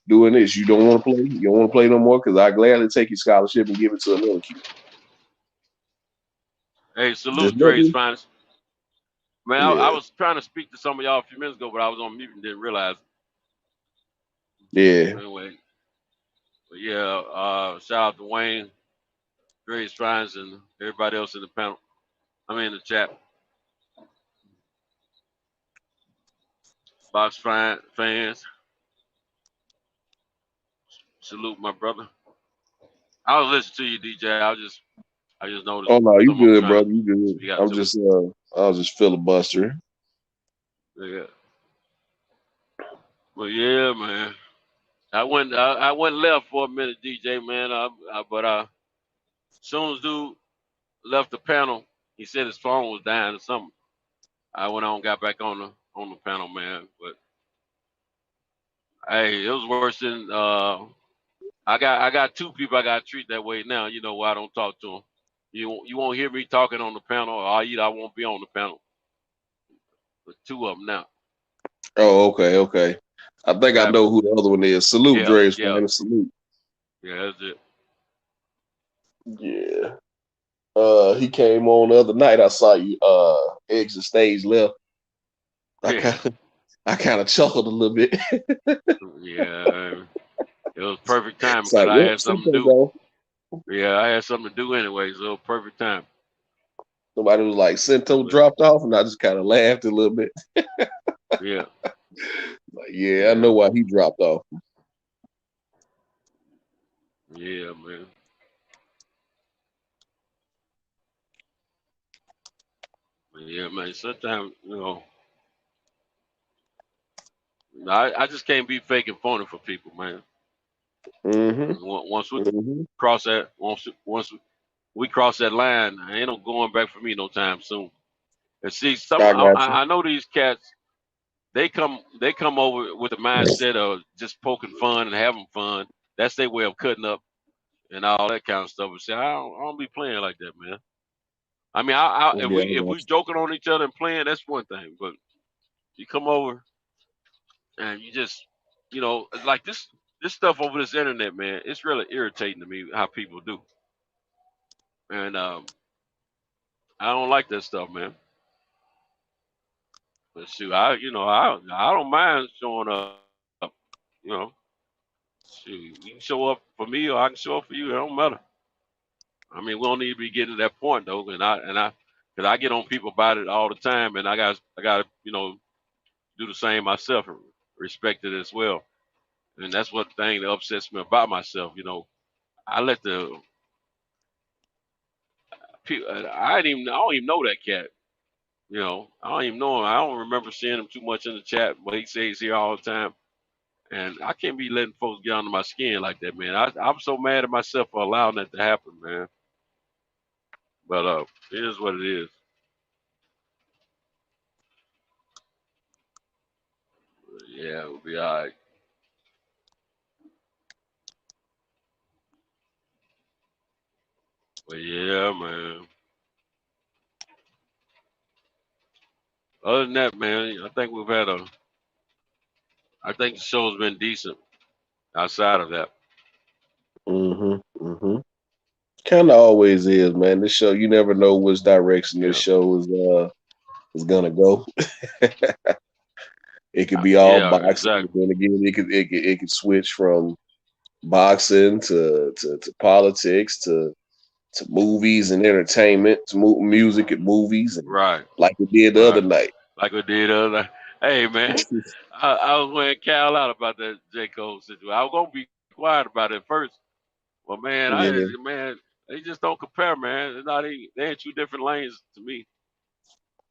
doing this? You don't want to play? You don't want to play no more? Because I gladly take your scholarship and give it to another kid. Hey, salute, Dre's Finest. Man, yeah. I was trying to speak to some of y'all a few minutes ago, but I was on mute and didn't realize. Yeah. Anyway, but yeah, shout out to Wayne, Dre's Finest, and everybody else in the panel. I mean, in the chat. Box fans. Salute, my brother. I was listening to you, DJ. I just noticed. Oh no, you good, brother. You good. I was just filibustering. Yeah. Well, yeah, man. I went left for a minute, DJ, man. But as soon as dude left the panel, he said his phone was dying or something. I went on, got back on the panel, man. But hey, it was worse than I got two people I got to treat that way now. You know why I don't talk to them. You won't hear me talking on the panel, or I won't be on the panel. But two of them now. Oh, okay. I think I know who the other one is. Salute, Dre's man. Salute. Yeah, that's it. Yeah. He came on the other night. I saw you exit stage left. I kind of chuckled a little bit. Yeah. It was perfect time It's because like, I yep, had something to do. go. Yeah, I had something to do anyway, so perfect time. Somebody was like, Sento dropped off, and I just kind of laughed a little bit. Yeah. Like, yeah, I know why he dropped off. Yeah, man. Yeah, man. Sometimes, you know, I just can't be fake and phony for people, man. Once we cross that, once we cross that line, ain't no going back for me no time soon. And see, I know these cats. They come over with the mindset of just poking fun and having fun. That's their way of cutting up and all that kind of stuff. But see, I don't be playing like that, man. I mean, if we joking on each other and playing, that's one thing. But you come over and you just, you know, like this stuff over this internet, man. It's really irritating to me how people do, and I don't like that stuff, man. But shoot, I don't mind showing up. You know, shoot, you can show up for me or I can show up for you. It don't matter. I mean, we don't need to be getting to that point though, because I get on people about it all the time, and I got you know, do the same myself and respect it as well. And that's one thing that upsets me about myself. You know, I let the people. I don't even know that cat. You know, I don't even know him. I don't remember seeing him too much in the chat, but he says he's here all the time. And I can't be letting folks get under my skin like that, man. I'm so mad at myself for allowing that to happen, man. But it is what it is. Yeah, we'll be all right. But yeah, man. Other than that, man, I think the show's been decent outside of that. Kind of always is, man. This show, you never know which direction this show is gonna go. It could be all boxing, exactly. but then again, it could switch from boxing to politics to movies and entertainment to music and movies, and right, like we did the other night. Like we did the other night. Hey, man, I was wearing Cal out about that J. Cole situation. I was gonna be quiet about it first, but man, they just don't compare, man. They ain't two different lanes to me.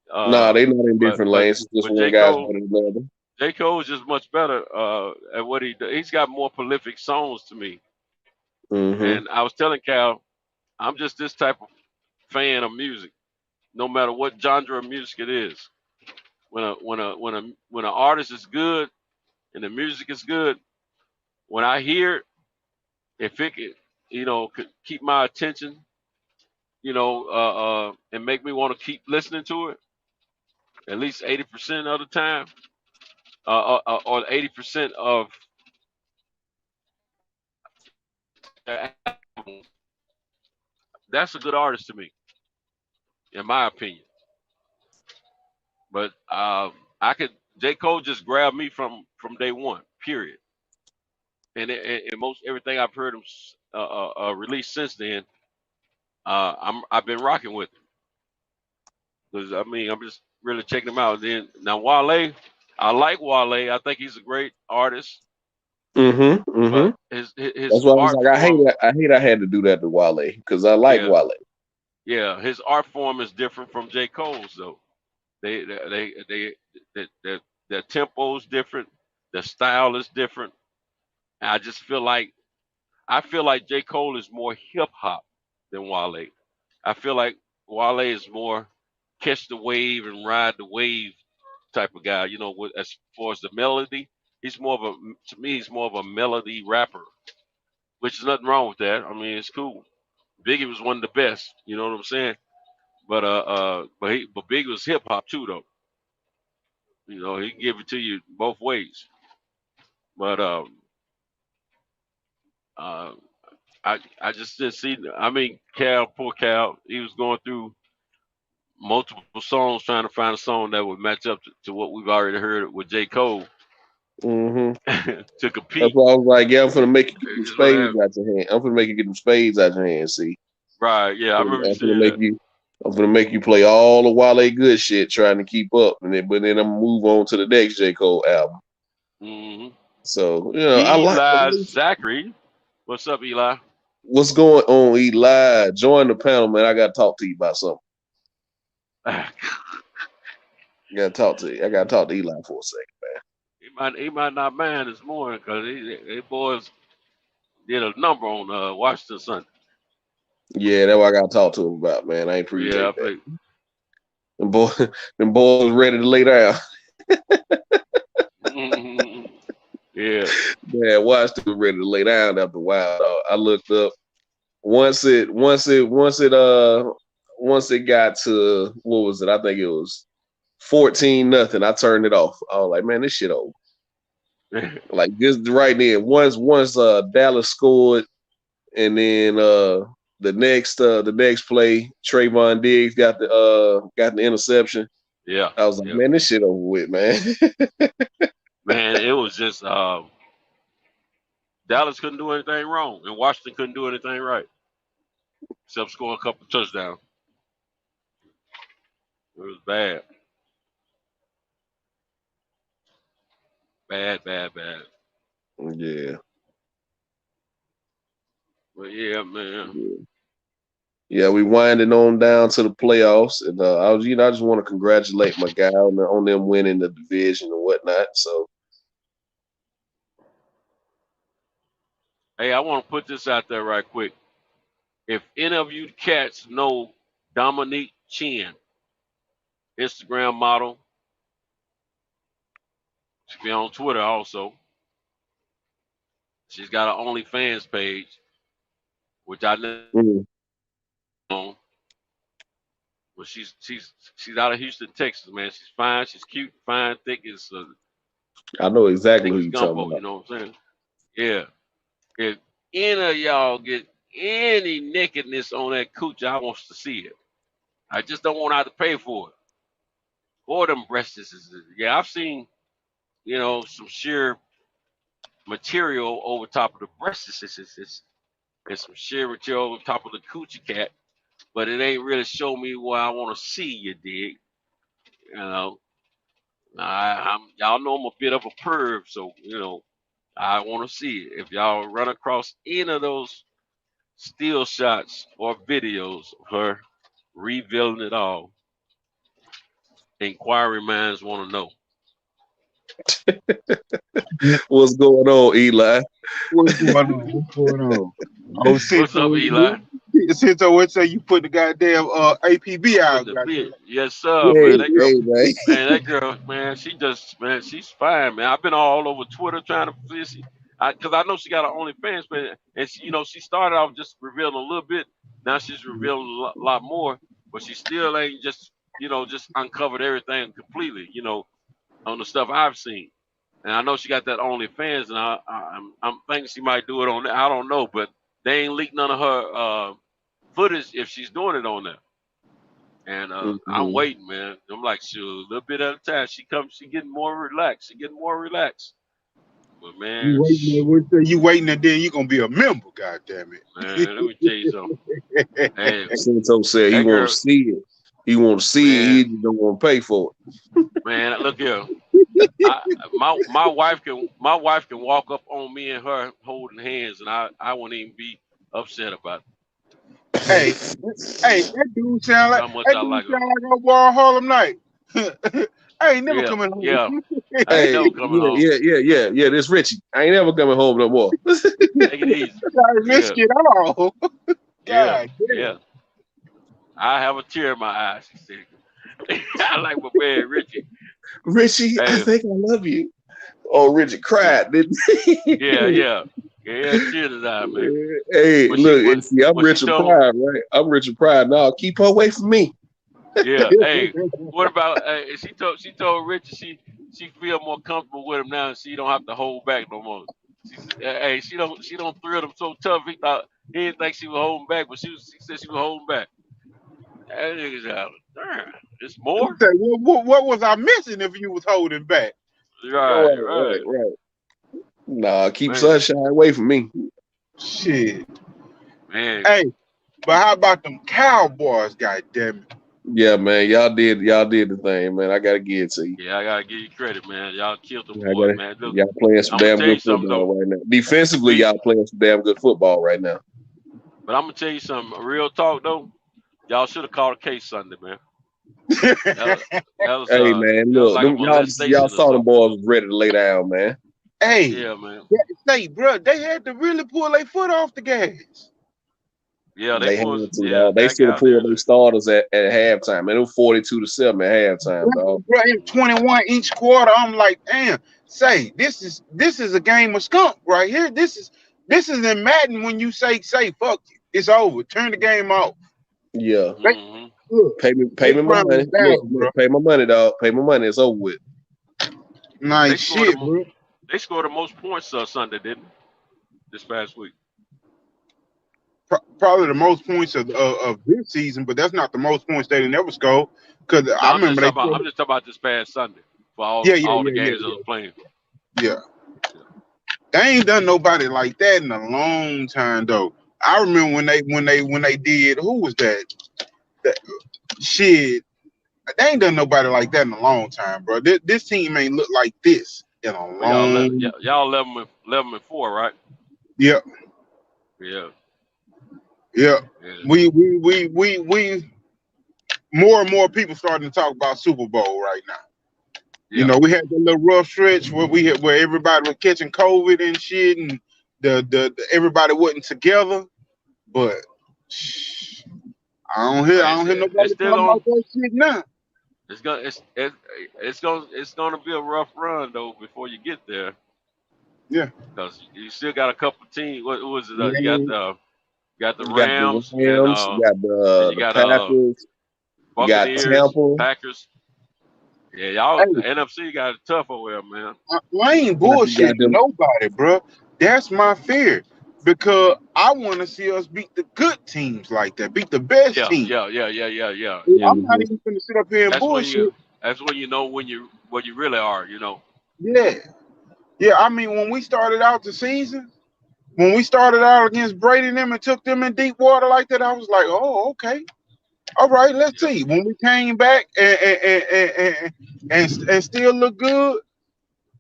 Nah, they not in different lanes. It's just one guy's better than the other. J. Cole is just much better at what he does. He's got more prolific songs to me. And I was telling Cal, I'm just this type of fan of music, no matter what genre of music it is. When an artist is good and the music is good, when I hear it, if it could, you know, could keep my attention, you know, and make me want to keep listening to it, at least 80% of the time, or 80% of that's a good artist to me, in my opinion. But J. Cole just grabbed me from day one, period. And most everything I've heard him release since then, I've been rocking with him. Because I mean, I'm just really checking him out. Then now Wale, I like Wale. I think he's a great artist. But his That's why I was like, I hate I had to do that to Wale because I like Wale. Yeah, his art form is different from J. Cole's though. Their tempo is different. Their style is different. And I feel like J. Cole is more hip hop than Wale. I feel like Wale is more catch the wave and ride the wave type of guy. You know, as far as the melody, he's more of a melody rapper. which is nothing wrong with that. I mean, it's cool. Biggie was one of the best. You know what I'm saying? But Biggie was hip hop too, though. You know, he can give it to you both ways. But I just didn't see. I mean, poor Cal, he was going through multiple songs trying to find a song that would match up to what we've already heard with J. Cole Mm-hmm. to compete. That's why I was like, yeah, I'm finna make you get them spades out your hand. I'm finna make you get them spades out your hand. See, right? Yeah, I remember saying that. I'm gonna make you play all the Wale Good shit, trying to keep up, but then I'm gonna move on to the next J. Cole album. Mm-hmm. So I Eli like Zachary. What's up, Eli? what's going on, Eli. Join the panel, man. I gotta talk to you about something. I gotta talk to Eli for a second, man. He might not mind this morning because they boys did a number on Washington Sunday. Yeah, that's what I gotta talk to him about, man. I appreciate that. Them boys ready to lay down. Yeah. Yeah, Washington was ready to lay down after a while. I looked up once it got to, what was it? I think it was 14-0. I turned it off. I was like, man, this shit over. Like just right then. Once Dallas scored, and then the next play, Trayvon Diggs got the interception. Yeah. I was like, man, this shit over with, man. Man, it was just Dallas couldn't do anything wrong, and Washington couldn't do anything right, except score a couple touchdowns. It was bad. Bad. Yeah. But yeah, man. Yeah, we winding on down to the playoffs, and I just want to congratulate my guy on them winning the division and whatnot. So, hey, I want to put this out there right quick. If any of you cats know Dominique Chin, Instagram model, she be on Twitter also. She's got an OnlyFans page, which I know. But she's out of Houston, Texas, man. She's fine. She's cute, fine, thick as I know exactly who you're talking about. You know what I'm saying? Yeah. If any of y'all get any nakedness on that cooch, I want to see it. I just don't want to have to pay for it. Or them breasts. Yeah, I've seen, some sheer material over top of the breasts. It's some sheer material over top of the coochie cat. But it ain't really show me what I want to see, you dig? Y'all know I'm a bit of a perv, so, I want to see it. If y'all run across any of those still shots or videos of her revealing it all, inquiry minds want to know. What's going on, Eli? What's going on? Oh, what's up, Eli? Since I would say you put the goddamn APB out. Yes, sir, man. That girl, man, she's fine, man. I've been all over Twitter trying to see, because I know she got her OnlyFans, man, and she started off just revealing a little bit. Now she's revealing a lot more, but she still ain't just uncovered everything completely, on the stuff I've seen. And I know she got that OnlyFans, and I'm thinking she might do it on there. I don't know, but they ain't leaked none of her footage if she's doing it on there. And I'm waiting, man. I'm like, shoot, a little bit at a time. She getting more relaxed. But man, you waiting, and then you gonna be a member. God damn it, man. Let me tell you something. Hey, Sinto said he want to see it. He want to see it. He just don't want to pay for it. Man, look here. My wife can walk up on me and her holding hands, and I won't even be upset about it. Hey, that dude sound like a War Harlem Night. I ain't never coming home. Yeah, I ain't never coming home. Yeah. This Richie. I ain't never coming home no more. Take it easy. I risk it all. God damn. Yeah. I have a tear in my eye. She said, "I like my man Richie." Richie, I think I love you. Oh, Richie cried, didn't he? Yeah. Yeah, cheers out, man. Hey, When look, she when and see, I'm when she Richard told Pryor, right? I'm Richard Pryor. No, keep her away from me. yeah, hey, what about she told Richard she feel more comfortable with him now and she don't have to hold back no more. Hey, she don't thrill him so tough he didn't think she was holding back, but she said she was holding back. That nigga's out. Damn, it's more? Say, what was I missing if you was holding back? Right. Nah, keep Man. Sunshine away from me. Shit. Man. Hey, but how about them Cowboys, goddamn it? Yeah, man, y'all did the thing, man. I gotta give it to you. Yeah, I gotta give you credit, man. Y'all killed them boys, man. Look, Y'all playing some I'm gonna damn tell you good something football though. right now. Defensively, y'all playing some damn good football right now. But I'm gonna tell you something. Real talk though, y'all should have called a case Sunday, man. That was Hey, man, that was look, like a y'all molestation or saw them something. boys was ready to lay down, man. Hey, Yeah, man. Say, bro, they had to really pull their foot off the gas. Yeah, They had pulled. to, Yeah, dog. They back should have out there. pulled their starters at halftime, and it was 42-7 at halftime, dog. Bro, 21 each quarter. I'm like, damn. Say, this is a game of skunk right here. This is in Madden when you say fuck you. It's over. Turn the game off. Yeah. Look, Pay me my money. Look, pay my money, dog. Pay my money. It's over with. Nice shit, bro. They scored the most points Sunday, didn't they? This past week. Probably the most points of this season, but that's not the most points they never scored. Because No, I remember I'm just talking about this past Sunday for all the games that was playing. Yeah. They ain't done nobody like that in a long time though. I remember when they did, who was that? Shit. They ain't done nobody like that in a long time, bro. This team ain't look like this in a long. Y'all 11-4, right? Yep. Yeah. Yeah. We more and more people starting to talk about Super Bowl right now. Yeah. You know, we had the little rough stretch where everybody was catching COVID and shit, and the everybody wasn't together. But I don't hear nobody talking about that shit now. It's gonna be a rough run though before you get there. Yeah. Because you still got a couple teams. What was it? You got the You Rams, got the Rams, you got the Packers, you got Tampa, Packers. Yeah, y'all the NFC got it tough over there, man. I ain't bullshitting nobody, bro. That's my fear. Because I want to see us beat the good teams like that, beat the best teams. Yeah. I'm not even going to sit up here and bullshit. That's when you know what you really are, you know. Yeah. Yeah, I mean, when we started out the season, when we started out against Brady and them and took them in deep water like that, I was like, oh, okay. All right, let's see. When we came back and still look good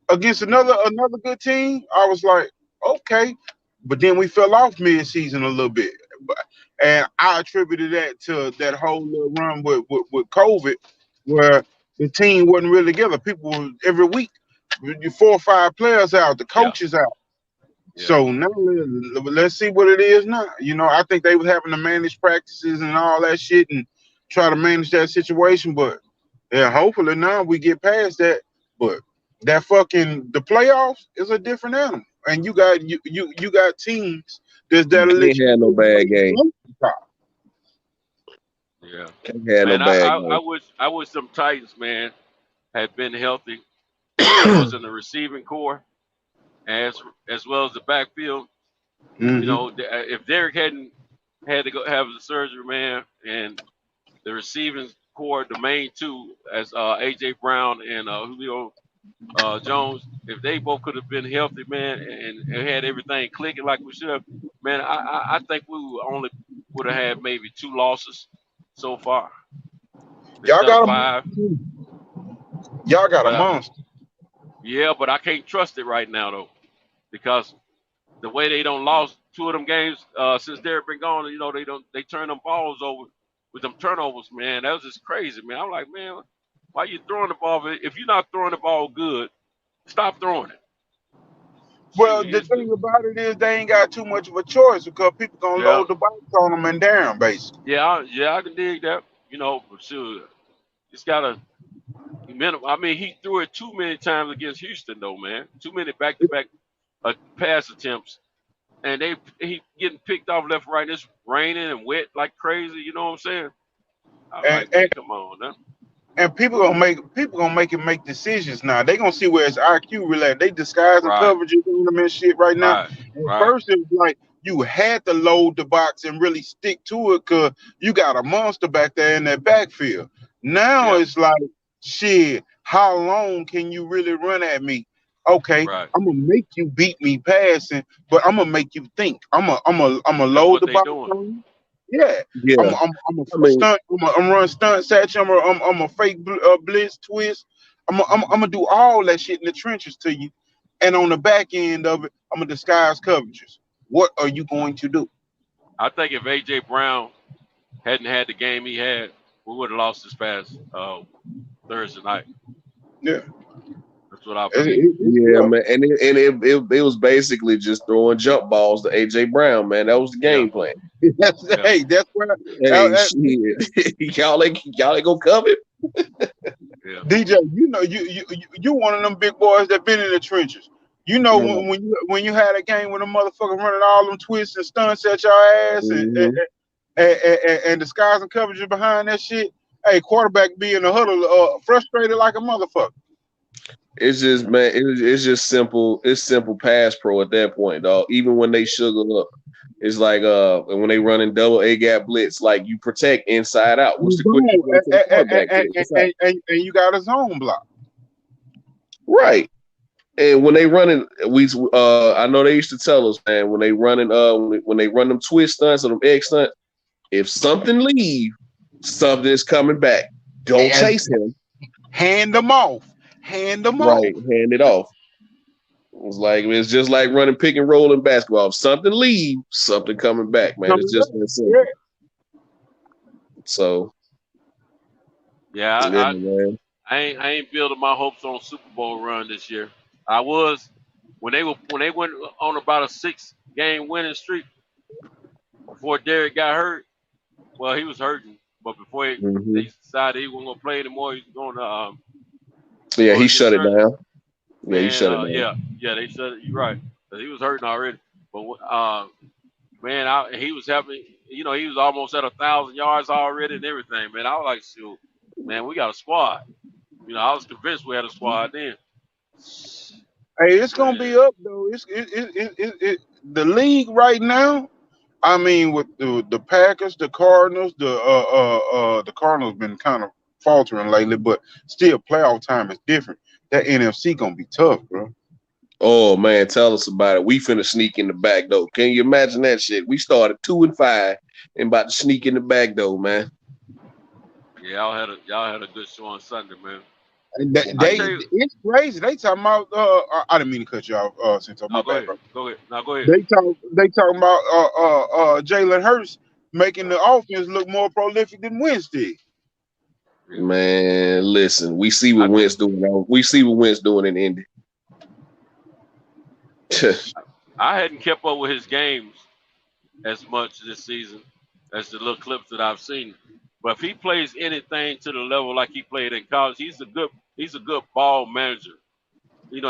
against another good team, I was like, okay. But then we fell off mid-season a little bit. And I attributed that to that whole little run with COVID, where the team wasn't really together. People every week, 4 or 5 players out, the coaches out. Yeah. So now let's see what it is now. You know, I think they was having to manage practices and all that shit and try to manage that situation. But yeah, hopefully now we get past that. But that the playoffs is a different animal. And you got teams that'll let you had no bad game. Yeah. Can't have no bad game. I wish some Titans, man, had been healthy. Was in the receiving core as well as the backfield. Mm-hmm. You know, if Derek hadn't had to go have the surgery, man, and the receiving core, the main two, as AJ Brown and Julio Jones, if they both could have been healthy, man, and had everything clicking like we should have, man, I think we would have had maybe 2 losses so far. Y'all got 5. Y'all got a monster. Yeah, but I can't trust it right now though, because the way they don't lost 2 of them games since Derek been gone, you know, they turn them balls over with them turnovers, man. That was just crazy, man. I'm like, man, why you throwing the ball? If you're not throwing the ball good, stop throwing it. Well, the thing about it is they ain't got too much of a choice because people gonna load the bikes on them and down, basically. Yeah, I can dig that. You know, but sure, it's gotta. I mean, he threw it too many times against Houston, though, man. Too many back-to-back pass attempts and he getting picked off left and right. It's raining and wet like crazy. You know what I'm saying? I'm And, like, man, come on, man. and people gonna make him make decisions now. They gonna see where his IQ related. They disguising Right, coverages on him and shit right now. right, At right. first it was like you had to load the box and really stick to it because you got a monster back there in that backfield. Now Yeah, it's like, shit, how long can you really run at me? Okay, right. I'm gonna make you beat me passing, but I'm gonna make you think. I'm gonna That's load what the they box doing. on you. Yeah, Yeah, I'm I a mean, stunt. I'm run stunt satch. I'm a fake blitz twist. I'm gonna do all that shit in the trenches to you, and on the back end of it, I'm gonna disguise coverages. What are you going to do? I think if AJ Brown hadn't had the game he had, we would have lost this past Thursday night. Yeah, That's what I believe. yeah, man, and it was basically just throwing jump balls to AJ Brown, man. That was the Yeah, game plan. yeah, Hey, that's where Hey, shit, y'all ain't gonna cover it. yeah. DJ, you know, you one of them big boys that been in the trenches. You know Right. when you had a game with a motherfucker running all them twists and stunts at your ass Mhm. and disguising coverages behind that shit. Hey, quarterback be in the huddle, frustrated like a motherfucker. It's just, man, it's just simple. It's simple pass pro at that point, dog. Even when they sugar up, it's like when they running double A gap blitz, like you protect inside out. What's You the quickest don't, way for the quarterback to inside? and you got a zone block. Right. And when they running, I know they used to tell us, man, when they running when they run them twist stunts or them egg stunts, if something leave, something is coming back. Don't And chase him. hand them off. Hand them off. Right, hand it off. It's just like running pick and roll in basketball. If something leave, something coming back, man. It's just that simple. Yeah. So Yeah, yeah, man. I ain't building my hopes on a Super Bowl run this year. I was when they went on about a 6-game winning streak before Derek got hurt. Well, he was hurting, but before they decided he wasn't gonna play anymore, he was going to Yeah, he shut it down. Yeah, he man, shut it down. yeah, they said it. You're right, 'cause he was hurting already. But man, he was having, he was almost at 1,000 yards already and everything. Man, I was like, shoot, man, we got a squad. I was convinced we had a squad then. Hey, it's gonna be up though. The league right now. I mean, with the Packers, the Cardinals, the Cardinals been kind of faltering lately, but still, playoff time is different. That NFC gonna be tough, bro. Oh man, tell us about it. We finna sneak in the back door. Can you imagine that shit? We started 2-5 and about to sneak in the back door, man. Yeah, y'all had a good show on Sunday, man. It's crazy. They talking about. I didn't mean to cut you off. Since I'm No, my go bad, ahead. bro. Go ahead. Now go ahead. They talking about Jalen Hurts making the offense look more prolific than Wentz did. Man, listen, we see what Wentz doing. We see what Wentz doing in Indy. I hadn't kept up with his games as much this season as the little clips that I've seen. But if he plays anything to the level like he played in college, he's a good ball manager. He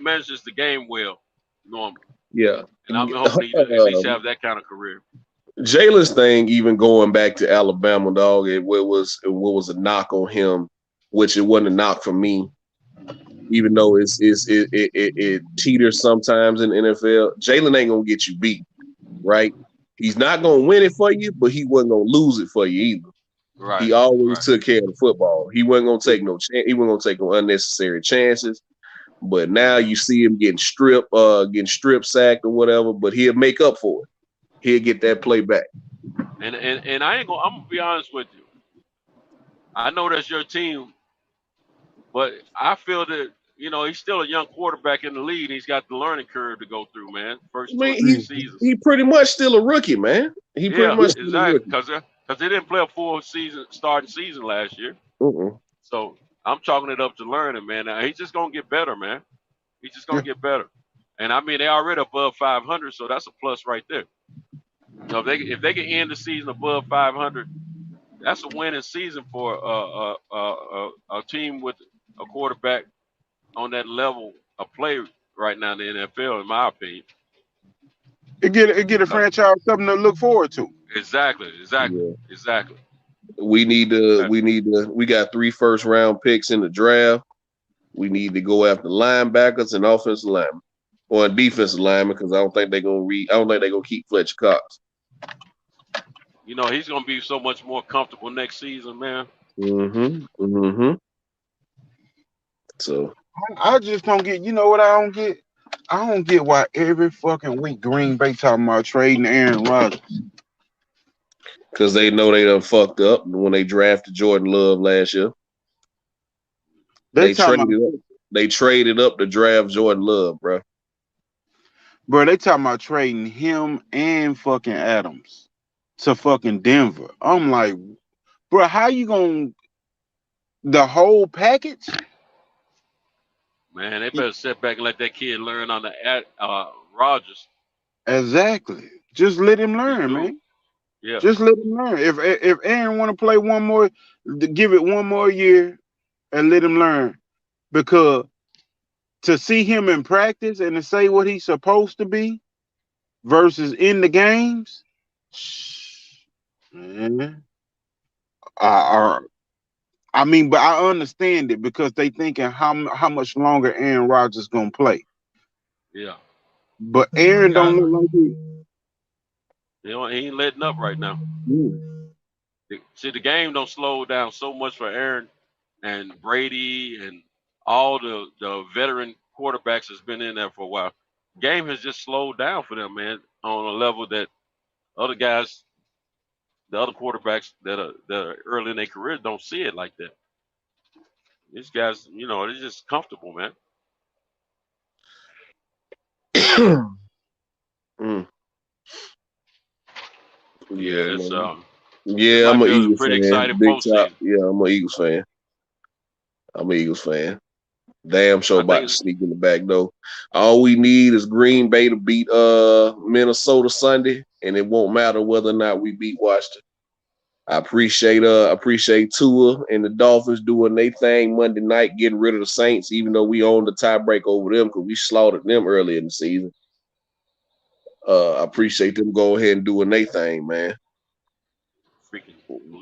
manages the game well normally. Yeah. And I'm hoping he at least have that kind of career. Jalen's thing, even going back to Alabama, dog, it was a knock on him, which it wasn't a knock for me, even though it teeters sometimes in the NFL. Jalen ain't gonna get you beat, right? He's not gonna win it for you, but he wasn't gonna lose it for you either. Right. He always took care of the football. He wasn't gonna take no chance. He wasn't gonna take no unnecessary chances. But now you see him getting strip sacked or whatever. But he'll make up for it. He'll get that play back. And I'm gonna be honest with you. I know that's your team, but I feel that he's still a young quarterback in the league. He's got the learning curve to go through, man. First 2 or 3 seasons. He pretty much still a rookie, man. Pretty much still a rookie. Because they didn't play a full starting season last year. So I'm chalking it up to learning, man. Now, he's just gonna get better, man. He's just gonna get better. And I mean, they already above 500, so that's a plus right there. If they can end the season above 500, that's a winning season for a team with a quarterback on that level of play right now in the NFL, in my opinion. It get a franchise something to look forward to. Exactly. We got 3 first-round picks in the draft. We need to go after linebackers and offensive linemen, or defensive linemen, because I don't think they're gonna keep Fletcher Cox. You know, he's gonna be so much more comfortable next season, man. So I just don't get. You know what I don't get? I don't get why every fucking week Green Bay talking about trading Aaron Rodgers. Because they know they done fucked up when they drafted Jordan Love last year. They traded up to draft Jordan Love, bro. Bro, they talking about trading him and fucking Adams to fucking Denver. I'm like, bro, how you gonna the whole package? Man, they better sit back and let that kid learn on the Rodgers. Exactly. Just let him learn, man. Yeah. Just let him learn. If Aaron want to play one more, give it one more year and let him learn. Because to see him in practice and to say what he's supposed to be versus in the games, man. I mean, but I understand it because they thinking how much longer Aaron Rodgers gonna play. Yeah. But Aaron don't look like he. He ain't letting up right now. See, the game don't slow down so much for Aaron and Brady and all the veteran quarterbacks that's been in there for a while. Game has just slowed down for them, man, on a level that other guys, the other quarterbacks that are early in their career don't see it like that. These guys, you know, they're just comfortable, man. Yeah, it's yeah, I'm an Eagles pretty fan. exciting Big postseason. top. Yeah, I'm an Eagles fan. Damn sure about to sneak in the back though. All we need is Green Bay to beat Minnesota Sunday, and it won't matter whether or not we beat Washington. I appreciate Tua and the Dolphins doing their thing Monday night, getting rid of the Saints, even though we owned the tiebreak over them because we slaughtered them early in the season. I appreciate them going ahead and doing their thing, man.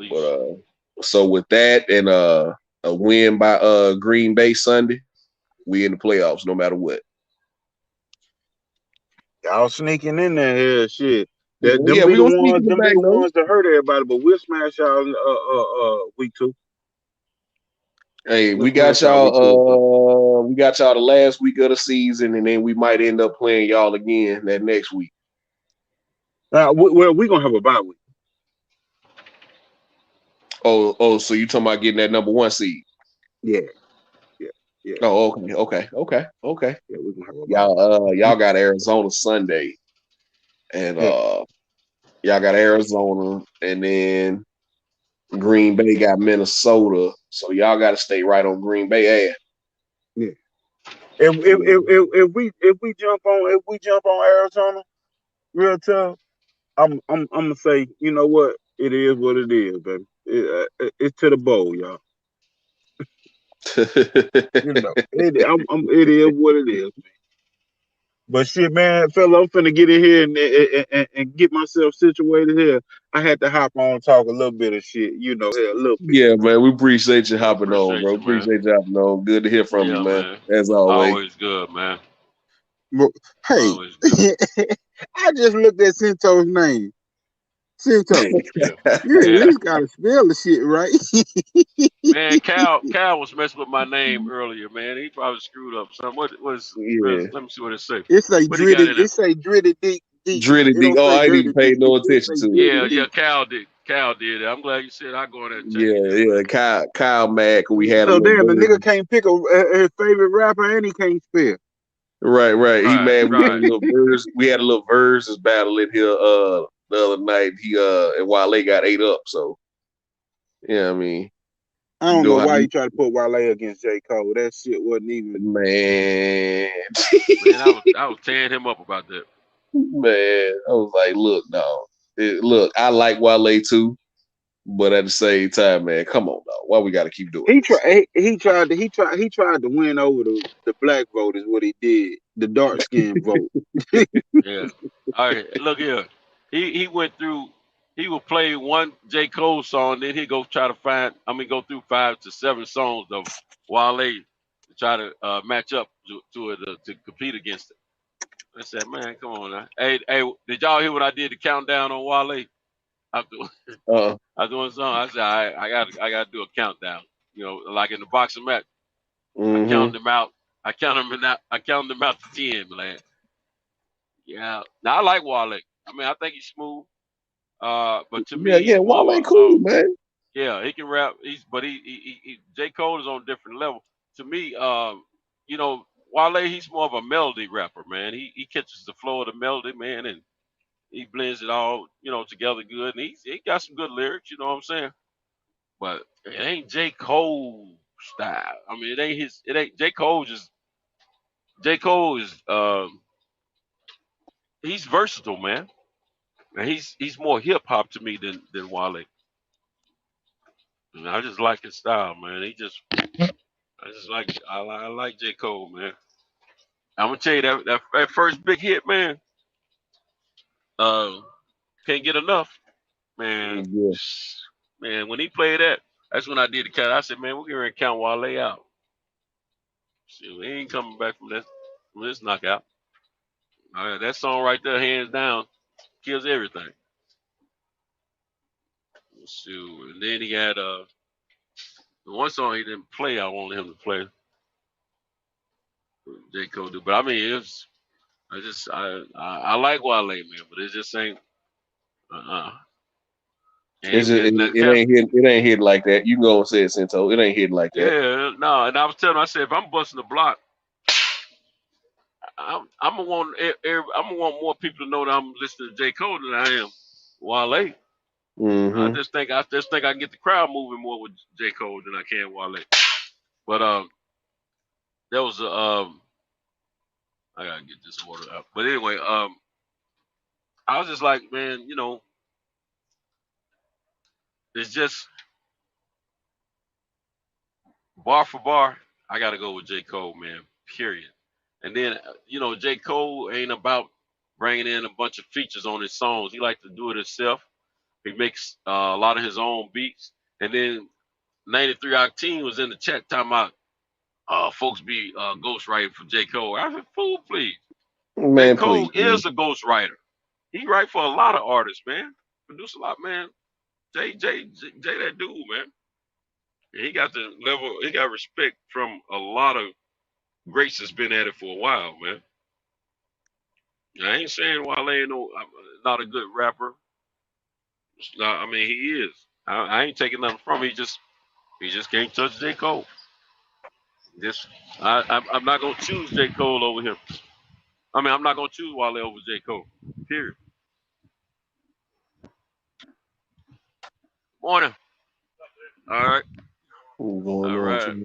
But so with that and a win by Green Bay Sunday, we in the playoffs no matter what. Y'all sneaking in there here, shit. Them we be the gonna sneak in the back, though. ones that hurt everybody, but we'll smash y'all week 2. Hey, we got y'all. We got y'all the last week of the season, and then we might end up playing y'all again that next week. Well, we're gonna have a bye week. Oh, so you talking about getting that number 1 seed? Yeah. Oh, okay. Yeah, we gonna have a bye. Y'all got Arizona Sunday, and y'all got Arizona, and then Green Bay got Minnesota. So y'all got to stay right on Green Bay ass. Yeah. If we jump on Arizona real tough, I'm gonna say, you know what? It is what it is, baby. It's to the bowl, y'all. You know, it is what it is, man. But shit, man, fella, I'm finna get in here and get myself situated here. I had to hop on and talk a little bit of shit, you know, a little bit. Yeah, man, we appreciate you hopping on, bro. Appreciate you hopping on. Good to hear from you, man. As always. Always good, man. Hey, I just looked at Cinto's name. Cinto, you just gotta spell the shit right. Man, Cal was messing with my name earlier, man. He probably screwed up something. Let me see what it says. It's like Dritty. It say Dritty Dick. Dritty Dick. Oh, I didn't even pay no attention to it. Yeah, Cal did it. I'm glad you said I go in there and check it. Yeah, Kyle mad because we had so damn, the nigga can't pick his favorite rapper and he can't spell. Right. He mad. We had a little verse. We had a little versus battle in here the other night. He and Wale got 8 up. So yeah, I mean, I don't know why you tried to put Wale against J. Cole. That shit wasn't even. Man, I was tearing him up about that. Man, I was like, look, dog. Look, I like Wale too, but at the same time, man, come on, dog. Why we got to keep doing? He tried to win over the black vote is what he did. The dark skinned vote. Yeah. All right, look here. He went through. He would play one J. Cole song, then he'd go try to go through 5 to 7 songs of Wale to try to match up to it to compete against it. I said, man, come on now. Hey, did y'all hear what I did to countdown on Wale? After I was doing a song, I said, I got to do a countdown. You know, like in the boxing match, I counted them out. I counted them out to 10, man. Yeah. Now I like Wale. I mean, I think he's smooth. But to me, Yeah, Wale cool, man. Yeah, he can rap. He J. Cole is on a different level. To me, you know, Wale, he's more of a melody rapper, man. He catches the flow of the melody, man, and he blends it all, you know, together good. And he got some good lyrics, you know what I'm saying? But it ain't J. Cole style. I mean, it ain't J. Cole is he's versatile, man. And he's more hip hop to me than Wale. And I just like his style, man. I like J. Cole, man. I'm gonna tell you that first big hit, man. Can't get enough, man. Yeah. Man, when he played that, that's when I did the count. I said, man, we're gonna count Wale out. Shit, he ain't coming back from this knockout. All right, that song right there, hands down, kills everything. Shoot, and then he had the one song he didn't play. I wanted him to play. J. Cole do, but I mean, I like Wale, man, but it just ain't. It ain't hit like that. You can go and say it, Cinto. It ain't hit like that. Yeah, no, and I was telling him, I said, if I'm busting the block, I'm gonna want more people to know that I'm listening to J. Cole than I am Wale. I just think I can get the crowd moving more with J. Cole than I can Wale. But there was a I gotta get this order up. But anyway, I was just like, man, you know, it's just bar for bar. I gotta go with J. Cole, man. Period. And then you know, J. Cole ain't about bringing in a bunch of features on his songs. He likes to do it himself. He makes a lot of his own beats. And then 93 Octane was in the chat talking about folks be ghostwriting for J. Cole. I said, fool, please. Man, J. Cole please, is a ghostwriter. He write for a lot of artists, man. Produce a lot, man. Jay, that dude, man. And he got the level, he got respect from a lot of greats that's been at it for a while, man. I ain't saying Wale ain't not a good rapper. I mean, he is. I ain't taking nothing from him. He just can't touch J. Cole. I'm not gonna choose J. Cole over him. I mean, I'm not gonna choose Wale over J. Cole. Period. Morning. All right. All right.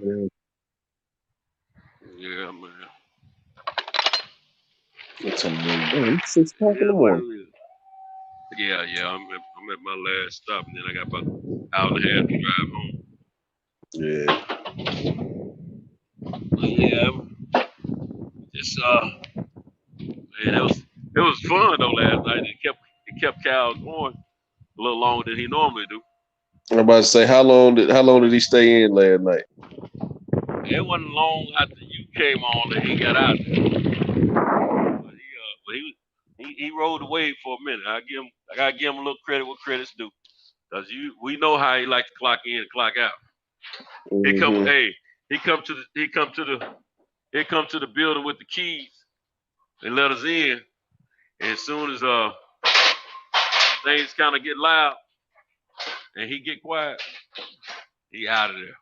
Yeah, man. It's 6 o'clock in the morning. Yeah. I'm at my last stop, and then I got about an hour and a half to drive home. Yeah. But yeah, it's man, it was fun though last night. It kept Cal going a little longer than he normally do. I'm about to say, how long did he stay in last night? It wasn't long after you came on that he got out there. But he rode the wave for a minute. I gotta give him a little credit where credit's due. Cause we know how he like to clock in and clock out. He come to the building with the keys and let us in. And as soon as things kind of get loud and he get quiet, he out of there.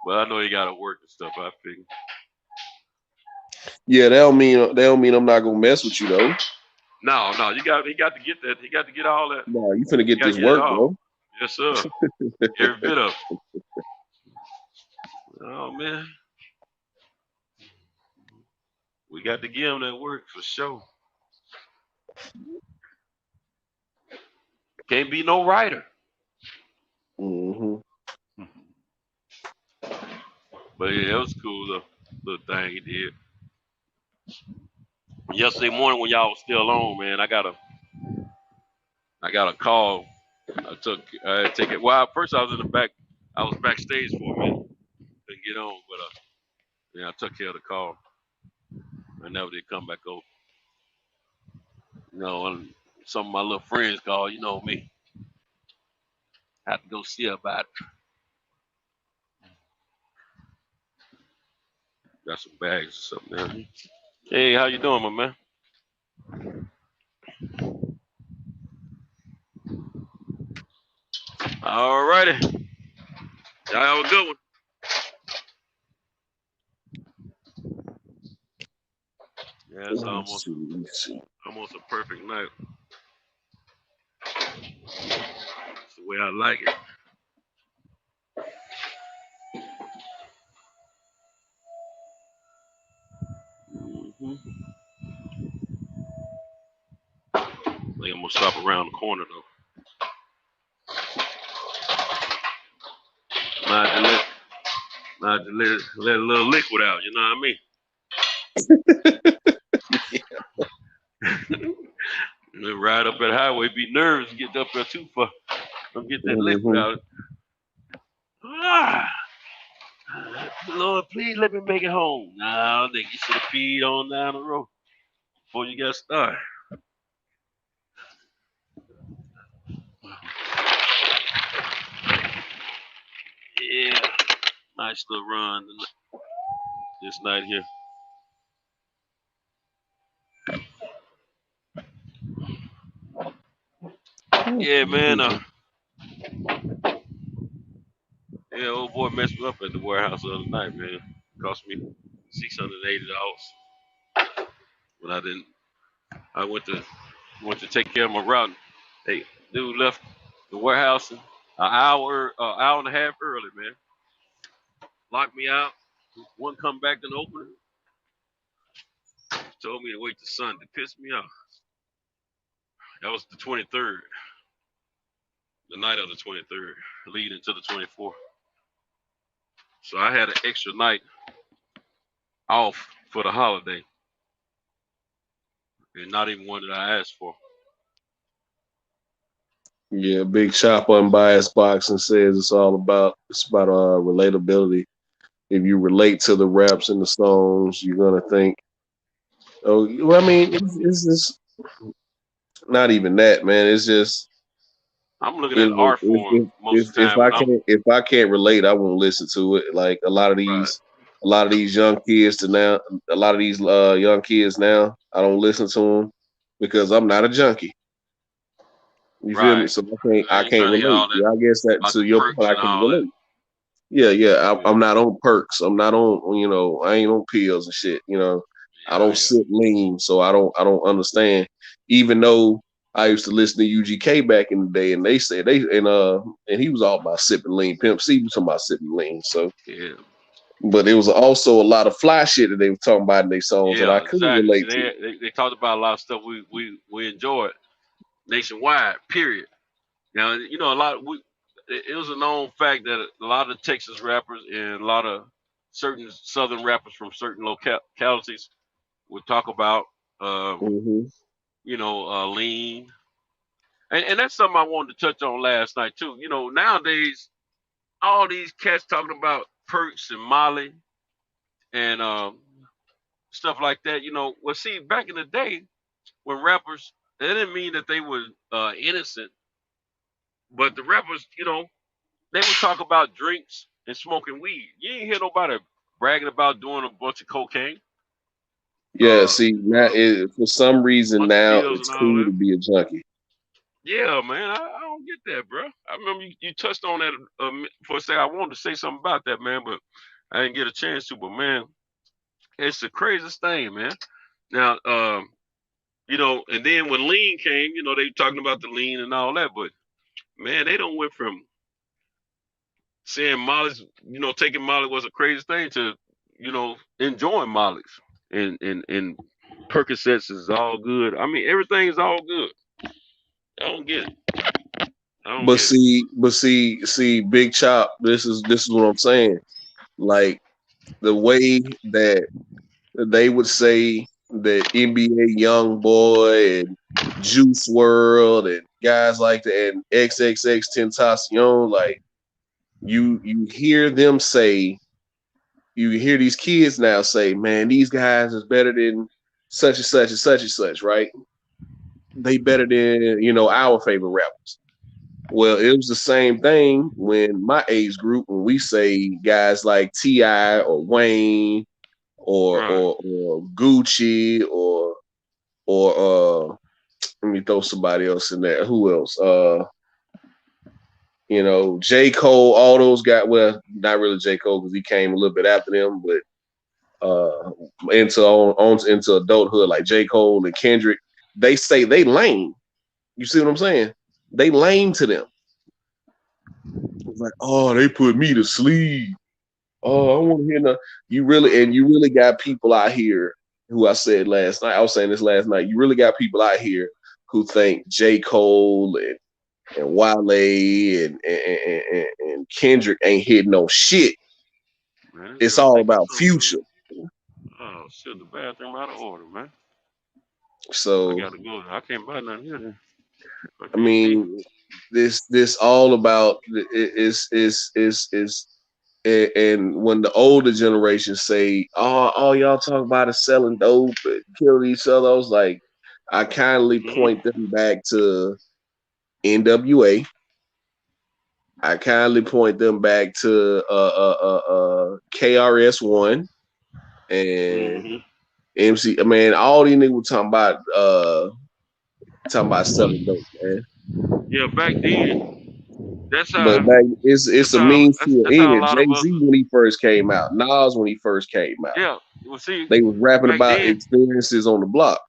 But I know he gotta work and stuff, I figure. Yeah, that don't mean I'm not gonna mess with you though. No, he got to get that. He got to get all that. No, you finna get this work, bro. Yes, sir. Every bit of it. Oh man. We got to give him that work for sure. Can't be no writer. But yeah, it was cool little thing he did. Yesterday morning when y'all was still on, man, I got a call. I take it. Well, first I was in the back. I was backstage for a minute. Couldn't get on, but I took care of the call. I never did come back over. And some of my little friends called. You know me. I had to go see about it. Got some bags or something there. Hey, how you doing, my man? All righty. Y'all have a good one. Yeah, it's almost a perfect night. It's the way I like it. I think I'm gonna stop around the corner though. Not to let a little liquid out, you know what I mean? And ride up that highway, be nervous, get up there too far. Don't get that liquid out. Lord, please let me make it home. No, nigga, you should have peed on down the road before you got started. Yeah, nice little run this night here. Yeah, man. Yeah, old boy messed me up at the warehouse the other night, man. It cost me $680. But I didn't. I went to take care of my route. Hey, dude left the warehouse an hour and a half early, man. Locked me out. Wouldn't come back and open it. Told me to wait till Sunday. Pissed me off. That was the 23rd. The night of the 23rd, leading to the 24th. So I had an extra night off for the holiday. And not even one that I asked for. Yeah, Big Chop Unbiased Boxing says it's about relatability. If you relate to the raps and the songs, you're gonna think, oh, well, I mean, it's just not even that, man. It's just I'm looking at art form most of the time. If I can't relate, I won't listen to it. Like a lot of these young kids now, I don't listen to them because I'm not a junkie. You feel me? So I can't relate. I guess that to your point, I can relate. Yeah. I'm not on perks. I'm not on, I ain't on pills and shit. I don't sit lean, so I don't understand. Even though I used to listen to UGK back in the day, and they said and he was all about sipping lean. Pimp C was talking about sipping lean. So yeah. But there was also a lot of fly shit that they were talking about in their songs that I couldn't relate to. They talked about a lot of stuff we enjoyed nationwide. Period. Now it was a known fact that a lot of Texas rappers and a lot of certain Southern rappers from certain localities would talk about lean, and that's something I wanted to touch on last night too. Nowadays all these cats talking about perks and Molly and stuff like that. Well, see, back in the day when rappers, that didn't mean that they were innocent, but the rappers, they would talk about drinks and smoking weed. You ain't hear nobody bragging about doing a bunch of cocaine. Yeah, see, now for some reason now it's cool to be a junkie. Yeah, man, I don't get that, bro. I remember you touched on that for a second. I wanted to say something about that, man, but I didn't get a chance to. But man, it's the craziest thing, man. Now, and then when lean came, they were talking about the lean and all that, but man, they don't went from saying Molly's, taking Molly was a crazy thing to, enjoying Molly's and Percocets is all good. I mean, everything is all good. I don't get it. See, Big Chop, this is what I'm saying. Like the way that they would say the NBA Youngboy and Juice WRLD and guys like that, and XXX Tentacion, like you hear them say, you hear these kids now say, man, these guys is better than such and such and such and such, right? They better than, you know, our favorite rappers. Well, it was the same thing when my age group, when we say guys like T.I. or Wayne or Gucci or let me throw somebody else in there. Who else? You know, J. Cole, all those guys. Well, not really J. Cole because he came a little bit after them, but into adulthood, like J. Cole and Kendrick, they say they lame. You see what I'm saying? They lame to them. It's like, oh, they put me to sleep. Oh, I want to hear nothing. You really got people out here who I said last night. I was saying this last night. You really got people out here who think J. Cole and Wale and Kendrick ain't hitting no shit. Man, it's all about Future. Oh shit, the bathroom out of order, man. So I gotta go. I can't buy nothing here then. I mean, this all about is and when the older generation say, oh, all y'all talk about is selling dope and kill each other, I was like, I kindly point them back to NWA. I kindly point them back to KRS-One and MC. I mean, all these niggas were talking about selling dope, man. Yeah, back then. That's how. But back, it's a means to an end. Jay-Z when he first came out, Nas when he first came out. Yeah, well, see, they was rapping about then, experiences on the block.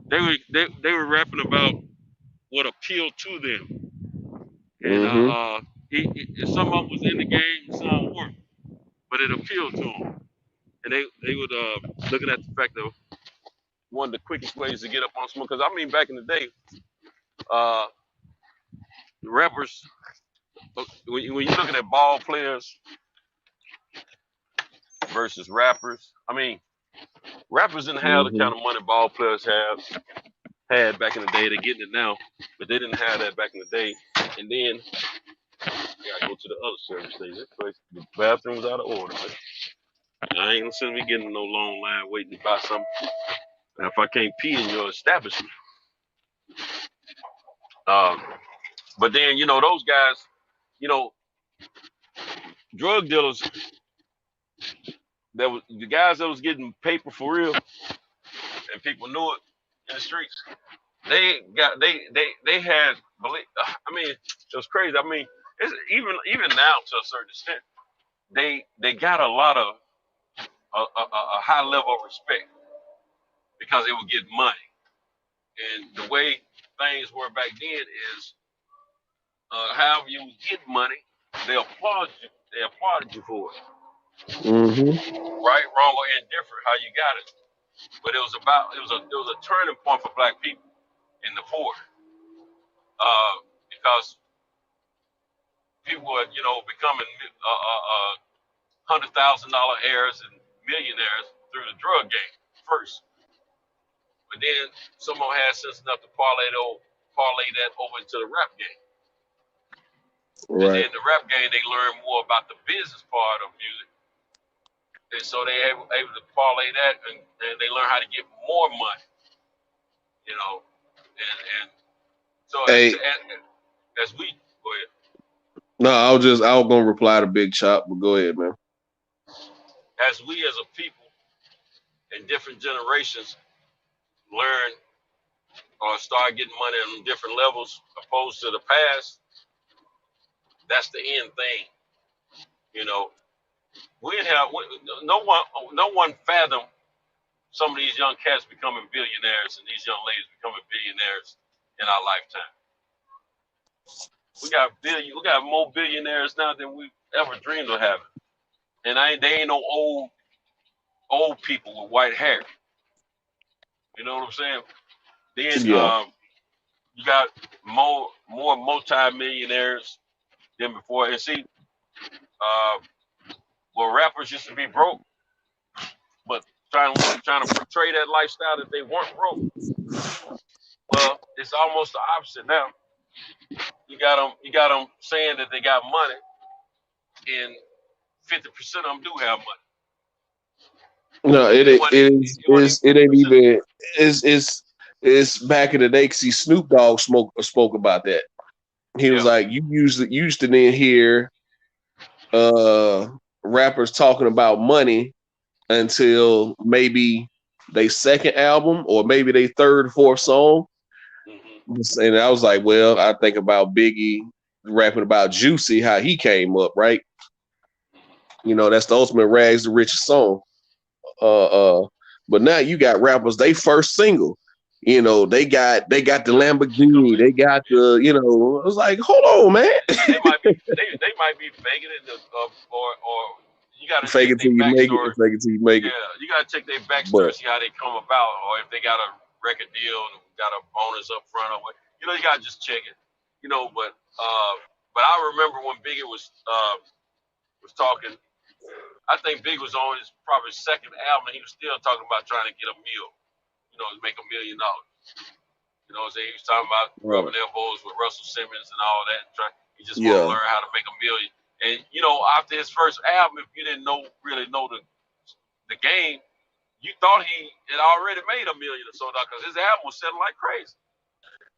They were rapping about what appealed to them, and some of them was in the game, some weren't, but it appealed to them, and they would looking at the fact that one of the quickest ways to get up on smoke. Because I mean, back in the day, the rappers. When you're looking at ball players versus rappers, I mean, rappers didn't have the kind of money ball players had back in the day. They're getting it now, but they didn't have that back in the day. And then I gotta go to the other service station. That place, the bathroom's out of order, man. I ain't gonna send me getting no long line waiting to buy something. Now, if I can't pee in your establishment, but then you know those guys. You know, drug dealers, that was the guys that was getting paper for real, and people knew it in the streets. They had belief. I mean, it was crazy. I mean, it's even now to a certain extent, they got a lot of a high level of respect because they would get money. And the way things were back then is, however you get money, they applauded you for it. Right, wrong, or indifferent, how you got it. But it was a turning point for black people in the poor, because people were becoming $100,000 heirs and millionaires through the drug game first. But then someone had sense enough to parlay that over into the rap game. Right. And then in the rap game, they learn more about the business part of music. And so they able to parlay that, and they learn how to get more money. You know, and so as we go ahead. No, I was gonna reply to Big Chop, but go ahead, man. As we as a people in different generations learn or start getting money on different levels opposed to the past, that's the end thing. You know, no one fathom some of these young cats becoming billionaires and these young ladies becoming billionaires in our lifetime. We got more billionaires now than we ever dreamed of having, and they ain't no old people with white hair. You know what I'm saying? Then you got more multi-millionaires than before. And see, well, rappers used to be broke, but trying to portray that lifestyle that they weren't broke. Well, it's almost the opposite now. You got them saying that they got money, and 50% of them do have money. No, it ain't even. It's back in the day. See, Snoop Dogg spoke about that. He was like, you used to then hear rappers talking about money until maybe they second album or maybe they third, fourth song. Mm-hmm. And I was like, well, I think about Biggie rapping about Juicy, how he came up, right? You know, that's the ultimate rags to riches song. But now you got rappers, they first single, you know, they got the Lamborghini, they got the, you know, I was like, hold on, man. they might be faking it, or you got to fake it till you make it. Fake it till you make it. Yeah, you got to check their backstory, see how they come about, or if they got a record deal and got a bonus up front, or what. You know, you got to just check it. You know, but I remember when Biggie was talking. I think Big was on his probably second album, and he was still talking about trying to get a meal, you know, to make $1 million. You know what I'm saying? He was talking about rubbing elbows with Russell Simmons and all that. He just wanted to learn how to make $1 million. And, you know, after his first album, if you didn't really know the game, you thought he had already made $1 million or so, because his album was selling like crazy.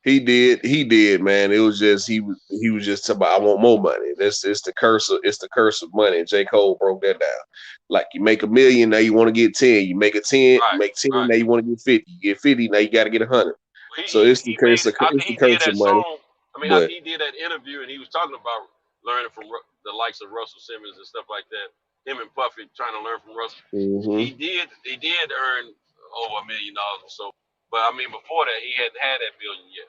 He did, man. It was just he was just talking about, I want more money. It's the curse of money. And J. Cole broke that down. Like, you make $1 million, now you want to get 10. You make 10, you make 10, now you want to get 50. You get 50, now you got to get 100. So it's the curse of money. After he did that interview and he was talking about learning from the likes of Russell Simmons and stuff like that, him and Puffy trying to learn from Russell. Mm-hmm. He did earn over $1 million or so. But I mean, before that, he hadn't had that $1 million yet.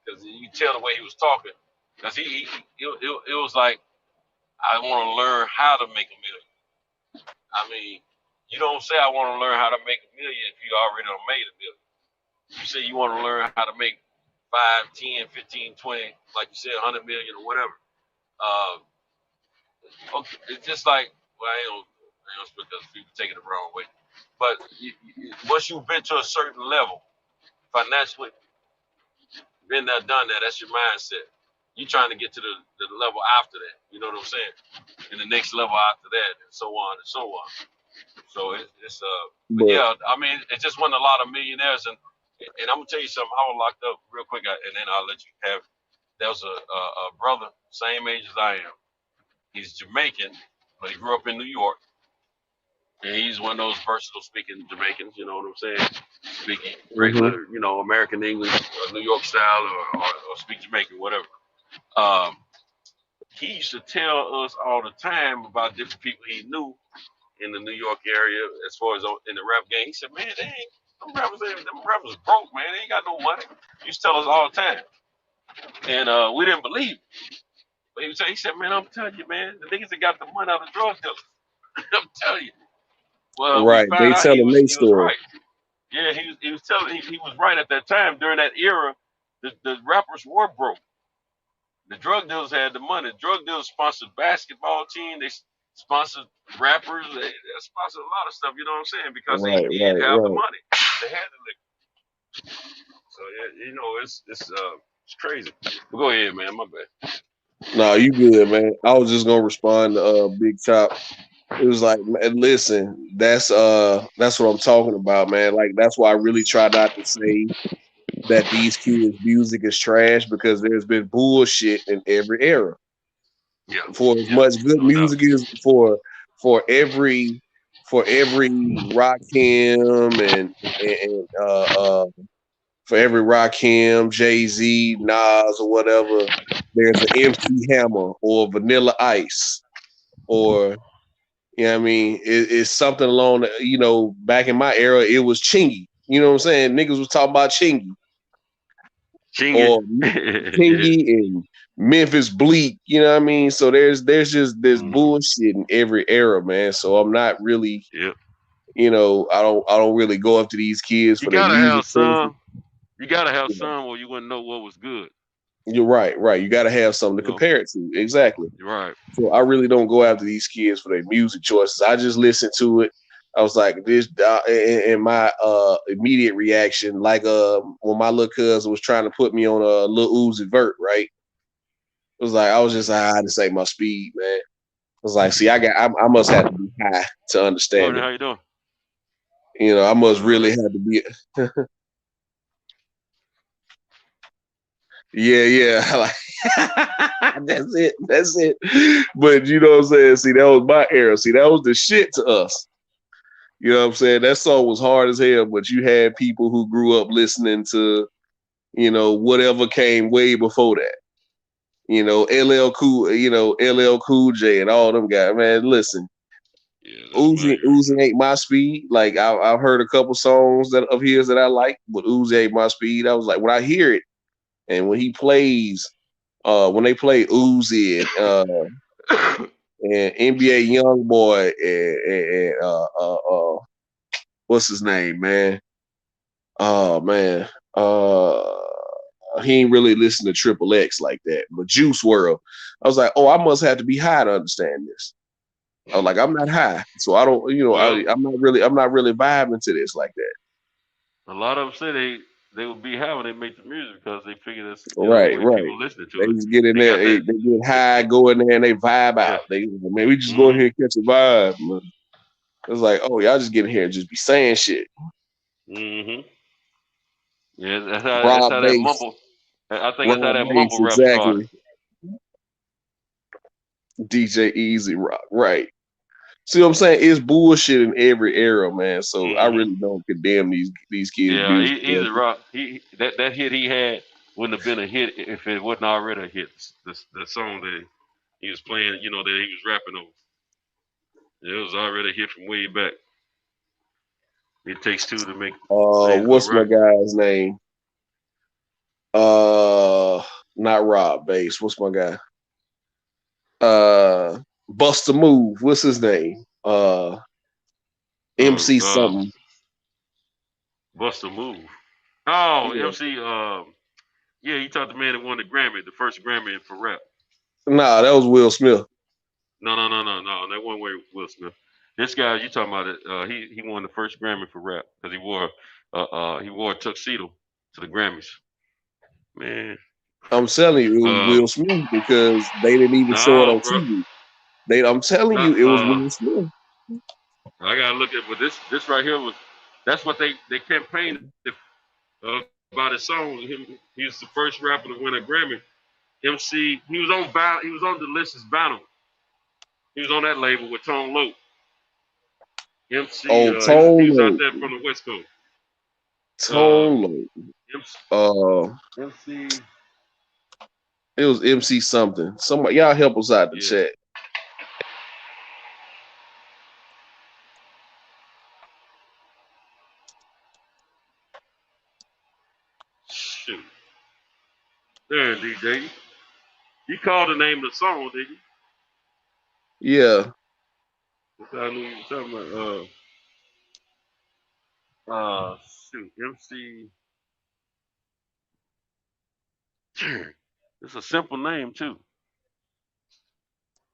Because you tell the way he was talking. Because it was like, I want to learn how to make $1 million. I mean, you don't say I want to learn how to make $1 million if you already done made $1 million. You say you want to learn how to make 5, 10, 15, 20, like you said, 100 million or whatever. Okay, it's just like, well, I ain't gonna speak because people take it the wrong way. But once you've been to a certain level, financially, been there, done that, that's your mindset. You're trying to get to the level after that. You know what I'm saying? And the next level after that, and so on and so on. So but yeah, I mean, it just wasn't a lot of millionaires. And I'm gonna tell you something. I was locked up real quick, and then I'll let you have it. There was a brother, same age as I am. He's Jamaican, but he grew up in New York. And he's one of those versatile speaking Jamaicans, you know what I'm saying? Speaking regular, you know, American English, or New York style, or speak Jamaican, whatever. He used to tell us all the time about different people he knew in the New York area, as far as in the rap game. He said, man, them rappers broke, man. They ain't got no money. He used to tell us all the time. And we didn't believe it. But he said, man, I'm telling you, man, the niggas that got the money out of drug dealers. I'm telling you. Well, right, they telling their story. Right. Yeah, he was telling he was right at that time. During that era, the rappers were broke. The drug dealers had the money. Drug dealers sponsored basketball team. They sponsored rappers. They sponsored a lot of stuff. You know what I'm saying? Because they did have the money. They had the liquor. So yeah, you know, it's crazy. But go ahead, man. My bad. No, you good, man. I was just gonna respond to Big Top. It was like, listen, that's what I'm talking about, man. Like, that's why I really try not to say that these kids' music is trash, because there's been bullshit in every era. Yeah. For as much good music is for every Rakim and for every Rakim, Jay-Z, Nas, or whatever, there's an MC Hammer or Vanilla Ice, or you know what I mean? It's something along, you know, back in my era, it was Chingy. You know what I'm saying? Niggas was talking about Chingy. Or Chingy and Memphis Bleak. You know what I mean? So there's bullshit in every era, man. So I'm not really, you know, I don't really go up to these kids for their music. You gotta have some, or you wouldn't know what was good. You're right. You got to have something to compare it to. Exactly. Right. So I really don't go after these kids for their music choices. I just listen to it. I was like, this, and my immediate reaction, like when my little cousin was trying to put me on a Lil Uzi Vert, right? It was like I was just this ain't my speed, man. I was like, see, I must have to be high to understand Morning, it. how you doing? You know, I must really have to be. Yeah. Like, that's it. But you know what I'm saying? See, that was my era. See, that was the shit to us. You know what I'm saying? That song was hard as hell, but you had people who grew up listening to, you know, whatever came way before that. You know, LL Cool J and all them guys. Man, listen, Uzi ain't my speed. Like I've heard a couple songs of his that I like, but Uzi ain't my speed. I was like, when I hear it, and when he plays, when they play Uzi and NBA YoungBoy and what's his name, man? Oh man, he ain't really listened to Triple X like that. But Juice WRLD, I was like, oh, I must have to be high to understand this. I was like, I'm not high, so I don't, you know, I'm not really vibing to this like that. A lot of them say they would be high when they make the music because they figure that's Right. people listening to They it. just get in there, they get high, go in there, and they vibe out. Man, we just go in here and catch a vibe. Man. It's like, oh, y'all just get in here and just be saying shit. Mm-hmm. Yeah, that's how that Bass. mumble. I think that's how that Bass, mumble rap exactly. started. DJ Easy Rock, right? See what I'm saying? It's bullshit in every era, man. So I really don't condemn these kids' Yeah, music. Easy Rock. That hit he had wouldn't have been a hit if it wasn't already a hit. The song that he was playing, you know, that he was rapping over. It was already a hit from way back. It takes two to make. What's my guy's name? Not Rob Bass. What's my guy? Busta Move. What's his name? MC something. Busta Move. Oh, Yeah. MC. Yeah, he talked the man that won the Grammy, the first Grammy for rap. Nah, that was Will Smith. No. That wasn't Will Smith. This guy you talking about? He won the first Grammy for rap because he wore a tuxedo to the Grammys. Man, I'm telling you, it was Will Smith because they didn't even show it on TV. I'm telling you, it was Will Smith. I gotta look at, but this right here that's what they campaigned about his songs. He was the first rapper to win a Grammy. MC, he was on Delicious Battle. He was on that label with Tone Loc. MC, he was out there from the West Coast. Tone Loc. MC. It was MC something. Somebody, y'all help us out in the chat. Shoot. There, DJ. You called the name of the song, did you? Yeah. I knew you were talking about. Shoot, MC. It's a simple name too.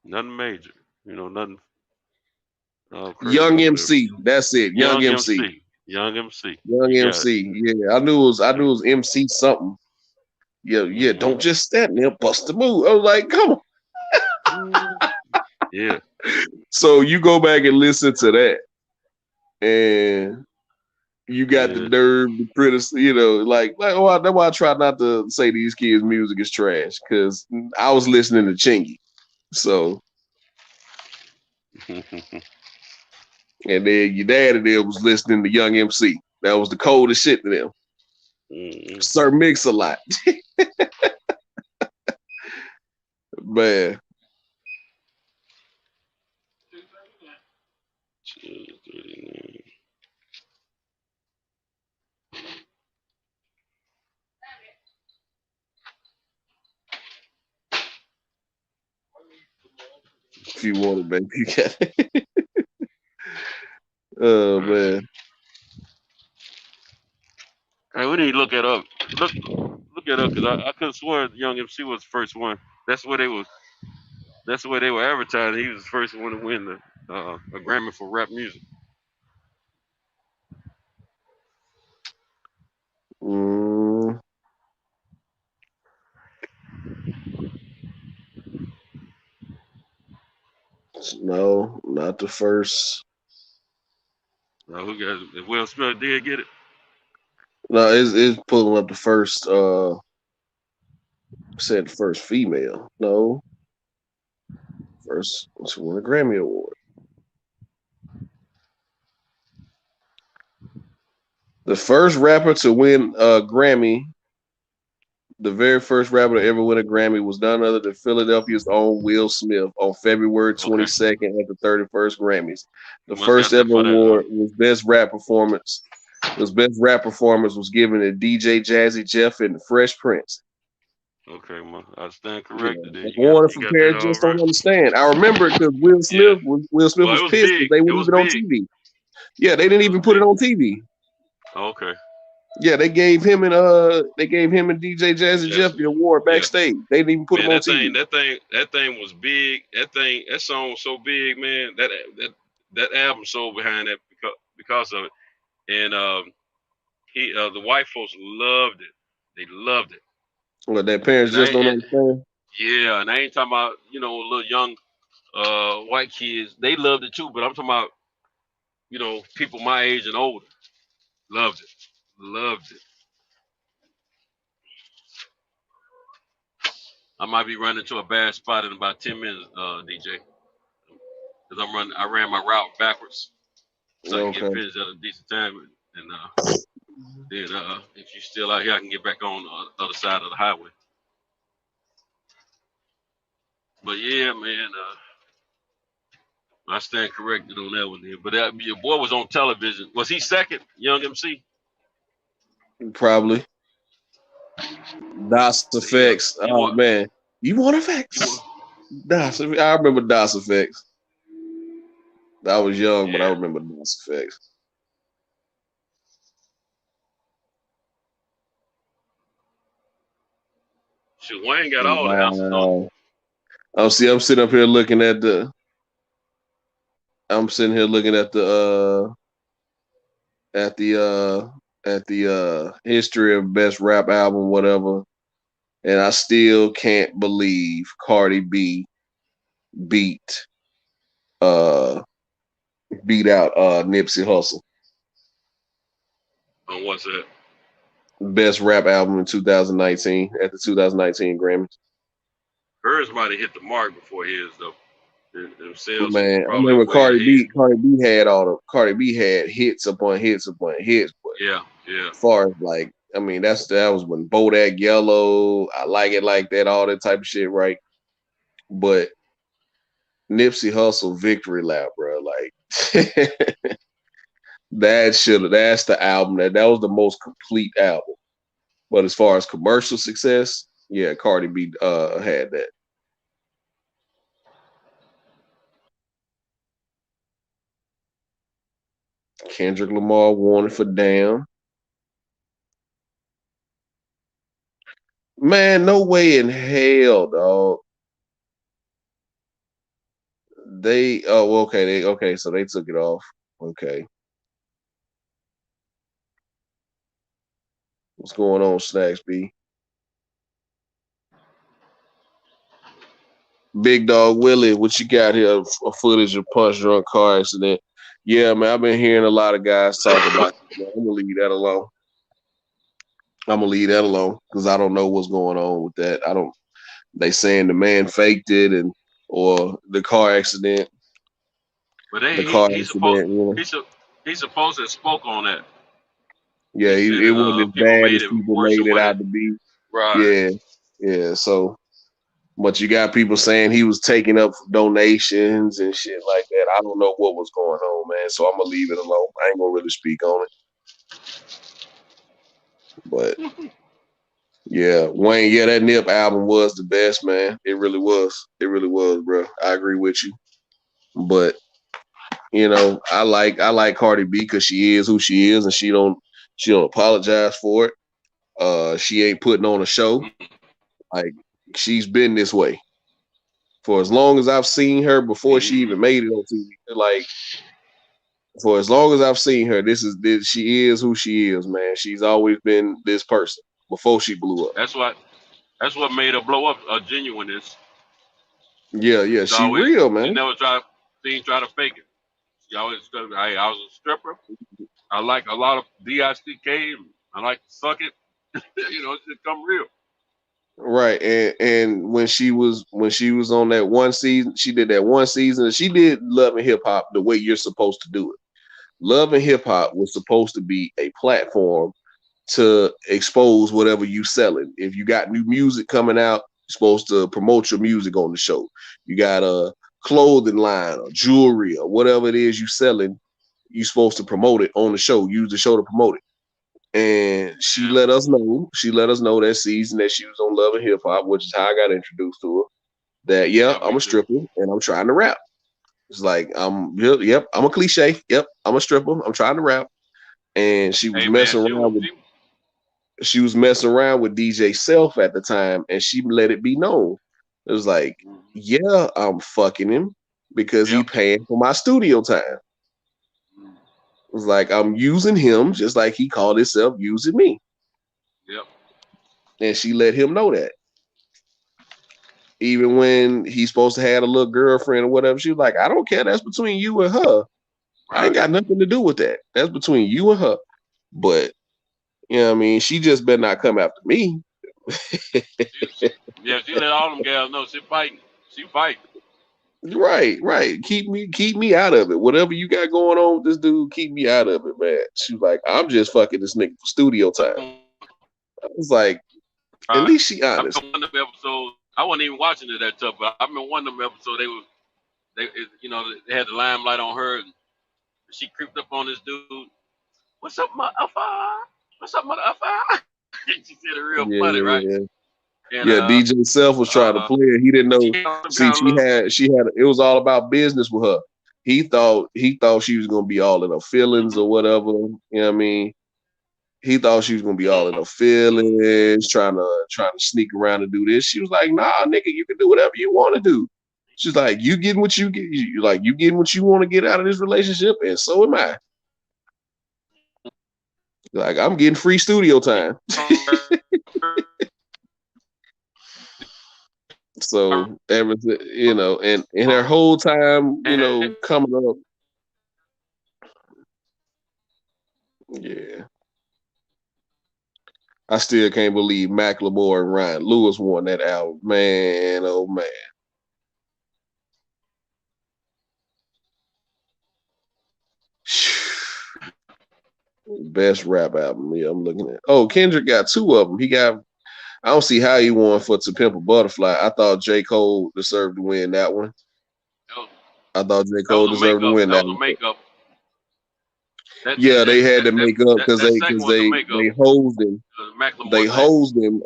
Nothing major, you know, nothing. Young MC, that's it. Young MC. Young MC. Young MC. Yeah, I knew it was MC something. Yeah. Don't just stand there, bust the move. I was like, come on. Yeah. So you go back and listen to that, and you got the nerve to criticize, you know, like that's why I try not to say these kids' music is trash, because I was listening to Chingy. So and then your dad and them was listening to Young MC. That was the coldest shit to them. Sir Mix-a-Lot. Man. If you want it, baby, you got it. Oh man. Hey, we need to look it up. Look it up, because I could have sworn Young MC was the first one. That's the way they were advertising. He was the first one to win a Grammy for rap music. No, not the first. Who got it? Will Smith did get it? No, it's pulling up the first. Said the first female. No, first to win a Grammy Award. The first rapper to win a Grammy. The very first rapper to ever win a Grammy was none other than Philadelphia's own Will Smith on February 22nd at the 31st Grammys. The first ever award was Best Rap Performance. His Best Rap Performance was given to DJ Jazzy Jeff and the Fresh Prince. Okay, man. I stand corrected. Yeah. Warner for parents just don't understand. I remember it because Will Smith was pissed because they weren't even on TV. Yeah, they didn't even put it on TV. Okay. Yeah, they gave him and DJ Jazzy Jeff the award backstage. They didn't even put him on TV. That thing was big. That song was so big, man. That album sold behind that because of it. And the white folks loved it. They loved it. Well, their parents just don't understand. Yeah, and I ain't talking about, little young white kids. They loved it too, but I'm talking about, people my age and older. Loved it. Loved it. I might be running to a bad spot in about 10 minutes, DJ. Because I ran my route backwards. So I can get finished at a decent time. And then if you're still out here, I can get back on the other side of the highway. But yeah, man, I stand corrected on that one there. But your boy was on television. Was he second, Young MC? Probably. DOS Effects. Oh man, you want effects? DOS. I remember DOS Effects. I was young, but I remember DOS Effects. Shit, Wayne got all the answers. I'm sitting up here looking at the. I'm sitting here looking at the history of best rap album, whatever, and I still can't believe Cardi B beat out Nipsey Hussle. On what's that? Best rap album in 2019 at the 2019 Grammys. Hers might have hit the mark before his though. Man, I remember Cardi B had hits upon hits upon hits. But yeah. As far as that was when Bodak Yellow, I Like It Like That, all that type of shit, right? But Nipsey Hussle Victory Lap, bro, that's the album that was the most complete album. But as far as commercial success, yeah, Cardi B had that. Kendrick Lamar Wanted for Damn. Man, no way in hell, dog. So they took it off. Okay. What's going on, Snacks B? Big Dog Willie, what you got here? A footage of Punch Drunk car accident. Yeah, man, I've been hearing a lot of guys talk about it. I'm gonna leave that alone because I don't know what's going on with that. They saying the man faked it or the car accident. But he's supposed to have spoke on that. Yeah, it wasn't as bad as people made it out to be. Right. Yeah. So, but you got people saying he was taking up donations and shit like that. I don't know what was going on, man. So I'm gonna leave it alone. I ain't gonna really speak on it. But yeah, Wayne, that Nip album was the best, man. It really was. It really was, bro. I agree with you. But I like Cardi B because she is who she is, and she don't apologize for it. She ain't putting on a show. She's been this way for as long as I've seen her before she even made it on TV. For as long as I've seen her, she is who she is, man. She's always been this person before she blew up. That's what made her blow up. Genuineness. Yeah, she real, man. She ain't try to fake it. She always said, "Hey, I was a stripper. I like a lot of DICK. I like to suck it. You know, it just come real." Right, and when she was on that one season, she did that one season. She did Love and Hip Hop the way you're supposed to do it. Love and Hip Hop was supposed to be a platform to expose whatever you selling. If you got new music coming out, you're supposed to promote your music on the show. You got a clothing line or jewelry or whatever it is you selling, you're supposed to promote it on the show. Use the show to promote it. And she let us know. She let us know that season that she was on Love and Hip Hop, which is how I got introduced to her. That I'm a stripper and I'm trying to rap. It's like I'm a cliche. Yep, I'm a stripper. I'm trying to rap. And she was messing around with. She was messing around with DJ Self at the time, and she let it be known. It was like, yeah, I'm fucking him because he paying for my studio time. It was like I'm using him just like he called himself using me. Yep. And she let him know that. Even when he's supposed to have a little girlfriend or whatever, she was like, I don't care. That's between you and her. I ain't got nothing to do with that. That's between you and her. But you know what I mean? She just better not come after me. Yeah, she let all them gals know she fighting. She fighting. Right. Keep me out of it. Whatever you got going on with this dude, keep me out of it, man. She was like, I'm just fucking this nigga for studio time. I was like, at least she honest. One of them episodes, I wasn't even watching it that tough, but I remember one of them episodes they had the limelight on her, and she creeped up on this dude. What's up, motherfucker? What's up, motherfucker? She said it real funny, right? And, DJ Self was trying to play it. He didn't know. See, she had. It was all about business with her. He thought she was gonna be all in her feelings or whatever. You know what I mean? He thought she was gonna be all in her feelings, trying to sneak around and do this. She was like, "Nah, nigga, you can do whatever you want to do." She's like, "You getting what you get? You getting what you want to get out of this relationship, and so am I." Like, I'm getting free studio time. So everything, and in her whole time, coming up. Yeah. I still can't believe Macklemore and Ryan Lewis won that album. Man, oh man. Best rap album. Yeah, I'm looking at. Oh, Kendrick got 2 of them. I don't see how he won for To Pimp a Butterfly. I thought J. Cole deserved to win that one. I thought J. Cole deserved to win that one. Yeah, they had to make up because they hosed him. They hosed him.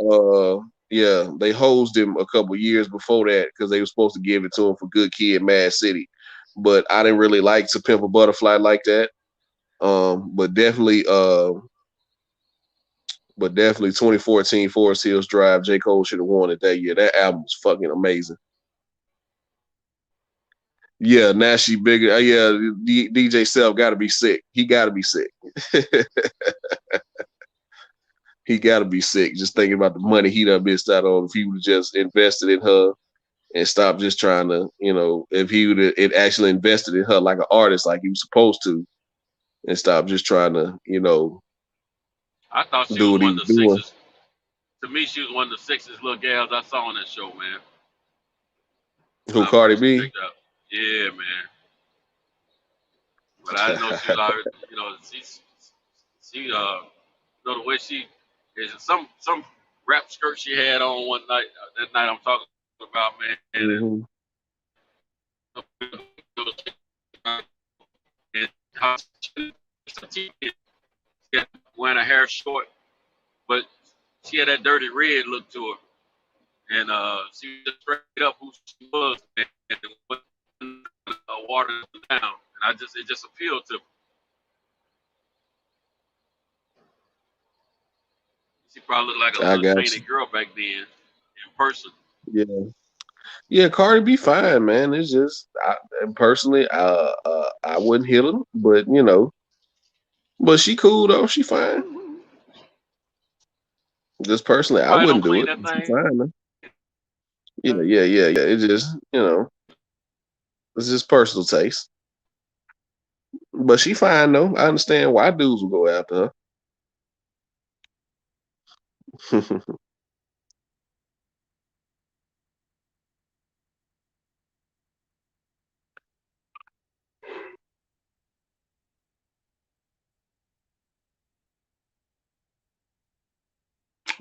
They hosed him a couple years before that because they were supposed to give it to him for Good Kid, Mad City. But I didn't really like To Pimp a Butterfly like that. But definitely 2014 Forest Hills Drive, J. Cole should have won it that year. That album was fucking amazing. Yeah, now she bigger. DJ Self got to be sick. He got to be sick. He got to be sick. Just thinking about the money he done missed out on if he would have just invested in her and stopped just trying to, if he would have actually invested in her like an artist, like he was supposed to, and stop just trying to, I thought she was one of the sixest. To me, she was one of the sixest little gals I saw on that show, man. Who, Cardi B? Yeah, man. But I know she was already, the way she is some rap skirt she had on one night. That night I'm talking about, man. And how she wearing her hair short, but she had that dirty red look to her, and she was just straight up who she was, and water down, and it just appealed to me. She probably looked like a little painted girl back then in person. Yeah, Cardi B fine, man. It's just personally, I wouldn't hit her, but but she cool though. She fine. Just personally, I wouldn't do it. She fine, man. Yeah. It just It's just personal taste. But she fine though. I understand why dudes will go after her.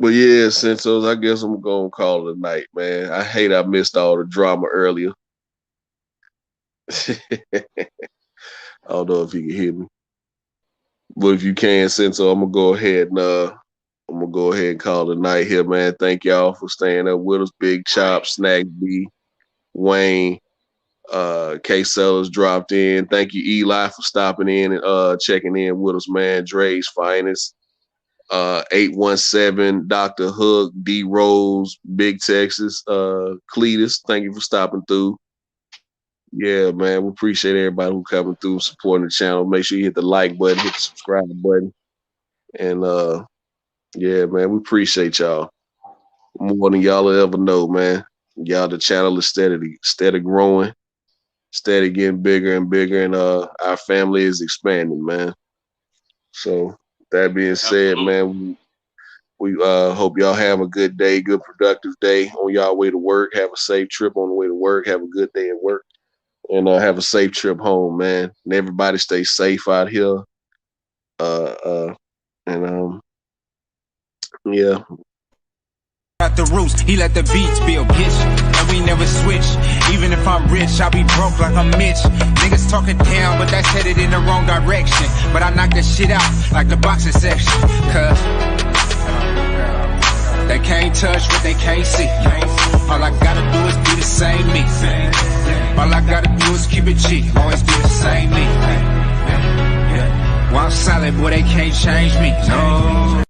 But yeah, Sensos, I guess I'm gonna call it a night, man. I hate I missed all the drama earlier. I don't know if you can hear me. But if you can, Senso, I'm gonna go ahead and call it a night here, man. Thank y'all for staying up with us. Big Chop, Snack B, Wayne, K Sellers dropped in. Thank you, Eli, for stopping in and checking in with us, man. Dre's finest. 817, Dr. Hook, D Rose, Big Texas, Cletus, thank you for stopping through. Yeah, man, we appreciate everybody who coming through, supporting the channel. Make sure you hit the like button, hit the subscribe button. And yeah, man, we appreciate y'all more than y'all will ever know, man. Y'all, the channel is steady growing, steady getting bigger and bigger, and our family is expanding, man. So that being said, man, we hope y'all have a good day, good productive day on y'all way to work. Have a safe trip on the way to work. Have a good day at work, and have a safe trip home, man. And everybody stay safe out here. Yeah. At the roots, he let the beats build, bitch, and we never switch. Even if I'm rich, I'll be broke like I'm Mitch. Niggas talking down, but that's headed in the wrong direction. But I knock that shit out like the boxing section, cause they can't touch what they can't see. All I gotta do is be the same me. All I gotta do is keep it G, always be the same me. Well, I'm solid, boy, they can't change me, no.